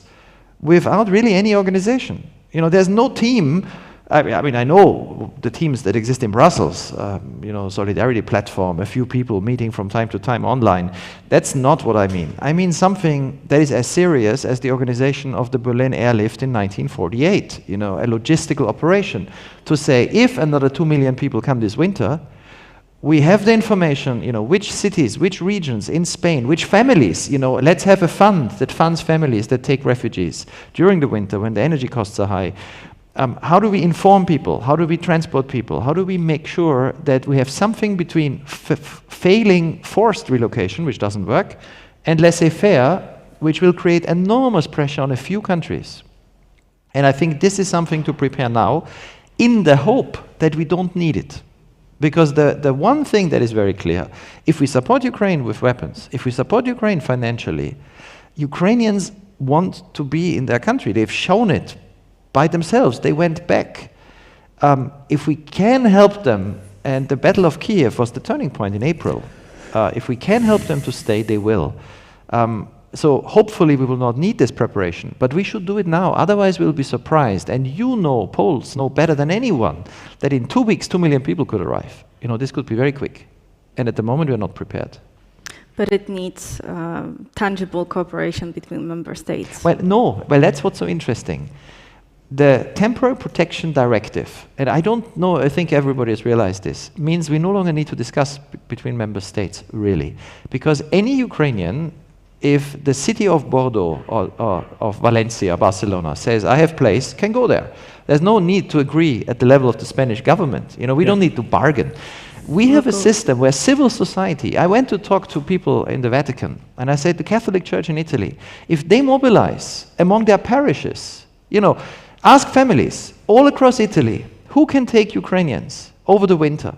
without really any organization. You know, there's no team. I mean, I know the teams that exist in Brussels, you know, Solidarity Platform, a few people meeting from time to time online. That's not what I mean. I mean something that is as serious as the organization of the Berlin airlift in 1948, you know, a logistical operation to say, if another 2 million people come this winter, we have the information, you know, which cities, which regions in Spain, which families, you know, let's have a fund that funds families that take refugees during the winter when the energy costs are high. How do we inform people? How do we transport people? How do we make sure that we have something between failing forced relocation, which doesn't work, and laissez-faire, which will create enormous pressure on a few countries? And I think this is something to prepare now in the hope that we don't need it. Because the one thing that is very clear, if we support Ukraine with weapons, if we support Ukraine financially, Ukrainians want to be in their country. They've shown it by themselves. They went back. If we can help them, and the Battle of Kiev was the turning point in April, if we can help them to stay, they will. So hopefully we will not need this preparation, but we should do it now, otherwise we'll be surprised. And you know, Poles know better than anyone, that in 2 weeks 2 million people could arrive. You know, this could be very quick. And at the moment we're not prepared. But it needs tangible cooperation between member states. Well, no. Well, that's what's so interesting. The Temporary Protection Directive, and I don't know, I think everybody has realized this, means we no longer need to discuss between member states, really. Because any Ukrainian if the city of Bordeaux or of Valencia, Barcelona says, I have place, can go there. There's no need to agree at the level of the Spanish government. We don't need to bargain. We have a system where civil society, I went to talk to people in the Vatican, and I said, the Catholic Church in Italy, if they mobilize among their parishes, ask families all across Italy, who can take Ukrainians over the winter?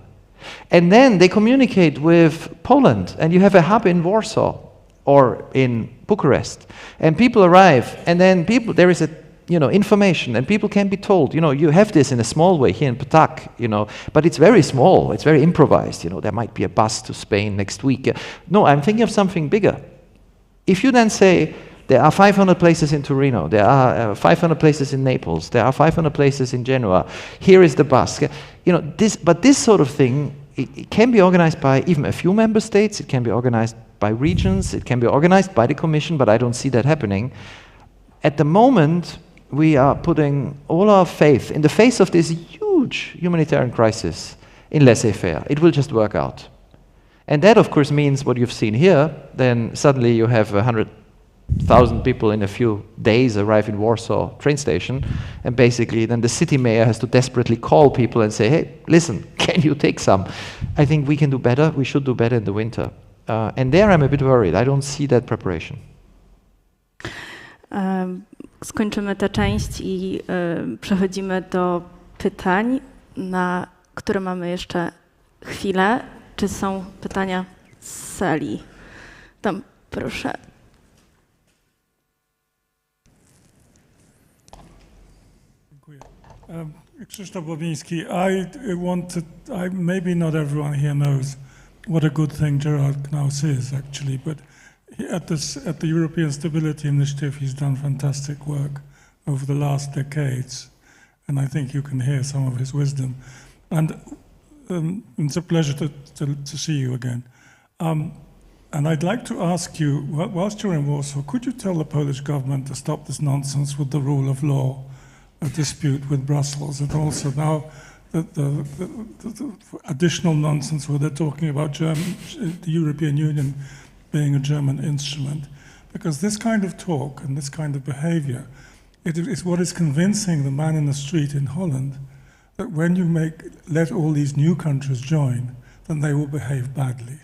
And then they communicate with Poland, and you have a hub in Warsaw or in Bucharest, and people arrive, and then there is a information, and people can be told, you have this in a small way here in Patak, but it's very small, it's very improvised, there might be a bus to Spain next week. No, I'm thinking of something bigger. If you then say, there are 500 places in Torino, there are 500 places in Naples, there are 500 places in Genoa, here is the bus. But this sort of thing, it can be organized by even a few member states, it can be organized by regions, it can be organized by the Commission, but I don't see that happening. At the moment, we are putting all our faith in the face of this huge humanitarian crisis in laissez-faire. It will just work out. And that, of course, means what you've seen here. Then suddenly you have 100,000 people in a few days arrive in Warsaw train station, and basically then the city mayor has to desperately call people and say, hey, listen, can you take some? I think we can do better. We should do better in the winter. And there I'm a bit worried. I don't see that preparation. Skończymy tę część i przechodzimy do pytań, na które mamy jeszcze chwilę. Czy są pytania z sali? Tam, proszę. Dziękuję. Krzysztof Bobiński. Maybe not everyone here knows what a good thing Gerard Knaus is, actually, but at the European Stability Initiative, he's done fantastic work over the last decades, and I think you can hear some of his wisdom. And it's a pleasure to see you again. And I'd like to ask you, whilst you're in Warsaw, could you tell the Polish government to stop this nonsense with the rule of law, a dispute with Brussels, and also now the additional nonsense where they're talking about the European Union being a German instrument, because this kind of talk and this kind of behavior, it is what is convincing the man in the street in Holland that when you let all these new countries join, then they will behave badly.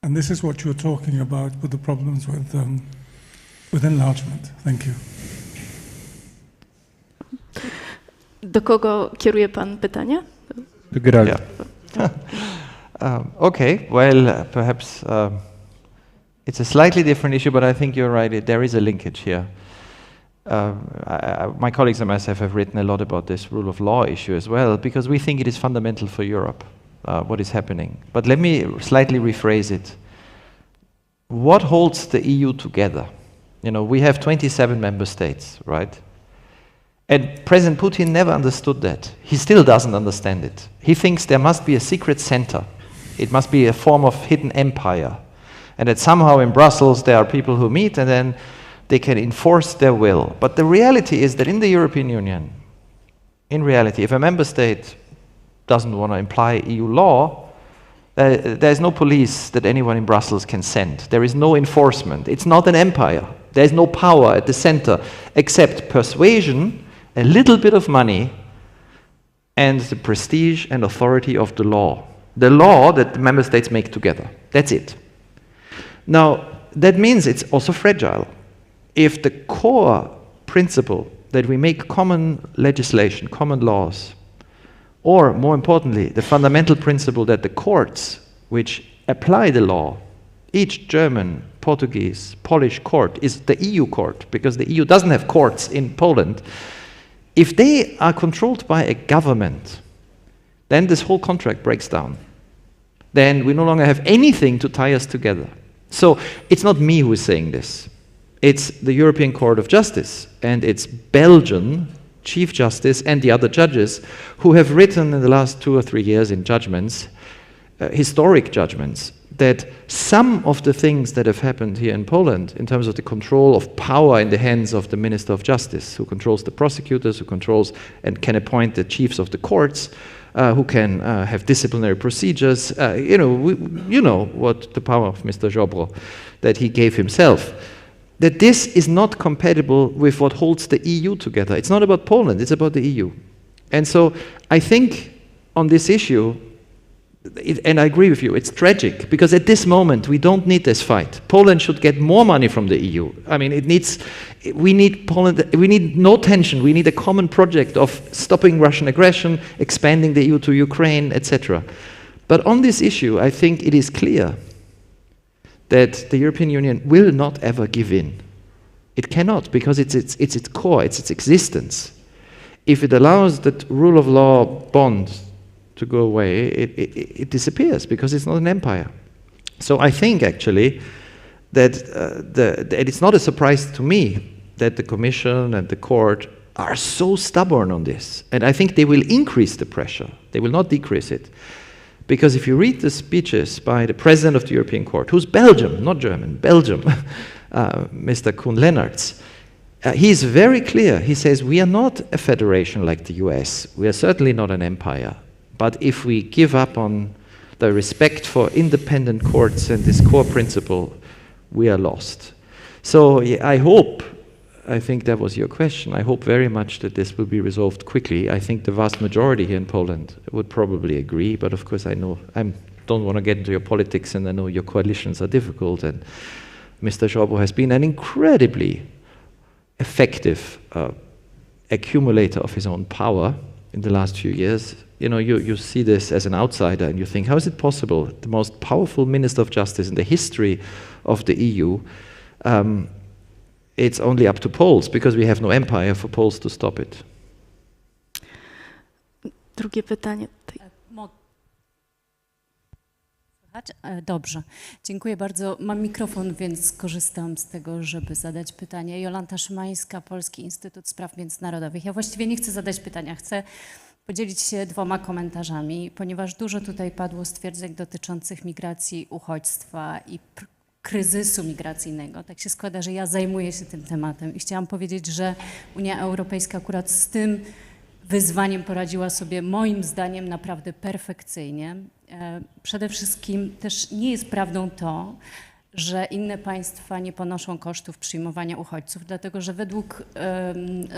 And this is what you're talking about with the problems with enlargement. Thank you. Do kogo kieruje pan pytanie? Do Geralda. Okay, well, perhaps it's a slightly different issue, but I think you're right. There is a linkage here. My colleagues and myself have written a lot about this rule of law issue as well, because we think it is fundamental for Europe, what is happening. But let me slightly rephrase it. What holds the EU together? We have 27 member states, right? And President Putin never understood that. He still doesn't understand it. He thinks there must be a secret center. It must be a form of hidden empire. And that somehow in Brussels there are people who meet and then they can enforce their will. But the reality is that in the European Union, in reality, if a member state doesn't want to imply EU law, there is no police that anyone in Brussels can send. There is no enforcement. It's not an empire. There is no power at the center except persuasion, a little bit of money, and the prestige and authority of the law. The law that the member states make together. That's it. Now, that means it's also fragile. If the core principle that we make common legislation, common laws, or more importantly, the fundamental principle that the courts which apply the law, each German, Portuguese, Polish court is the EU court, because the EU doesn't have courts in Poland. If they are controlled by a government, then this whole contract breaks down. Then we no longer have anything to tie us together. So it's not me who is saying this. It's the European Court of Justice, and it's Belgian Chief Justice and the other judges who have written in the last 2 or 3 years in judgments, historic judgments, that some of the things that have happened here in Poland in terms of the control of power in the hands of the Minister of Justice, who controls the prosecutors, who controls and can appoint the chiefs of the courts, who can have disciplinary procedures. You know what the power of Mr. Jobro that he gave himself. That this is not compatible with what holds the EU together. It's not about Poland, it's about the EU. And so I think on this issue, and I agree with you, it's tragic, because at this moment we don't need this fight. Poland should get more money from the EU. I mean, we need no tension, we need a common project of stopping Russian aggression, expanding the EU to Ukraine, etc. But on this issue, I think it is clear that the European Union will not ever give in. It cannot, because it's its core, it's its existence. If it allows that rule of law bond to go away, it disappears, because it's not an empire. So I think actually that it's not a surprise to me that the Commission and the Court are so stubborn on this. And I think they will increase the pressure. They will not decrease it. Because if you read the speeches by the President of the European Court, who's Belgium, not German, Belgium, Mr. Koen-Leenaerts, he is very clear. He says, we are not a federation like the US. We are certainly not an empire. But if we give up on the respect for independent courts and this core principle, we are lost. So I hope, I think that was your question, I hope very much that this will be resolved quickly. I think the vast majority here in Poland would probably agree, but of course I know, I don't want to get into your politics, and I know your coalitions are difficult, and Mr. Jobro has been an incredibly effective accumulator of his own power in the last few years. You know, you see this as an outsider and you think, how is it possible? The most powerful Minister of Justice in the history of the EU, it's only up to Poles, because we have no empire, for Poles to stop it. Drugie pytanie. Dobrze, dziękuję bardzo. Mam mikrofon, więc skorzystam z tego, żeby zadać pytanie. Jolanta Szymańska, Polski Instytut Spraw Międzynarodowych. Ja właściwie nie chcę zadać pytania, chcę podzielić się 2 komentarzami, ponieważ dużo tutaj padło stwierdzeń dotyczących migracji, uchodźstwa i kryzysu migracyjnego. Tak się składa, że ja zajmuję się tym tematem i chciałam powiedzieć, że Unia Europejska akurat z tym wyzwaniem poradziła sobie moim zdaniem naprawdę perfekcyjnie. Przede wszystkim też nie jest prawdą to, że inne państwa nie ponoszą kosztów przyjmowania uchodźców, dlatego że według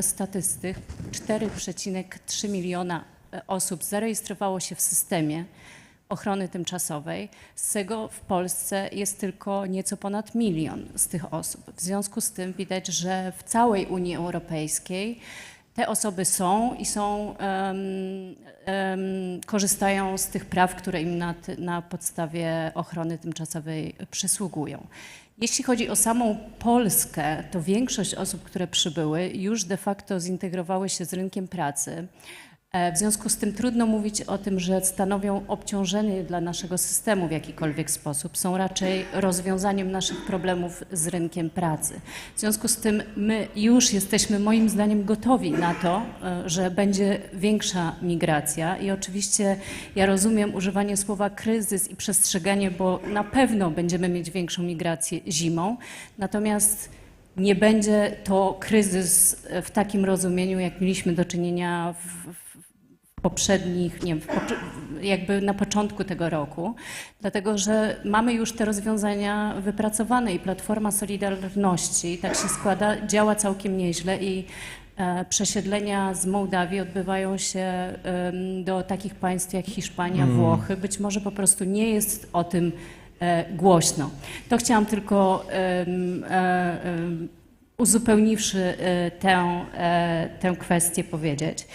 statystyk 4,3 miliona osób zarejestrowało się w systemie ochrony tymczasowej. Z tego w Polsce jest tylko nieco ponad 1 milion z tych osób. W związku z tym widać, że w całej Unii Europejskiej te osoby są i korzystają z tych praw, które im na podstawie ochrony tymczasowej przysługują. Jeśli chodzi o samą Polskę, to większość osób, które przybyły, już de facto zintegrowały się z rynkiem pracy. W związku z tym trudno mówić o tym, że stanowią obciążenie dla naszego systemu w jakikolwiek sposób. Są raczej rozwiązaniem naszych problemów z rynkiem pracy. W związku z tym my już jesteśmy moim zdaniem gotowi na to, że będzie większa migracja i oczywiście ja rozumiem używanie słowa kryzys i przestrzeganie, bo na pewno będziemy mieć większą migrację zimą, natomiast nie będzie to kryzys w takim rozumieniu, jak mieliśmy do czynienia w poprzednich, nie wiem, jakby na początku tego roku, dlatego że mamy już te rozwiązania wypracowane i Platforma Solidarności, tak się składa, działa całkiem nieźle i przesiedlenia z Mołdawii odbywają się do takich państw jak Hiszpania, Włochy. Być może po prostu nie jest o tym głośno. To chciałam tylko uzupełniwszy tę kwestię powiedzieć.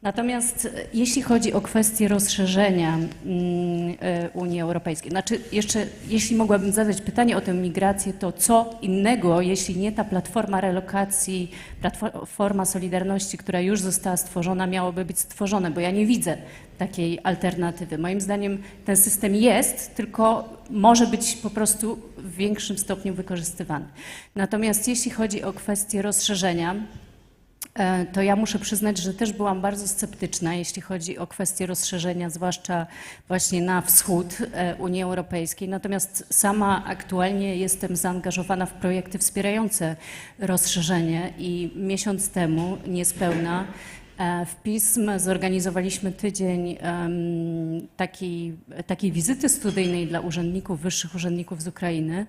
Natomiast jeśli chodzi o kwestię rozszerzenia Unii Europejskiej, znaczy jeszcze, jeśli mogłabym zadać pytanie o tę migrację, to co innego, jeśli nie ta platforma relokacji, platforma Solidarności, która już została stworzona, miałoby być stworzone, bo ja nie widzę takiej alternatywy. Moim zdaniem ten system jest, tylko może być po prostu w większym stopniu wykorzystywany. Natomiast jeśli chodzi o kwestię rozszerzenia, to ja muszę przyznać, że też byłam bardzo sceptyczna, jeśli chodzi o kwestię rozszerzenia, zwłaszcza właśnie na wschód Unii Europejskiej. Natomiast sama aktualnie jestem zaangażowana w projekty wspierające rozszerzenie i miesiąc temu niespełna W PISM zorganizowaliśmy tydzień takiej wizyty studyjnej dla urzędników, wyższych urzędników z Ukrainy.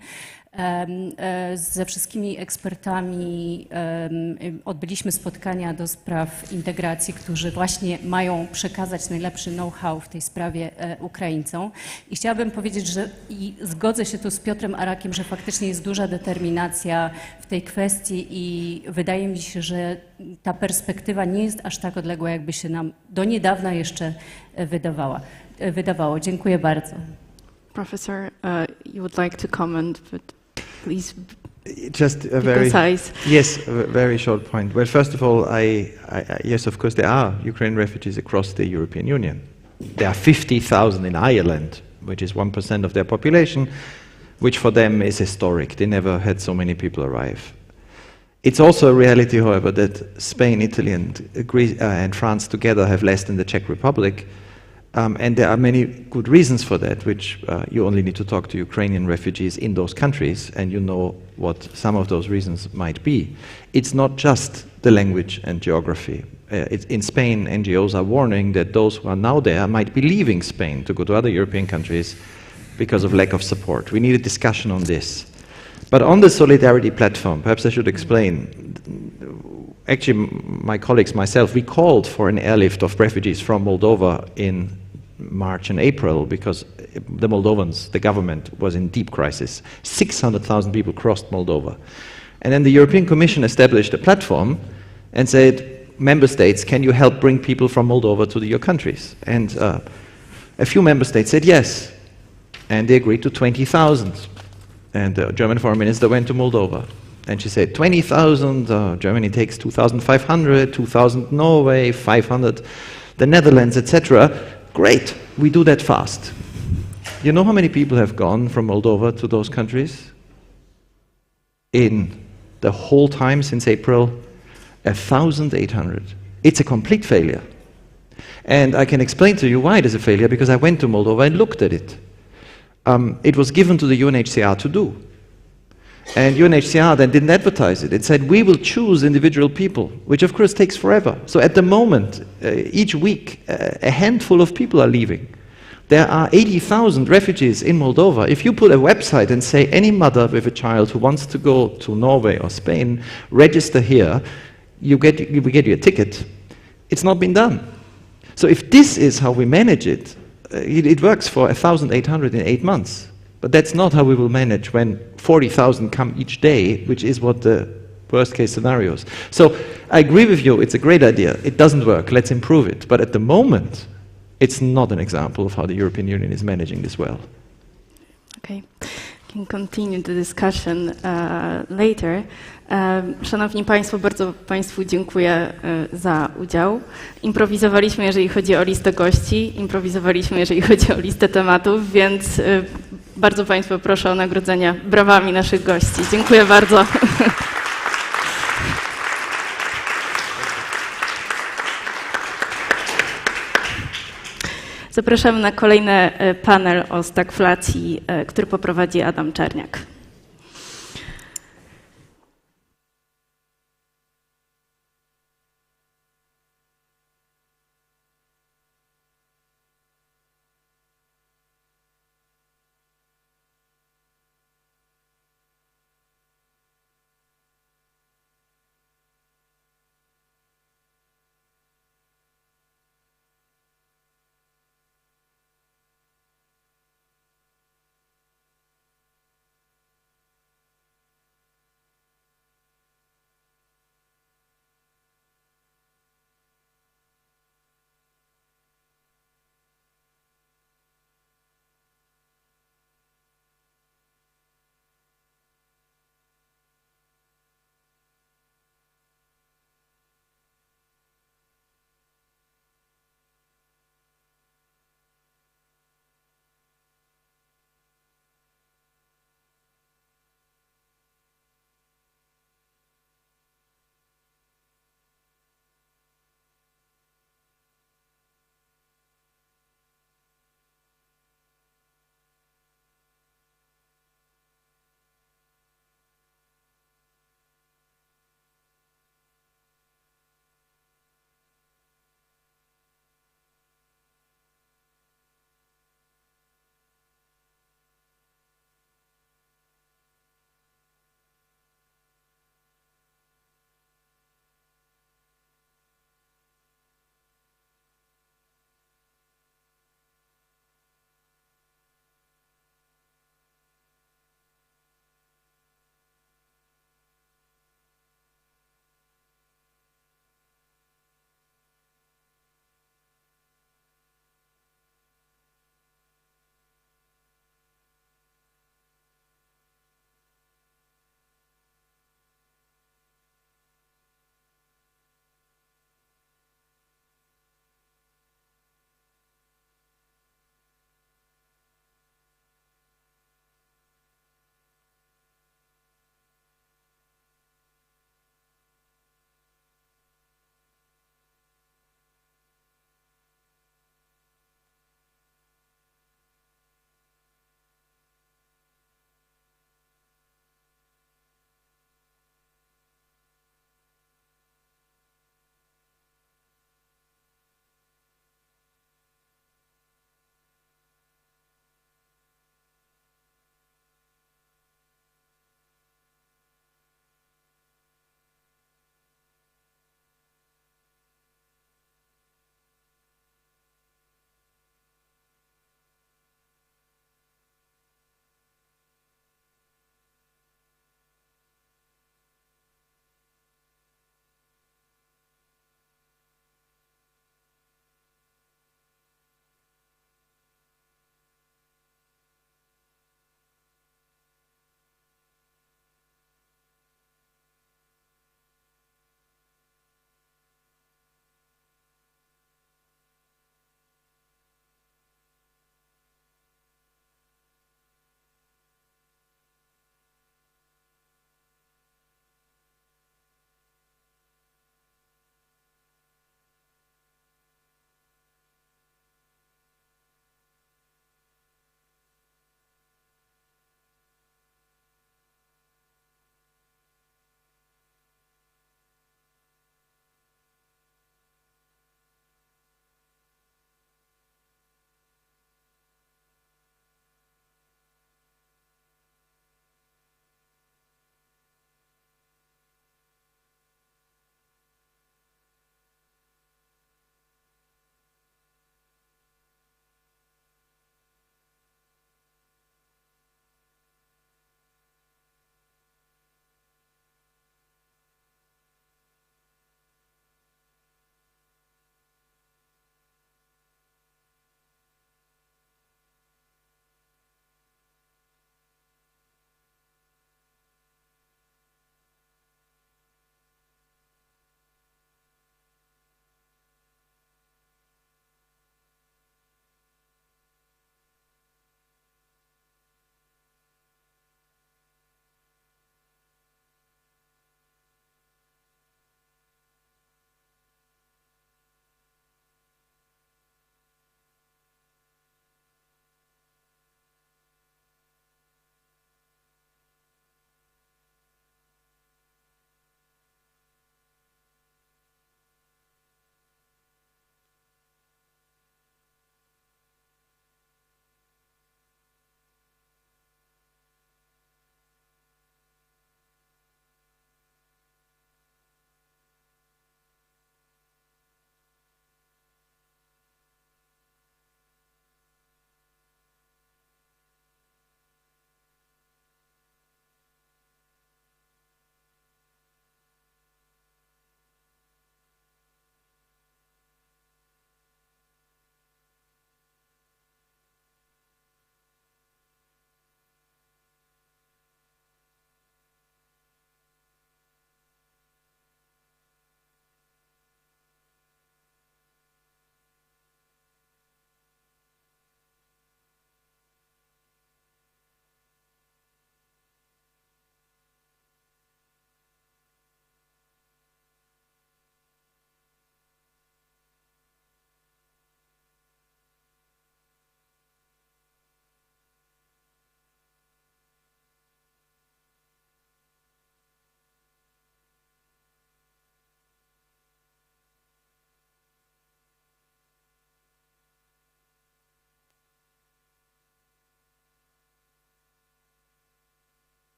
Ze wszystkimi ekspertami odbyliśmy spotkania do spraw integracji, którzy właśnie mają przekazać najlepszy know-how w tej sprawie Ukraińcom. I chciałabym powiedzieć, że i zgodzę się tu z Piotrem Arakiem, że faktycznie jest duża determinacja w tej kwestii i wydaje mi się, że ta perspektywa nie jest aż tak odległa, jakby się nam do niedawna jeszcze wydawało. Dziękuję bardzo. Professor, you would like to comment, but please just a be very concise. Yes, a very short point. Well, first of all, yes, of course, there are Ukrainian refugees across the European Union. There are 50,000 in Ireland, which is 1% of their population, which for them is historic. They never had so many people arrive. It's also a reality, however, that Spain, Italy, and France together have less than the Czech Republic. And there are many good reasons for that, which you only need to talk to Ukrainian refugees in those countries, and you know what some of those reasons might be. It's not just the language and geography. In Spain, NGOs are warning that those who are now there might be leaving Spain to go to other European countries because of lack of support. We need a discussion on this. But on the solidarity platform, perhaps I should explain. Actually, my colleagues, myself, we called for an airlift of refugees from Moldova in March and April because the Moldovans, the government, was in deep crisis. 600,000 people crossed Moldova. And then the European Commission established a platform and said, member states, can you help bring people from Moldova to your countries? And a few member states said yes. And they agreed to 20,000. And the German foreign minister went to Moldova. And she said, 20,000, Germany takes 2,500, 2,000 Norway, 500 the Netherlands, etc. Great, we do that fast. You know how many people have gone from Moldova to those countries? In the whole time since April, 1,800. It's a complete failure. And I can explain to you why it is a failure, because I went to Moldova and looked at it. It was given to the UNHCR to do. And UNHCR then didn't advertise it. It said, we will choose individual people, which of course takes forever. So at the moment, each week, a handful of people are leaving. There are 80,000 refugees in Moldova. If you put a website and say, any mother with a child who wants to go to Norway or Spain, register here, we get you a ticket. It's not been done. So if this is how we manage it, it works for 1,800 in 8 months. But that's not how we will manage when 40,000 come each day, which is what the worst case scenario is. So I agree with you, it's a great idea. It doesn't work, let's improve it. But at the moment, it's not an example of how the European Union is managing this well. Okay, can continue the discussion later. Szanowni Państwo, bardzo Państwu dziękuję za udział. Improwizowaliśmy, jeżeli chodzi o listę gości, improwizowaliśmy, jeżeli chodzi o listę tematów, więc bardzo Państwa proszę o nagrodzenie brawami naszych gości. Dziękuję bardzo. Zapraszamy na kolejny panel o stagflacji, który poprowadzi Adam Czerniak.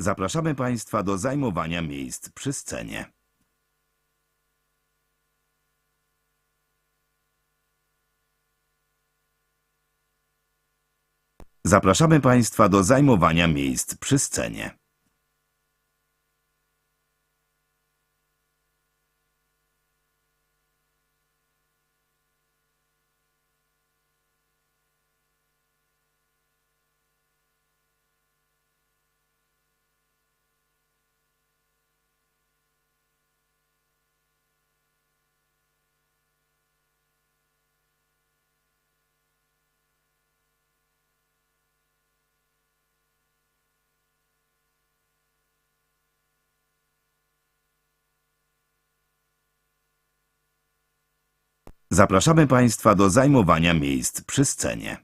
Zapraszamy Państwa do zajmowania miejsc przy scenie. Zapraszamy Państwa do zajmowania miejsc przy scenie. Zapraszamy Państwa do zajmowania miejsc przy scenie.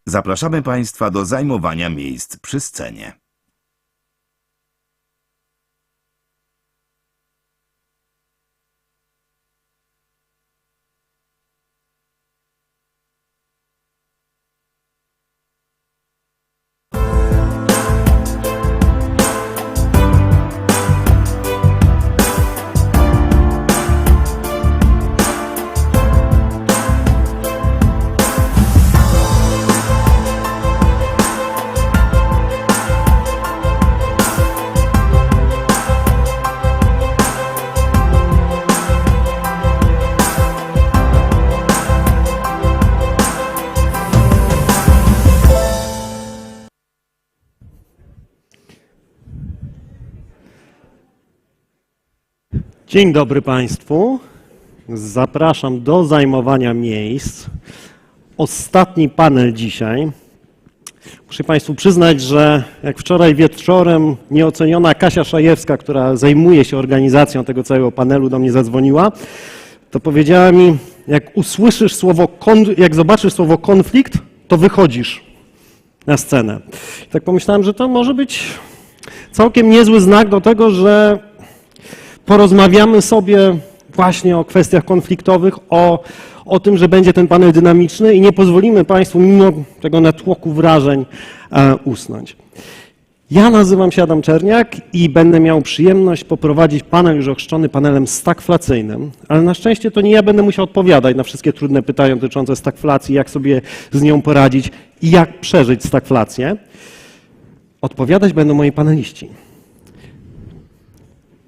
Zapraszamy Państwa do zajmowania miejsc przy scenie. Dzień dobry Państwu. Zapraszam do zajmowania miejsc. Ostatni panel dzisiaj. Muszę Państwu przyznać, że jak wczoraj wieczorem nieoceniona Kasia Szajewska, która zajmuje się organizacją tego całego panelu, do mnie zadzwoniła, to powiedziała mi, jak zobaczysz słowo konflikt, to wychodzisz na scenę. I tak pomyślałem, że to może być całkiem niezły znak do tego, że porozmawiamy sobie właśnie o kwestiach konfliktowych, o tym, że będzie ten panel dynamiczny i nie pozwolimy Państwu mimo tego natłoku wrażeń usnąć. Ja nazywam się Adam Czerniak i będę miał przyjemność poprowadzić panel już ochrzczony panelem stagflacyjnym, ale na szczęście to nie ja będę musiał odpowiadać na wszystkie trudne pytania dotyczące stagflacji, jak sobie z nią poradzić i jak przeżyć stagflację. Odpowiadać będą moi paneliści.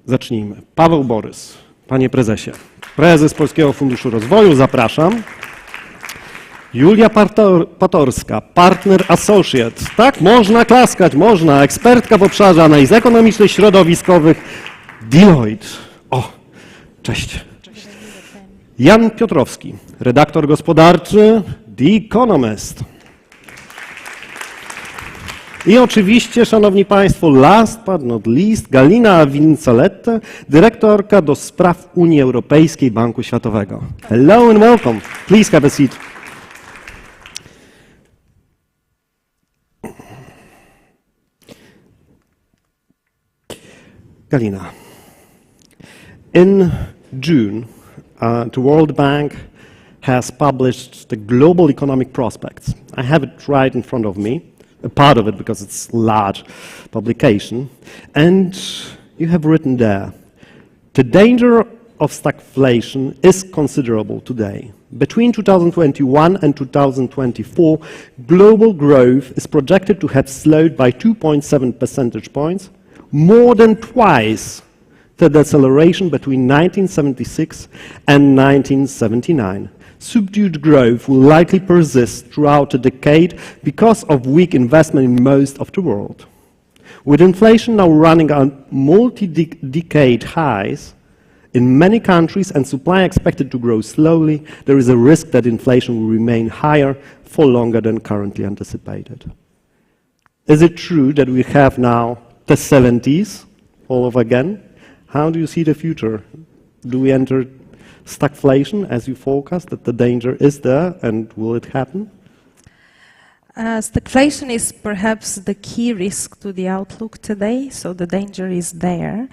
Zacznijmy. Paweł Borys, panie prezesie. Prezes Polskiego Funduszu Rozwoju, zapraszam. Julia Patorska, partner associate. Tak, można klaskać, można. Ekspertka w obszarze analiz ekonomicznych, środowiskowych. Deloitte. O, cześć. Jan Piotrowski, redaktor gospodarczy, The Economist. I oczywiście, szanowni państwo, last but not least, Galina Vincalette, dyrektorka do spraw Unii Europejskiej Banku Światowego. Hello and welcome. Please have a seat. Galina. In June, the World Bank has published the Global Economic Prospects. I have it right in front of me. A part of it because it's a large publication, and you have written there, the danger of stagflation is considerable today. Between 2021 and 2024, global growth is projected to have slowed by 2.7 percentage points, more than twice the deceleration between 1976 and 1979. Subdued growth will likely persist throughout the decade because of weak investment in most of the world. With inflation now running at multi-decade highs in many countries and supply expected to grow slowly, there is a risk that inflation will remain higher for longer than currently anticipated. Is it true that we have now the 70s all over again? How do you see the future? Do we enter stagflation as you forecast, that the danger is there, and will it happen? Stagflation is perhaps the key risk to the outlook today, so the danger is there.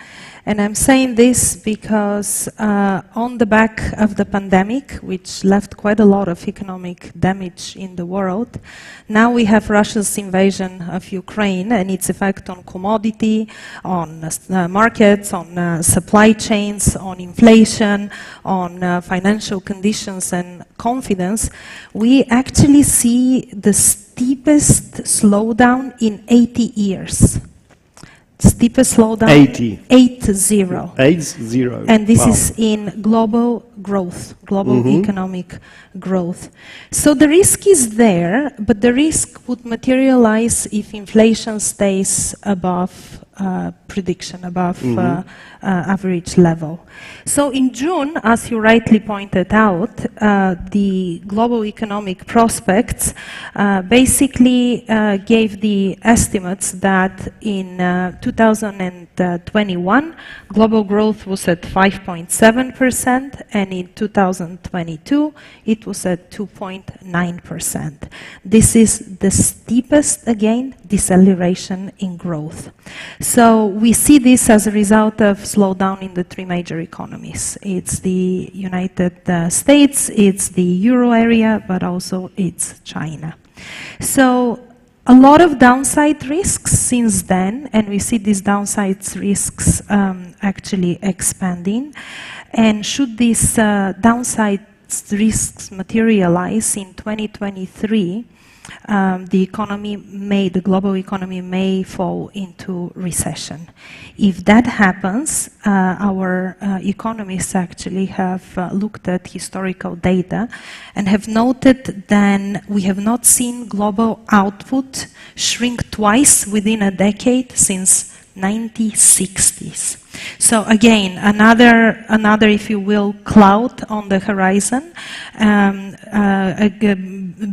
And I'm saying this because on the back of the pandemic, which left quite a lot of economic damage in the world, now we have Russia's invasion of Ukraine and its effect on commodity, on markets, on supply chains, on inflation, on financial conditions and confidence. We actually see the steepest slowdown in 80 years. Steepest slowdown. 80. 80. 80. And this is in global growth, global economic growth. So the risk is there, but the risk would materialize if inflation stays above prediction, above average level. So in June, as you rightly pointed out, the global economic prospects basically gave the estimates that in 2021, global growth was at 5.7%, and in 2022, it was at 2.9%. This is the steepest, again, deceleration in growth. So we see this as a result of slowdown in the three major economies. It's the United States, it's the Euro area, but also it's China. So a lot of downside risks since then, and we see these downside risks actually expanding. And should these downside risks materialize in 2023, the global economy may fall into recession. If that happens, our economists actually have looked at historical data and have noted that we have not seen global output shrink twice within a decade since 1960s. So again, another, if you will, cloud on the horizon,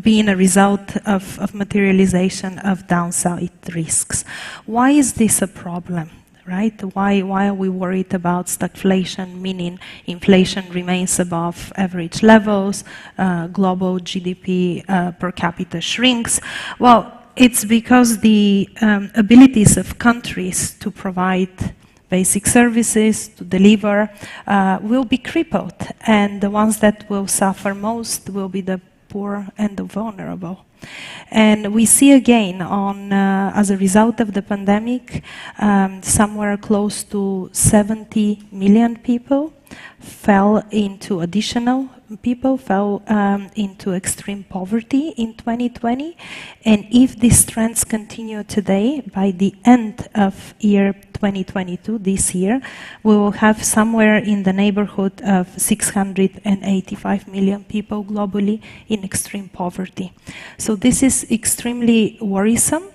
being a result of materialization of downside risks. Why is this a problem? Right? Why are we worried about stagflation, meaning inflation remains above average levels, global GDP per capita shrinks? Well, it's because the abilities of countries to provide basic services, to deliver, will be crippled, and the ones that will suffer most will be the poor and the vulnerable. And we see again, as a result of the pandemic, somewhere close to 70 million people fell into extreme poverty in 2020. And if these trends continue today, by the end of year 2022, this year, we will have somewhere in the neighborhood of 685 million people globally in extreme poverty. So this is extremely worrisome.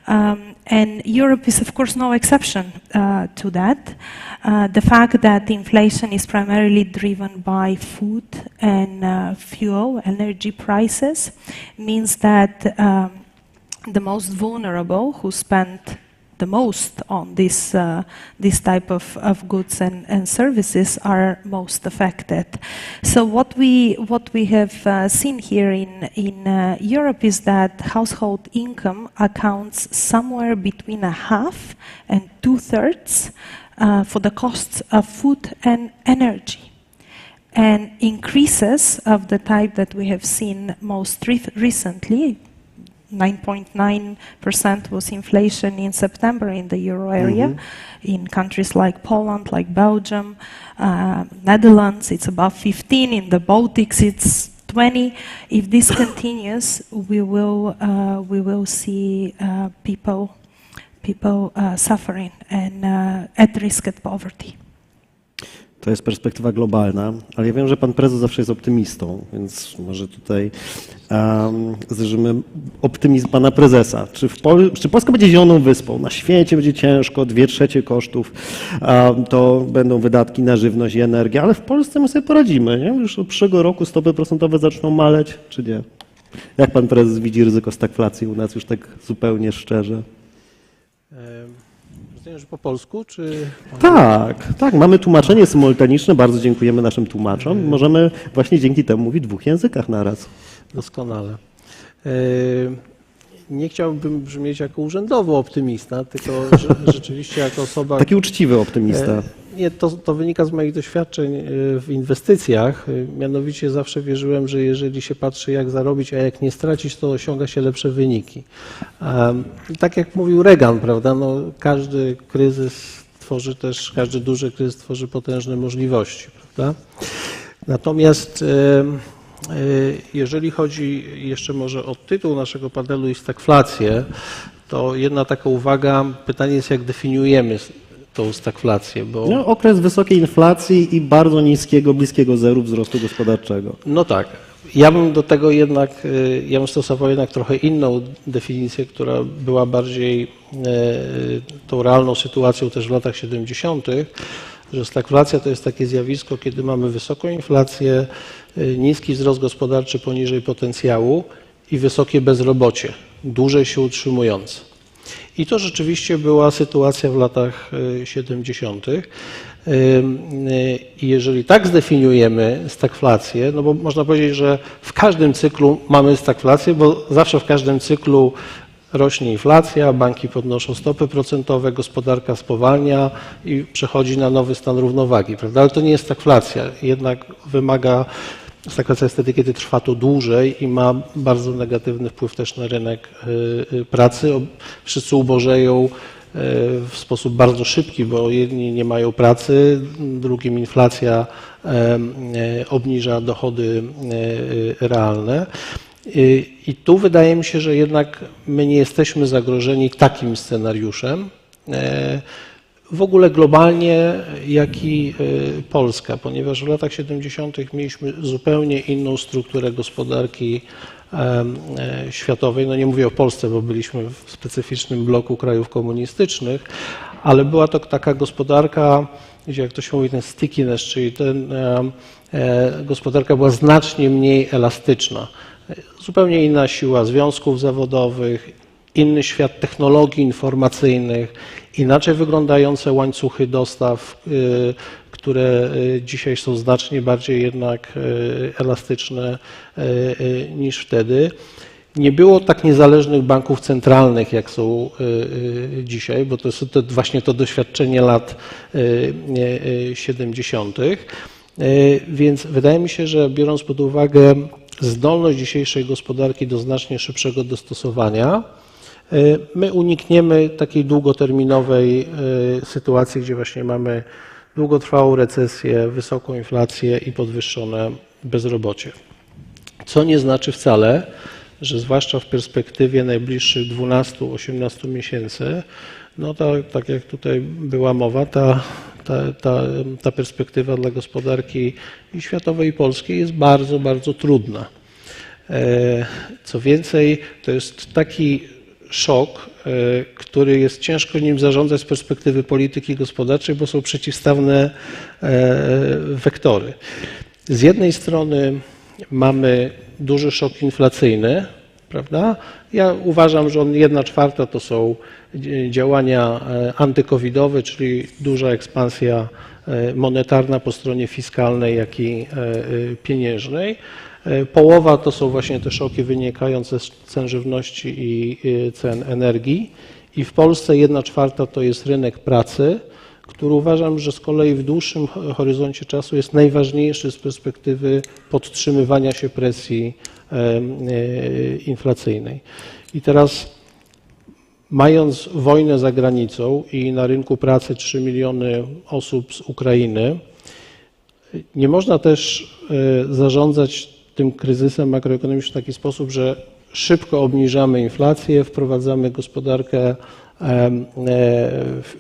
And Europe is, of course, no exception to that. The fact that inflation is primarily driven by food and fuel, energy prices, means that the most vulnerable, who spend the most on this type of goods and services, are most affected. So what we have seen here in Europe is that household income accounts somewhere between a half and 2/3 for the costs of food and energy. And increases of the type that we have seen most recently, 9.9% was inflation in September in the euro area. In countries like Poland, like Belgium, Netherlands, it's above 15. In the Baltics, it's 2020. If this continues, we will see people suffering and at risk of poverty. To jest perspektywa globalna, ale ja wiem, że pan prezes zawsze jest optymistą, więc może tutaj zderzymy optymizm pana prezesa. Czy Polska będzie zieloną wyspą? Na świecie będzie ciężko, 2/3 kosztów to będą wydatki na żywność i energię, ale w Polsce my sobie poradzimy, nie? Już od przyszłego roku stopy procentowe zaczną maleć, czy nie? Jak pan prezes widzi ryzyko stagflacji u nas już tak zupełnie szczerze? Że po polsku, czy... Tak, mamy tłumaczenie symultaniczne, bardzo dziękujemy naszym tłumaczom. Możemy właśnie dzięki temu mówić w 2 językach naraz. Doskonale. Nie chciałbym brzmieć jako urzędowy optymista, tylko rzeczywiście jako osoba... Taki uczciwy optymista. Nie, to wynika z moich doświadczeń w inwestycjach. Mianowicie zawsze wierzyłem, że jeżeli się patrzy, jak zarobić, a jak nie stracić, to osiąga się lepsze wyniki. Tak jak mówił Reagan, prawda, no, każdy duży kryzys tworzy potężne możliwości, prawda? Natomiast jeżeli chodzi jeszcze może o tytuł naszego panelu i stagflację, to jedna taka uwaga, pytanie jest, jak definiujemy tą stagflację, bo... No, okres wysokiej inflacji i bardzo niskiego, bliskiego zeru wzrostu gospodarczego. No tak. Ja bym do tego jednak, ja bym stosował jednak trochę inną definicję, która była bardziej tą realną sytuacją też w latach 70., że stagflacja to jest takie zjawisko, kiedy mamy wysoką inflację, niski wzrost gospodarczy poniżej potencjału i wysokie bezrobocie, dłużej się utrzymujące. I to rzeczywiście była sytuacja w latach 70. I jeżeli tak zdefiniujemy stagflację, no bo można powiedzieć, że w każdym cyklu mamy stagflację, bo zawsze w każdym cyklu rośnie inflacja, banki podnoszą stopy procentowe, gospodarka spowalnia i przechodzi na nowy stan równowagi, prawda? Ale to nie jest stagflacja, jednak wymaga... Stagflacja jest wtedy, kiedy trwa to dłużej i ma bardzo negatywny wpływ też na rynek pracy. Wszyscy ubożeją w sposób bardzo szybki, bo jedni nie mają pracy, drugim inflacja obniża dochody realne. I tu wydaje mi się, że jednak my nie jesteśmy zagrożeni takim scenariuszem. W ogóle globalnie, jak i Polska, ponieważ w latach 70. mieliśmy zupełnie inną strukturę gospodarki światowej. No nie mówię o Polsce, bo byliśmy w specyficznym bloku krajów komunistycznych, ale była to taka gospodarka, gdzie jak to się mówi, ten stickiness, czyli gospodarka była znacznie mniej elastyczna. Zupełnie inna siła związków zawodowych, inny świat technologii informacyjnych, inaczej wyglądające łańcuchy dostaw, które dzisiaj są znacznie bardziej jednak elastyczne niż wtedy. Nie było tak niezależnych banków centralnych, jak są dzisiaj, bo to jest właśnie to doświadczenie lat 70. Więc wydaje mi się, że biorąc pod uwagę zdolność dzisiejszej gospodarki do znacznie szybszego dostosowania, my unikniemy takiej długoterminowej sytuacji, gdzie właśnie mamy długotrwałą recesję, wysoką inflację i podwyższone bezrobocie. Co nie znaczy wcale, że zwłaszcza w perspektywie najbliższych 12-18 miesięcy, no tak jak tutaj była mowa, ta perspektywa dla gospodarki i światowej, i polskiej jest bardzo, bardzo trudna. Co więcej, to jest taki szok, który jest ciężko nim zarządzać z perspektywy polityki gospodarczej, bo są przeciwstawne wektory. Z jednej strony mamy duży szok inflacyjny, prawda? Ja uważam, że 1/4 to są działania antykowidowe, czyli duża ekspansja monetarna po stronie fiskalnej, jak i pieniężnej. Połowa to są właśnie te szoki wynikające z cen żywności i cen energii. I w Polsce 1/4 to jest rynek pracy, który uważam, że z kolei w dłuższym horyzoncie czasu jest najważniejszy z perspektywy podtrzymywania się presji inflacyjnej. I teraz mając wojnę za granicą i na rynku pracy 3 miliony osób z Ukrainy, nie można też zarządzać tym kryzysem makroekonomicznym w taki sposób, że szybko obniżamy inflację, wprowadzamy gospodarkę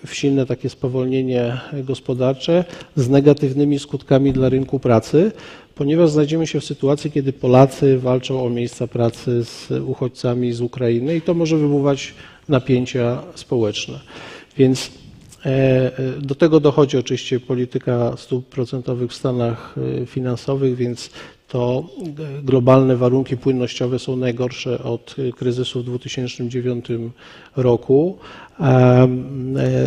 w silne takie spowolnienie gospodarcze z negatywnymi skutkami dla rynku pracy, ponieważ znajdziemy się w sytuacji, kiedy Polacy walczą o miejsca pracy z uchodźcami z Ukrainy i to może wywoływać napięcia społeczne. Więc do tego dochodzi oczywiście polityka stóp procentowych w stanach finansowych, więc to globalne warunki płynnościowe są najgorsze od kryzysu w 2009 roku.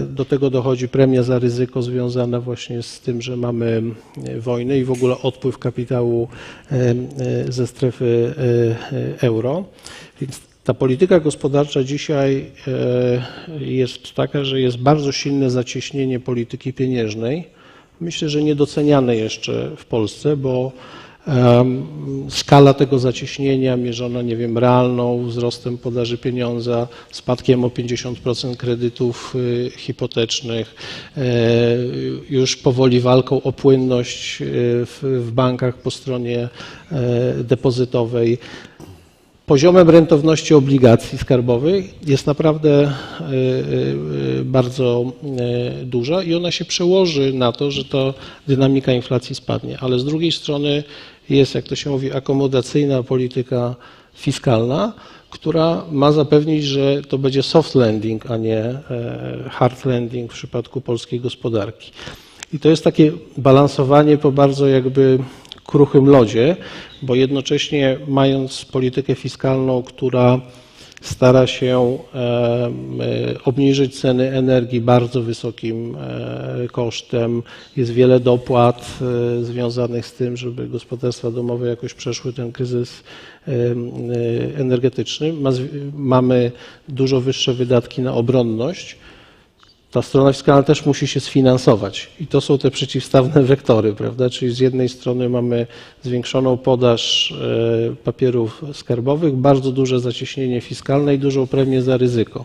Do tego dochodzi premia za ryzyko związana właśnie z tym, że mamy wojnę i w ogóle odpływ kapitału ze strefy euro. Więc ta polityka gospodarcza dzisiaj jest taka, że jest bardzo silne zacieśnienie polityki pieniężnej. Myślę, że niedoceniane jeszcze w Polsce, bo skala tego zacieśnienia mierzona, nie wiem, realną wzrostem podaży pieniądza, spadkiem o 50% kredytów hipotecznych, już powoli walką o płynność w bankach po stronie depozytowej, poziomem rentowności obligacji skarbowych jest naprawdę bardzo duża i ona się przełoży na to, że to dynamika inflacji spadnie. Ale z drugiej strony jest, jak to się mówi, akomodacyjna polityka fiskalna, która ma zapewnić, że to będzie soft landing, a nie hard landing w przypadku polskiej gospodarki. I to jest takie balansowanie po bardzo jakby kruchym lodzie, bo jednocześnie mając politykę fiskalną, która stara się obniżyć ceny energii bardzo wysokim kosztem, jest wiele dopłat związanych z tym, żeby gospodarstwa domowe jakoś przeszły ten kryzys energetyczny. Mamy dużo wyższe wydatki na obronność. Ta strona fiskalna też musi się sfinansować i to są te przeciwstawne wektory, prawda? Czyli z jednej strony mamy zwiększoną podaż papierów skarbowych, bardzo duże zacieśnienie fiskalne i dużą premię za ryzyko.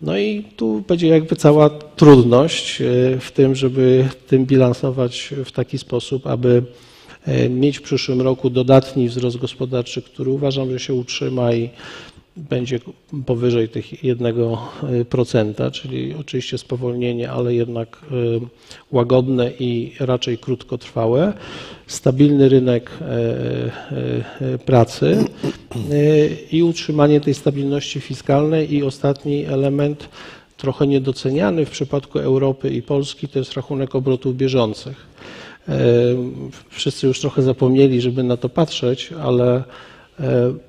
No i tu będzie jakby cała trudność w tym, żeby tym bilansować w taki sposób, aby mieć w przyszłym roku dodatni wzrost gospodarczy, który uważam, że się utrzyma i będzie powyżej tych 1%, czyli oczywiście spowolnienie, ale jednak łagodne i raczej krótkotrwałe, stabilny rynek pracy i utrzymanie tej stabilności fiskalnej i ostatni element trochę niedoceniany w przypadku Europy i Polski to jest rachunek obrotów bieżących. Wszyscy już trochę zapomnieli, żeby na to patrzeć, ale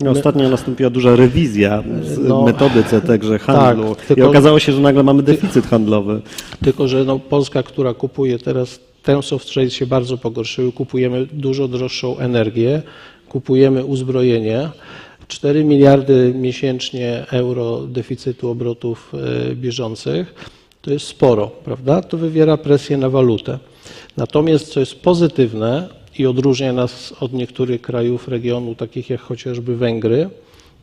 ostatnio nastąpiła duża rewizja w metodyce także handlu i okazało się, że nagle mamy deficyt handlowy. Tylko że Polska, która kupuje teraz, terms of trade się bardzo pogorszyły, kupujemy dużo droższą energię, kupujemy uzbrojenie, 4 miliardy miesięcznie euro deficytu obrotów bieżących, to jest sporo, prawda? To wywiera presję na walutę. Natomiast co jest pozytywne, i odróżnia nas od niektórych krajów regionu, takich jak chociażby Węgry,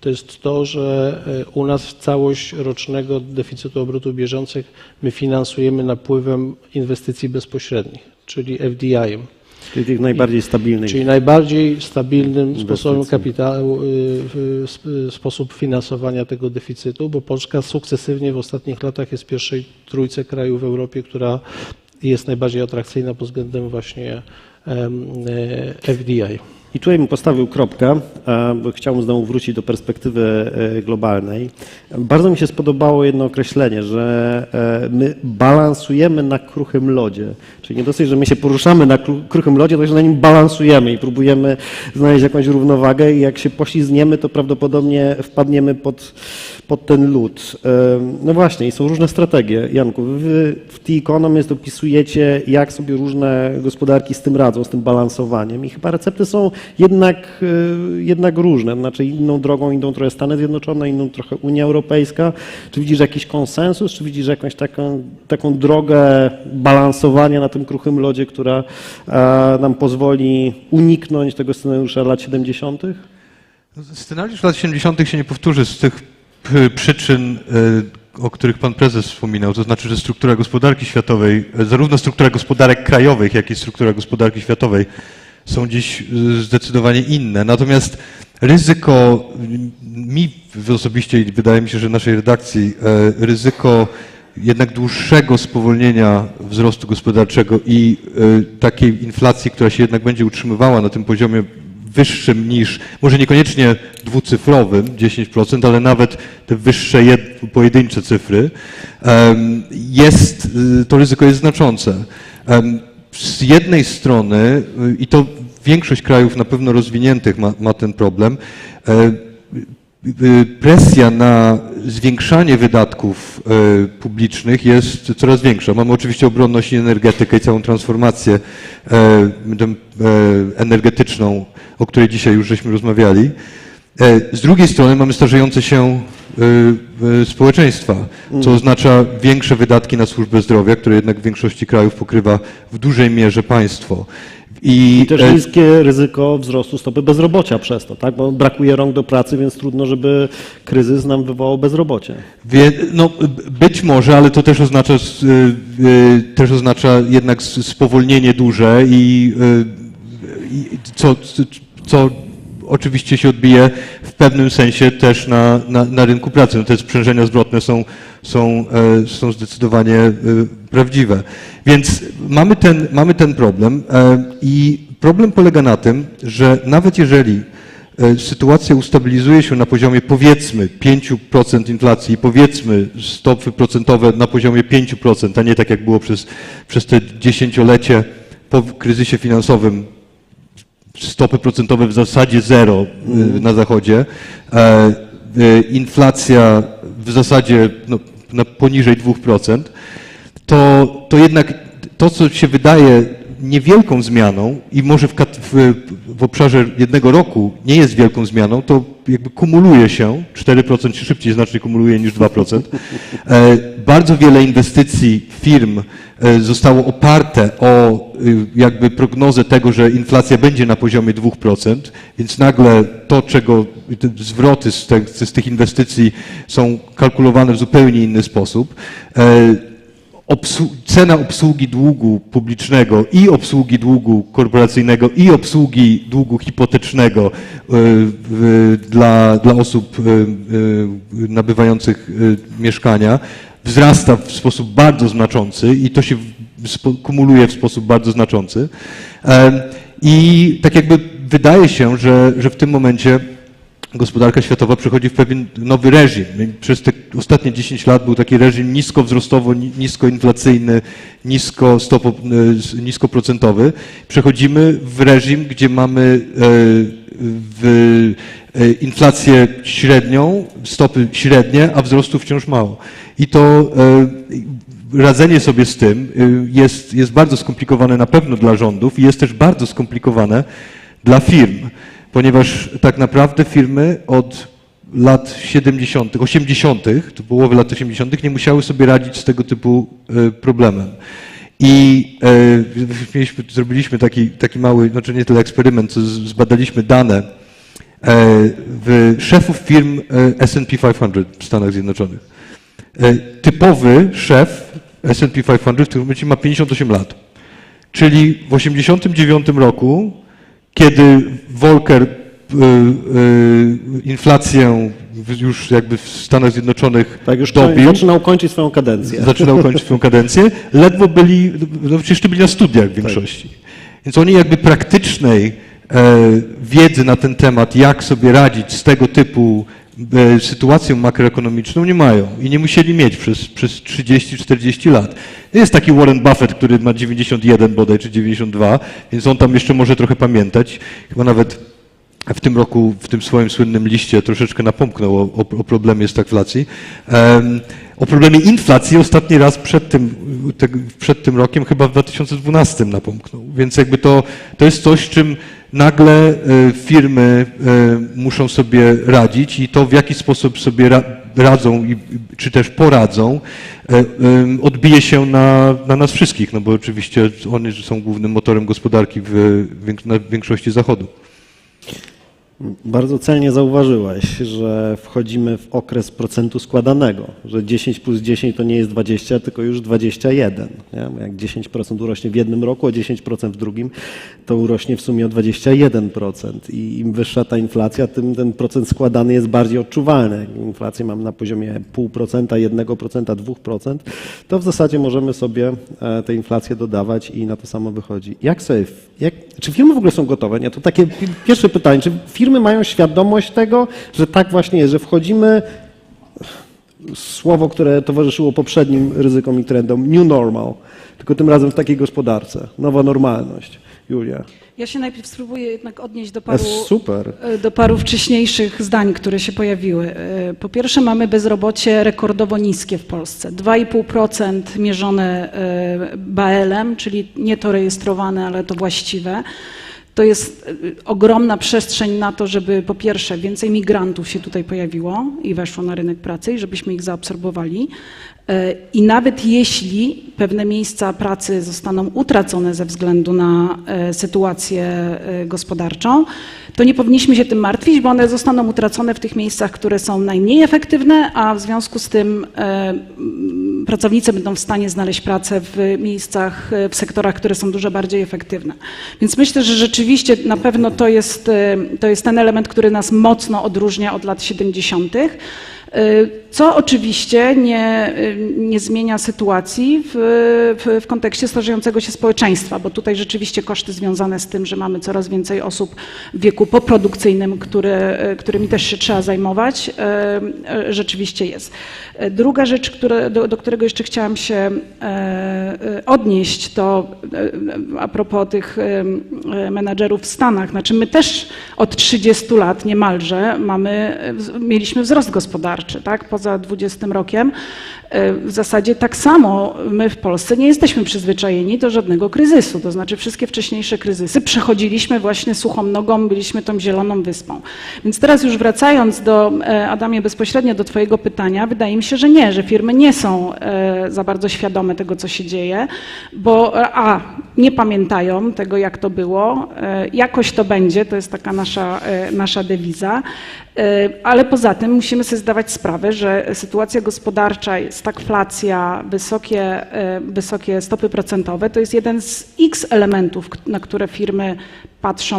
to jest to, że u nas całość rocznego deficytu obrotów bieżących my finansujemy napływem inwestycji bezpośrednich, czyli FDI-em. Czyli tych najbardziej stabilnych. Czyli najbardziej stabilnym sposobem kapitału, sposób finansowania tego deficytu, bo Polska sukcesywnie w ostatnich latach jest w pierwszej trójce krajów w Europie, która jest najbardziej atrakcyjna pod względem właśnie FDI. I tutaj bym postawił kropkę, bo chciałbym znowu wrócić do perspektywy globalnej. Bardzo mi się spodobało jedno określenie, że my balansujemy na kruchym lodzie. Czyli nie dosyć, że my się poruszamy na kruchym lodzie, to że na nim balansujemy i próbujemy znaleźć jakąś równowagę i jak się poślizgniemy, to prawdopodobnie wpadniemy pod ten lód. No właśnie, i są różne strategie. Janku, wy w The Economist opisujecie, jak sobie różne gospodarki z tym radzą, z tym balansowaniem i chyba recepty są jednak różne. Znaczy inną drogą idą trochę Stany Zjednoczone, inną trochę Unia Europejska. Czy widzisz jakiś konsensus, czy widzisz jakąś taką drogę balansowania na tym kruchym lodzie, która nam pozwoli uniknąć tego scenariusza lat 70.? Scenariusz lat 70. się nie powtórzy z tych przyczyn, o których pan prezes wspominał, to znaczy, że struktura gospodarki światowej, zarówno struktura gospodarek krajowych, jak i struktura gospodarki światowej są gdzieś zdecydowanie inne. Natomiast ryzyko, mi osobiście i wydaje mi się, że naszej redakcji, ryzyko jednak dłuższego spowolnienia wzrostu gospodarczego i takiej inflacji, która się jednak będzie utrzymywała na tym poziomie wyższym niż, może niekoniecznie dwucyfrowym, 10%, ale nawet te wyższe pojedyncze cyfry, to ryzyko jest znaczące. Z jednej strony, i to większość krajów na pewno rozwiniętych ma ten problem, presja na zwiększanie wydatków publicznych jest coraz większa. Mamy oczywiście obronność i energetykę i całą transformację energetyczną, o której dzisiaj już żeśmy rozmawiali. Z drugiej strony mamy starzejące się społeczeństwa, co oznacza większe wydatki na służbę zdrowia, które jednak w większości krajów pokrywa w dużej mierze państwo. I też niskie ryzyko wzrostu stopy bezrobocia przez to, tak? Bo brakuje rąk do pracy, więc trudno, żeby kryzys nam wywołał bezrobocie. No, być może, ale to też oznacza jednak spowolnienie duże i co oczywiście się odbije w pewnym sensie też na rynku pracy. No te sprzężenia zwrotne są zdecydowanie prawdziwe. Więc mamy ten problem i problem polega na tym, że nawet jeżeli sytuacja ustabilizuje się na poziomie powiedzmy 5% inflacji, powiedzmy stopy procentowe na poziomie 5%, a nie tak jak było przez te dziesięciolecie po kryzysie finansowym, stopy procentowe w zasadzie zero na Zachodzie, inflacja w zasadzie poniżej 2%, to jednak to, co się wydaje niewielką zmianą i może w obszarze jednego roku nie jest wielką zmianą, to jakby kumuluje się, 4% się szybciej znacznie kumuluje niż 2%. Bardzo wiele inwestycji firm zostało oparte o jakby prognozę tego, że inflacja będzie na poziomie 2%, więc nagle to, te zwroty z tych inwestycji są kalkulowane w zupełnie inny sposób. Cena obsługi długu publicznego i obsługi długu korporacyjnego i obsługi długu hipotecznego dla osób nabywających mieszkania wzrasta w sposób bardzo znaczący i to się kumuluje w sposób bardzo znaczący. I tak jakby wydaje się, że w tym momencie gospodarka światowa przechodzi w pewien nowy reżim. Przez te ostatnie 10 lat był taki reżim niskowzrostowo, niskoinflacyjny, niskoprocentowy. Przechodzimy w reżim, gdzie mamy inflację średnią, stopy średnie, a wzrostu wciąż mało. I to radzenie sobie z tym jest bardzo skomplikowane na pewno dla rządów i jest też bardzo skomplikowane dla firm. Ponieważ tak naprawdę firmy od lat 70., 80., to połowy lat 80., nie musiały sobie radzić z tego typu problemem. I zrobiliśmy taki mały, znaczy nie tyle eksperyment, co zbadaliśmy dane szefów firm S&P 500 w Stanach Zjednoczonych. Typowy szef S&P 500 w tym momencie ma 58 lat. Czyli w 89 roku, kiedy Volcker inflację już jakby w Stanach Zjednoczonych dobił. Zaczynał kończyć swoją kadencję. Ledwo byli, jeszcze byli na studiach w większości. Więc oni jakby praktycznej wiedzy na ten temat, jak sobie radzić z tego typu sytuacją makroekonomiczną nie mają i nie musieli mieć przez 30-40 lat. Jest taki Warren Buffett, który ma 91 bodaj, czy 92, więc on tam jeszcze może trochę pamiętać. Chyba nawet w tym roku, w tym swoim słynnym liście troszeczkę napomknął o problemie stagflacji. O problemie inflacji ostatni raz przed tym rokiem, chyba w 2012 napomknął. Więc jakby to jest coś, czym nagle firmy muszą sobie radzić i to, w jaki sposób sobie radzą, czy też poradzą, odbije się na nas wszystkich, no bo oczywiście oni są głównym motorem gospodarki w większości Zachodu. Bardzo celnie zauważyłeś, że wchodzimy w okres procentu składanego, że 10 plus 10 to nie jest 20, tylko już 21. Nie? Jak 10% urośnie w jednym roku, a 10% w drugim, to urośnie w sumie o 21%. I im wyższa ta inflacja, tym ten procent składany jest bardziej odczuwalny. Jak inflację mamy na poziomie 0,5%, 1%, 2%, to w zasadzie możemy sobie tę inflację dodawać i na to samo wychodzi. Czy firmy w ogóle są gotowe? Nie, to takie pierwsze pytanie. Czy firmy mają świadomość tego, że tak właśnie jest, że wchodzimy, słowo, które towarzyszyło poprzednim ryzykom i trendom, new normal, tylko tym razem w takiej gospodarce, nowa normalność. Julia. Ja się najpierw spróbuję jednak odnieść do paru wcześniejszych zdań, które się pojawiły. Po pierwsze mamy bezrobocie rekordowo niskie w Polsce. 2,5% mierzone BAL-em, czyli nie to rejestrowane, ale to właściwe. To jest ogromna przestrzeń na to, żeby po pierwsze więcej migrantów się tutaj pojawiło i weszło na rynek pracy i żebyśmy ich zaabsorbowali. I nawet jeśli pewne miejsca pracy zostaną utracone ze względu na sytuację gospodarczą, to nie powinniśmy się tym martwić, bo one zostaną utracone w tych miejscach, które są najmniej efektywne, a w związku z tym pracownicy będą w stanie znaleźć pracę w miejscach, w sektorach, które są dużo bardziej efektywne. Więc myślę, że rzeczywiście na pewno to jest ten element, który nas mocno odróżnia od lat 70., co oczywiście nie zmienia sytuacji w kontekście starzejącego się społeczeństwa, bo tutaj rzeczywiście koszty związane z tym, że mamy coraz więcej osób w wieku poprodukcyjnym, którymi też się trzeba zajmować, rzeczywiście jest. Druga rzecz, do którego jeszcze chciałam się odnieść, to a propos tych menadżerów w Stanach. Znaczy my też od 30 lat niemalże mieliśmy wzrost gospodarczy, tak? Poza 20 rokiem. W zasadzie tak samo my w Polsce nie jesteśmy przyzwyczajeni do żadnego kryzysu. To znaczy wszystkie wcześniejsze kryzysy przechodziliśmy właśnie suchą nogą, byliśmy tą zieloną wyspą. Więc teraz już wracając Adamie, bezpośrednio do twojego pytania, wydaje mi się, że nie, że firmy nie są za bardzo świadome tego, co się dzieje, bo nie pamiętają tego, jak to było, jakoś to będzie, to jest taka nasza dewiza, ale poza tym musimy sobie zdawać sprawę, że sytuacja gospodarcza, stagflacja, wysokie stopy procentowe to jest jeden z X elementów, na które firmy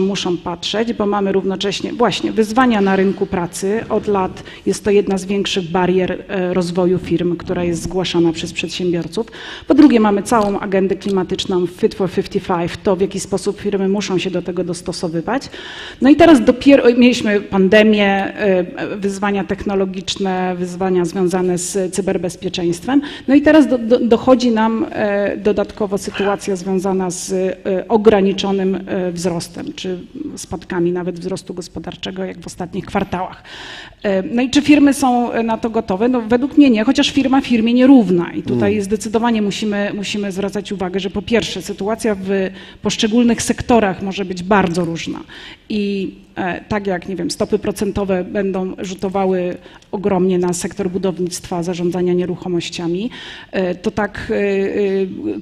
muszą patrzeć, bo mamy równocześnie właśnie wyzwania na rynku pracy. Od lat jest to jedna z większych barier rozwoju firm, która jest zgłaszana przez przedsiębiorców. Po drugie mamy całą agendę klimatyczną Fit for 55, to w jaki sposób firmy muszą się do tego dostosowywać. No i teraz dopiero mieliśmy pandemię, wyzwania technologiczne, wyzwania związane z cyberbezpieczeństwem. No i teraz dochodzi nam dodatkowo sytuacja związana z ograniczonym wzrostem, czy spadkami nawet wzrostu gospodarczego, jak w ostatnich kwartałach. No i czy firmy są na to gotowe? No według mnie nie, chociaż firma firmie nierówna i tutaj zdecydowanie musimy zwracać uwagę, że po pierwsze sytuacja w poszczególnych sektorach może być bardzo różna i tak jak, nie wiem, stopy procentowe będą rzutowały ogromnie na sektor budownictwa, zarządzania nieruchomościami, to tak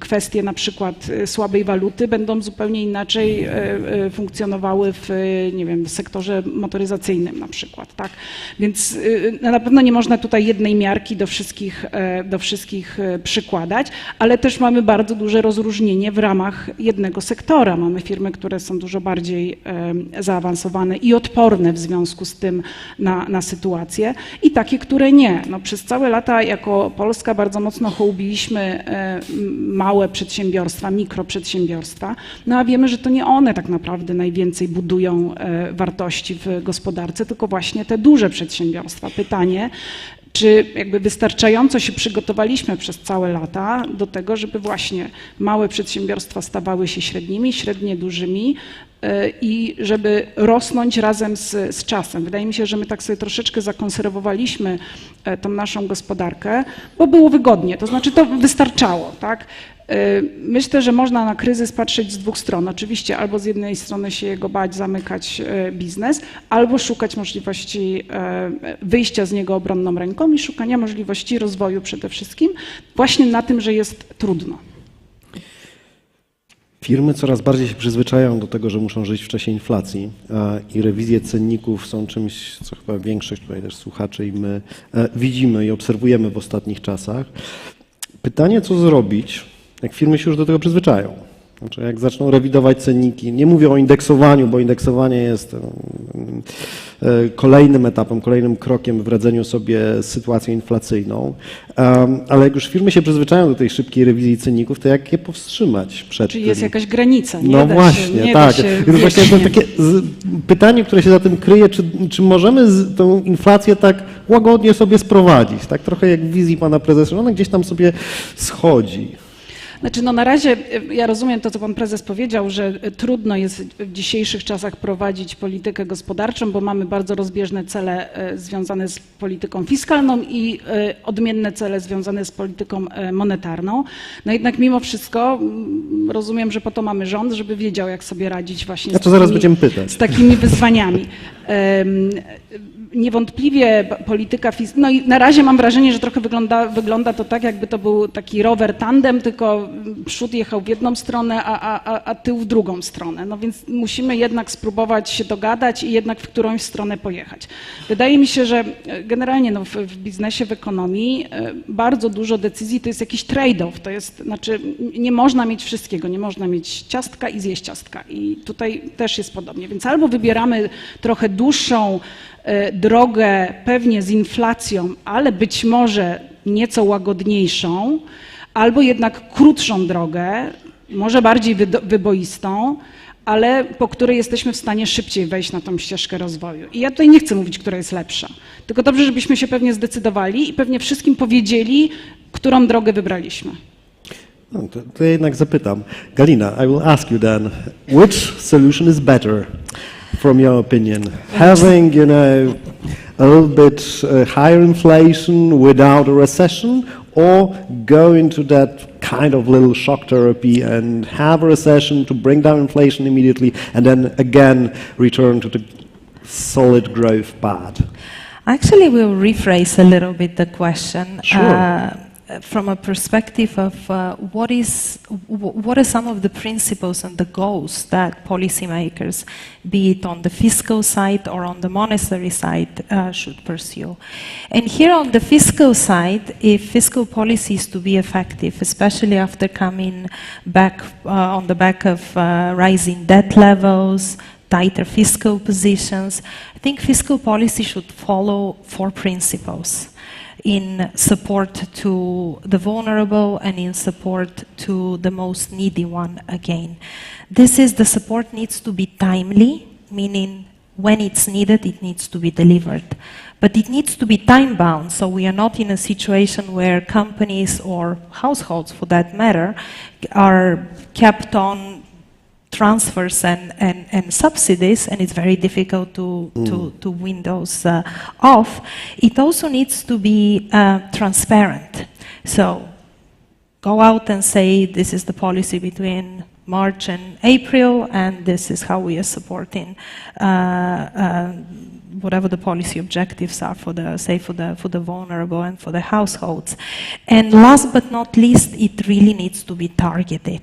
kwestie na przykład słabej waluty będą zupełnie inaczej funkcjonowały w, nie wiem, w sektorze motoryzacyjnym na przykład, tak? Więc na pewno nie można tutaj jednej miarki do wszystkich przykładać, ale też mamy bardzo duże rozróżnienie w ramach jednego sektora. Mamy firmy, które są dużo bardziej zaawansowane i odporne w związku z tym na sytuację i takie, które nie. No, przez całe lata jako Polska bardzo mocno hołbiliśmy małe przedsiębiorstwa, mikroprzedsiębiorstwa, no a wiemy, że to nie one tak naprawdę najwięcej budują wartości w gospodarce, tylko właśnie te duże przedsiębiorstwa. Pytanie, czy jakby wystarczająco się przygotowaliśmy przez całe lata do tego, żeby właśnie małe przedsiębiorstwa stawały się średnimi, średnie dużymi i żeby rosnąć razem z czasem. Wydaje mi się, że my tak sobie troszeczkę zakonserwowaliśmy tą naszą gospodarkę, bo było wygodnie, to znaczy to wystarczało, tak? Myślę, że można na kryzys patrzeć z dwóch stron. Oczywiście albo z jednej strony się jego bać, zamykać biznes, albo szukać możliwości wyjścia z niego obronną ręką i szukania możliwości rozwoju przede wszystkim właśnie na tym, że jest trudno. Firmy coraz bardziej się przyzwyczajają do tego, że muszą żyć w czasie inflacji i rewizje cenników są czymś, co chyba większość tutaj też słuchaczy i my widzimy i obserwujemy w ostatnich czasach. Pytanie, co zrobić, jak firmy się już do tego przyzwyczają? Znaczy, jak zaczną rewidować cenniki, nie mówię o indeksowaniu, bo indeksowanie jest kolejnym etapem, kolejnym krokiem w radzeniu sobie z sytuacją inflacyjną, ale jak już firmy się przyzwyczają do tej szybkiej rewizji cenników, to jak je powstrzymać przed Czyli jest jakaś granica, nie no da właśnie, się, nie tak. Da się, Więc właśnie to takie pytanie, które się za tym kryje, czy możemy tą inflację tak łagodnie sobie sprowadzić, tak trochę jak w wizji pana prezesa, że ona gdzieś tam sobie schodzi. Znaczy, no na razie ja rozumiem to, co pan prezes powiedział, że trudno jest w dzisiejszych czasach prowadzić politykę gospodarczą, bo mamy bardzo rozbieżne cele związane z polityką fiskalną i odmienne cele związane z polityką monetarną. No jednak mimo wszystko rozumiem, że po to mamy rząd, żeby wiedział, jak sobie radzić właśnie z takimi wyzwaniami. Niewątpliwie polityka fiskalna, no i na razie mam wrażenie, że trochę wygląda to tak, jakby to był taki rower tandem, tylko przód jechał w jedną stronę, a tył w drugą stronę. No więc musimy jednak spróbować się dogadać i jednak w którąś stronę pojechać. Wydaje mi się, że generalnie no, w biznesie, w ekonomii bardzo dużo decyzji to jest jakiś trade-off, to jest, znaczy nie można mieć wszystkiego, nie można mieć ciastka i zjeść ciastka i tutaj też jest podobnie, więc albo wybieramy trochę dłuższą drogę pewnie z inflacją, ale być może nieco łagodniejszą, albo jednak krótszą drogę, może bardziej wyboistą, ale po której jesteśmy w stanie szybciej wejść na tą ścieżkę rozwoju. I ja tutaj nie chcę mówić, która jest lepsza, tylko dobrze, żebyśmy się pewnie zdecydowali i pewnie wszystkim powiedzieli, którą drogę wybraliśmy. No, to ja jednak zapytam. Galina, I will ask you then, which solution is better? From your opinion, having, you know, a little bit higher inflation without a recession, or go into that kind of little shock therapy and have a recession to bring down inflation immediately and then again return to the solid growth path? Actually, we'll rephrase a little bit the question. Sure. From a perspective of what are some of the principles and the goals that policymakers, be it on the fiscal side or on the monetary side, should pursue. And here on the fiscal side, if fiscal policy is to be effective, especially after coming back on the back of rising debt levels, tighter fiscal positions, I think fiscal policy should follow 4 principles in support to the vulnerable and in support to the most needy one again. This is the support needs to be timely, meaning when it's needed, it needs to be delivered. But it needs to be time-bound, so we are not in a situation where companies or households, for that matter, are kept on transfers and subsidies, and it's very difficult to win those off. It also needs to be transparent. So go out and say this is the policy between March and April, and this is how we are supporting whatever the policy objectives are for the vulnerable and for the households. And last but not least, it really needs to be targeted.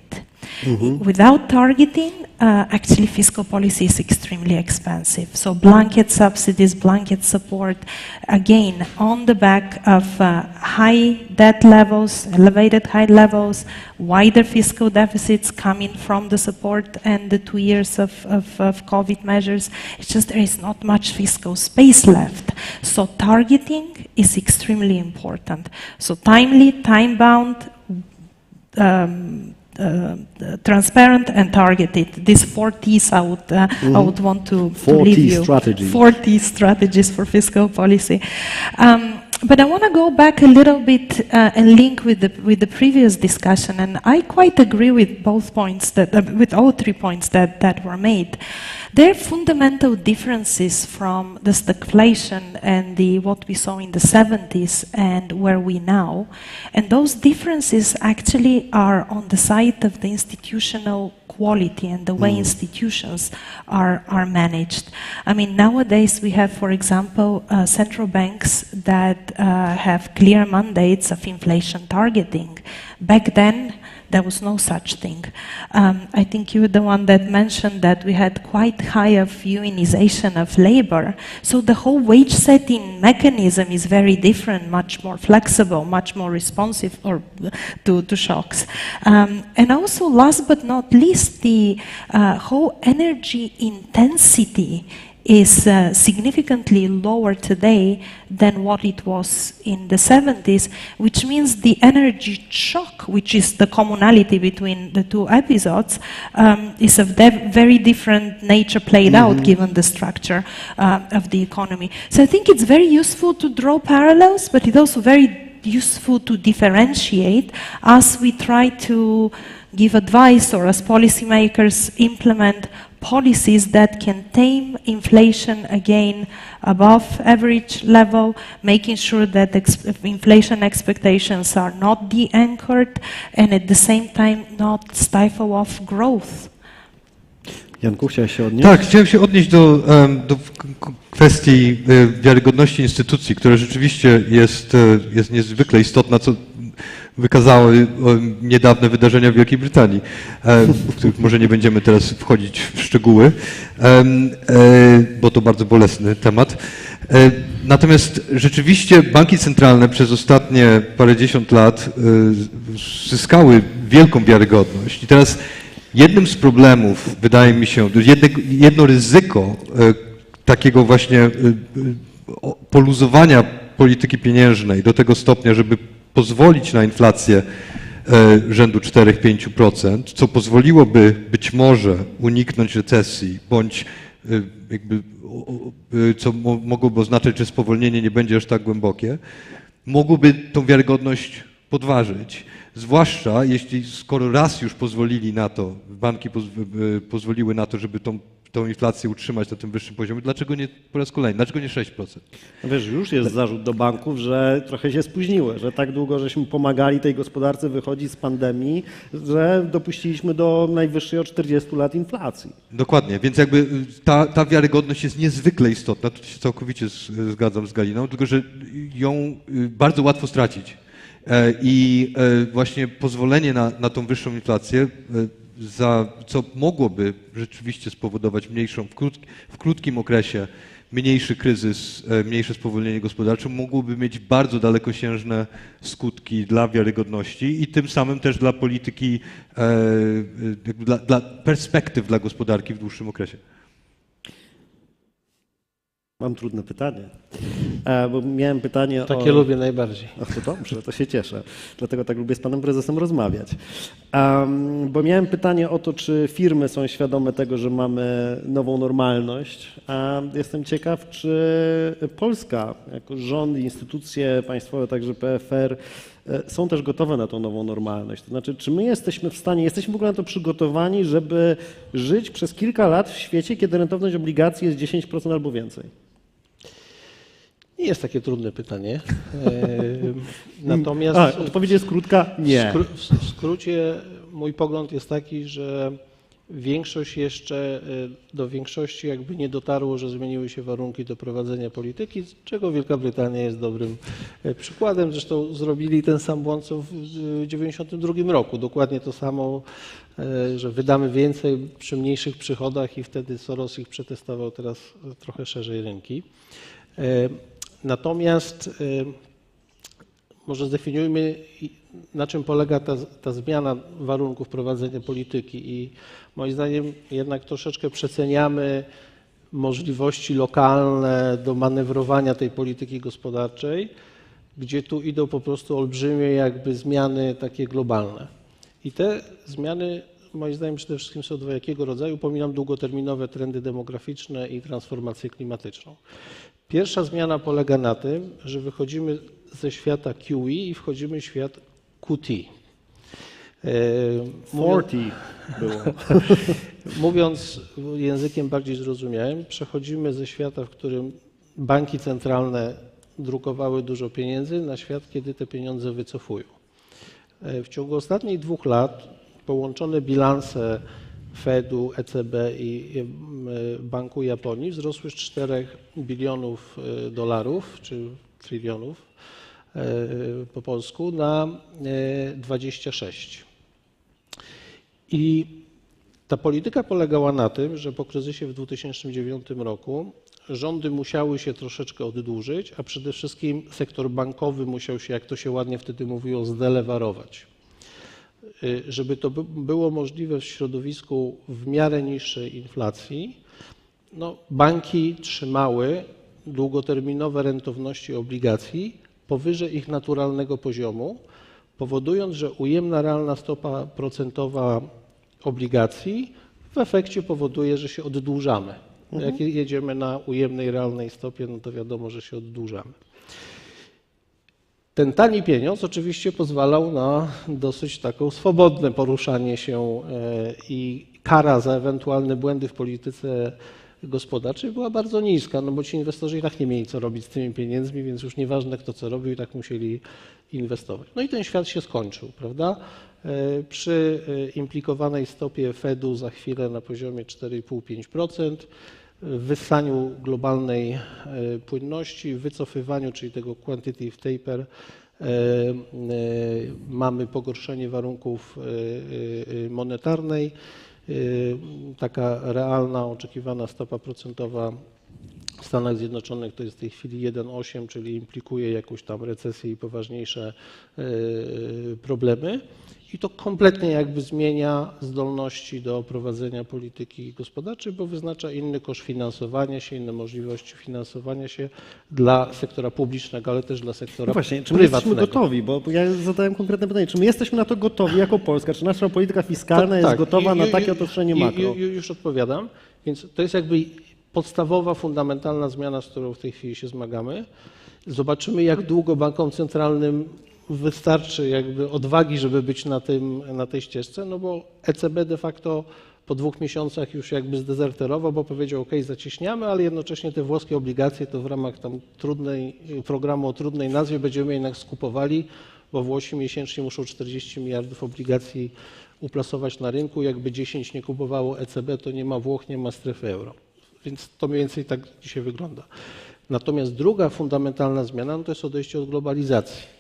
Mm-hmm. Without targeting, actually fiscal policy is extremely expensive. So blanket subsidies, blanket support, again, on the back of high debt levels, elevated high levels, wider fiscal deficits coming from the support and the 2 years of COVID measures. It's just there is not much fiscal space left. So targeting is extremely important. So timely, time-bound, transparent and targeted. These 4 T's I would want to leave you. 4 T strategies for fiscal policy. But I want to go back a little bit and link with the previous discussion, and I quite agree with both points with all 3 points that were made. There are fundamental differences from the stagflation and what we saw in the 70s and where we now, and those differences actually are on the side of the institutional quality and the way institutions are managed. I mean, nowadays we have, for example, central banks that have clear mandates of inflation targeting. Back then, there was no such thing. I think you were the one that mentioned that we had quite high of unionization of labor. So the whole wage setting mechanism is very different, much more flexible, much more responsive to shocks. And also, last but not least, the whole energy intensity is significantly lower today than what it was in the 70s, which means the energy shock, which is the commonality between the two episodes, is of very different nature played out given the structure of the economy. So I think it's very useful to draw parallels, but it's also very useful to differentiate as we try to give advice or as policymakers implement policies that can tame inflation again above average level, making sure that inflation expectations are not de-anchored and at the same time not stifle off growth. Janku, chciałeś się odnieść? Tak, chciałem się odnieść do kwestii wiarygodności instytucji, która rzeczywiście jest niezwykle istotna, co wykazały niedawne wydarzenia w Wielkiej Brytanii, w których może nie będziemy teraz wchodzić w szczegóły, bo to bardzo bolesny temat. Natomiast rzeczywiście banki centralne przez ostatnie parędziesiąt lat zyskały wielką wiarygodność. I teraz jednym z problemów, wydaje mi się, jedno ryzyko takiego właśnie poluzowania polityki pieniężnej do tego stopnia, żeby pozwolić na inflację rzędu 4-5%, co pozwoliłoby być może uniknąć recesji, bądź jakby, co mogłoby oznaczać, że spowolnienie nie będzie aż tak głębokie, mogłoby tą wiarygodność podważyć. Zwłaszcza jeśli, skoro raz już pozwolili na to, banki pozwoliły na to, żeby tą inflację utrzymać na tym wyższym poziomie, dlaczego nie po raz kolejny, dlaczego nie 6%? No wiesz, już jest zarzut do banków, że trochę się spóźniły, że tak długo żeśmy pomagali tej gospodarce wychodzić z pandemii, że dopuściliśmy do najwyższej od 40 lat inflacji. Dokładnie, więc jakby ta wiarygodność jest niezwykle istotna, tu się całkowicie zgadzam z Galiną, tylko że ją bardzo łatwo stracić. I właśnie pozwolenie na tą wyższą inflację, co mogłoby rzeczywiście spowodować mniejszą, w krótkim okresie mniejszy kryzys, mniejsze spowolnienie gospodarcze, mogłoby mieć bardzo dalekosiężne skutki dla wiarygodności i tym samym też dla polityki, dla perspektyw dla gospodarki w dłuższym okresie. Mam trudne pytanie, bo miałem pytanie Takie lubię najbardziej. Ach, to dobrze, to się cieszę. Dlatego tak lubię z panem prezesem rozmawiać. Bo miałem pytanie o to, czy firmy są świadome tego, że mamy nową normalność. Jestem ciekaw, czy Polska, jako rząd, instytucje państwowe, także PFR, są też gotowe na tą nową normalność. To znaczy, czy my jesteśmy w stanie, jesteśmy w ogóle na to przygotowani, żeby żyć przez kilka lat w świecie, kiedy rentowność obligacji jest 10% albo więcej? Nie jest takie trudne pytanie. Natomiast odpowiedź jest krótka, nie. W skrócie mój pogląd jest taki, że do większości jakby nie dotarło, że zmieniły się warunki do prowadzenia polityki, czego Wielka Brytania jest dobrym przykładem. Zresztą zrobili ten sam błąd co w 1992 roku. Dokładnie to samo, że wydamy więcej przy mniejszych przychodach i wtedy Soros ich przetestował teraz trochę szerzej rynki. Natomiast może zdefiniujmy, na czym polega ta zmiana warunków prowadzenia polityki i moim zdaniem jednak troszeczkę przeceniamy możliwości lokalne do manewrowania tej polityki gospodarczej, gdzie tu idą po prostu olbrzymie jakby zmiany takie globalne. I te zmiany moim zdaniem przede wszystkim są dwojakiego rodzaju. Pominam długoterminowe trendy demograficzne i transformację klimatyczną. Pierwsza zmiana polega na tym, że wychodzimy ze świata QE i wchodzimy w świat QT. 40 było. Mówiąc językiem bardziej zrozumiałym, przechodzimy ze świata, w którym banki centralne drukowały dużo pieniędzy, na świat, kiedy te pieniądze wycofują. W ciągu ostatnich 2 lat połączone bilanse Fedu, ECB i Banku Japonii wzrosły z 4 bilionów dolarów, czy trylionów po polsku, na 26. I ta polityka polegała na tym, że po kryzysie w 2009 roku rządy musiały się troszeczkę oddłużyć, a przede wszystkim sektor bankowy musiał się, jak to się ładnie wtedy mówiło, zdelewarować. Żeby to było możliwe w środowisku w miarę niższej inflacji, no, banki trzymały długoterminowe rentowności obligacji powyżej ich naturalnego poziomu, powodując, że ujemna realna stopa procentowa obligacji w efekcie powoduje, że się oddłużamy. Jak jedziemy na ujemnej realnej stopie, no to wiadomo, że się oddłużamy. Ten tani pieniądz oczywiście pozwalał na dosyć taką swobodne poruszanie się i kara za ewentualne błędy w polityce gospodarczej była bardzo niska, no bo ci inwestorzy i tak nie mieli co robić z tymi pieniędzmi, więc już nieważne kto co robił, i tak musieli inwestować. No i ten świat się skończył, prawda? Przy implikowanej stopie Fedu za chwilę na poziomie 4,5–5%, w wyssaniu globalnej płynności, w wycofywaniu, czyli tego quantitative taper, mamy pogorszenie warunków monetarnej. Taka realna, oczekiwana stopa procentowa w Stanach Zjednoczonych to jest w tej chwili 1,8, czyli implikuje jakąś tam recesję i poważniejsze problemy. I to kompletnie jakby zmienia zdolności do prowadzenia polityki gospodarczej, bo wyznacza inny koszt finansowania się, inne możliwości finansowania się dla sektora publicznego, ale też dla sektora właśnie, czy my prywatnego. jesteśmy gotowi? Bo ja zadałem konkretne pytanie, czy my jesteśmy na to gotowi jako Polska? Czy nasza polityka fiskalna jest gotowa na takie otoczenie makro? Już odpowiadam. Więc to jest jakby podstawowa, fundamentalna zmiana, z którą w tej chwili się zmagamy. Zobaczymy, jak długo bankom centralnym wystarczy jakby odwagi, żeby być na tej ścieżce, no bo ECB de facto po 2 miesiącach już jakby zdezerterował, bo powiedział, ok, zacieśniamy, ale jednocześnie te włoskie obligacje to w ramach tam programu o trudnej nazwie będziemy jednak skupowali, bo Włosi miesięcznie muszą 40 miliardów obligacji uplasować na rynku. Jakby 10 nie kupowało ECB, to nie ma Włoch, nie ma strefy euro. Więc to mniej więcej tak dzisiaj wygląda. Natomiast druga fundamentalna zmiana no to jest odejście od globalizacji.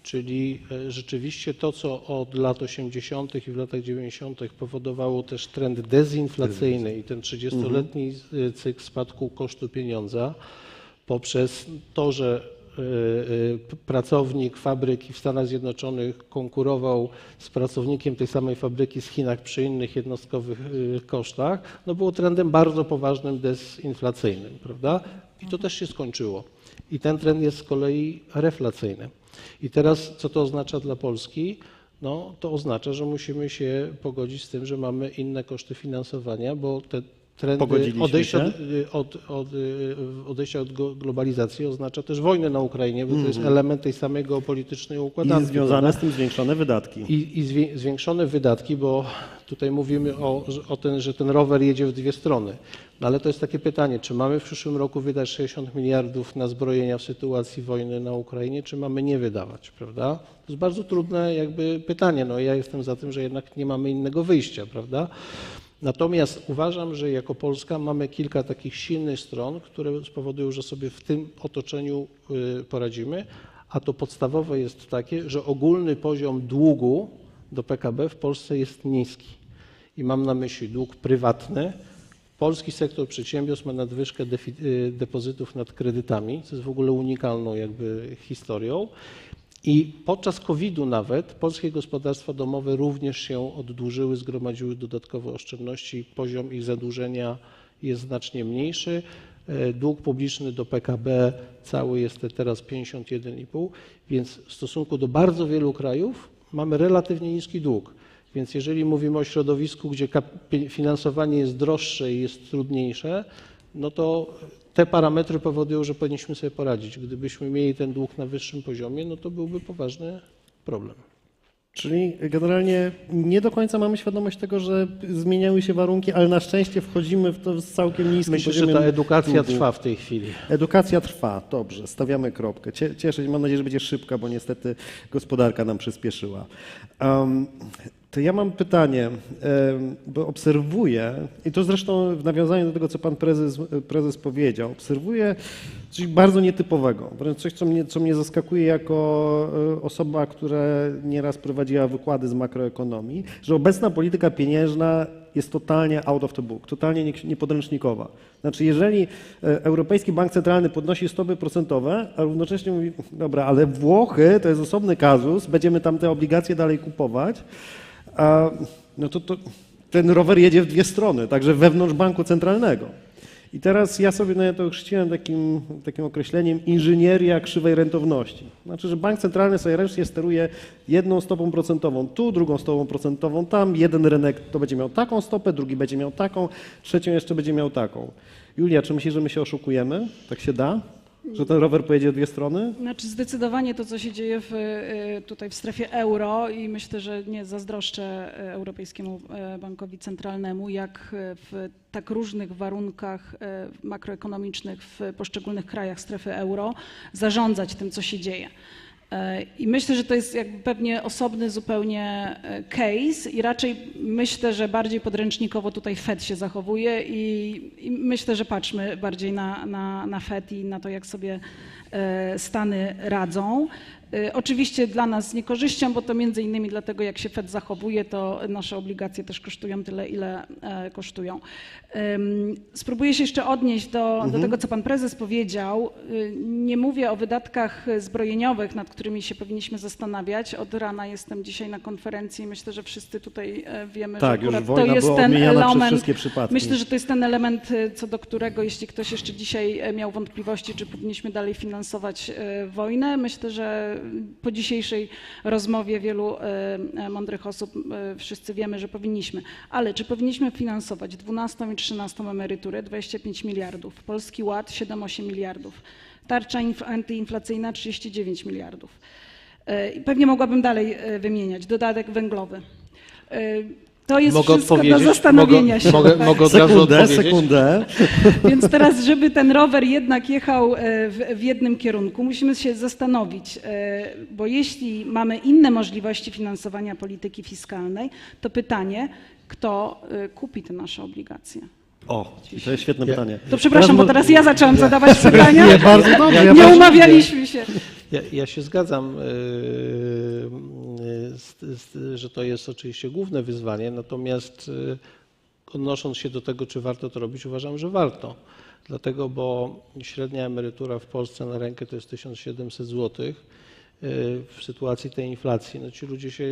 Czyli rzeczywiście to, co od lat 80. i w latach 90. powodowało też trend dezinflacyjny i ten 30-letni cykl spadku kosztu pieniądza poprzez to, że pracownik fabryki w Stanach Zjednoczonych konkurował z pracownikiem tej samej fabryki w Chinach przy innych jednostkowych kosztach, no było trendem bardzo poważnym dezinflacyjnym, prawda? I to też się skończyło. I ten trend jest z kolei reflacyjny. I teraz co to oznacza dla Polski? No, to oznacza, że musimy się pogodzić z tym, że mamy inne koszty finansowania, bo te trendy odejścia od globalizacji oznacza też wojnę na Ukrainie, bo to jest element tej samej geopolitycznej układanki. I związane z tym zwiększone wydatki. I zwiększone wydatki, bo tutaj mówimy że ten rower jedzie w dwie strony. No ale to jest takie pytanie, czy mamy w przyszłym roku wydać 60 miliardów na zbrojenia w sytuacji wojny na Ukrainie, czy mamy nie wydawać, prawda? To jest bardzo trudne jakby pytanie. No ja jestem za tym, że jednak nie mamy innego wyjścia, prawda? Natomiast uważam, że jako Polska mamy kilka takich silnych stron, które spowodują, że sobie w tym otoczeniu poradzimy, a to podstawowe jest takie, że ogólny poziom długu do PKB w Polsce jest niski. I mam na myśli dług prywatny. Polski sektor przedsiębiorstw ma nadwyżkę depozytów nad kredytami, co jest w ogóle unikalną jakby historią. I podczas COVID-u nawet polskie gospodarstwa domowe również się oddłużyły, zgromadziły dodatkowe oszczędności. Poziom ich zadłużenia jest znacznie mniejszy. Dług publiczny do PKB cały jest teraz 51,5, więc w stosunku do bardzo wielu krajów mamy relatywnie niski dług. Więc jeżeli mówimy o środowisku, gdzie finansowanie jest droższe i jest trudniejsze, no to te parametry powodują, że powinniśmy sobie poradzić. Gdybyśmy mieli ten dług na wyższym poziomie, no to byłby poważny problem. Czyli generalnie nie do końca mamy świadomość tego, że zmieniały się warunki, ale na szczęście wchodzimy w to z całkiem niskim poziomem. Myślę, że ta edukacja trwa w tej chwili. Edukacja trwa, dobrze, stawiamy kropkę. Cieszę się, mam nadzieję, że będzie szybka, bo niestety gospodarka nam przyspieszyła. To ja mam pytanie, bo obserwuję, i to zresztą w nawiązaniu do tego, co pan prezes powiedział, obserwuję coś bardzo nietypowego, wręcz coś, co mnie zaskakuje jako osoba, która nieraz prowadziła wykłady z makroekonomii, że obecna polityka pieniężna jest totalnie out of the book, totalnie niepodręcznikowa. Znaczy, jeżeli Europejski Bank Centralny podnosi stopy procentowe, a równocześnie mówi, dobra, ale Włochy to jest osobny kazus, będziemy tam te obligacje dalej kupować, no to ten rower jedzie w dwie strony, także wewnątrz banku centralnego. I teraz ja sobie to chrzciłem takim określeniem inżynieria krzywej rentowności. Znaczy, że bank centralny sobie ręcznie steruje jedną stopą procentową tu, drugą stopą procentową tam, jeden rynek to będzie miał taką stopę, drugi będzie miał taką, trzecią jeszcze będzie miał taką. Julia, czy myślisz, że my się oszukujemy? Tak się da? Że ten rower pojedzie w dwie strony? Znaczy zdecydowanie to, co się dzieje tutaj w strefie euro i myślę, że nie zazdroszczę Europejskiemu Bankowi Centralnemu, jak w tak różnych warunkach makroekonomicznych w poszczególnych krajach strefy euro zarządzać tym, co się dzieje. I myślę, że to jest jakby pewnie osobny zupełnie case i raczej myślę, że bardziej podręcznikowo tutaj Fed się zachowuje i myślę, że patrzmy bardziej na Fed i na to, jak sobie Stany radzą. Oczywiście dla nas z niekorzyścią, bo to między innymi dlatego, jak się Fed zachowuje, to nasze obligacje też kosztują tyle, ile kosztują. Spróbuję się jeszcze odnieść do tego, co pan prezes powiedział. Nie mówię o wydatkach zbrojeniowych, nad którymi się powinniśmy zastanawiać. Od rana jestem dzisiaj na konferencji i myślę, że wszyscy tutaj wiemy, tak, że akurat już to jest ten element. Przypadki. Myślę, że to jest ten element, co do którego, jeśli ktoś jeszcze dzisiaj miał wątpliwości, czy powinniśmy dalej finansować wojnę, myślę, że po dzisiejszej rozmowie wielu mądrych osób wszyscy wiemy, że powinniśmy. Ale czy powinniśmy finansować 12. i 13. emeryturę 25 miliardów, Polski Ład 7-8 miliardów, tarcza antyinflacyjna 39 miliardów. Pewnie mogłabym dalej wymieniać, dodatek węglowy. To jest wszystko do zastanowienia się. Mogę od razu odpowiedzieć? Sekundę. Więc teraz, żeby ten rower jednak jechał w jednym kierunku, musimy się zastanowić, bo jeśli mamy inne możliwości finansowania polityki fiskalnej, to pytanie, kto kupi te nasze obligacje? O, to jest świetne pytanie. To przepraszam, bo teraz ja zaczęłam zadawać pytania. Nie, bardzo dobrze. Nie umawialiśmy się. Ja się zgadzam, że to jest oczywiście główne wyzwanie, natomiast odnosząc się do tego, czy warto to robić, uważam, że warto. Dlatego, bo średnia emerytura w Polsce na rękę to jest 1700 zł. W sytuacji tej inflacji, no ci ludzie się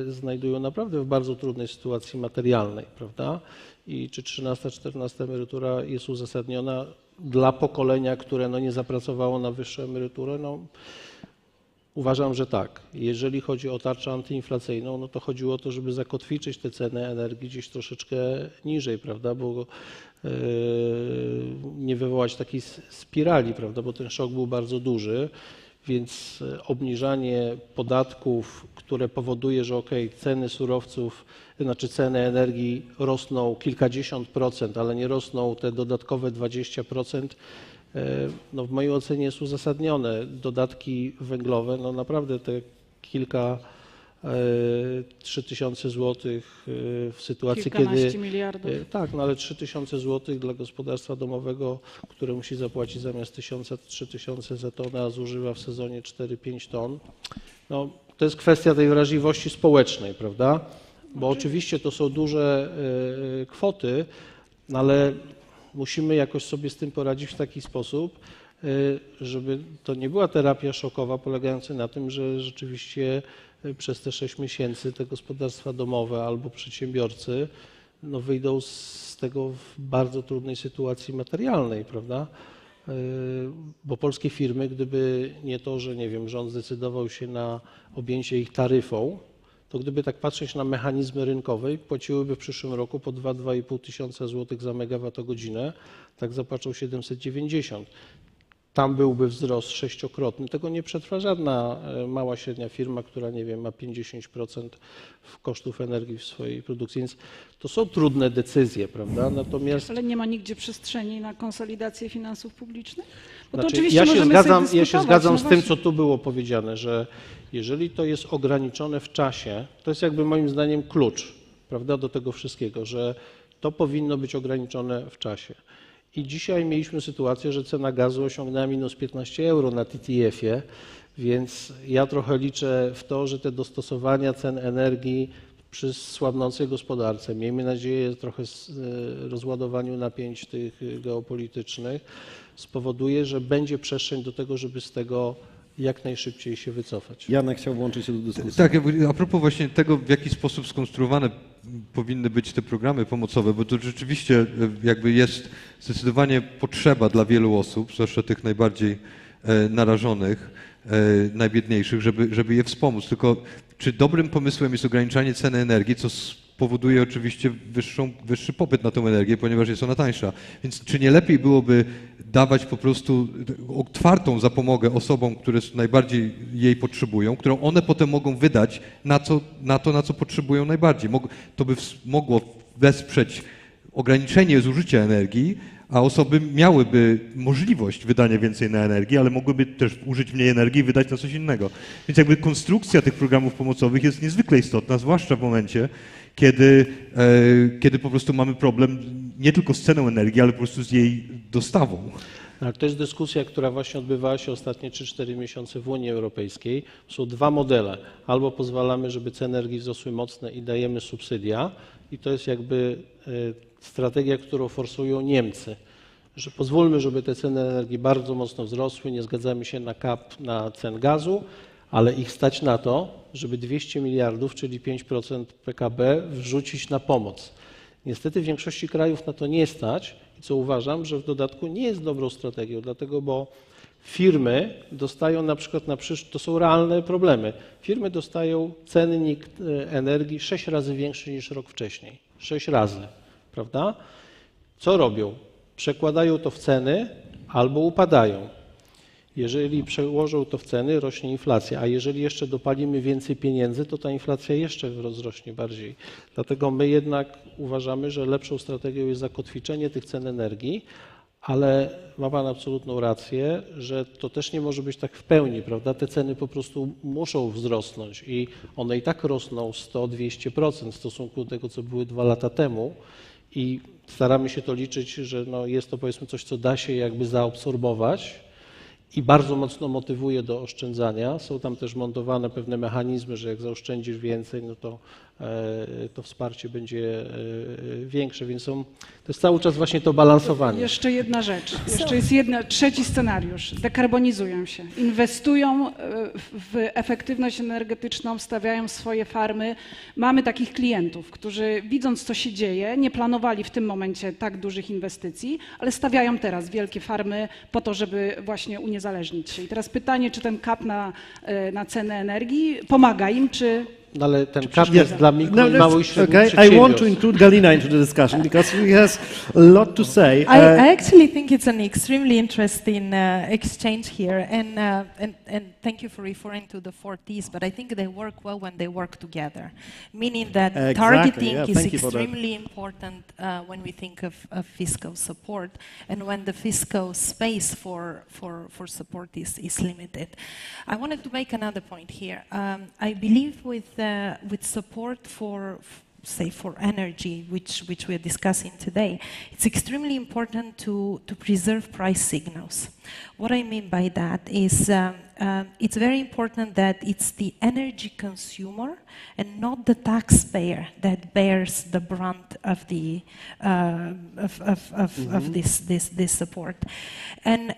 znajdują naprawdę w bardzo trudnej sytuacji materialnej, prawda? I czy 13, 14 emerytura jest uzasadniona dla pokolenia, które no nie zapracowało na wyższą emeryturę? No, uważam, że tak. Jeżeli chodzi o tarczę antyinflacyjną, no to chodziło o to, żeby zakotwiczyć te ceny energii gdzieś troszeczkę niżej, prawda? Bo nie wywołać takiej spirali, prawda? Bo ten szok był bardzo duży. Więc obniżanie podatków, które powoduje, że ceny surowców, znaczy ceny energii rosną kilkadziesiąt procent, ale nie rosną te dodatkowe 20%, no w mojej ocenie jest uzasadnione. Dodatki węglowe, no naprawdę te 3000 złotych w sytuacji, kiedy... miliardów. Tak, no ale 3000 złotych dla gospodarstwa domowego, które musi zapłacić zamiast 1000 3000 za tonę, a zużywa w sezonie 4-5 ton. No, to jest kwestia tej wrażliwości społecznej, prawda? Bo oczywiście to są duże kwoty, no ale musimy jakoś sobie z tym poradzić w taki sposób, żeby to nie była terapia szokowa polegająca na tym, że rzeczywiście przez te 6 miesięcy te gospodarstwa domowe albo przedsiębiorcy no, wyjdą z tego w bardzo trudnej sytuacji materialnej, prawda? Bo polskie firmy, gdyby nie to, że nie wiem, rząd zdecydował się na objęcie ich taryfą, to gdyby tak patrzeć na mechanizmy rynkowe, płaciłyby w przyszłym roku po 2-2,5 tysiąca złotych za megawattogodzinę, tak zapłacą 790. Tam byłby wzrost 6-krotny. Tego nie przetrwa żadna mała, średnia firma, która nie wiem, ma 50% kosztów energii w swojej produkcji. Więc to są trudne decyzje, prawda? Natomiast... Ale nie ma nigdzie przestrzeni na konsolidację finansów publicznych? Bo to Znaczy, oczywiście ja się możemy zgadzam, sobie ja się dyskutować, zgadzam no z tym, właśnie. co tu było powiedziane, że jeżeli to jest ograniczone w czasie, to jest jakby moim zdaniem klucz, prawda, do tego wszystkiego, że to powinno być ograniczone w czasie. I dzisiaj mieliśmy sytuację, że cena gazu osiągnęła minus 15 euro na TTF-ie, więc ja trochę liczę w to, że te dostosowania cen energii przy słabnącej gospodarce, miejmy nadzieję trochę rozładowaniu napięć tych geopolitycznych, spowoduje, że będzie przestrzeń do tego, żeby z tego jak najszybciej się wycofać. Janek chciał włączyć się do dyskusji. Tak, a propos właśnie tego, w jaki sposób skonstruowane powinny być te programy pomocowe, bo to rzeczywiście jakby jest zdecydowanie potrzeba dla wielu osób, zwłaszcza tych najbardziej narażonych, najbiedniejszych, żeby je wspomóc. Tylko czy dobrym pomysłem jest ograniczanie ceny energii, co spowoduje oczywiście wyższy popyt na tę energię, ponieważ jest ona tańsza. Więc czy nie lepiej byłoby dawać po prostu otwartą zapomogę osobom, które najbardziej jej potrzebują, którą one potem mogą wydać na to, na co potrzebują najbardziej. To by mogło wesprzeć ograniczenie zużycia energii, a osoby miałyby możliwość wydania więcej na energię, ale mogłyby też użyć mniej energii i wydać na coś innego. Więc jakby konstrukcja tych programów pomocowych jest niezwykle istotna, zwłaszcza w momencie, kiedy po prostu mamy problem nie tylko z ceną energii, ale po prostu z jej dostawą. Tak, to jest dyskusja, która właśnie odbywała się ostatnie 3-4 miesiące w Unii Europejskiej. Są dwa modele. Albo pozwalamy, żeby ceny energii wzrosły mocno i dajemy subsydia i to jest jakby strategia, którą forsują Niemcy, że pozwólmy, żeby te ceny energii bardzo mocno wzrosły, nie zgadzamy się na cap na cen gazu, ale ich stać na to, żeby 200 miliardów, czyli 5% PKB wrzucić na pomoc. Niestety w większości krajów na to nie stać, co uważam, że w dodatku nie jest dobrą strategią, dlatego bo firmy dostają na przykład to są realne problemy. Firmy dostają cennik energii 6 razy większy niż rok wcześniej. 6 razy, prawda? Co robią? Przekładają to w ceny albo upadają. Jeżeli przełożą to w ceny, rośnie inflacja, a jeżeli jeszcze dopalimy więcej pieniędzy, to ta inflacja jeszcze wzrośnie bardziej. Dlatego my jednak uważamy, że lepszą strategią jest zakotwiczenie tych cen energii, ale ma Pan absolutną rację, że to też nie może być tak w pełni, prawda? Te ceny po prostu muszą wzrosnąć i one i tak rosną 100-200% w stosunku do tego, co były 2 lata temu i staramy się to liczyć, że no jest to powiedzmy coś, co da się jakby zaabsorbować i bardzo mocno motywuje do oszczędzania. Są tam też montowane pewne mechanizmy, że jak zaoszczędzisz więcej, no to wsparcie będzie większe, więc to jest cały czas właśnie to balansowanie. Jeszcze jedna rzecz, jeszcze jest trzeci scenariusz. Dekarbonizują się, inwestują w efektywność energetyczną, stawiają swoje farmy. Mamy takich klientów, którzy widząc, co się dzieje, nie planowali w tym momencie tak dużych inwestycji, ale stawiają teraz wielkie farmy po to, żeby właśnie uniezależnić się. I teraz pytanie, czy ten cap na cenę energii pomaga im, czy... Ale ten cap jest dla małych i średnich Okay, I want to include Galina into the discussion because she has a lot to say. I actually think it's an extremely interesting exchange here, and thank you for referring to the 4 T's, but I think they work well when they work together, meaning that targeting is extremely important when we think of fiscal support and when the fiscal space for support is limited. I wanted to make another point here. I believe with support for energy, which we are discussing today, it's extremely important to preserve price signals. What I mean by that is it's very important that it's the energy consumer and not the taxpayer that bears the brunt of the of this support. And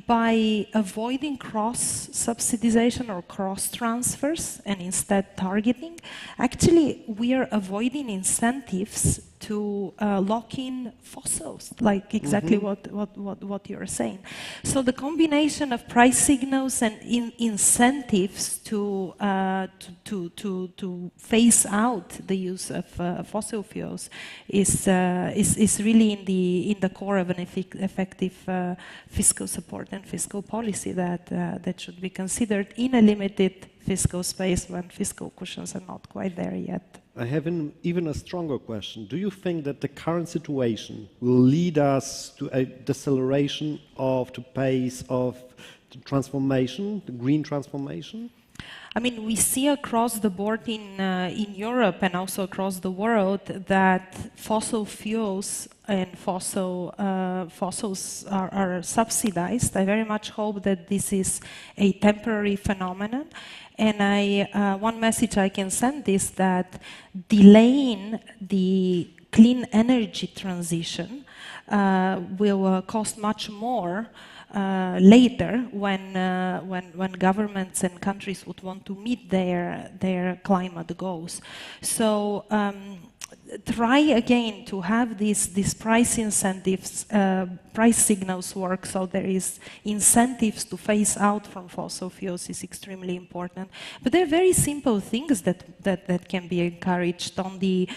by avoiding cross subsidization or cross transfers and instead targeting, actually we are avoiding incentives to lock in fossils, like exactly what you're saying. So the combination of price signals and incentives to phase out the use of fossil fuels is really in the core of an effective fiscal support and fiscal policy that should be considered in a limited fiscal space when fiscal cushions are not quite there yet. I have even a stronger question. Do you think that the current situation will lead us to a deceleration of the pace of the transformation, the green transformation? I mean, we see across the board in Europe and also across the world that fossil fuels and fossils are subsidized. I very much hope that this is a temporary phenomenon. And one message I can send is that delaying the clean energy transition will cost much more later when governments and countries would want to meet their climate goals. So try again to have these price incentives, price signals work, so there is incentives to phase out from fossil fuels is extremely important. But there are very simple things that can be encouraged on the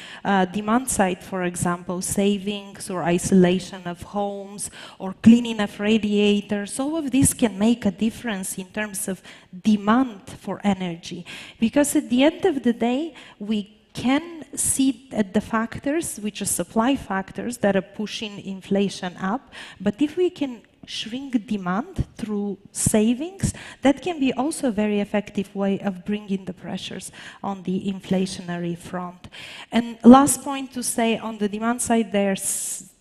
demand side, for example, savings or isolation of homes or cleaning of radiators. All of this can make a difference in terms of demand for energy, because at the end of the day, we can see at the factors, which are supply factors, that are pushing inflation up. But if we can shrink demand through savings, that can be also a very effective way of bringing the pressures on the inflationary front. And last point to say, on the demand side,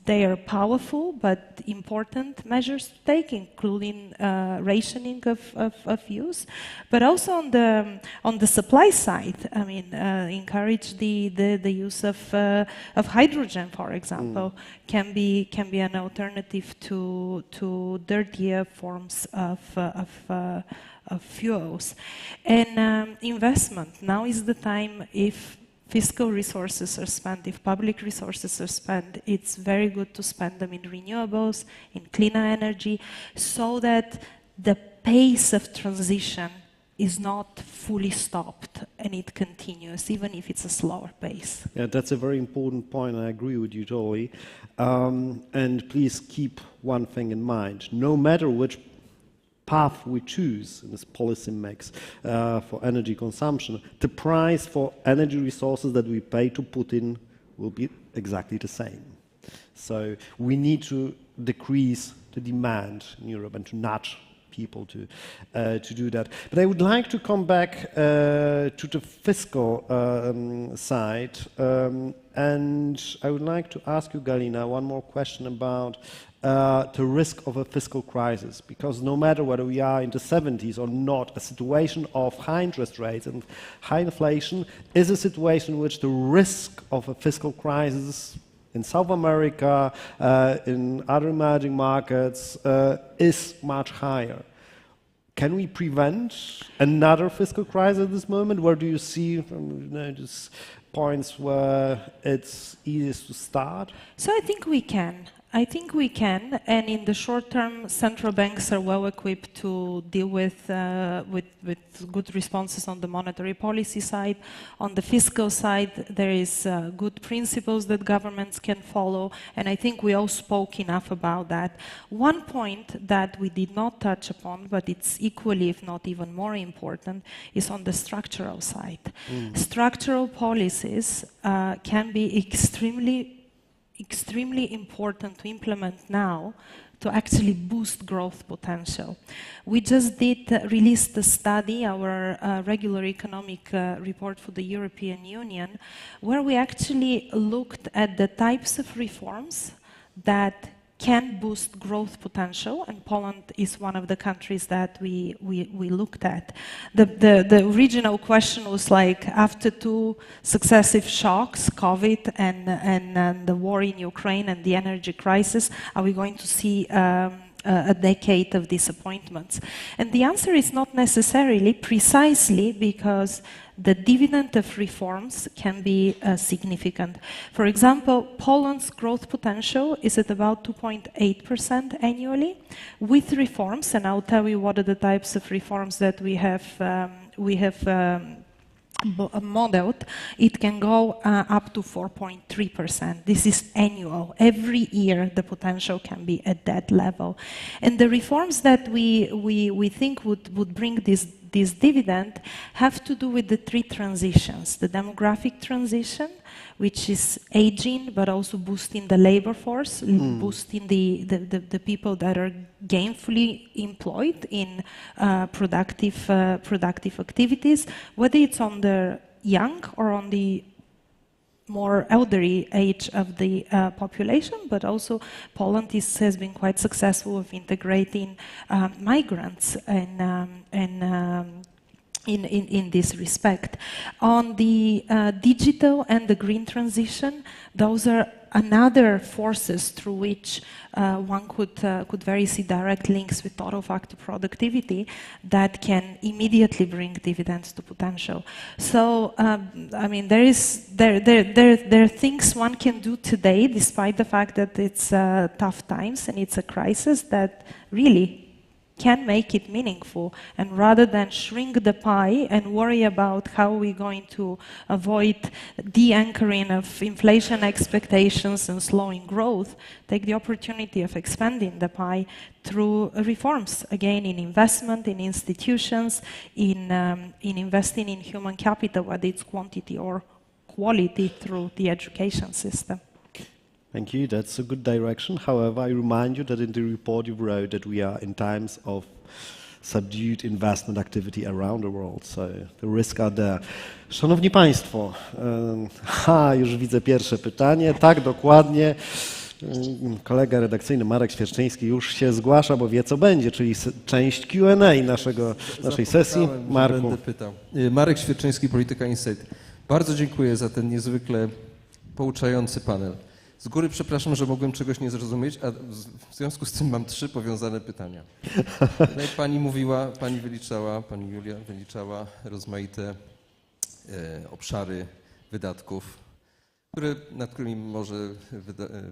they are powerful but important measures to take, including rationing of use, but also on the supply side. I mean, encourage the use of hydrogen, for example, can be an alternative to dirtier forms of fuels. And investment. Now is the time. If fiscal resources are spent, if public resources are spent, it's very good to spend them in renewables, in cleaner energy, so that the pace of transition is not fully stopped and it continues, even if it's a slower pace. Yeah, that's a very important point, and I agree with you totally. And please keep one thing in mind. No matter which path we choose in this policy mix for energy consumption, the price for energy resources that we pay to Putin will be exactly the same. So we need to decrease the demand in Europe and to nudge people to do that. But I would like to come back to the fiscal side, and I would like to ask you, Galina, one more question about the risk of a fiscal crisis, because no matter whether we are in the 70s or not, a situation of high interest rates and high inflation is a situation in which the risk of a fiscal crisis in South America, in other emerging markets, is much higher. Can we prevent another fiscal crisis at this moment? Where do you see just points where it's easiest to start? So I think we can. And in the short term, central banks are well equipped to deal with good responses on the monetary policy side. On the fiscal side, there is good principles that governments can follow, and I think we all spoke enough about that. One point that we did not touch upon, but it's equally, if not even more important, is on the structural side. Structural policies can be extremely important to implement now to actually boost growth potential. We just released a study, our regular economic report for the European Union, where we actually looked at the types of reforms that can boost growth potential, and Poland is one of the countries that we looked at. The original question was like, after 2 successive shocks, COVID and the war in Ukraine and the energy crisis, are we going to see a decade of disappointments? And the answer is not necessarily, precisely because the dividend of reforms can be significant. For example, Poland's growth potential is at about 2.8% annually. With reforms, and I'll tell you what are the types of reforms that we have modeled, it can go up to 4.3%. This is annual. Every year the potential can be at that level. And the reforms that we think would bring this this dividend have to do with the three transitions: the demographic transition, which is aging, but also boosting the labor force, boosting the people that are gainfully employed in productive activities, whether it's on the young or on the more elderly age of the population, but also Poland has been quite successful of integrating migrants in this respect. On the digital and the green transition, those are another forces through which one could very see direct links with total factor productivity that can immediately bring dividends to potential. So I mean, there are things one can do today, despite the fact that it's tough times and it's a crisis, that really can make it meaningful. And rather than shrink the pie and worry about how we're going to avoid de-anchoring of inflation expectations and slowing growth, take the opportunity of expanding the pie through reforms, again, in investment, in institutions, in investing in human capital, whether it's quantity or quality through the education system. Thank you. That's a good direction. However, I remind you that in the report you wrote that we are in times of subdued investment activity around the world, so the risks are there. Szanowni Państwo, już widzę pierwsze pytanie. Tak, dokładnie. Kolega redakcyjny Marek Świerczyński już się zgłasza, bo wie co będzie, czyli część Q&A naszej sesji. Marku. Będę pytał. Marek Świerczyński, Polityka Insight. Bardzo dziękuję za ten niezwykle pouczający panel. Z góry przepraszam, że mogłem czegoś nie zrozumieć, a w związku z tym mam 3 powiązane pytania. No jak pani mówiła, pani Julia wyliczała rozmaite obszary wydatków, nad którymi może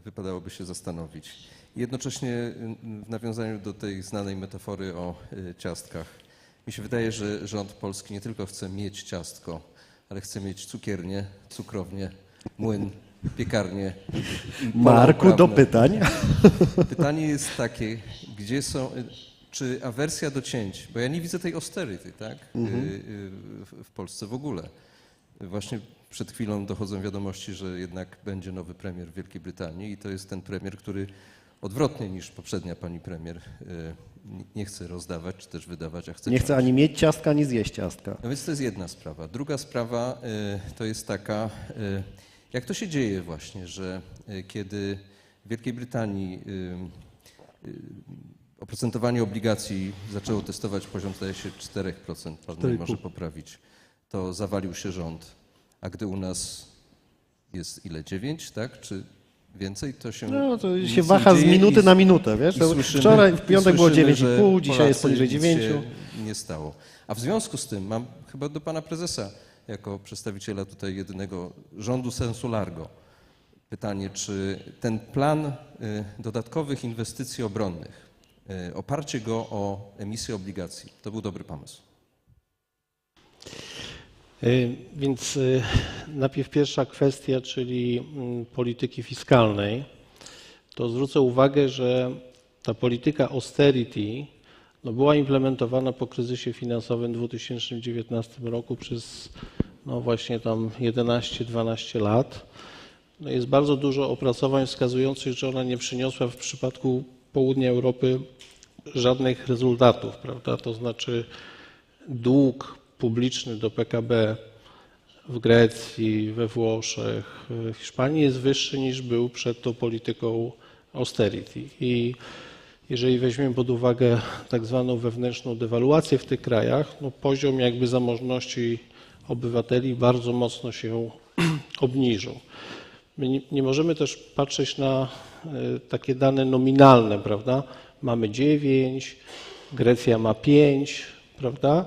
wypadałoby się zastanowić. Jednocześnie w nawiązaniu do tej znanej metafory o ciastkach, mi się wydaje, że rząd polski nie tylko chce mieć ciastko, ale chce mieć cukiernię, cukrownię, młyn, piekarnię. Marku, do pytań. Pytanie jest takie, czy awersja do cięć, bo ja nie widzę tej austerity, tak, w Polsce w ogóle. Właśnie przed chwilą dochodzą wiadomości, że jednak będzie nowy premier w Wielkiej Brytanii i to jest ten premier, który odwrotnie niż poprzednia pani premier nie chce rozdawać, czy też wydawać, a chce... Nie chce ani mieć ciastka, ani zjeść ciastka. No więc to jest jedna sprawa. Druga sprawa to jest taka... Jak to się dzieje właśnie, że kiedy w Wielkiej Brytanii oprocentowanie obligacji zaczęło testować poziom, zdaje się, 4%, pan może poprawić, to zawalił się rząd, a gdy u nas jest ile, 9, tak, czy więcej, to się... No, to się waha z minuty na minutę, wiesz? Wczoraj, w piątek było 9,5, dzisiaj jest poniżej 9. Nie stało. A w związku z tym mam chyba do pana prezesa, jako przedstawiciela tutaj jedynego rządu sensu largo, pytanie, czy ten plan dodatkowych inwestycji obronnych, oparcie go o emisję obligacji, to był dobry pomysł? Więc najpierw pierwsza kwestia, czyli polityki fiskalnej, to zwrócę uwagę, że ta polityka austerity była implementowana po kryzysie finansowym w 2019 roku przez właśnie tam 11-12 lat. No jest bardzo dużo opracowań wskazujących, że ona nie przyniosła w przypadku południa Europy żadnych rezultatów, prawda? To znaczy dług publiczny do PKB w Grecji, we Włoszech, w Hiszpanii jest wyższy niż był przed tą polityką austerity. I jeżeli weźmiemy pod uwagę tak zwaną wewnętrzną dewaluację w tych krajach, no poziom jakby zamożności obywateli bardzo mocno się obniżył. My nie możemy też patrzeć na takie dane nominalne, prawda? Mamy 9, Grecja ma 5, prawda?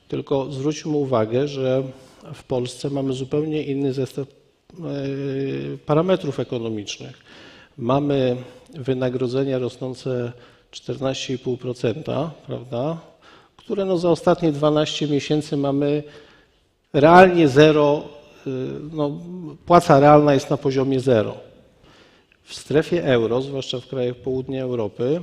Tylko zwróćmy uwagę, że w Polsce mamy zupełnie inny zestaw parametrów ekonomicznych. Mamy wynagrodzenia rosnące 14,5%, prawda? Które no za ostatnie 12 miesięcy mamy realnie zero, no płaca realna jest na poziomie 0. W strefie euro, zwłaszcza w krajach południa Europy,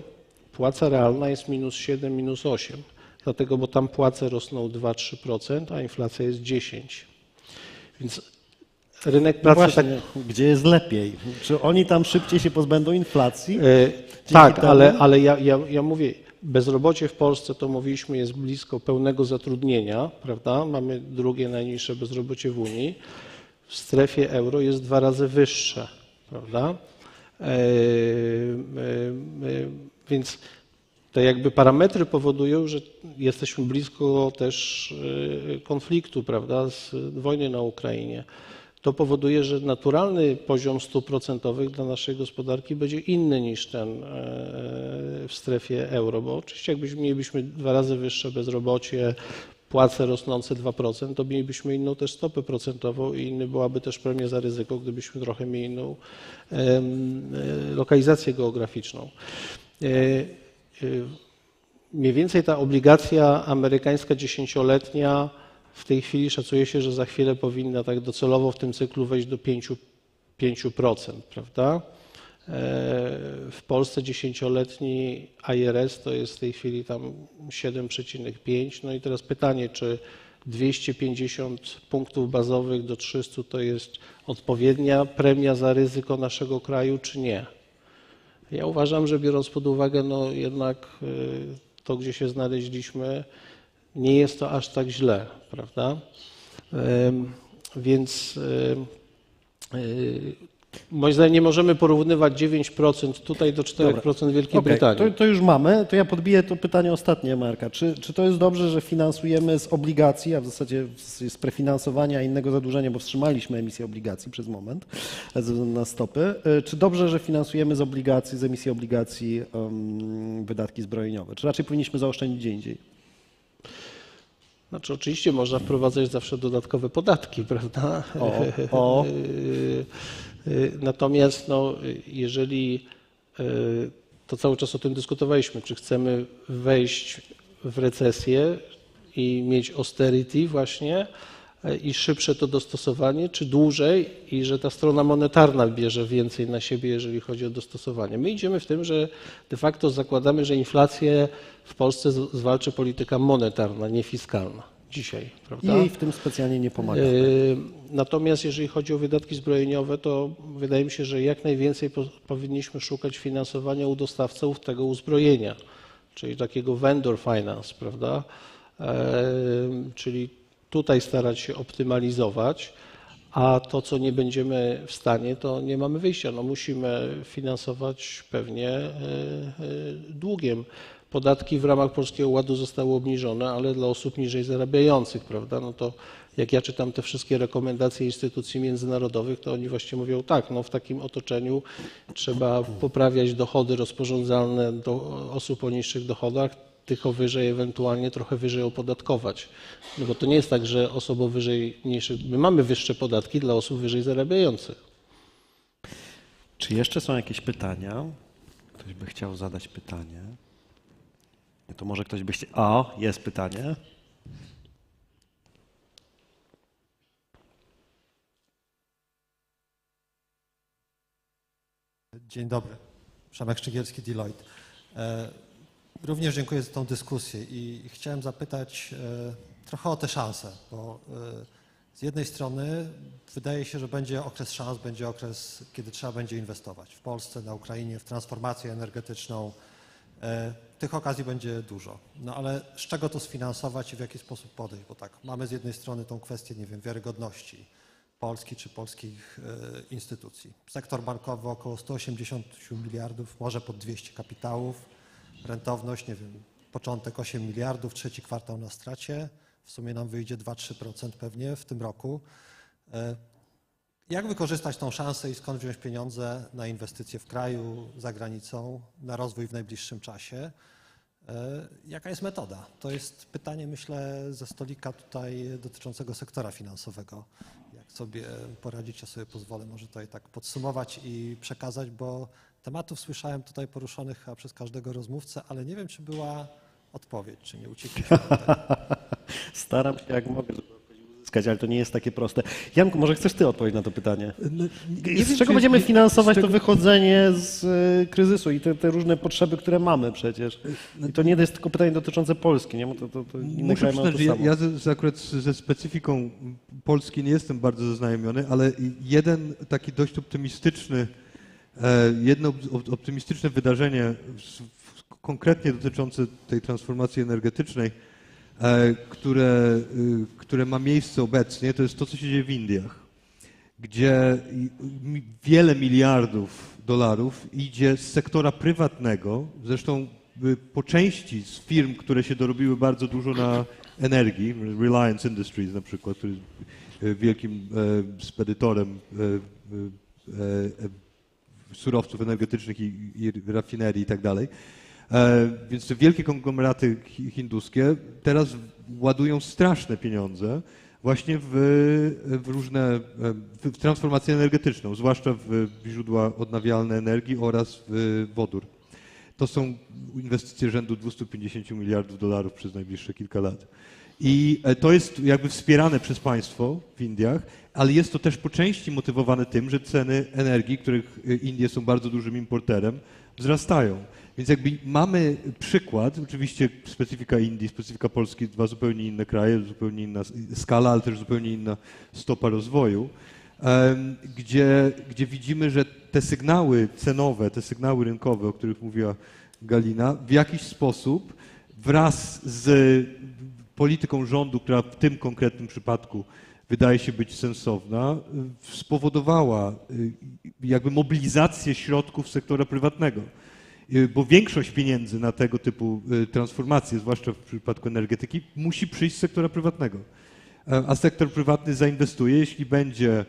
płaca realna jest -7, -8. dlatego, bo tam płace rosną 2-3%, a inflacja jest 10%. Więc rynek pracy... No właśnie, gdzie jest lepiej? Czy oni tam szybciej się pozbędą inflacji? Tak, ale ja mówię, bezrobocie w Polsce, to mówiliśmy, jest blisko pełnego zatrudnienia, prawda? Mamy drugie najniższe bezrobocie w Unii. W strefie euro jest 2 razy wyższe, prawda? Więc te jakby parametry powodują, że jesteśmy blisko też konfliktu, prawda, z wojny na Ukrainie. To powoduje, że naturalny poziom stóp procentowych dla naszej gospodarki będzie inny niż ten w strefie euro, bo oczywiście mielibyśmy 2 razy wyższe bezrobocie, płace rosnące 2%, to mielibyśmy inną też stopę procentową i inna byłaby też premia za ryzyko, gdybyśmy trochę mieli inną lokalizację geograficzną. Mniej więcej ta obligacja amerykańska 10-letnia w tej chwili szacuje się, że za chwilę powinna tak docelowo w tym cyklu wejść do 5%, prawda? W Polsce 10-letni IRS to jest w tej chwili tam 7,5. No i teraz pytanie, czy 250 punktów bazowych do 300 to jest odpowiednia premia za ryzyko naszego kraju, czy nie? Ja uważam, że biorąc pod uwagę no jednak to, gdzie się znaleźliśmy, nie jest to aż tak źle, prawda? Więc moim zdaniem nie możemy porównywać 9% tutaj do 4% Wielkiej Brytanii. To już mamy. To ja podbiję to pytanie ostatnie, Marka. Czy to jest dobrze, że finansujemy z obligacji, a w zasadzie z prefinansowania innego zadłużenia, bo wstrzymaliśmy emisję obligacji przez moment ze względu na stopy. Czy dobrze, że finansujemy z obligacji, z emisji obligacji wydatki zbrojeniowe? Czy raczej powinniśmy zaoszczędzić gdzie indziej? Znaczy oczywiście można wprowadzać zawsze dodatkowe podatki, prawda? Natomiast no, jeżeli, to cały czas o tym dyskutowaliśmy, czy chcemy wejść w recesję i mieć austerity właśnie i szybsze to dostosowanie, czy dłużej i że ta strona monetarna bierze więcej na siebie, jeżeli chodzi o dostosowanie. My idziemy w tym, że de facto zakładamy, że inflację w Polsce zwalczy polityka monetarna, nie fiskalna dzisiaj, prawda? I jej w tym specjalnie nie pomaga. Natomiast jeżeli chodzi o wydatki zbrojeniowe, to wydaje mi się, że jak najwięcej powinniśmy szukać finansowania u dostawców tego uzbrojenia, czyli takiego vendor finance, prawda? Czyli tutaj starać się optymalizować, a to, co nie będziemy w stanie, to nie mamy wyjścia. No, musimy finansować pewnie długiem. Podatki w ramach Polskiego Ładu zostały obniżone, ale dla osób niżej zarabiających, prawda? No to jak ja czytam te wszystkie rekomendacje instytucji międzynarodowych, to oni właśnie mówią tak, no w takim otoczeniu trzeba poprawiać dochody rozporządzalne do osób o niższych dochodach, tych o wyżej ewentualnie trochę wyżej opodatkować. No bo to nie jest tak, że osoby wyżej niższych, my mamy wyższe podatki dla osób wyżej zarabiających. Czy jeszcze są jakieś pytania? Ktoś by chciał zadać pytanie? To może ktoś by chciał... O, jest pytanie. Dzień dobry. Przemek Szczygielski, Deloitte. Również dziękuję za tą dyskusję i chciałem zapytać trochę o te szanse, bo z jednej strony wydaje się, że będzie okres szans, będzie okres, kiedy trzeba będzie inwestować w Polsce, na Ukrainie, w transformację energetyczną. Tych okazji będzie dużo. No ale z czego to sfinansować i w jaki sposób podejść? Bo tak, mamy z jednej strony tą kwestię, nie wiem, wiarygodności Polski czy polskich instytucji. Sektor bankowy około 180 miliardów, może pod 200 kapitałów. Rentowność, nie wiem, początek 8 miliardów, trzeci kwartał na stracie. W sumie nam wyjdzie 2-3% pewnie w tym roku. Jak wykorzystać tą szansę i skąd wziąć pieniądze na inwestycje w kraju, za granicą, na rozwój w najbliższym czasie? Jaka jest metoda? To jest pytanie, myślę, ze stolika tutaj dotyczącego sektora finansowego. Jak sobie poradzić, ja sobie pozwolę może tutaj tak podsumować i przekazać, bo tematów słyszałem tutaj poruszonych chyba przez każdego rozmówcę, ale nie wiem, czy była odpowiedź, czy nie uciekliśmy. Staram się jak mogę, żeby uzyskać, ale to nie jest takie proste. Janku, może chcesz ty odpowiedzieć na to pytanie? Z czego czy- będziemy finansować z czego- to wychodzenie z kryzysu i te różne potrzeby, które mamy przecież? I to nie jest tylko pytanie dotyczące Polski, nie? Bo to inne Muszę kraje mają przyznać, to że samo. ja akurat ze specyfiką Polski nie jestem bardzo zaznajomiony, ale jeden taki dość optymistyczny, jedno optymistyczne wydarzenie konkretnie dotyczące tej transformacji energetycznej, które ma miejsce obecnie, to jest to, co się dzieje w Indiach, gdzie wiele miliardów dolarów idzie z sektora prywatnego, zresztą po części z firm, które się dorobiły bardzo dużo na energii, Reliance Industries na przykład, który jest wielkim spedytorem surowców energetycznych i rafinerii i tak dalej. Więc te wielkie konglomeraty hinduskie teraz ładują straszne pieniądze właśnie w transformację energetyczną, zwłaszcza w źródła odnawialne energii oraz w wodór. To są inwestycje rzędu 250 miliardów dolarów przez najbliższe kilka lat. I to jest jakby wspierane przez państwo w Indiach, ale jest to też po części motywowane tym, że ceny energii, których Indie są bardzo dużym importerem, wzrastają. Więc jakby mamy przykład, oczywiście specyfika Indii, specyfika Polski, dwa zupełnie inne kraje, zupełnie inna skala, ale też zupełnie inna stopa rozwoju, gdzie widzimy, że te sygnały cenowe, te sygnały rynkowe, o których mówiła Galina, w jakiś sposób wraz z polityką rządu, która w tym konkretnym przypadku wydaje się być sensowna, spowodowała jakby mobilizację środków sektora prywatnego. Bo większość pieniędzy na tego typu transformacje, zwłaszcza w przypadku energetyki, musi przyjść z sektora prywatnego. A sektor prywatny zainwestuje, jeśli będzie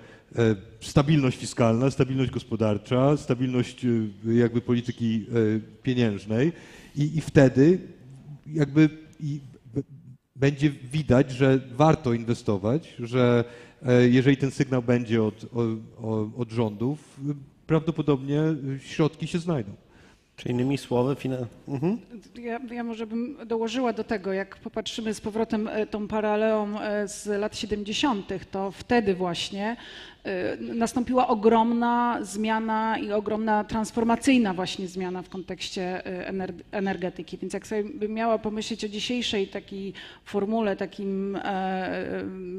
stabilność fiskalna, stabilność gospodarcza, stabilność jakby polityki pieniężnej i wtedy jakby będzie widać, że warto inwestować, że jeżeli ten sygnał będzie od rządów, prawdopodobnie środki się znajdą. Czy innymi słowy, Ja może bym dołożyła do tego, jak popatrzymy z powrotem tą paraleą z lat 70., to wtedy właśnie nastąpiła ogromna zmiana i ogromna transformacyjna właśnie zmiana w kontekście energetyki. Więc jak sobie bym miała pomyśleć o dzisiejszej takiej formule, takim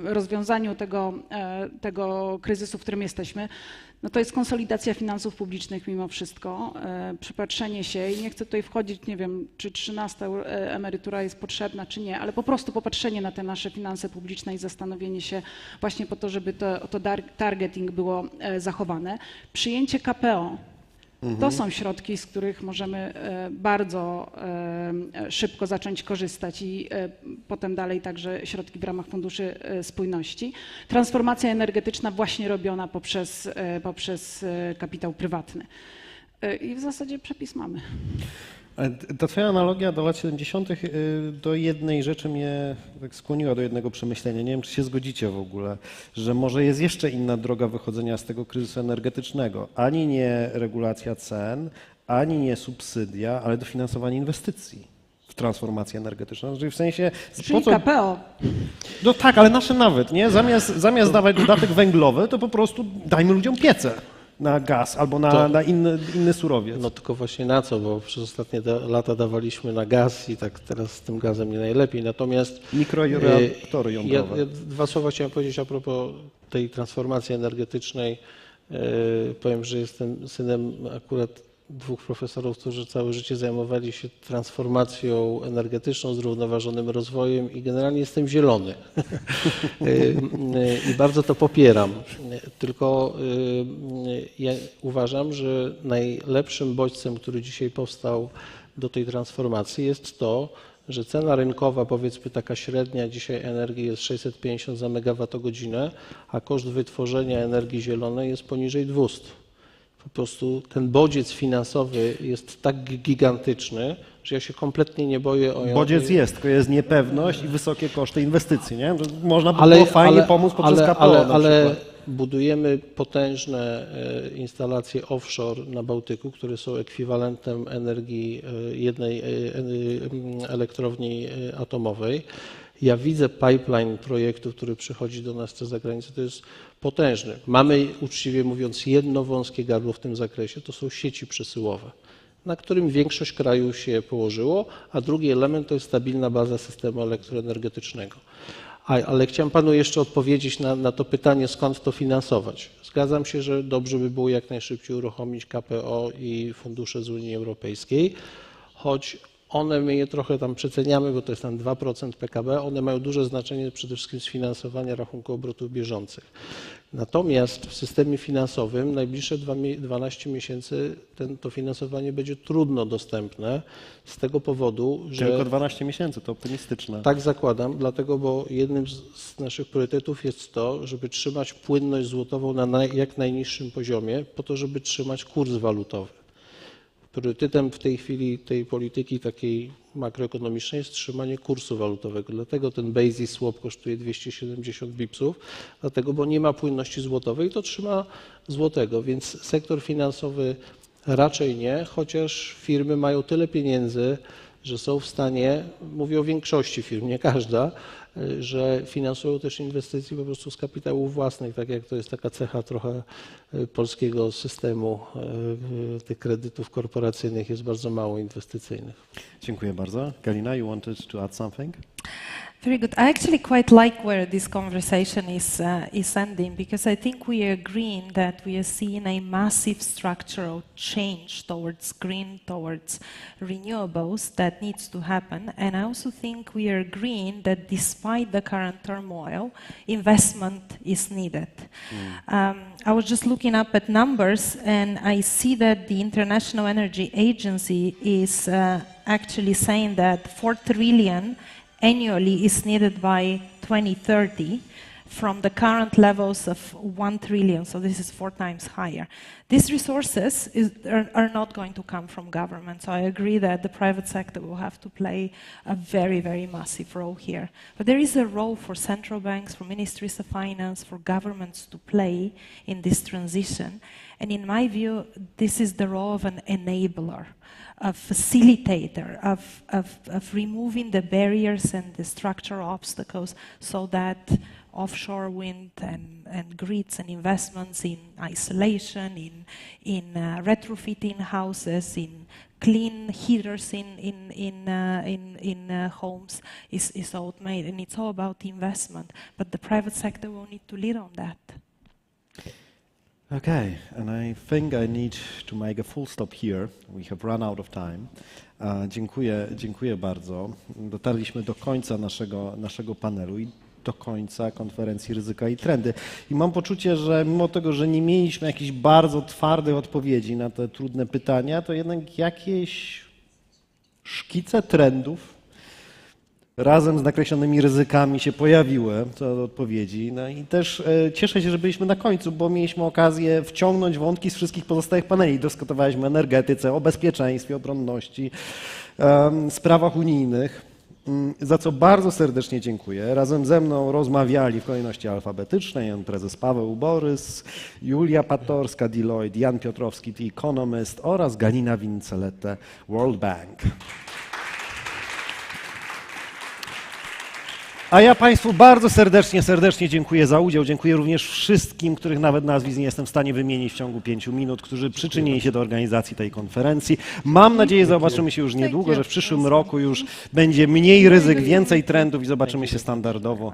rozwiązaniu tego kryzysu, w którym jesteśmy, no to jest konsolidacja finansów publicznych mimo wszystko, przypatrzenie się i nie chcę tutaj wchodzić, nie wiem, czy 13. emerytura jest potrzebna, czy nie, ale po prostu popatrzenie na te nasze finanse publiczne i zastanowienie się właśnie po to, żeby to targeting było zachowane. Przyjęcie KPO. To są środki, z których możemy bardzo szybko zacząć korzystać i potem dalej także środki w ramach funduszy spójności. Transformacja energetyczna właśnie robiona poprzez kapitał prywatny. I w zasadzie przepis mamy. Ta twoja analogia do lat 70. do jednej rzeczy mnie tak skłoniła do jednego przemyślenia. Nie wiem, czy się zgodzicie w ogóle, że może jest jeszcze inna droga wychodzenia z tego kryzysu energetycznego. Ani nie regulacja cen, ani nie subsydia, ale dofinansowanie inwestycji w transformację energetyczną. Czyli w sensie... Czyli KPO. No tak, ale nasze nawet, nie? Zamiast dawać dodatek węglowy, to po prostu dajmy ludziom piece na gaz albo na inny surowiec. No tylko właśnie na co, bo przez ostatnie lata dawaliśmy na gaz i tak teraz z tym gazem nie najlepiej. Natomiast mikroreaktory jądrowe. Ja dwa słowa chciałem powiedzieć a propos tej transformacji energetycznej. Powiem, że jestem synem akurat dwóch profesorów, którzy całe życie zajmowali się transformacją energetyczną, zrównoważonym rozwojem i generalnie jestem zielony. I bardzo to popieram. Tylko ja uważam, że najlepszym bodźcem, który dzisiaj powstał do tej transformacji jest to, że cena rynkowa, powiedzmy taka średnia dzisiaj energii jest 650 za megawattogodzinę, a koszt wytworzenia energii zielonej jest poniżej 200. Po prostu ten bodziec finansowy jest tak gigantyczny, że ja się kompletnie nie boję o... Bodziec jest, tylko jest niepewność i wysokie koszty inwestycji, nie? Można by było fajnie pomóc poprzez KPO ale budujemy potężne instalacje offshore na Bałtyku, które są ekwiwalentem energii jednej elektrowni atomowej. Ja widzę pipeline projektów, który przychodzi do nas z zagranicy, to jest potężny. Mamy, uczciwie mówiąc, jedno wąskie gardło w tym zakresie, to są sieci przesyłowe, na którym większość kraju się położyło, a drugi element to jest stabilna baza systemu elektroenergetycznego. Ale chciałem panu jeszcze odpowiedzieć na to pytanie, skąd to finansować. Zgadzam się, że dobrze by było jak najszybciej uruchomić KPO i fundusze z Unii Europejskiej, choć one, my je trochę tam przeceniamy, bo to jest tam 2% PKB, one mają duże znaczenie przede wszystkim z finansowania rachunku obrotów bieżących. Natomiast w systemie finansowym najbliższe 12 miesięcy to finansowanie będzie trudno dostępne z tego powodu, że... Tylko 12 miesięcy, to optymistyczne. Tak zakładam, dlatego, bo jednym z naszych priorytetów jest to, żeby trzymać płynność złotową na jak najniższym poziomie, po to, żeby trzymać kurs walutowy. Priorytetem w tej chwili tej polityki takiej makroekonomicznej jest trzymanie kursu walutowego. Dlatego ten basis swap kosztuje 270 bipsów, dlatego, bo nie ma płynności złotowej, to trzyma złotego, więc sektor finansowy raczej nie, chociaż firmy mają tyle pieniędzy, że są w stanie, mówię o większości firm, nie każda, że finansują też inwestycje po prostu z kapitałów własnych, tak jak to jest taka cecha trochę polskiego systemu tych kredytów korporacyjnych, jest bardzo mało inwestycyjnych. Dziękuję bardzo. Galina, you wanted to add something? Very good. I actually quite like where this conversation is ending, because I think we are agreeing that we are seeing a massive structural change towards green, towards renewables that needs to happen. And I also think we are agreeing that despite the current turmoil, investment is needed. I was just looking up at numbers, and I see that the International Energy Agency is actually saying that 4 trillion annually is needed by 2030 from the current levels of 1 trillion, so this is 4 times higher. These resources are not going to come from government, so I agree that the private sector will have to play a very, very massive role here. But there is a role for central banks, for ministries of finance, for governments to play in this transition, and in my view, this is the role of an enabler, a facilitator, of removing the barriers and the structural obstacles so that offshore wind and grids and investments in isolation, in retrofitting houses, in clean heaters in homes is all made, and it's all about investment. But the private sector will need to lead on that. Okay, and I think I need to make a full stop here. We have run out of time. Dziękuję bardzo. Dotarliśmy do końca naszego panelu i do końca konferencji Ryzyka i Trendy. I mam poczucie, że mimo tego, że nie mieliśmy jakichś bardzo twardych odpowiedzi na te trudne pytania, to jednak jakieś szkice trendów razem z nakreślonymi ryzykami się pojawiły co do odpowiedzi. No i też cieszę się, że byliśmy na końcu, bo mieliśmy okazję wciągnąć wątki z wszystkich pozostałych paneli. Dyskutowaliśmy o energetyce, o bezpieczeństwie, obronności, sprawach unijnych, za co bardzo serdecznie dziękuję. Razem ze mną rozmawiali w kolejności alfabetycznej pan prezes Paweł Borys, Julia Patorska, Deloitte, Jan Piotrowski, The Economist oraz Galina Vincelette, World Bank. A ja Państwu bardzo serdecznie dziękuję za udział. Dziękuję również wszystkim, których nawet nazwisk nie jestem w stanie wymienić w ciągu 5 minut, którzy przyczynili się do organizacji tej konferencji. Mam nadzieję, zobaczymy się już niedługo, że w przyszłym roku już będzie mniej ryzyk, więcej trendów i zobaczymy się standardowo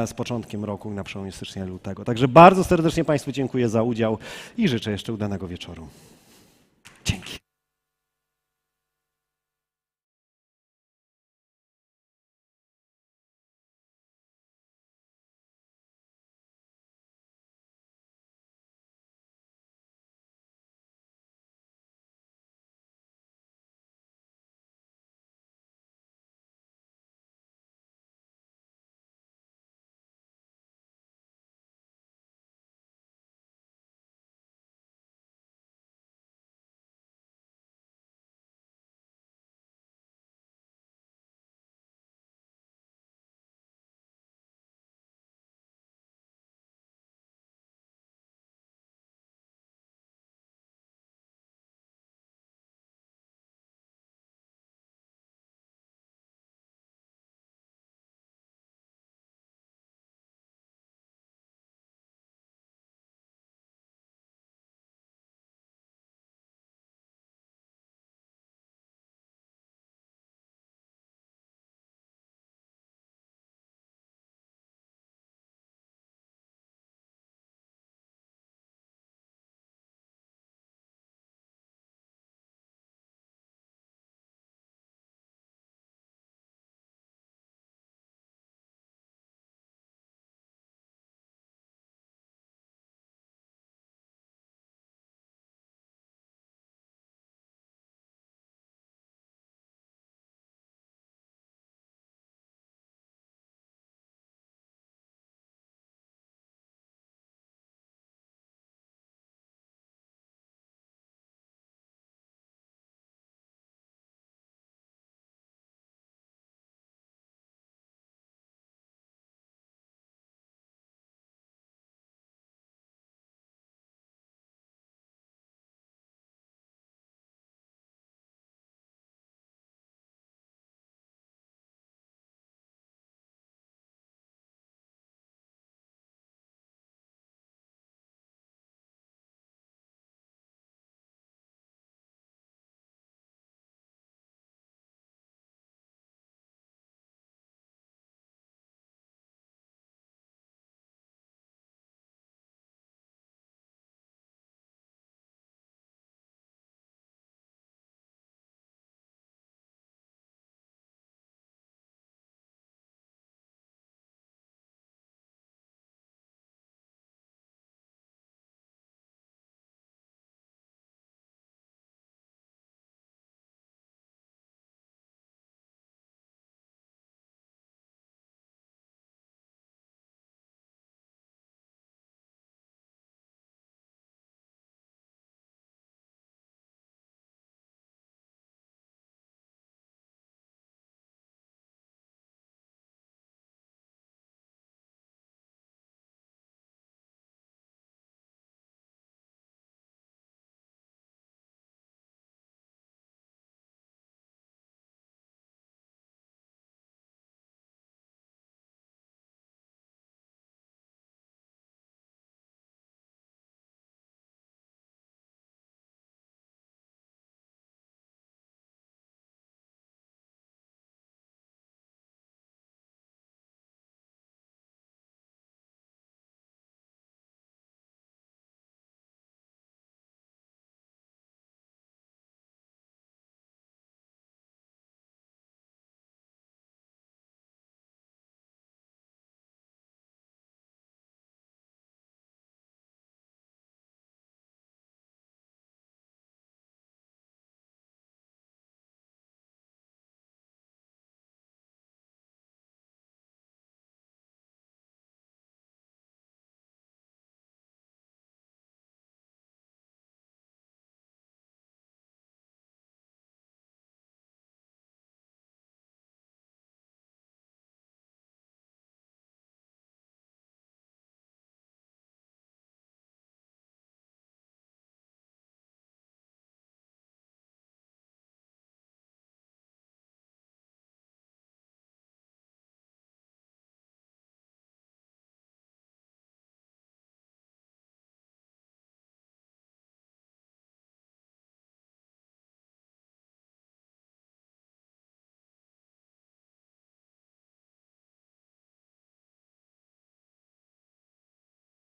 z początkiem roku na przełomie stycznia i lutego. Także bardzo serdecznie Państwu dziękuję za udział i życzę jeszcze udanego wieczoru.